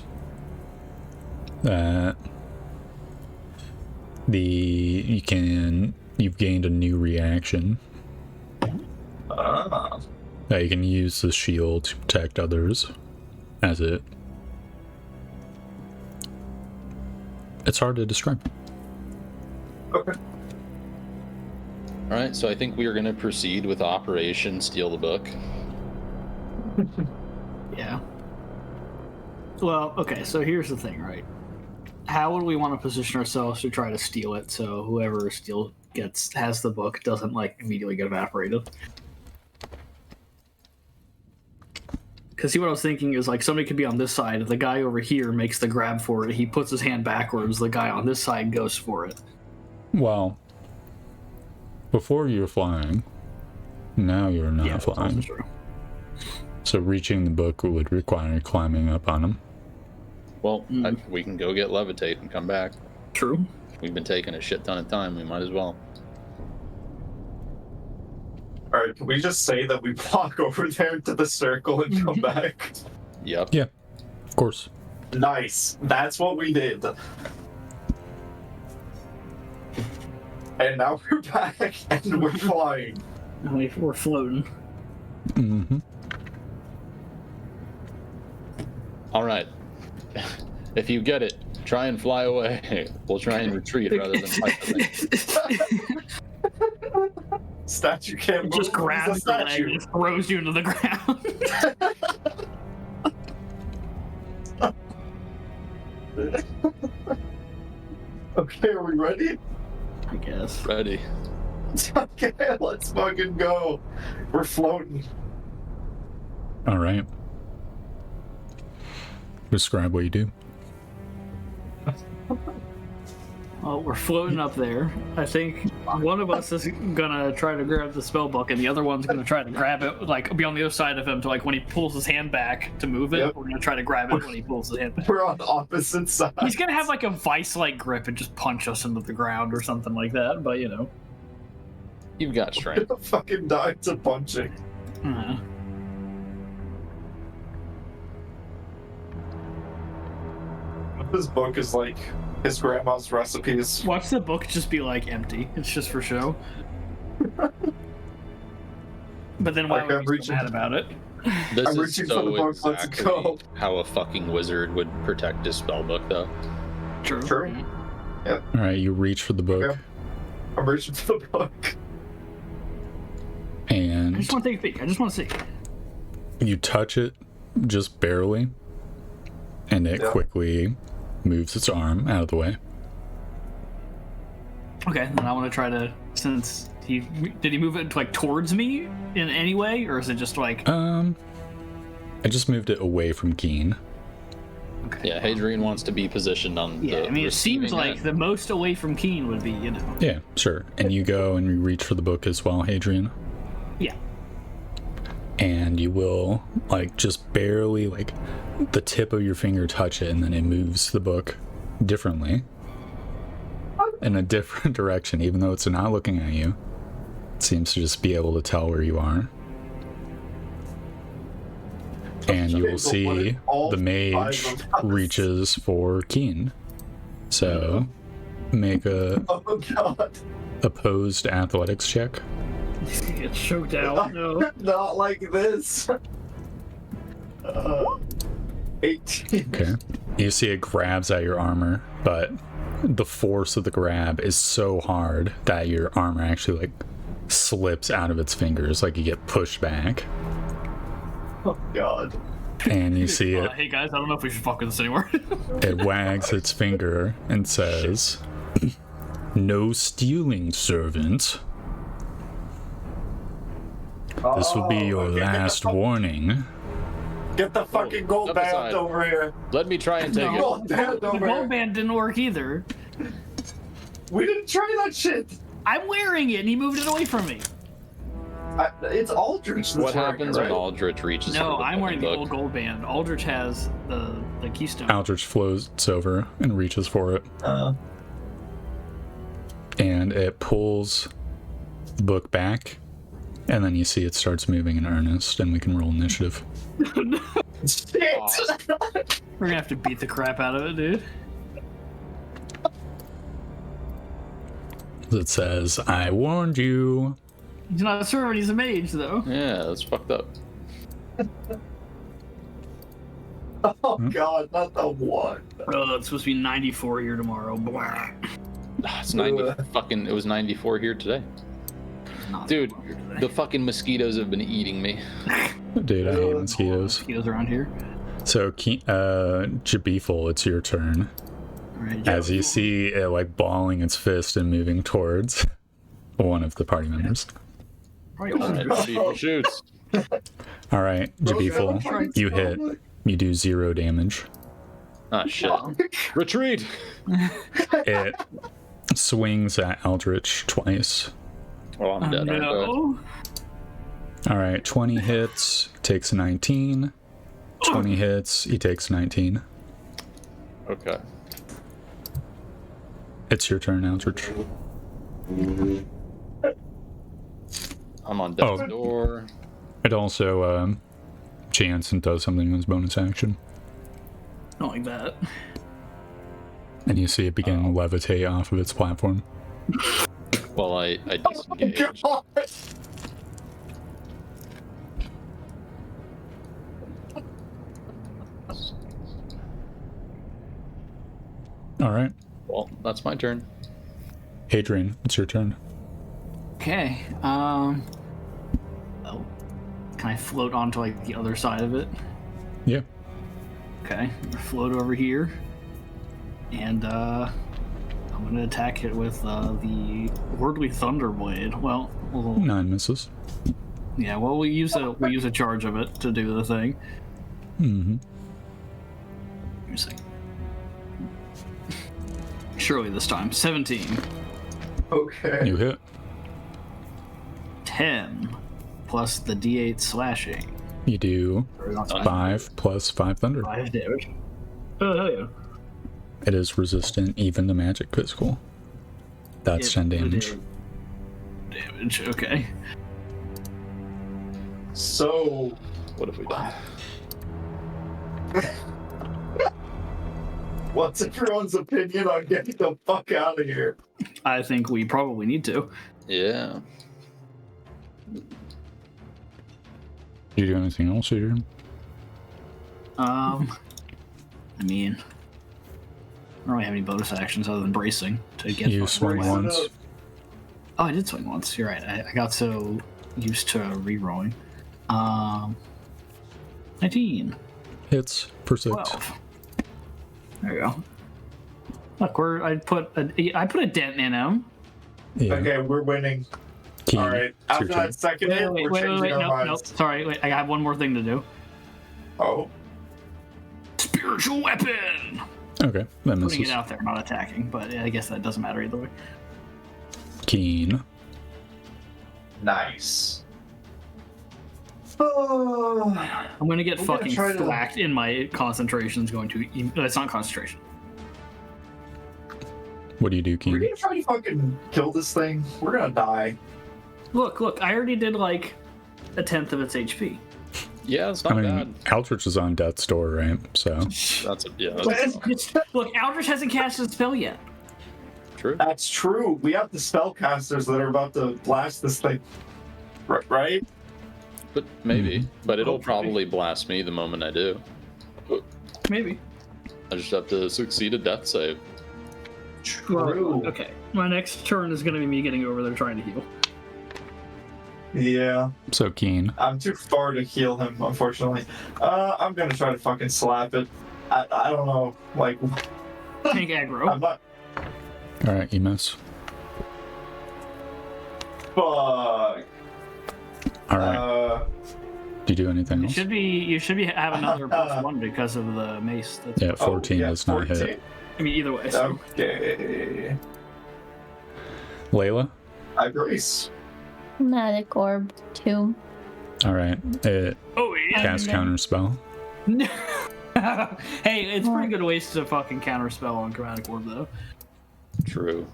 Speaker 4: that you've gained a new reaction that you can use the shield to protect others as it's hard to describe.
Speaker 2: Okay.
Speaker 5: Alright, so I think we are going to proceed with Operation Steal the Book.
Speaker 3: Yeah. Well, okay, so here's the thing, right? How would we want to position ourselves to try to steal it so whoever has the book doesn't immediately get evaporated? Because see, what I was thinking is somebody could be on this side. If the guy over here makes the grab for it, he puts his hand backwards. The guy on this side goes for it.
Speaker 4: Well, before you were flying, now you're not
Speaker 3: Yeah, that's also
Speaker 4: flying.
Speaker 3: true.
Speaker 4: So reaching the book would require climbing up on him.
Speaker 5: Well, we can go get Levitate and come back.
Speaker 3: True.
Speaker 5: We've been taking a shit ton of time, we might as well.
Speaker 2: Alright, can we just say that we walk over there to the circle and come back?
Speaker 5: Yep.
Speaker 4: Yeah, of course.
Speaker 2: Nice. That's what we did. And now we're back and we're flying.
Speaker 3: We're floating.
Speaker 4: Mm-hmm.
Speaker 5: Alright. If you get it, try and fly away. We'll try and retreat rather than fight the thing.
Speaker 2: Statue can't move.
Speaker 3: Just grabs
Speaker 2: It's
Speaker 3: the
Speaker 2: a
Speaker 3: leg
Speaker 2: statue.
Speaker 3: and throws you into the ground.
Speaker 2: Okay, are we ready?
Speaker 3: I guess.
Speaker 5: Ready.
Speaker 2: Okay, let's fucking go. We're floating.
Speaker 4: All right. Describe what you do.
Speaker 3: Well, we're floating up there. I think one of us is gonna try to grab the spell book, and the other one's gonna try to grab it, be on the other side of him to when he pulls his hand back to move it.
Speaker 2: Yep.
Speaker 3: We're gonna try to grab it when he pulls his hand back.
Speaker 2: We're on opposite sides.
Speaker 3: He's gonna have a vice-like grip and just punch us into the ground or something like that. But
Speaker 5: You've got strength.
Speaker 2: fucking died to punching. This book is like his grandma's recipes.
Speaker 3: Watch the book just be empty. It's just for show. But then why
Speaker 2: Okay,
Speaker 3: would we be so mad about it?
Speaker 5: This
Speaker 2: I'm
Speaker 5: is
Speaker 2: reaching for
Speaker 5: so
Speaker 2: the book, let's
Speaker 5: exactly
Speaker 2: go.
Speaker 5: how a fucking wizard would protect his spellbook, though.
Speaker 3: True.
Speaker 2: True.
Speaker 3: Yeah.
Speaker 4: All right, you reach for the book,
Speaker 2: Okay. I'm reaching for the book.
Speaker 3: I
Speaker 4: and
Speaker 3: just want to take a peek. I just want to see.
Speaker 4: you touch it just barely, and it quickly moves its arm out of the way.
Speaker 3: Okay, then I want to try to, since did he move it like towards me in any way, or is it just like?
Speaker 4: I just moved it away from Keen.
Speaker 3: Okay.
Speaker 5: Yeah, Hadrian wants to be positioned on
Speaker 3: Yeah,
Speaker 5: the
Speaker 3: I mean, it seems
Speaker 5: receiving
Speaker 3: like
Speaker 5: end.
Speaker 3: the most away from Keen would be, you know.
Speaker 4: Yeah, sure. And you go and you reach for the book as well, Hadrian.
Speaker 3: Yeah.
Speaker 4: And you will, like, just barely, like, the tip of your finger touch it, and then it moves the book differently. In a different direction, even though it's not looking at you. It seems to just be able to tell where you are. And you will see the mage reaches for Keen. So, make a opposed athletics check.
Speaker 3: Get choked out. No.
Speaker 2: Not like this. 18.
Speaker 4: Okay. You see it grabs at your armor, but the force of the grab is so hard that your armor actually, like, slips out of its fingers, like you get pushed back.
Speaker 2: Oh god.
Speaker 4: And you see it,
Speaker 3: Hey guys, I don't know if we should fuck with this anymore.
Speaker 4: it wags its finger and says, "No stealing, servant. This will be your last warning."
Speaker 2: Get the fucking gold
Speaker 5: step
Speaker 2: band
Speaker 5: aside.
Speaker 2: over here.
Speaker 5: Let me try and take it.
Speaker 2: Gold band
Speaker 3: The
Speaker 2: over
Speaker 3: gold
Speaker 2: here.
Speaker 3: band didn't work either.
Speaker 2: We didn't try that shit.
Speaker 3: I'm wearing it, and he moved it away from me.
Speaker 2: It's Aldrich.
Speaker 5: What happens when Aldrich reaches
Speaker 3: No,
Speaker 5: for the
Speaker 3: I'm wearing the
Speaker 5: book?
Speaker 3: old gold band. Aldrich has the keystone.
Speaker 4: Aldrich floats over and reaches for it, and it pulls the book back, and then you see it starts moving in earnest, and we can roll initiative.
Speaker 2: Shit.
Speaker 3: We're gonna have to beat the crap out of it, dude.
Speaker 4: It says, "I warned you."
Speaker 3: He's not a servant, he's a mage, though.
Speaker 5: Yeah, that's fucked up.
Speaker 2: Oh god, not the one.
Speaker 3: Oh, it's supposed to be 94 here tomorrow. Blah.
Speaker 5: It's 90 fucking. It was 94 here today,
Speaker 3: Not
Speaker 5: dude.
Speaker 3: 94 here today.
Speaker 5: The fucking mosquitoes have been eating me.
Speaker 4: Dude, I hate mosquitoes.
Speaker 3: Mosquitoes around here.
Speaker 4: So, Jabiful, it's your turn.
Speaker 3: Alright,
Speaker 4: As you see it, like, balling its fist and moving towards one of the party members.
Speaker 5: Alright, shoots.
Speaker 4: All right, Jabiful, you hit. You do 0 damage.
Speaker 5: Ah, shit. Retreat!
Speaker 4: It swings at Eldritch twice.
Speaker 5: Oh, I'm dead. I'm dead.
Speaker 3: No.
Speaker 4: All right, 20 hits, takes 19. 20 hits, he takes 19.
Speaker 5: Okay.
Speaker 4: It's your turn, Eldritch.
Speaker 5: I'm on death's
Speaker 4: Oh.
Speaker 5: door.
Speaker 4: It also chants and does something in his bonus action.
Speaker 3: Not like that.
Speaker 4: And you see it begin to levitate off of its platform.
Speaker 5: Well, I disengage.
Speaker 2: God.
Speaker 4: All right,
Speaker 5: Well, that's my turn.
Speaker 4: Hadrian, it's your turn.
Speaker 3: Okay. Oh. Can I float onto like the other side of it?
Speaker 4: Yeah.
Speaker 3: Okay. Float over here. And I'm gonna attack it with the Worldly Thunderblade. Well,
Speaker 4: 9 misses.
Speaker 3: yeah, well we use a charge of it to do the thing.
Speaker 4: Mm-hmm.
Speaker 3: Give me a second. Surely this time. 17.
Speaker 2: Okay.
Speaker 4: You hit.
Speaker 3: 10 plus the D8 slashing.
Speaker 4: You do
Speaker 3: Or not
Speaker 4: 5 plus 5 thunder.
Speaker 3: 5 damage. Oh, hell yeah.
Speaker 4: It is resistant even to magic physical. That's 10 damage.
Speaker 3: Damage, okay.
Speaker 2: So,
Speaker 5: What have we done?
Speaker 2: what's everyone's opinion on getting the fuck out of here?
Speaker 3: I think we probably need to.
Speaker 5: Yeah.
Speaker 4: Did you do anything else, Adrian?
Speaker 3: I mean, I don't really have any bonus actions other than bracing to get.
Speaker 4: You
Speaker 3: fucking
Speaker 4: swing
Speaker 3: braced.
Speaker 4: once.
Speaker 3: Oh, I did swing once. You're right. I got so used to re-rolling. 19,
Speaker 4: Hits for 6.
Speaker 3: 12. There you go. Look, I put a dent in him.
Speaker 4: Yeah.
Speaker 2: Okay, we're winning.
Speaker 4: Keen,
Speaker 2: All right.
Speaker 4: it's your
Speaker 2: After
Speaker 4: turn.
Speaker 2: that second hit, we're changing our
Speaker 3: nope,
Speaker 2: minds.
Speaker 3: sorry, wait, I have one more thing to do.
Speaker 2: Oh,
Speaker 3: Spiritual weapon!
Speaker 4: Okay, that
Speaker 3: Putting
Speaker 4: misses.
Speaker 3: it out there, not attacking, but I guess that doesn't matter either way.
Speaker 4: Keen.
Speaker 2: nice. Oh,
Speaker 3: I'm gonna get
Speaker 2: I'm gonna
Speaker 3: fucking
Speaker 2: try to-
Speaker 3: thwacked in my concentration's going to... it's not concentration.
Speaker 4: What do you do,
Speaker 2: we're
Speaker 4: Keen?
Speaker 2: gonna try to fucking kill this thing. We're gonna die.
Speaker 3: Look, I already did like a tenth of its HP.
Speaker 5: Yeah, it's
Speaker 4: I
Speaker 5: not
Speaker 4: mean, Aldrich is on death's door, right? So
Speaker 5: bad. That's
Speaker 3: Look, Aldrich hasn't cast a spell yet.
Speaker 5: true.
Speaker 2: That's true. We have the spellcasters that are about to blast this thing. Right?
Speaker 5: But maybe. But it'll
Speaker 3: Hopefully.
Speaker 5: probably blast me the moment I do.
Speaker 3: Maybe.
Speaker 5: I just have to succeed a death save.
Speaker 2: True.
Speaker 3: Well, okay, my next turn is gonna be me getting over there trying to heal.
Speaker 2: Yeah.
Speaker 4: so Keen.
Speaker 2: I'm too far to heal him, unfortunately. I'm gonna try to fucking slap it. I don't know. Like,
Speaker 3: Tank aggro.
Speaker 2: I'm not.
Speaker 4: All right, you miss.
Speaker 2: Fuck.
Speaker 4: All right. Do you do anything
Speaker 3: You
Speaker 4: else?
Speaker 3: should be have another +1 because of the mace. That's,
Speaker 4: Yeah, 14
Speaker 2: yeah,
Speaker 4: does not
Speaker 2: 14.
Speaker 4: hit.
Speaker 3: I mean, either way. So.
Speaker 2: Okay.
Speaker 4: Layla.
Speaker 2: I brace.
Speaker 1: Magic orb 2.
Speaker 4: All right. It
Speaker 3: Oh yeah.
Speaker 4: casts counterspell.
Speaker 3: Hey, it's pretty good waste to fucking counterspell on chromatic orb though.
Speaker 5: True.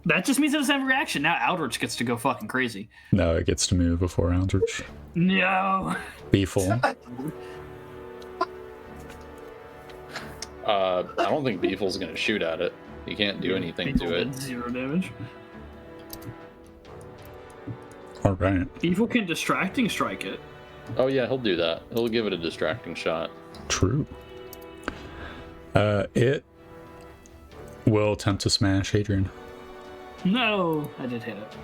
Speaker 3: That just means it doesn't have a reaction. Now Aldrich gets to go fucking crazy.
Speaker 4: No, it gets to move before Aldrich.
Speaker 3: No.
Speaker 4: Be full.
Speaker 5: I don't think Beefle's gonna shoot at it. He can't do anything to it.
Speaker 3: 0 damage.
Speaker 4: All right.
Speaker 3: Evil can distracting strike it.
Speaker 5: Oh yeah, he'll do that. He'll give it a distracting shot.
Speaker 4: True. It will attempt to smash Adrian.
Speaker 3: No, I did hit it.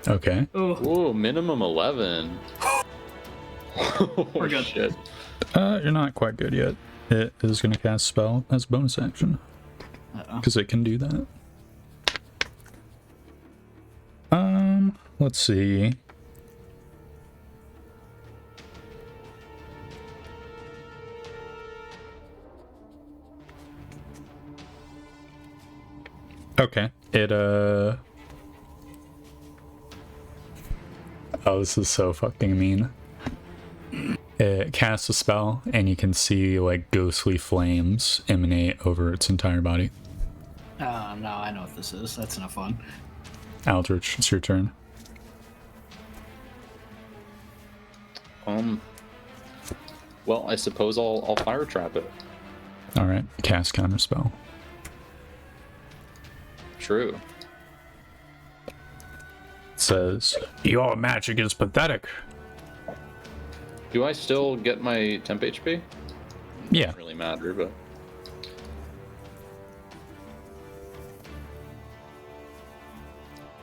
Speaker 4: Okay.
Speaker 3: Oh,
Speaker 5: Whoa, minimum 11.
Speaker 3: We're good.
Speaker 5: Shit.
Speaker 4: You're not quite good yet. It is going to cast spell as bonus action
Speaker 3: uh-oh.
Speaker 4: because it can do that. Let's see. Okay. It oh, this is so fucking mean. It casts a spell, and you can see like ghostly flames emanate over its entire body.
Speaker 3: Oh no, I know what this is. That's no fun.
Speaker 4: Aldrich, it's your turn.
Speaker 5: Well, I suppose I'll fire trap it.
Speaker 4: All right, cast counterspell.
Speaker 5: True.
Speaker 4: It says your magic is pathetic.
Speaker 5: Do I still get my temp HP?
Speaker 4: Yeah.
Speaker 5: Doesn't really matter, but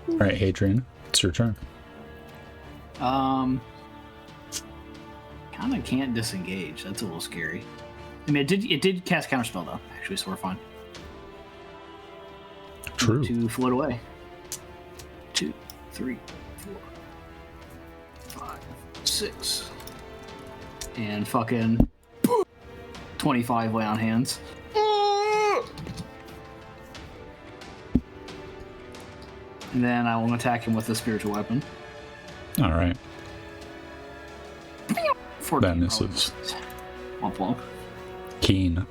Speaker 4: All right, Hadrian, it's your turn.
Speaker 3: Kind of can't disengage. That's a little scary. I mean, it did cast counterspell though. Actually, so we're fine.
Speaker 4: True.
Speaker 3: To float away. 2, 3, 4, 5, 6, and fucking 25 lay on hands. And then I will attack him with a spiritual weapon.
Speaker 4: All right.
Speaker 3: 14
Speaker 4: That misses.
Speaker 3: Womp womp.
Speaker 4: Keen.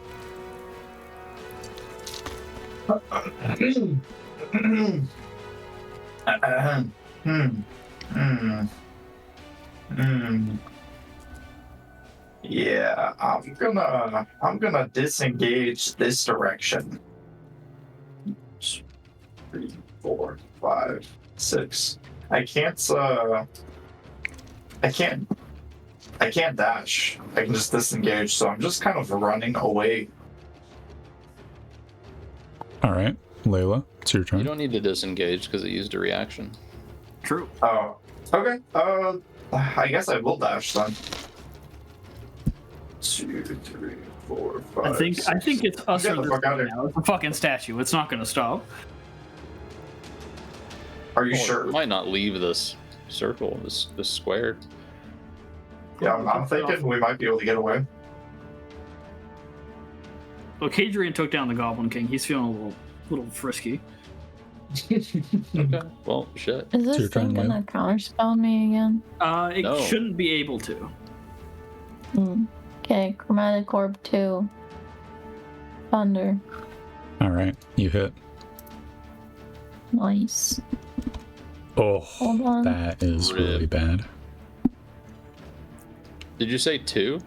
Speaker 2: Yeah, I'm gonna disengage this direction. 3, 4, 5, 6. I can't dash. I can just disengage, so I'm just kind of running away.
Speaker 4: All right, Layla, it's your
Speaker 5: you
Speaker 4: turn.
Speaker 5: don't need to disengage because it used a reaction.
Speaker 3: True.
Speaker 2: Oh, okay. I guess I will dash then. 2, 3, 4, 5.
Speaker 3: I think it's us
Speaker 2: Get
Speaker 3: or
Speaker 2: the
Speaker 3: this
Speaker 2: fuck out of
Speaker 3: thing
Speaker 2: here.
Speaker 3: now. It's a fucking statue. It's not gonna stop.
Speaker 2: Are you
Speaker 5: Well,
Speaker 2: sure?
Speaker 5: it might not leave this circle, this square.
Speaker 2: Yeah, I'm thinking we might be able to get away.
Speaker 3: Look, Hadrian took down the Goblin King. He's feeling a little frisky.
Speaker 5: Okay. Well, shit.
Speaker 1: Is
Speaker 4: your
Speaker 1: this
Speaker 4: turn,
Speaker 1: thing gonna
Speaker 4: Will.
Speaker 1: counterspell me again?
Speaker 3: It
Speaker 5: No.
Speaker 3: shouldn't be able to.
Speaker 1: Okay, Chromatic Orb 2. Thunder.
Speaker 4: All right, you hit.
Speaker 1: Nice.
Speaker 4: Oh,
Speaker 1: Hold on.
Speaker 4: that is really bad.
Speaker 5: Did you say 2?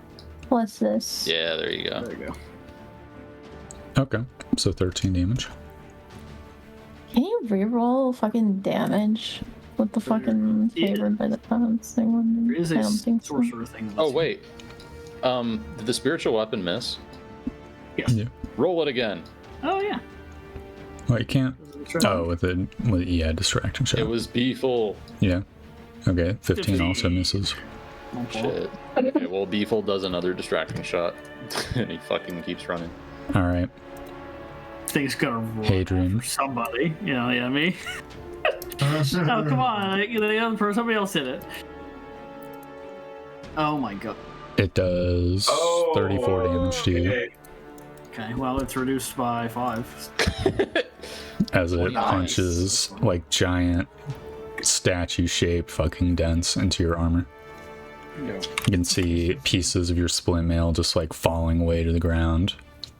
Speaker 1: What's this?
Speaker 5: Yeah, there you go.
Speaker 3: There you go.
Speaker 4: Okay, so 13 damage.
Speaker 1: Can you reroll fucking damage with the fucking
Speaker 3: Yeah.
Speaker 1: favored by the gods thing?
Speaker 3: There is
Speaker 1: I
Speaker 3: a
Speaker 1: don't think so.
Speaker 3: sorcerer thing. that's-
Speaker 5: Oh wait. Did the spiritual weapon miss?
Speaker 3: Yes.
Speaker 4: Yeah.
Speaker 5: Roll it again.
Speaker 3: Oh yeah.
Speaker 4: Well, you can't.
Speaker 3: Sure.
Speaker 4: Oh, with distracting shot.
Speaker 5: It was B-full.
Speaker 4: Yeah. Okay, 15 also
Speaker 3: 15.
Speaker 4: misses.
Speaker 5: Shit. Okay, well, B-full does another distracting shot. And he fucking keeps running.
Speaker 4: All right,
Speaker 3: Thing's gonna roll
Speaker 4: Hadrian.
Speaker 3: for somebody. You know, yeah, me. Oh come on, the other person, somebody else hit it. Oh my god.
Speaker 4: It does 34 damage to you
Speaker 2: okay.
Speaker 3: Okay, well it's reduced by 5.
Speaker 4: as it
Speaker 5: 29.
Speaker 4: punches like giant statue-shaped fucking dents into your armor.
Speaker 5: Yeah.
Speaker 4: You can see pieces of your splint mail just like falling away to the ground,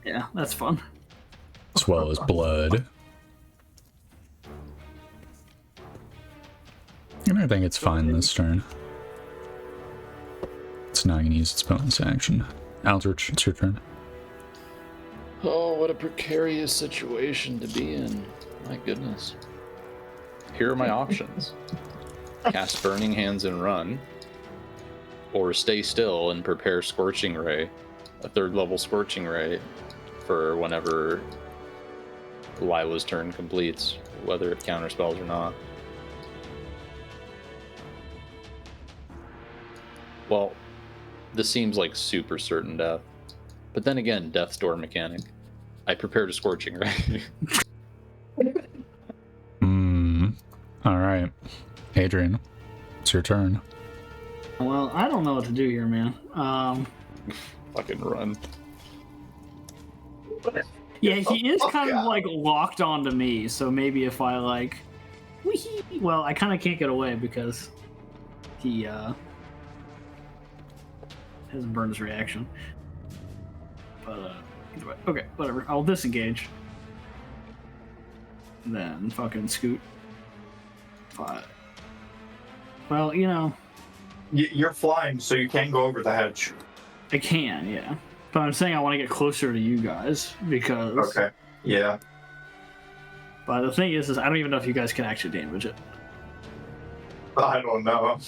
Speaker 3: Yeah, that's fun.
Speaker 4: as well as blood. And I think it's fine this turn. It's not gonna use its bonus action. Aldrich, it's your turn.
Speaker 5: Oh, what a precarious situation to be in. My goodness. Here are my options. Cast Burning Hands and run. Or stay still and prepare Scorching Ray. A 3rd level Scorching Ray for whenever Lila's turn completes, whether it counterspells or not. Well, this seems like super certain death. But then again, Death's Door mechanic. I prepared a Scorching Ray.
Speaker 4: Alright. Adrian, it's your turn.
Speaker 3: Well, I don't know what to do here, man.
Speaker 5: Fucking run.
Speaker 3: Yeah, he is kind of
Speaker 2: out.
Speaker 3: like locked onto me, so maybe if I like, well, I kind of can't get away because he hasn't burned his reaction. But either way, okay, whatever. I'll disengage. Then fucking scoot. 5. Well, you know,
Speaker 2: You're flying, so you can go over the hedge.
Speaker 3: I can, yeah. But I'm saying I want to get closer to you guys because.
Speaker 2: Okay. Yeah.
Speaker 3: But the thing is I don't even know if you guys can actually damage it.
Speaker 2: I don't know.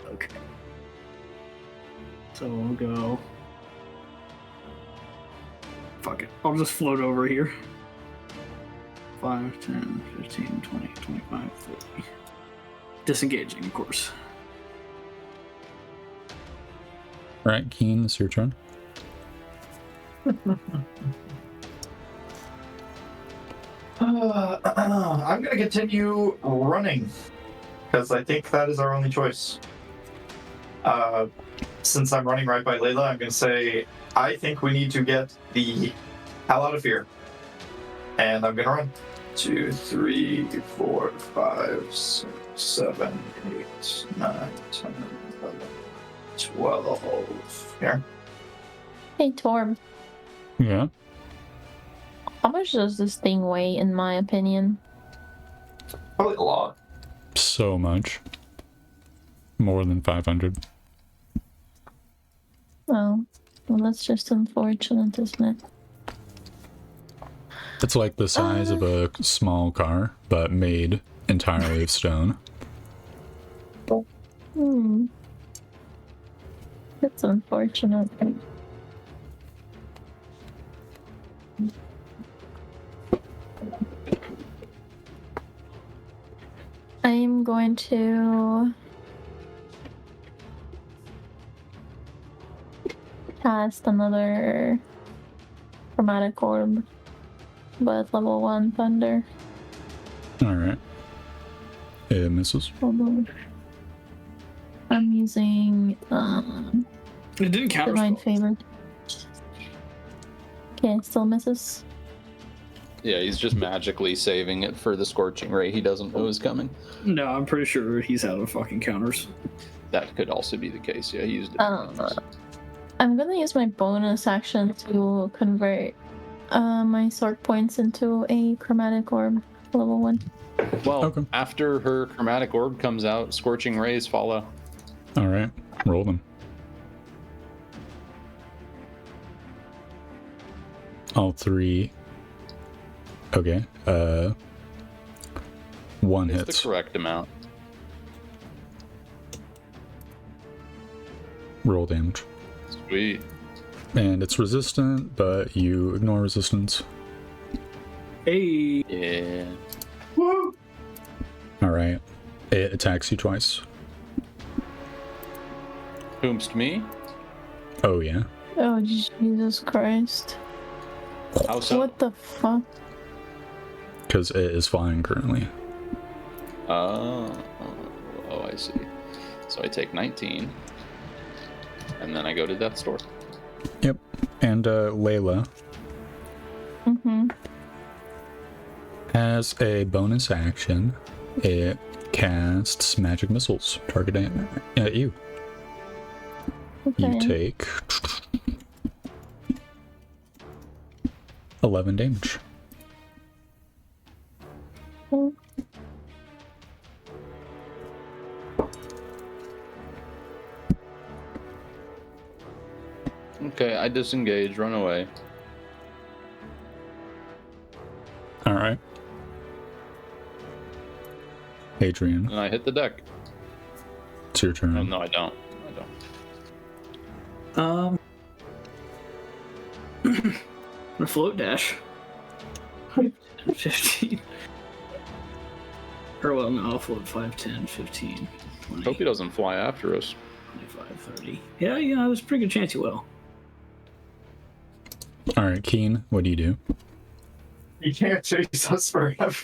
Speaker 3: Okay. So we'll go. Fuck it. I'll just float over here. 5, 10, 15, 20, 25, 30. Disengaging, of course.
Speaker 4: Alright, Keen, it's your turn.
Speaker 2: I'm gonna continue running because I think that is our only choice. Since I'm running right by Layla, I'm gonna say I think we need to get the hell out of here, and I'm gonna run. 2, 3, 4, 5, 6, 7, 8, 9, 10, 11, 12. Here.
Speaker 1: Hey, Torb.
Speaker 4: Yeah.
Speaker 1: How much does this thing weigh, in my opinion?
Speaker 2: Probably a lot.
Speaker 4: So much. More than 500.
Speaker 1: Oh, well, that's just unfortunate, isn't it?
Speaker 4: It's like the size of a small car, but made entirely of stone.
Speaker 1: That's unfortunate. I'm going to cast another chromatic orb, but level 1 thunder.
Speaker 4: Alright. It misses.
Speaker 1: Hold on. I'm using
Speaker 3: It didn't counter.
Speaker 1: divine favor. Okay, still misses.
Speaker 5: Yeah, he's just magically saving it for the scorching ray he doesn't know is coming.
Speaker 3: No, I'm pretty sure he's out of fucking counters.
Speaker 5: That could also be the case. Yeah, he used it.
Speaker 1: I'm gonna use my bonus action to convert my sword points into a chromatic orb, level 1.
Speaker 5: Well,
Speaker 4: Okay.
Speaker 5: after her chromatic orb comes out, scorching rays follow.
Speaker 4: Alright. Roll them. All 3. Okay. 1
Speaker 5: It's
Speaker 4: hits.
Speaker 5: the correct amount.
Speaker 4: Roll damage.
Speaker 5: Sweet.
Speaker 4: And it's resistant, but you ignore resistance.
Speaker 3: Hey.
Speaker 5: Yeah.
Speaker 2: Woo!
Speaker 4: Alright. It attacks you twice.
Speaker 5: Whomst me?
Speaker 4: Oh, yeah.
Speaker 1: Oh, Jesus Christ.
Speaker 5: How so?
Speaker 1: What the fuck?
Speaker 4: Because it is flying currently.
Speaker 5: Oh, I see. So I take 19, and then I go to Death's Door.
Speaker 4: Yep. And Layla
Speaker 1: Mm-hmm.
Speaker 4: has a bonus action. It casts magic missiles targeting at you. You
Speaker 1: Okay.
Speaker 4: take 11 damage.
Speaker 1: Mm.
Speaker 5: Okay, I disengage, run away.
Speaker 4: Alright. Adrian,
Speaker 5: And I hit the deck.
Speaker 4: it's your turn.
Speaker 5: Oh, no, I don't. I don't.
Speaker 3: I'm gonna float dash. 15. Or well, no, I'll float 5, 10, 15, 20,
Speaker 5: Hope he doesn't fly after us.
Speaker 3: 25, 30. Yeah, there's a pretty good chance he will.
Speaker 4: Alright, Keen, what do you do?
Speaker 2: You can't chase us forever.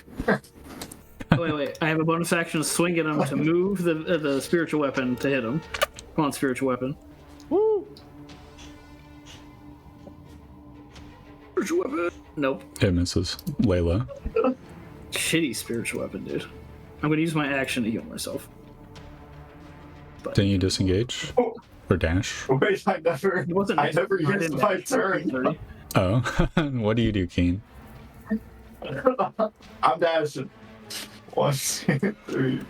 Speaker 3: Oh, wait. I have a bonus action to swing at him to move the spiritual weapon to hit him. Come on, spiritual weapon.
Speaker 5: Woo!
Speaker 3: Spiritual weapon. Nope.
Speaker 4: It misses. Layla.
Speaker 3: Shitty spiritual weapon, dude. I'm gonna use my action to heal myself. But
Speaker 4: Didn't you disengage? Or dash?
Speaker 2: Wait, I never
Speaker 3: it wasn't.
Speaker 2: never
Speaker 3: I
Speaker 2: used
Speaker 3: didn't
Speaker 2: my
Speaker 3: dash.
Speaker 2: turn.
Speaker 3: 30.
Speaker 4: Oh. What do you do, Keen?
Speaker 2: I'm dashing. 1, 2, 3,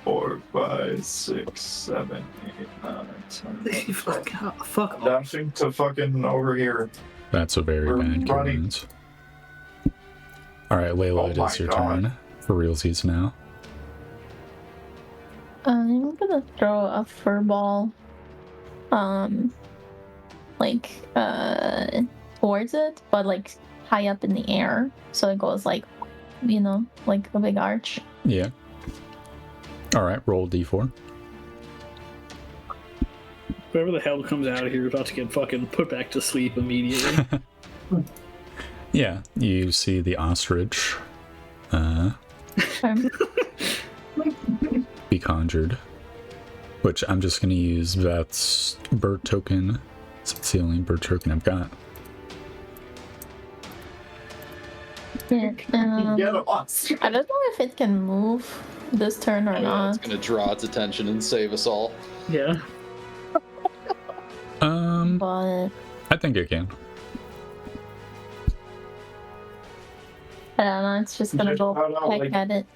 Speaker 2: 4, 5, 6, 7, 8, 9, 10.
Speaker 3: Fuck off.
Speaker 2: Dashing to fucking over here.
Speaker 4: That's a very
Speaker 2: We're
Speaker 4: bad
Speaker 2: running.
Speaker 4: coincidence. Alright, Layla,
Speaker 2: Oh
Speaker 4: it
Speaker 2: my
Speaker 4: is your
Speaker 2: God.
Speaker 4: turn. For realsies now.
Speaker 1: I'm gonna throw a fur ball, towards it, but like high up in the air, so it goes like, like a big arch.
Speaker 4: Yeah. Alright, roll d4.
Speaker 3: Whoever the hell comes out of here is about to get fucking put back to sleep immediately.
Speaker 4: Yeah, you see the ostrich be conjured. Which I'm just gonna use that's bird token. It's the only bird token I've got.
Speaker 1: Yeah,
Speaker 2: Get a monster.
Speaker 1: I don't know if it can move this turn or
Speaker 5: Oh, yeah,
Speaker 1: not.
Speaker 5: it's gonna draw its attention and save us all.
Speaker 3: Yeah.
Speaker 1: But
Speaker 4: I think it can.
Speaker 1: I don't know, it's just gonna go
Speaker 2: I don't know,
Speaker 1: peck
Speaker 2: like-
Speaker 1: at it,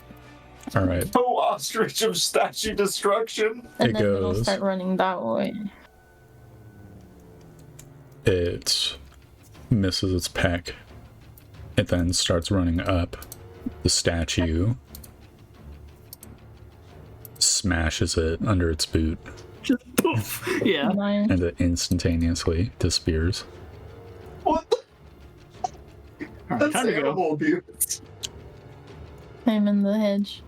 Speaker 4: Alright,
Speaker 2: No ostrich of statue destruction.
Speaker 1: and
Speaker 4: It
Speaker 1: then it'll
Speaker 4: goes.
Speaker 1: start running that way.
Speaker 4: It misses its peck. It then starts running up. The statue smashes it under its boot,
Speaker 3: Just poof. Yeah.
Speaker 1: Mine.
Speaker 4: and it instantaneously disappears.
Speaker 2: What the?
Speaker 3: Alright,
Speaker 2: That's
Speaker 3: time to go.
Speaker 2: animal abuse.
Speaker 1: I'm in the hedge.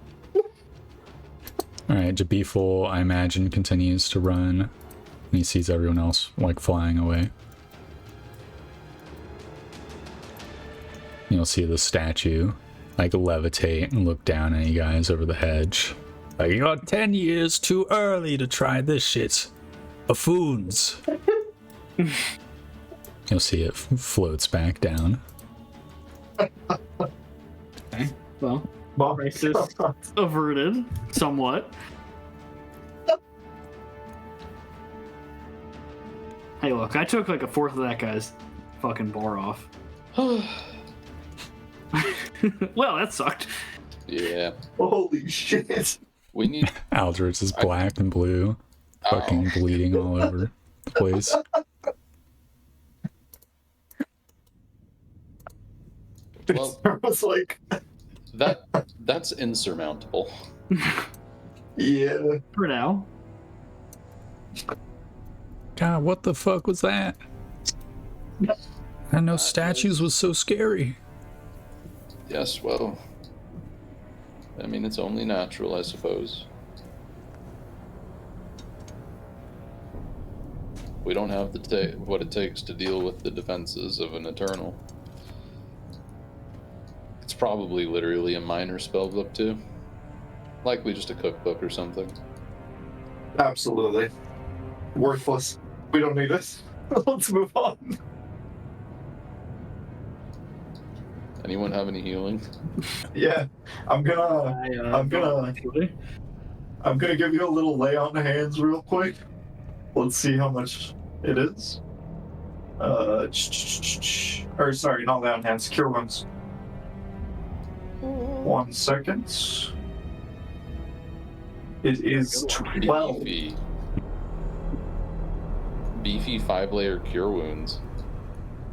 Speaker 4: Alright, Jabiful, I imagine, continues to run. And he sees everyone else, like, flying away. You'll see the statue, like, levitate and look down at you guys over the hedge. Like, you're 10 years too early to try this shit. Buffoons. You'll see it floats back down.
Speaker 3: Okay, well, crisis averted somewhat. Hey, look, I took like a fourth of that guy's fucking bar off. Well, that sucked.
Speaker 6: Yeah.
Speaker 2: Holy shit.
Speaker 6: We need.
Speaker 4: Aldrich is black and blue, fucking bleeding all over the place.
Speaker 6: Well,
Speaker 2: I was like,
Speaker 6: that's insurmountable.
Speaker 2: yeah.
Speaker 3: For now.
Speaker 4: God, what the fuck was that? I know statues was so scary.
Speaker 6: Yes, well. I mean, it's only natural, I suppose. We don't have what it takes to deal with the defenses of an Eternal. It's probably literally a minor spell book, too. Likely just a cookbook or something.
Speaker 2: Absolutely. Worthless. We don't need this. Let's move on.
Speaker 6: Anyone have any healing?
Speaker 2: Yeah. I'm gonna give you a little lay on the hands real quick. Let's see how much it is. Or sorry, not lay on hands, cure wounds. 1 second. It is 12.
Speaker 6: Beefy 5-layer cure wounds.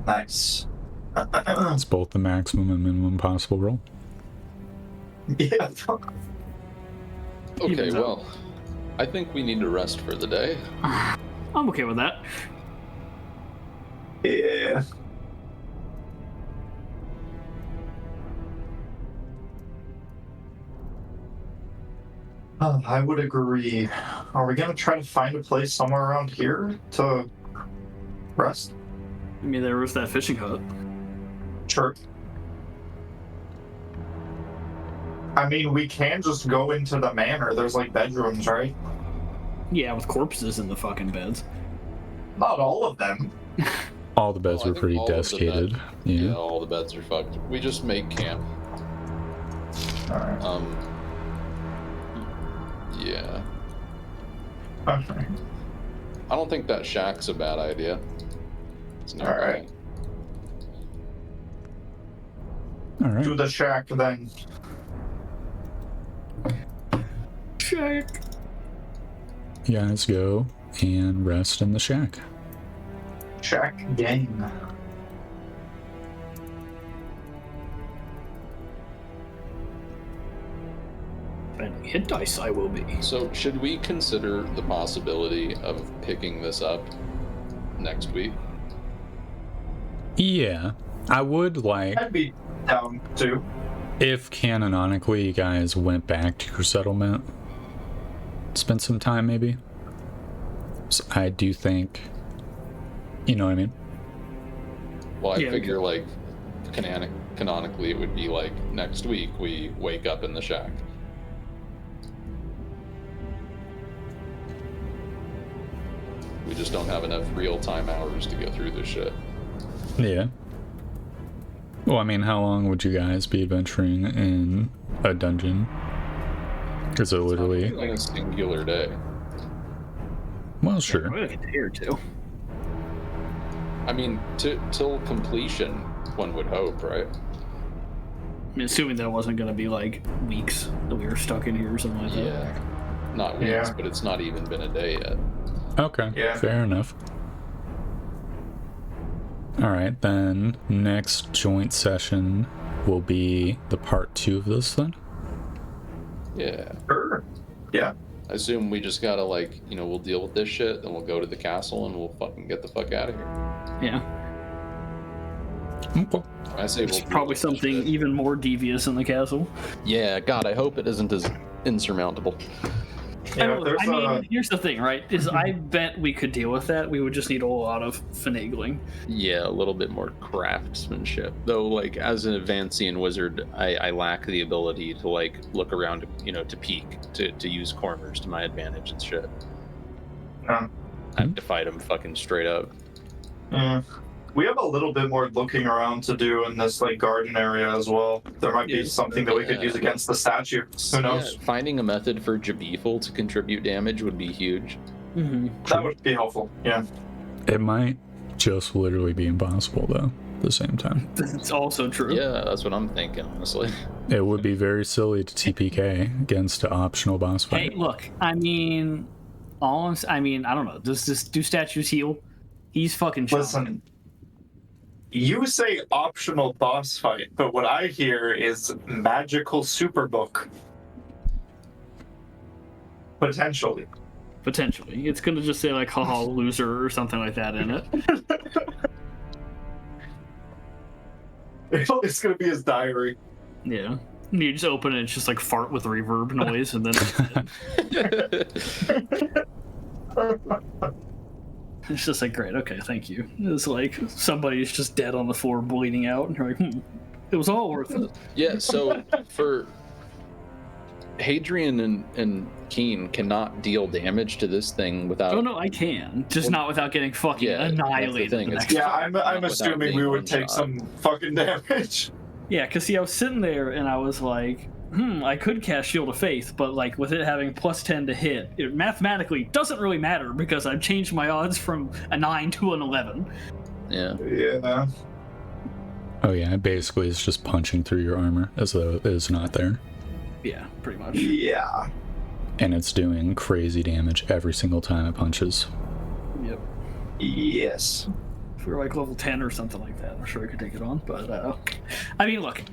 Speaker 2: Nice.
Speaker 4: It's both the maximum and minimum possible roll.
Speaker 2: Yeah.
Speaker 6: Okay, well, I think we need to rest for the day.
Speaker 3: I'm okay with that.
Speaker 2: Yeah. I would agree. Are we gonna try to find a place somewhere around here to rest?
Speaker 3: I mean, there was that fishing hut.
Speaker 2: Sure. I mean, we can just go into the manor. There's like bedrooms, right?
Speaker 3: Yeah, with corpses in the fucking beds.
Speaker 2: Not all of them.
Speaker 4: All the beds
Speaker 6: I
Speaker 4: were
Speaker 6: think
Speaker 4: pretty
Speaker 6: all of the
Speaker 4: desiccated.
Speaker 6: beds-
Speaker 4: Yeah.
Speaker 6: Yeah, all the beds are fucked. We just make camp.
Speaker 2: Alright.
Speaker 6: Yeah.
Speaker 2: Okay.
Speaker 6: I don't think that shack's a bad idea. It's not
Speaker 2: Alright.
Speaker 4: All right.
Speaker 2: To the shack then.
Speaker 3: Check.
Speaker 4: You guys go and rest in the shack.
Speaker 2: Shack gang.
Speaker 3: And hit dice I will be.
Speaker 6: So, should we consider the possibility of picking this up next week?
Speaker 4: Yeah, I would like
Speaker 2: I'd be down too.
Speaker 4: if canonically you guys went back to your settlement, spend some time maybe. So I do think, you know what I mean?
Speaker 6: Well, I
Speaker 3: Yeah,
Speaker 6: figure, like, canonically it would be like next week we wake up in the shack. We just don't have enough real-time hours to go through this shit.
Speaker 4: Yeah. Well, I mean, how long would you guys be adventuring in a dungeon? Is it literally?
Speaker 6: Like a singular day.
Speaker 4: Well, sure.
Speaker 3: Probably like a day or two.
Speaker 6: I mean, till completion, one would hope, right?
Speaker 3: I mean, assuming that it wasn't going to be like weeks that we were stuck in here or something like that.
Speaker 6: Yeah. Not weeks,
Speaker 2: Yeah.
Speaker 6: but it's not even been a day yet.
Speaker 4: Okay,
Speaker 2: Yeah.
Speaker 4: fair enough. Alright, then next joint session will be the part 2 of this then?
Speaker 6: Yeah.
Speaker 2: Sure. Yeah.
Speaker 6: I assume we just gotta, like, you know, we'll deal with this shit, then we'll go to the castle and we'll fucking get the fuck out of here.
Speaker 3: Yeah.
Speaker 4: Okay.
Speaker 6: I say
Speaker 3: There's
Speaker 6: we'll
Speaker 3: probably
Speaker 6: deal with this
Speaker 3: something
Speaker 6: shit.
Speaker 3: even more devious in the castle.
Speaker 6: Yeah, God, I hope it isn't as insurmountable.
Speaker 2: Yeah, there's
Speaker 3: I mean, here's the thing, right? Is I bet we could deal with that. We would just need a lot of finagling.
Speaker 5: Yeah, a little bit more craftsmanship. Though, like, as an Advancian wizard, I lack the ability to, like, look around, to peek, to use corners to my advantage and shit.
Speaker 2: Yeah.
Speaker 5: I have to fight him fucking straight up.
Speaker 2: We have a little bit more looking around to do in this like garden area as well. There might be something that we could use against the statue. Who knows?
Speaker 5: Yeah, finding a method for Jabethel to contribute damage would be huge.
Speaker 3: Mm-hmm.
Speaker 2: That would be helpful. Yeah.
Speaker 4: It might just literally be impossible though. At the same time,
Speaker 3: It's also true.
Speaker 5: Yeah, that's what I'm thinking, honestly.
Speaker 4: it would be very silly to TPK against an optional boss fight.
Speaker 3: Hey, look. I mean, I don't know. Do statues heal? He's fucking chilling.
Speaker 2: Listen, you say optional boss fight, but what I hear is magical superbook. Potentially.
Speaker 3: Potentially. It's going to just say, like, haha, loser or something like that in it.
Speaker 2: It's going to be his diary.
Speaker 3: Yeah. And you just open it, it's just like fart with reverb noise, and then it's just like, great, okay, thank you. It's like somebody's just dead on the floor bleeding out, and you're like, it was all worth it.
Speaker 5: Yeah, so for Hadrian and Keen cannot deal damage to this thing without.
Speaker 3: Oh no, I can, just not without getting fucking annihilated.
Speaker 5: That's the thing.
Speaker 3: the next
Speaker 2: Yeah,
Speaker 3: time.
Speaker 2: I'm assuming we would take some fucking damage.
Speaker 3: Yeah, because see, I was sitting there and I was like, I could cast Shield of Faith, but like with it having +10 to hit, it mathematically doesn't really matter because I've changed my odds from a 9 to an 11.
Speaker 5: Yeah.
Speaker 2: Yeah.
Speaker 4: Oh yeah, basically it's just punching through your armor as though it is not there.
Speaker 3: Yeah, pretty much.
Speaker 2: Yeah.
Speaker 4: And it's doing crazy damage every single time it punches.
Speaker 3: Yep.
Speaker 2: Yes.
Speaker 3: If we were like level 10 or something like that, I'm sure I could take it on, but I mean, look.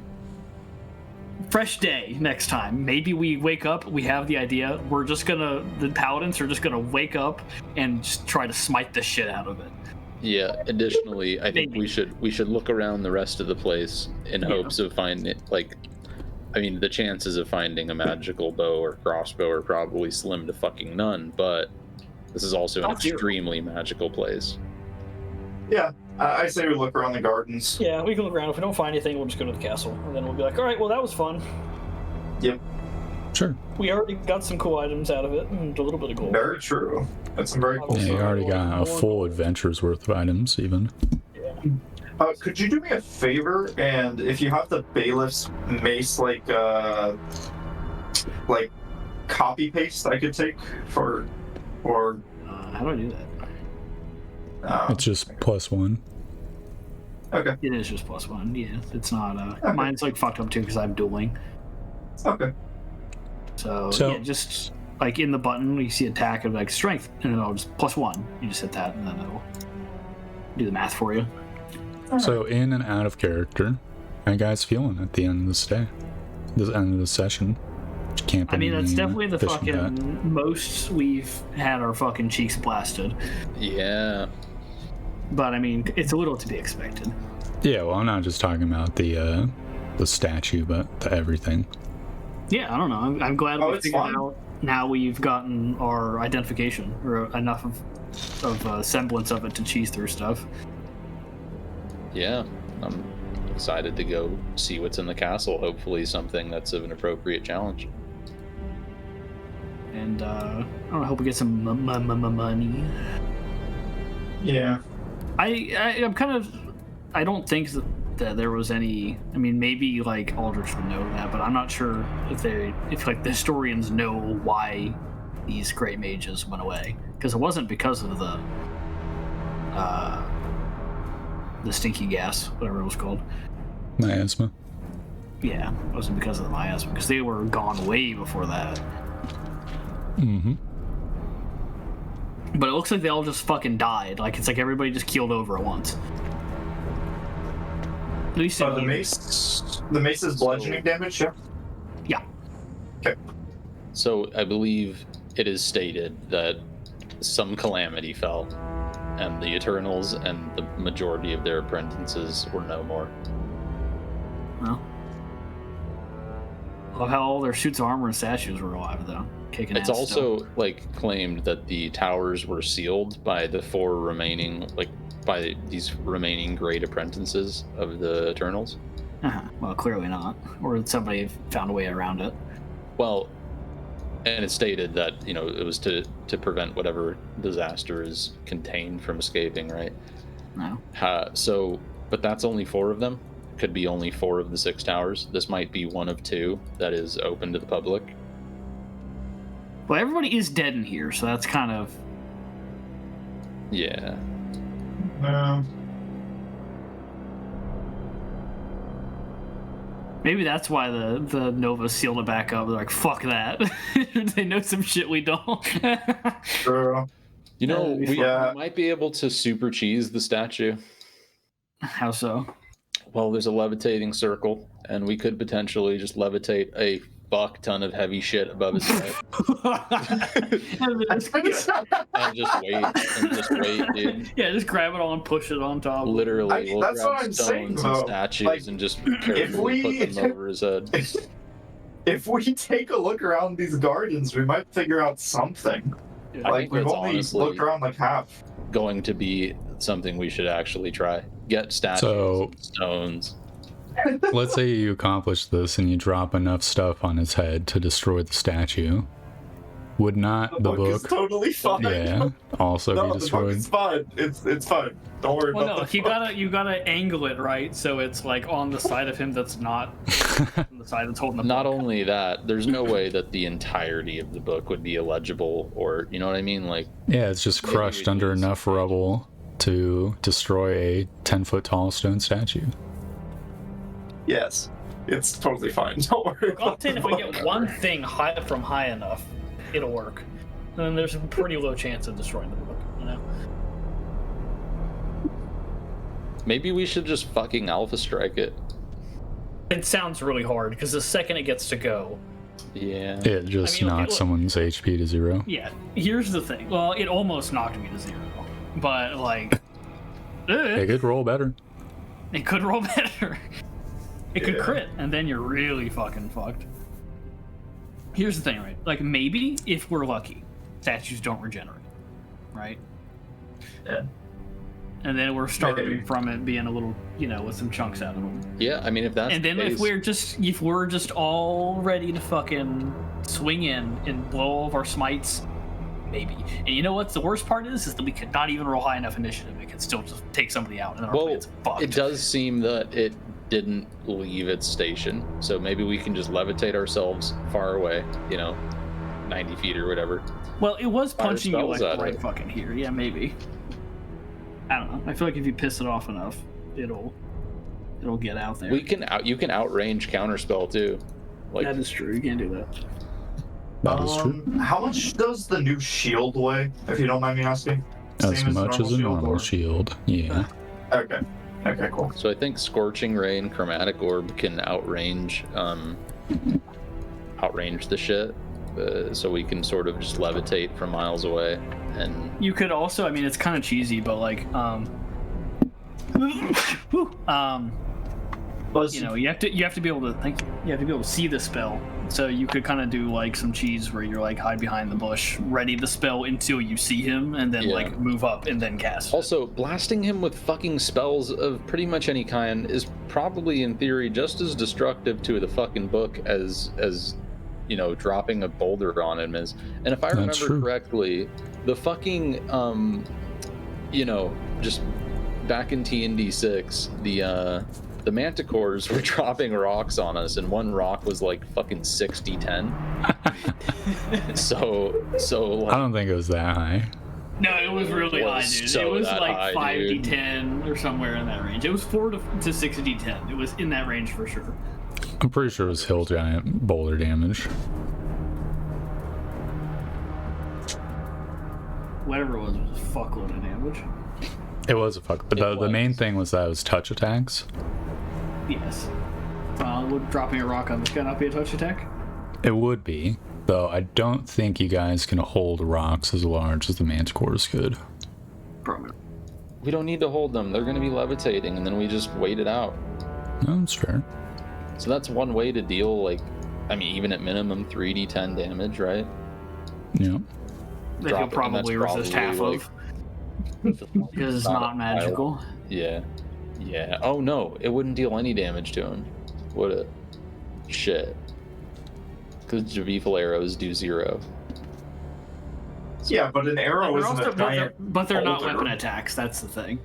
Speaker 3: Fresh day next time. Maybe we wake up, we have the idea, the paladins are just gonna wake up and just try to smite the shit out of it.
Speaker 5: Yeah. Additionally, I think we should look around the rest of the place in hopes of finding it. Like, I mean, the chances of finding a magical bow or crossbow are probably slim to fucking none, but this is also an extremely magical place.
Speaker 2: Yeah. I say we look around the gardens.
Speaker 3: Yeah, we can look around. If we don't find anything, we'll just go to the castle, and then we'll be like, all right, well, that was fun.
Speaker 2: Yep.
Speaker 4: Sure.
Speaker 3: We already got some cool items out of it, and a little bit of gold.
Speaker 2: Very true. That's some very cool
Speaker 4: Yeah, you
Speaker 2: stuff.
Speaker 4: already got a full adventure's worth of items, even.
Speaker 3: Yeah.
Speaker 2: Could you do me a favor, and if you have the Bailiff's mace, like copy paste, I could take for, or
Speaker 3: How do I do that?
Speaker 4: It's just +1.
Speaker 2: Okay.
Speaker 3: It is just +1. Yeah, it's not. Mine's like fucked up too because I'm dueling.
Speaker 2: Okay.
Speaker 3: So
Speaker 4: So-
Speaker 3: yeah, just like in the button, you see attack and like strength, and then it'll just +1. You just hit that, and then it'll do the math for you.
Speaker 4: So in and out of character, how you guys feeling at the end of this day? The end of the session?
Speaker 3: I mean, that's definitely the
Speaker 4: fishing
Speaker 3: fucking
Speaker 4: net.
Speaker 3: most we've had our fucking cheeks blasted.
Speaker 5: Yeah.
Speaker 3: But I mean, it's a little to be expected.
Speaker 4: Yeah, well, I'm not just talking about the statue, but the everything.
Speaker 3: Yeah, I don't know. I'm glad we
Speaker 2: it's
Speaker 3: figured
Speaker 2: fun.
Speaker 3: out. Now we've gotten our identification or enough of semblance of it to cheese through stuff.
Speaker 5: Yeah. I'm excited to go see what's in the castle. Hopefully something that's of an appropriate challenge.
Speaker 3: And I don't know, hope we get some money.
Speaker 2: Yeah.
Speaker 3: I'm kind of. I don't think that there was any. I mean, maybe like Aldrich would know that, but I'm not sure if like the historians know why these great mages went away, because it wasn't because of the stinky gas, whatever it was called.
Speaker 4: Miasma.
Speaker 3: Yeah, it wasn't because of the miasma, because they were gone way before that.
Speaker 4: Mm-hmm.
Speaker 3: But it looks like they all just fucking died. Like, it's like everybody just keeled over at once. At least in
Speaker 2: The
Speaker 3: here.
Speaker 2: mace's bludgeoning damage, yeah?
Speaker 3: Yeah.
Speaker 2: Okay.
Speaker 5: So I believe it is stated that some calamity fell, and the Eternals and the majority of their apprentices were no more.
Speaker 3: Well, Look how all their suits of armor and statues were alive, though. Kicking
Speaker 5: It's
Speaker 3: ass
Speaker 5: also
Speaker 3: still.
Speaker 5: like claimed that the towers were sealed by the 4 remaining, like by these remaining great apprentices of the Eternals.
Speaker 3: Well, clearly not. Or somebody found a way around it.
Speaker 5: Well, and it stated that it was to prevent whatever disaster is contained from escaping, right?
Speaker 3: No.
Speaker 5: But that's only 4 of them. Could be only 4 of the 6 towers. This might be one of 2 that is open to the public.
Speaker 3: Well, everybody is dead in here, so that's kind of...
Speaker 5: Yeah.
Speaker 3: Maybe that's why the Nova sealed it back up. They're like, fuck that. They know some shit we don't.
Speaker 2: True.
Speaker 5: We might be able to super cheese the statue.
Speaker 3: How so?
Speaker 5: Well, there's a levitating circle, and we could potentially just levitate a fuck ton of heavy shit above his head. And just wait, dude.
Speaker 3: Yeah, just grab it all and push it on top.
Speaker 5: Literally, we'll
Speaker 2: that's what
Speaker 5: grab
Speaker 2: I'm saying,
Speaker 5: stones and
Speaker 2: though.
Speaker 5: statues
Speaker 2: Like,
Speaker 5: and just carefully put them over his head.
Speaker 2: If we take a look around these gardens, we might figure out something.
Speaker 5: I
Speaker 2: Like,
Speaker 5: think
Speaker 2: we've
Speaker 5: that's
Speaker 2: only
Speaker 5: honestly
Speaker 2: looked around like half.
Speaker 5: going to be something we should actually try. Get statues and stones.
Speaker 4: Let's say you accomplish this and you drop enough stuff on his head to destroy the statue. Would not the
Speaker 2: is
Speaker 4: book
Speaker 2: totally fine.
Speaker 4: also
Speaker 2: No,
Speaker 4: be
Speaker 2: the book
Speaker 4: destroyed?
Speaker 2: is fine. It's fine. Don't worry
Speaker 3: Well,
Speaker 2: about
Speaker 3: no,
Speaker 2: the book.
Speaker 3: you gotta angle it right so it's like on the side of him that's not on the side that's holding the
Speaker 5: Not
Speaker 3: book.
Speaker 5: only that, there's no way that the entirety of the book would be illegible, or you know what I mean? Like,
Speaker 4: Yeah, it's just
Speaker 5: Maybe
Speaker 4: crushed
Speaker 5: we
Speaker 4: under
Speaker 5: use
Speaker 4: enough rubble to destroy a 10-foot tall stone statue.
Speaker 2: Yes. It's totally fine. Don't worry
Speaker 3: I'll
Speaker 2: about
Speaker 3: tell
Speaker 2: the
Speaker 3: you, if we
Speaker 2: book.
Speaker 3: get one thing high from high enough, it'll work. And then there's a pretty low chance of destroying the book, you know?
Speaker 5: maybe we should just fucking alpha strike it.
Speaker 3: It sounds really hard, because the second it gets to go...
Speaker 5: Yeah.
Speaker 4: It just
Speaker 3: I mean, okay,
Speaker 4: knocks
Speaker 3: look.
Speaker 4: someone's HP to 0.
Speaker 3: Yeah, here's the thing. Well, it almost knocked me to 0. But, like...
Speaker 4: It could roll better.
Speaker 3: It could roll better. It could
Speaker 2: Yeah.
Speaker 3: crit, and then you're really fucking fucked. Here's the thing, right? Like, maybe, if we're lucky, statues don't regenerate, right?
Speaker 2: Yeah.
Speaker 3: And then we're starting
Speaker 2: Maybe.
Speaker 3: from it being a little, with some chunks out of them.
Speaker 5: Yeah, I mean, if that's
Speaker 3: And then
Speaker 5: the
Speaker 3: if
Speaker 5: case,
Speaker 3: we're just all ready to fucking swing in and blow all of our smites, maybe. And you know what's the worst part is that we could not even roll high enough initiative. We could still just take somebody out, and then our
Speaker 5: well,
Speaker 3: plan's fucked.
Speaker 5: it does seem that it didn't leave its station, so maybe we can just levitate ourselves far away, 90 feet or whatever.
Speaker 3: Well, it was
Speaker 5: Fire
Speaker 3: punching you
Speaker 5: spells
Speaker 3: like
Speaker 5: at
Speaker 3: right
Speaker 5: it.
Speaker 3: fucking here. Yeah, maybe. I don't know. I feel like if you piss it off enough, it'll get out there.
Speaker 5: You can outrange counterspell too. Like,
Speaker 3: That is true. You can't do that.
Speaker 4: That is true.
Speaker 2: How much does the new shield weigh, if you don't mind me asking?
Speaker 4: As
Speaker 2: Same
Speaker 4: much as a normal
Speaker 2: or-
Speaker 4: shield. Yeah.
Speaker 2: Okay. Okay, cool.
Speaker 5: so I think Scorching Ray and Chromatic Orb can outrange the shit, so we can sort of just levitate from miles away. And
Speaker 3: You could also, I mean, it's kind of cheesy, but like, you have to be able to you have to be able to see the spell. So you could kind of do like some cheese where you're like hide behind the bush, ready the spell until you see him, and then
Speaker 5: Yeah.
Speaker 3: like move up and then cast it.
Speaker 5: also, blasting him with fucking spells of pretty much any kind is probably, in theory, just as destructive to the fucking book as dropping a boulder on him is. And if I remember
Speaker 4: true.
Speaker 5: correctly, the fucking just back in TND6, the manticores were dropping rocks on us, and one rock was like fucking 60-10. so
Speaker 4: I
Speaker 5: like,
Speaker 4: don't think it was that high.
Speaker 3: No, it was really
Speaker 5: It
Speaker 3: high,
Speaker 5: was
Speaker 3: dude.
Speaker 5: so
Speaker 3: It was
Speaker 5: that
Speaker 3: like
Speaker 5: high,
Speaker 3: 5d10 or somewhere in that range. It was 4 to 6d10. It was in that range for sure.
Speaker 4: I'm pretty sure it was hill giant boulder damage.
Speaker 3: Whatever it was a fuckload of damage.
Speaker 4: It was a fuck. But the main
Speaker 5: was.
Speaker 4: thing was that it was touch attacks.
Speaker 3: Yes. Would dropping a rock on this guy not be a touch attack?
Speaker 4: It would be, though I don't think you guys can hold rocks as large as the manticores could.
Speaker 3: Probably.
Speaker 5: we don't need to hold them. They're going to be levitating, and then we just wait it out.
Speaker 4: No, that's fair.
Speaker 5: So that's one way to deal, like, I mean, even at minimum 3d10 damage, right?
Speaker 4: Yeah.
Speaker 3: That
Speaker 5: Drop
Speaker 3: he'll
Speaker 5: it, and
Speaker 3: probably
Speaker 5: that's
Speaker 3: resist half
Speaker 5: probably,
Speaker 3: of. Because it's not magical.
Speaker 5: Yeah. Yeah. Oh no, it wouldn't deal any damage to him. Would it? Shit. Because Javifal arrows do 0.
Speaker 2: Yeah, but an arrow
Speaker 3: They're
Speaker 2: isn't
Speaker 3: also,
Speaker 2: a giant.
Speaker 3: but they're not
Speaker 2: boulder.
Speaker 3: weapon attacks, that's the thing.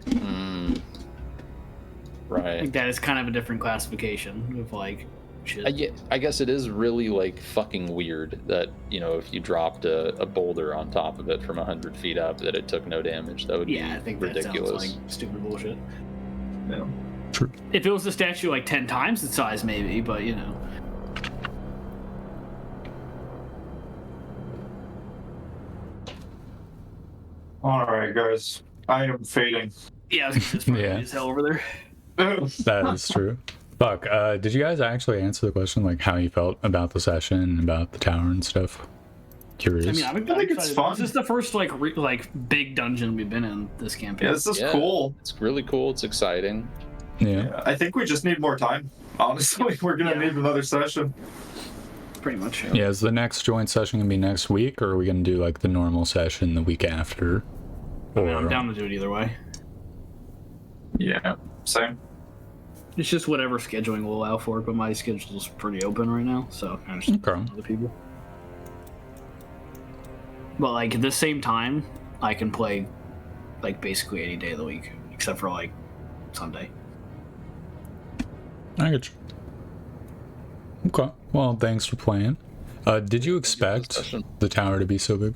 Speaker 3: I
Speaker 5: Right.
Speaker 3: think that is kind of a different classification of like shit.
Speaker 5: I guess it is really like fucking weird that, you know, if you dropped a boulder on top of it from 100 feet up, that it took no damage. That would be
Speaker 3: I think
Speaker 5: ridiculous.
Speaker 3: that sounds like stupid bullshit.
Speaker 2: Yeah.
Speaker 4: True.
Speaker 3: If it was a statue like 10 times its size, maybe, but you know.
Speaker 2: All right, guys. I am fading.
Speaker 3: Yeah, I was just fucking
Speaker 4: Yeah.
Speaker 3: as hell over there.
Speaker 4: That is true. Fuck, did you guys actually answer the question, like how you felt about the session, about the tower and stuff? Curious.
Speaker 3: I mean, I'm
Speaker 2: I think it's
Speaker 3: excited.
Speaker 2: fun.
Speaker 3: This is the first like big dungeon we've been in this campaign.
Speaker 2: Yeah, this is
Speaker 5: Yeah.
Speaker 2: cool.
Speaker 5: It's really cool. It's exciting.
Speaker 4: yeah.
Speaker 2: Yeah, I think we just need more time. Honestly, we're gonna need another session.
Speaker 3: Pretty much.
Speaker 4: Yeah, is the next joint session gonna be next week, or are we gonna do like the normal session the week after?
Speaker 3: I mean, I'm down to do it either way.
Speaker 2: Yeah, same.
Speaker 3: It's just whatever scheduling will allow for it, but my schedule's pretty open right now, so I understand
Speaker 4: Okay.
Speaker 3: other people. But like at the same time, I can play like basically any day of the week, except for like Sunday.
Speaker 4: I get you. Okay. Well, thanks for playing. Did you expect
Speaker 5: session.
Speaker 4: the tower to be so big?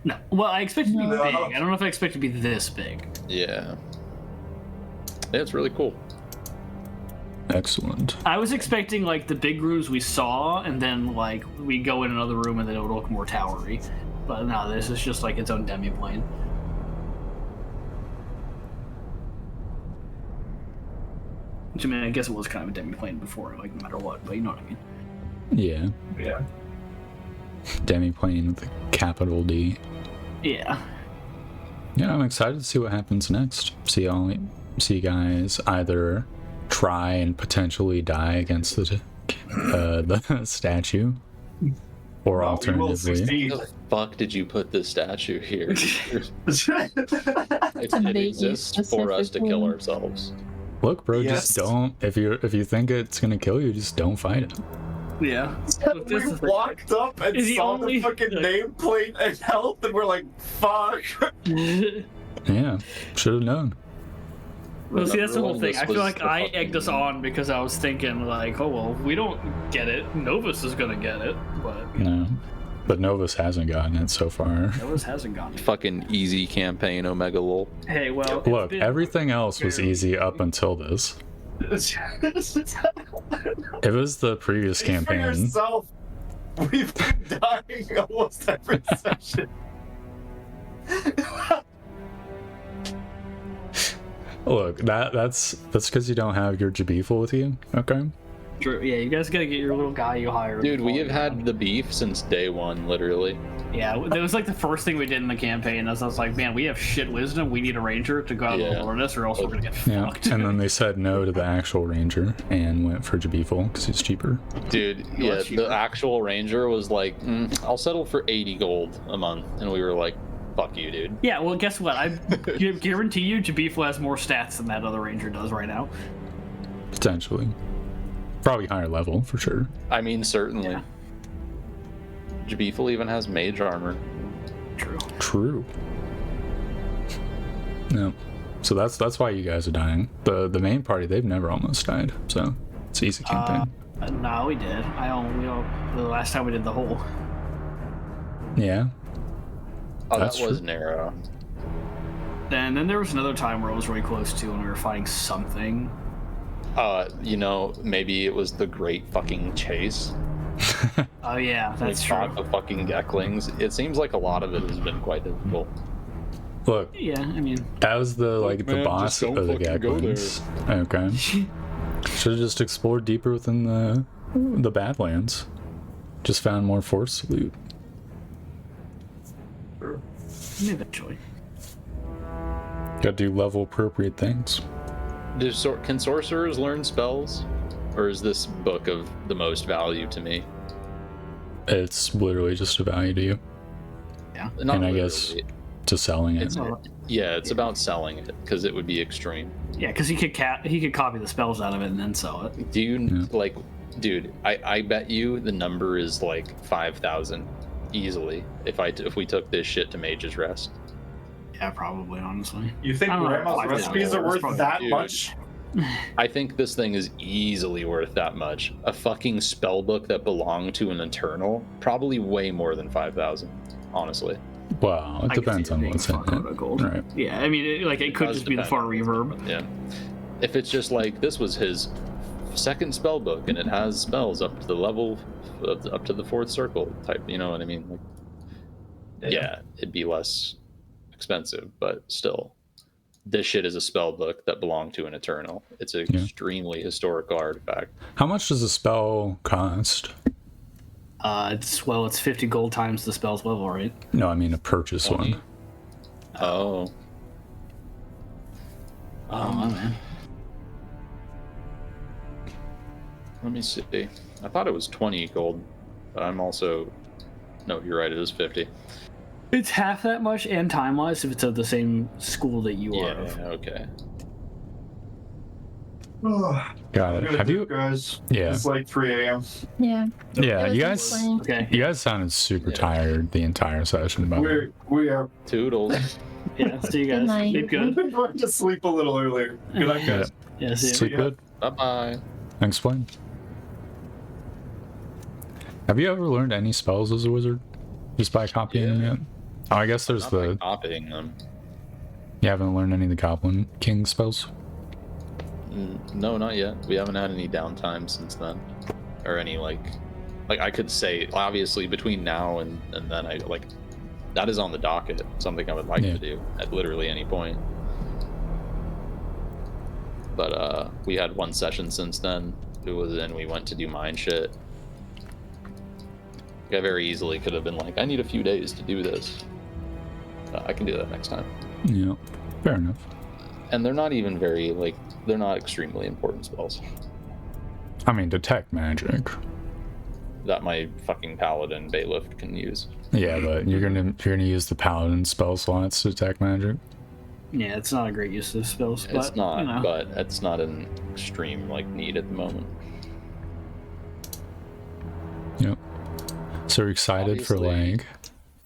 Speaker 3: No, well, I expect it to be
Speaker 2: No.
Speaker 3: big. I don't know if I expect it to be this big.
Speaker 5: Yeah. Yeah, it's really cool.
Speaker 4: Excellent.
Speaker 3: I was expecting like the big rooms we saw, and then like we go in another room, and then it would look more towery. But no, this is just like its own demi-plane. Which I mean, I guess it was kind of a demi-plane before, like no matter what. But you know what I mean.
Speaker 4: Yeah.
Speaker 2: Yeah.
Speaker 4: Demi-plane with a capital D.
Speaker 3: Yeah.
Speaker 4: Yeah, I'm excited to see what happens next. See you guys either try and potentially die against the statue, or
Speaker 2: Well, we will
Speaker 4: alternatively,
Speaker 2: succeed.
Speaker 5: How the fuck did you put this statue here? it
Speaker 1: big
Speaker 5: exists for us to kill
Speaker 1: specifically.
Speaker 5: ourselves.
Speaker 4: look, bro,
Speaker 2: Yes.
Speaker 4: just don't. If you think it's gonna kill you, just don't fight it.
Speaker 3: Yeah.
Speaker 2: We walked up and
Speaker 3: Is he
Speaker 2: saw
Speaker 3: only-
Speaker 2: the fucking nameplate and health, and we're like, fuck.
Speaker 4: Yeah, should have known.
Speaker 3: Well, see, that's the whole
Speaker 5: Everyone,
Speaker 3: thing. I
Speaker 5: this
Speaker 3: feel
Speaker 5: was
Speaker 3: like
Speaker 5: the
Speaker 3: I
Speaker 5: fucking-
Speaker 3: egged us on because I was thinking, like, oh, well, we don't get it. Novus is going to get it, but
Speaker 4: No, but Novus hasn't gotten it so far.
Speaker 3: Novus hasn't gotten it.
Speaker 5: Fucking easy campaign, Omega Lol.
Speaker 3: Hey, well, it's
Speaker 4: Look,
Speaker 3: been-
Speaker 4: everything else was easy up until this. It was the previous
Speaker 2: Speak for
Speaker 4: campaign.
Speaker 2: yourself. We've been dying almost every session.
Speaker 4: Look, that's because you don't have your Jabiful with you. Okay.
Speaker 3: True. Yeah, you guys got to get your little guy you hired.
Speaker 5: Dude, we have had the beef since day one, literally.
Speaker 3: Yeah, that was like the first thing we did in the campaign. I was like, man, we have shit wisdom. We need a ranger to go out in
Speaker 5: Yeah.
Speaker 3: the wilderness, or else we're gonna get
Speaker 4: Yeah,
Speaker 3: fucked.
Speaker 4: and then they said no to the actual ranger and went for Jabiful because he's cheaper.
Speaker 5: Dude,
Speaker 3: You
Speaker 5: yeah,
Speaker 3: are cheaper.
Speaker 5: the actual ranger was like, I'll settle for 80 gold a month. And we were like, fuck you, dude.
Speaker 3: Yeah, well, guess what? I guarantee you, Jabiful has more stats than that other ranger does right now.
Speaker 4: Potentially. Probably higher level for sure.
Speaker 5: I mean, certainly.
Speaker 3: Yeah.
Speaker 5: Jabifal even has mage armor.
Speaker 3: True.
Speaker 4: True. No. So that's why you guys are dying. The main party, they've never almost died. So it's easy campaign.
Speaker 3: No, we did. The last time we did the whole.
Speaker 4: Yeah.
Speaker 5: Oh,
Speaker 4: That's
Speaker 5: that was
Speaker 4: true.
Speaker 5: narrow.
Speaker 3: And then there was another time where it was really close to when we were fighting something.
Speaker 5: You know, maybe it was the great fucking chase.
Speaker 3: Oh yeah, that's
Speaker 5: we
Speaker 3: true.
Speaker 5: fought the fucking Geklings. It seems like a lot of it has been quite difficult.
Speaker 4: Look,
Speaker 3: Yeah, I mean,
Speaker 4: that was the
Speaker 5: Look,
Speaker 4: the
Speaker 5: man,
Speaker 4: boss
Speaker 5: just
Speaker 4: of
Speaker 5: don't
Speaker 4: the
Speaker 5: fucking go there.
Speaker 4: Geklings. Okay. Should have just explored deeper within the Badlands. Just found more force loot.
Speaker 3: eventually.
Speaker 4: Gotta do level appropriate things.
Speaker 5: Can sorcerers learn spells? Or is this book of the most value to me?
Speaker 4: It's literally just a value to you.
Speaker 5: Not
Speaker 4: And I
Speaker 5: literally.
Speaker 4: guess to selling it.
Speaker 5: It's about selling it because it would be extreme.
Speaker 3: Yeah, because he could copy the spells out of it and then sell it.
Speaker 5: Do you dude? I bet you the number is like 5,000 easily if we took this shit to Mage's Rest.
Speaker 3: Yeah, probably. Honestly,
Speaker 2: You think
Speaker 3: I don't know,
Speaker 2: grandma's
Speaker 3: 5,000
Speaker 2: recipes are worth
Speaker 3: probably-
Speaker 2: that
Speaker 5: Dude.
Speaker 2: much?
Speaker 5: I think this thing is easily worth that much. A fucking spell book that belonged to an Eternal, probably way more than 5,000. Honestly,
Speaker 4: Well, it
Speaker 3: I could
Speaker 4: depends
Speaker 3: see it
Speaker 4: on
Speaker 3: being
Speaker 4: what's in
Speaker 3: fuckload of
Speaker 4: it.
Speaker 3: gold.
Speaker 4: Right.
Speaker 3: Yeah, I mean, it could
Speaker 5: does
Speaker 3: just be the
Speaker 5: depend
Speaker 3: far
Speaker 5: on
Speaker 3: reverb.
Speaker 5: yeah. If it's just like this was his second spell book and it has spells up to the level up to the 4th circle type, you know what I mean? Like, yeah, it'd be less expensive, but still, this shit is a spell book that belonged to an Eternal. It's an extremely historical artifact.
Speaker 4: How much does a spell cost?
Speaker 3: It's 50 gold times the spell's level, right?
Speaker 4: No, I mean to purchase
Speaker 5: 20.
Speaker 4: one.
Speaker 5: Oh,
Speaker 3: Oh man.
Speaker 5: let me see. I thought it was 20 gold, but I'm also... No, you're right, it is 50.
Speaker 3: It's half that much and time-wise if it's of the same school that you are of.
Speaker 5: Okay.
Speaker 4: Got it. Have you?
Speaker 2: guys?
Speaker 4: Yeah.
Speaker 2: It's like 3 a.m.
Speaker 1: Yeah.
Speaker 4: Yeah,
Speaker 1: It
Speaker 4: you
Speaker 1: was
Speaker 4: guys.
Speaker 1: insane.
Speaker 3: Okay.
Speaker 4: You guys sounded super
Speaker 5: Yeah.
Speaker 4: tired the entire session. By the way.
Speaker 2: We are.
Speaker 5: Toodles.
Speaker 3: Yeah, see you
Speaker 1: Good
Speaker 3: guys.
Speaker 1: night.
Speaker 3: Sleep
Speaker 2: We've
Speaker 3: good.
Speaker 2: been going to sleep a little earlier. Good night,
Speaker 4: Yeah.
Speaker 2: guys.
Speaker 3: Yeah, see you.
Speaker 4: Sleep good.
Speaker 5: Bye-bye.
Speaker 4: Thanks, Blaine. Have you ever learned any spells as a wizard? Just by copying them yet? Oh, I guess there's
Speaker 5: Not by
Speaker 4: the.
Speaker 5: copying them.
Speaker 4: You haven't learned any of the Goblin King spells?
Speaker 5: No, not yet. We haven't had any downtime since then, or any like I could say obviously between now and then I like that is on the docket. Something I would like
Speaker 4: Yeah.
Speaker 5: to do at literally any point. But we had one session since then. It was and we went to do mine shit. I very easily could have been like, I need a few days to do this. I can do that next time.
Speaker 4: Yeah, fair enough.
Speaker 5: And they're not even very like they're not extremely important spells
Speaker 4: I mean, detect magic.
Speaker 5: that my fucking paladin bailiff can use.
Speaker 4: Yeah, but you're gonna use the paladin spell slots to detect magic.
Speaker 3: Yeah, it's not a great use of spells, but
Speaker 5: It's not,
Speaker 3: you know.
Speaker 5: but it's not an extreme like need at the moment.
Speaker 4: Yep. So we're excited for
Speaker 5: Obviously.
Speaker 4: like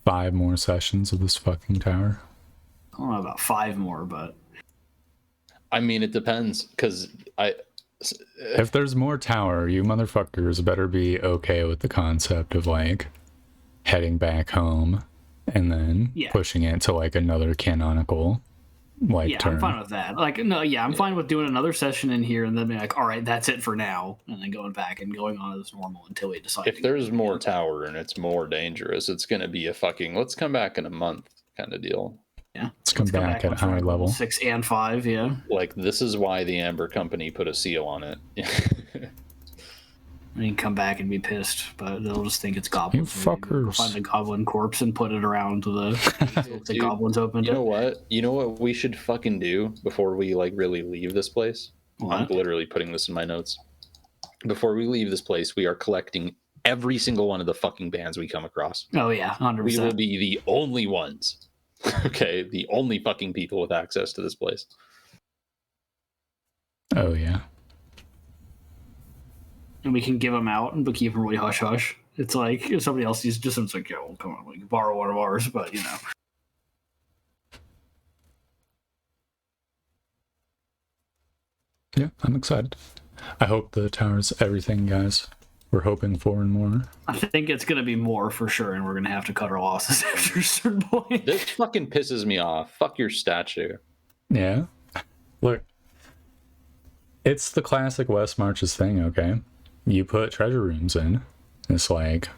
Speaker 4: 5 more sessions of this fucking tower.
Speaker 3: I don't know about 5 more, but
Speaker 5: I mean, it depends because
Speaker 4: If there's more tower, you motherfuckers better be okay with the concept of like heading back home and then
Speaker 3: Yeah.
Speaker 4: pushing it to like another canonical like
Speaker 3: yeah,
Speaker 4: turn.
Speaker 3: I'm fine with that. Like, no, yeah, I'm fine with doing another session in here and then being like, all right, that's it for now, and then going back and going on as normal until we decide.
Speaker 5: if there's more tower and it's more dangerous, it's gonna be a fucking let's come back in a month kind of deal.
Speaker 3: yeah,
Speaker 4: Let's come back at a
Speaker 3: once
Speaker 4: higher
Speaker 3: we're at
Speaker 4: level.
Speaker 3: 6 and 5, yeah.
Speaker 5: Like this is why the Amber Company put a seal on it.
Speaker 3: I mean, come back and be pissed, but they'll just think it's goblins.
Speaker 4: You
Speaker 3: Maybe go
Speaker 4: fuckers.
Speaker 3: find the goblin corpse and put it around the
Speaker 5: Dude,
Speaker 3: goblins opened
Speaker 5: You
Speaker 3: it.
Speaker 5: know what? You know what we should fucking do before we like really leave this place? I'm
Speaker 3: What?
Speaker 5: literally putting this in my notes. Before we leave this place, we are collecting every single one of the fucking bands we come across.
Speaker 3: Oh yeah, 100%.
Speaker 5: We will be the only ones. Okay, the only fucking people with access to this place.
Speaker 4: Oh yeah.
Speaker 3: And we can give them out and keep them really hush hush. It's like if somebody else uses just it's like, yeah, well, come on, we can borrow one of ours, but you know.
Speaker 4: Yeah, I'm excited. I hope the tower's everything, guys. We're hoping for and more.
Speaker 3: I think it's gonna be more for sure, and we're gonna have to cut our losses after a certain point.
Speaker 5: This fucking pisses me off. Fuck your statue.
Speaker 4: Yeah. Look. It's the classic West Marches thing, okay? You put treasure rooms in. It's like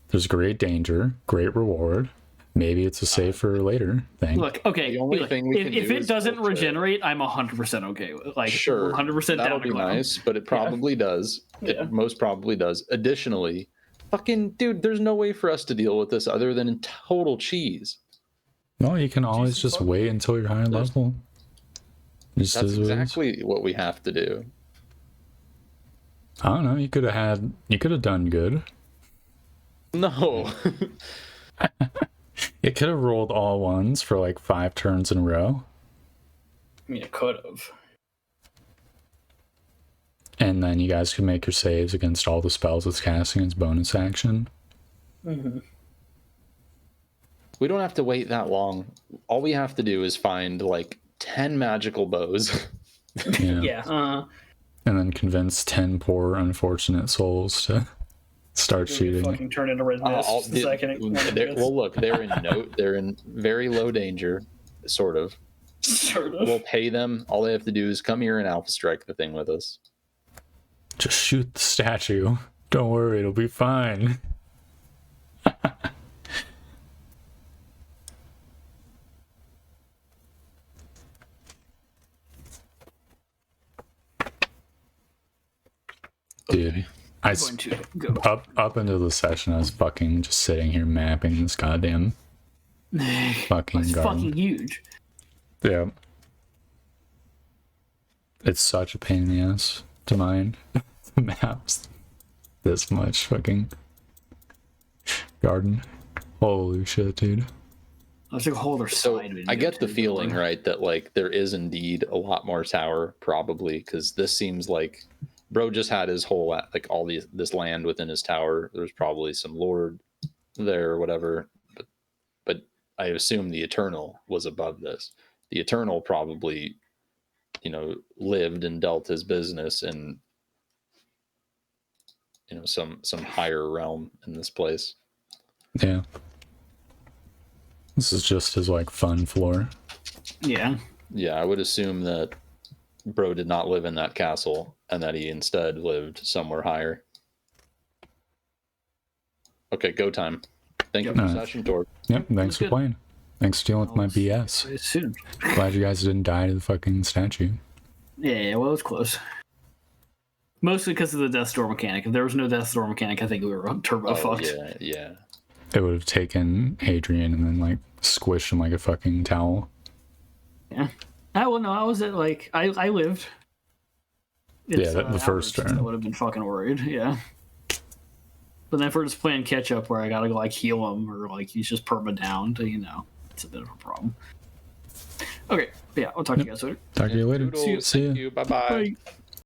Speaker 4: there's great danger, great reward. Maybe it's a save for later thing.
Speaker 3: Look, okay.
Speaker 5: The only
Speaker 3: look,
Speaker 5: thing we can
Speaker 3: if
Speaker 5: do
Speaker 3: it
Speaker 5: is
Speaker 3: doesn't
Speaker 5: bullshit.
Speaker 3: regenerate, I'm 100% okay with it. Like,
Speaker 5: Sure,
Speaker 3: 100%
Speaker 5: that'll
Speaker 3: down to
Speaker 5: be
Speaker 3: clown.
Speaker 5: nice, but it probably does.
Speaker 3: Yeah.
Speaker 5: It most probably does. Additionally, fucking dude, there's no way for us to deal with this other than total cheese.
Speaker 4: No, you can always just
Speaker 5: fuck.
Speaker 4: wait until you're higher level. Just
Speaker 5: That's
Speaker 4: as it is.
Speaker 5: exactly what we have to do.
Speaker 4: I don't know. You could have done good.
Speaker 6: No.
Speaker 4: You could have rolled all ones for like 5 turns in a row.
Speaker 3: I mean, it could have.
Speaker 4: And then you guys could make your saves against all the spells it's casting as bonus action.
Speaker 3: Mm-hmm.
Speaker 6: We don't have to wait that long. All we have to do is find like 10 magical bows.
Speaker 4: Yeah.
Speaker 3: Yeah.
Speaker 4: And then convince 10 poor unfortunate souls to start shooting.
Speaker 3: Fucking turn into red mist the second.
Speaker 6: Well, look, they're in very low danger, sort of.
Speaker 3: Sort of.
Speaker 6: We'll pay them. All they have to do is come here and alpha strike the thing with us.
Speaker 4: Just shoot the statue. Don't worry, it'll be fine. Dude,
Speaker 3: I'm going to go.
Speaker 4: up into the session, I was fucking just sitting here mapping this goddamn fucking
Speaker 3: It's
Speaker 4: garden.
Speaker 3: fucking huge.
Speaker 4: Yeah. It's such a pain in the ass to mine the maps this much fucking garden. Holy shit, dude.
Speaker 3: I was like, hold her
Speaker 6: So
Speaker 3: side.
Speaker 6: I get the feeling, right, that like there is indeed a lot more tower, probably, because this seems like bro just had his whole like all this land within his tower. There's probably some lord there or whatever, but I assume the Eternal was above this. The Eternal probably, lived and dealt his business in some higher realm in this place.
Speaker 4: Yeah. This is just his like fun floor.
Speaker 3: Yeah.
Speaker 6: Yeah, I would assume that bro did not live in that castle and that he instead lived somewhere higher. Okay, go time. Thank you for the session, Torg.
Speaker 4: Yep, thanks for
Speaker 3: good.
Speaker 4: playing. Thanks for dealing with my BS.
Speaker 3: Soon.
Speaker 4: Glad you guys didn't die to the fucking statue.
Speaker 3: Yeah, well, it was close. Mostly because of the death door mechanic. If there was no death door mechanic, I think we were turbo fucked.
Speaker 6: Yeah.
Speaker 4: It would have taken Adrian and then like squished him like a fucking towel.
Speaker 3: Yeah. Well, no, I was at like I lived.
Speaker 4: The first
Speaker 3: Albert,
Speaker 4: turn.
Speaker 3: I would have been fucking worried. Yeah. But then if we're just playing catch up, where I gotta go like heal him or like he's just perma down, it's a bit of a problem. Okay, yeah, I'll talk to you guys later.
Speaker 4: Talk to you later.
Speaker 6: Toodles.
Speaker 4: See ya.
Speaker 6: Thank you. Bye-bye.
Speaker 3: Bye.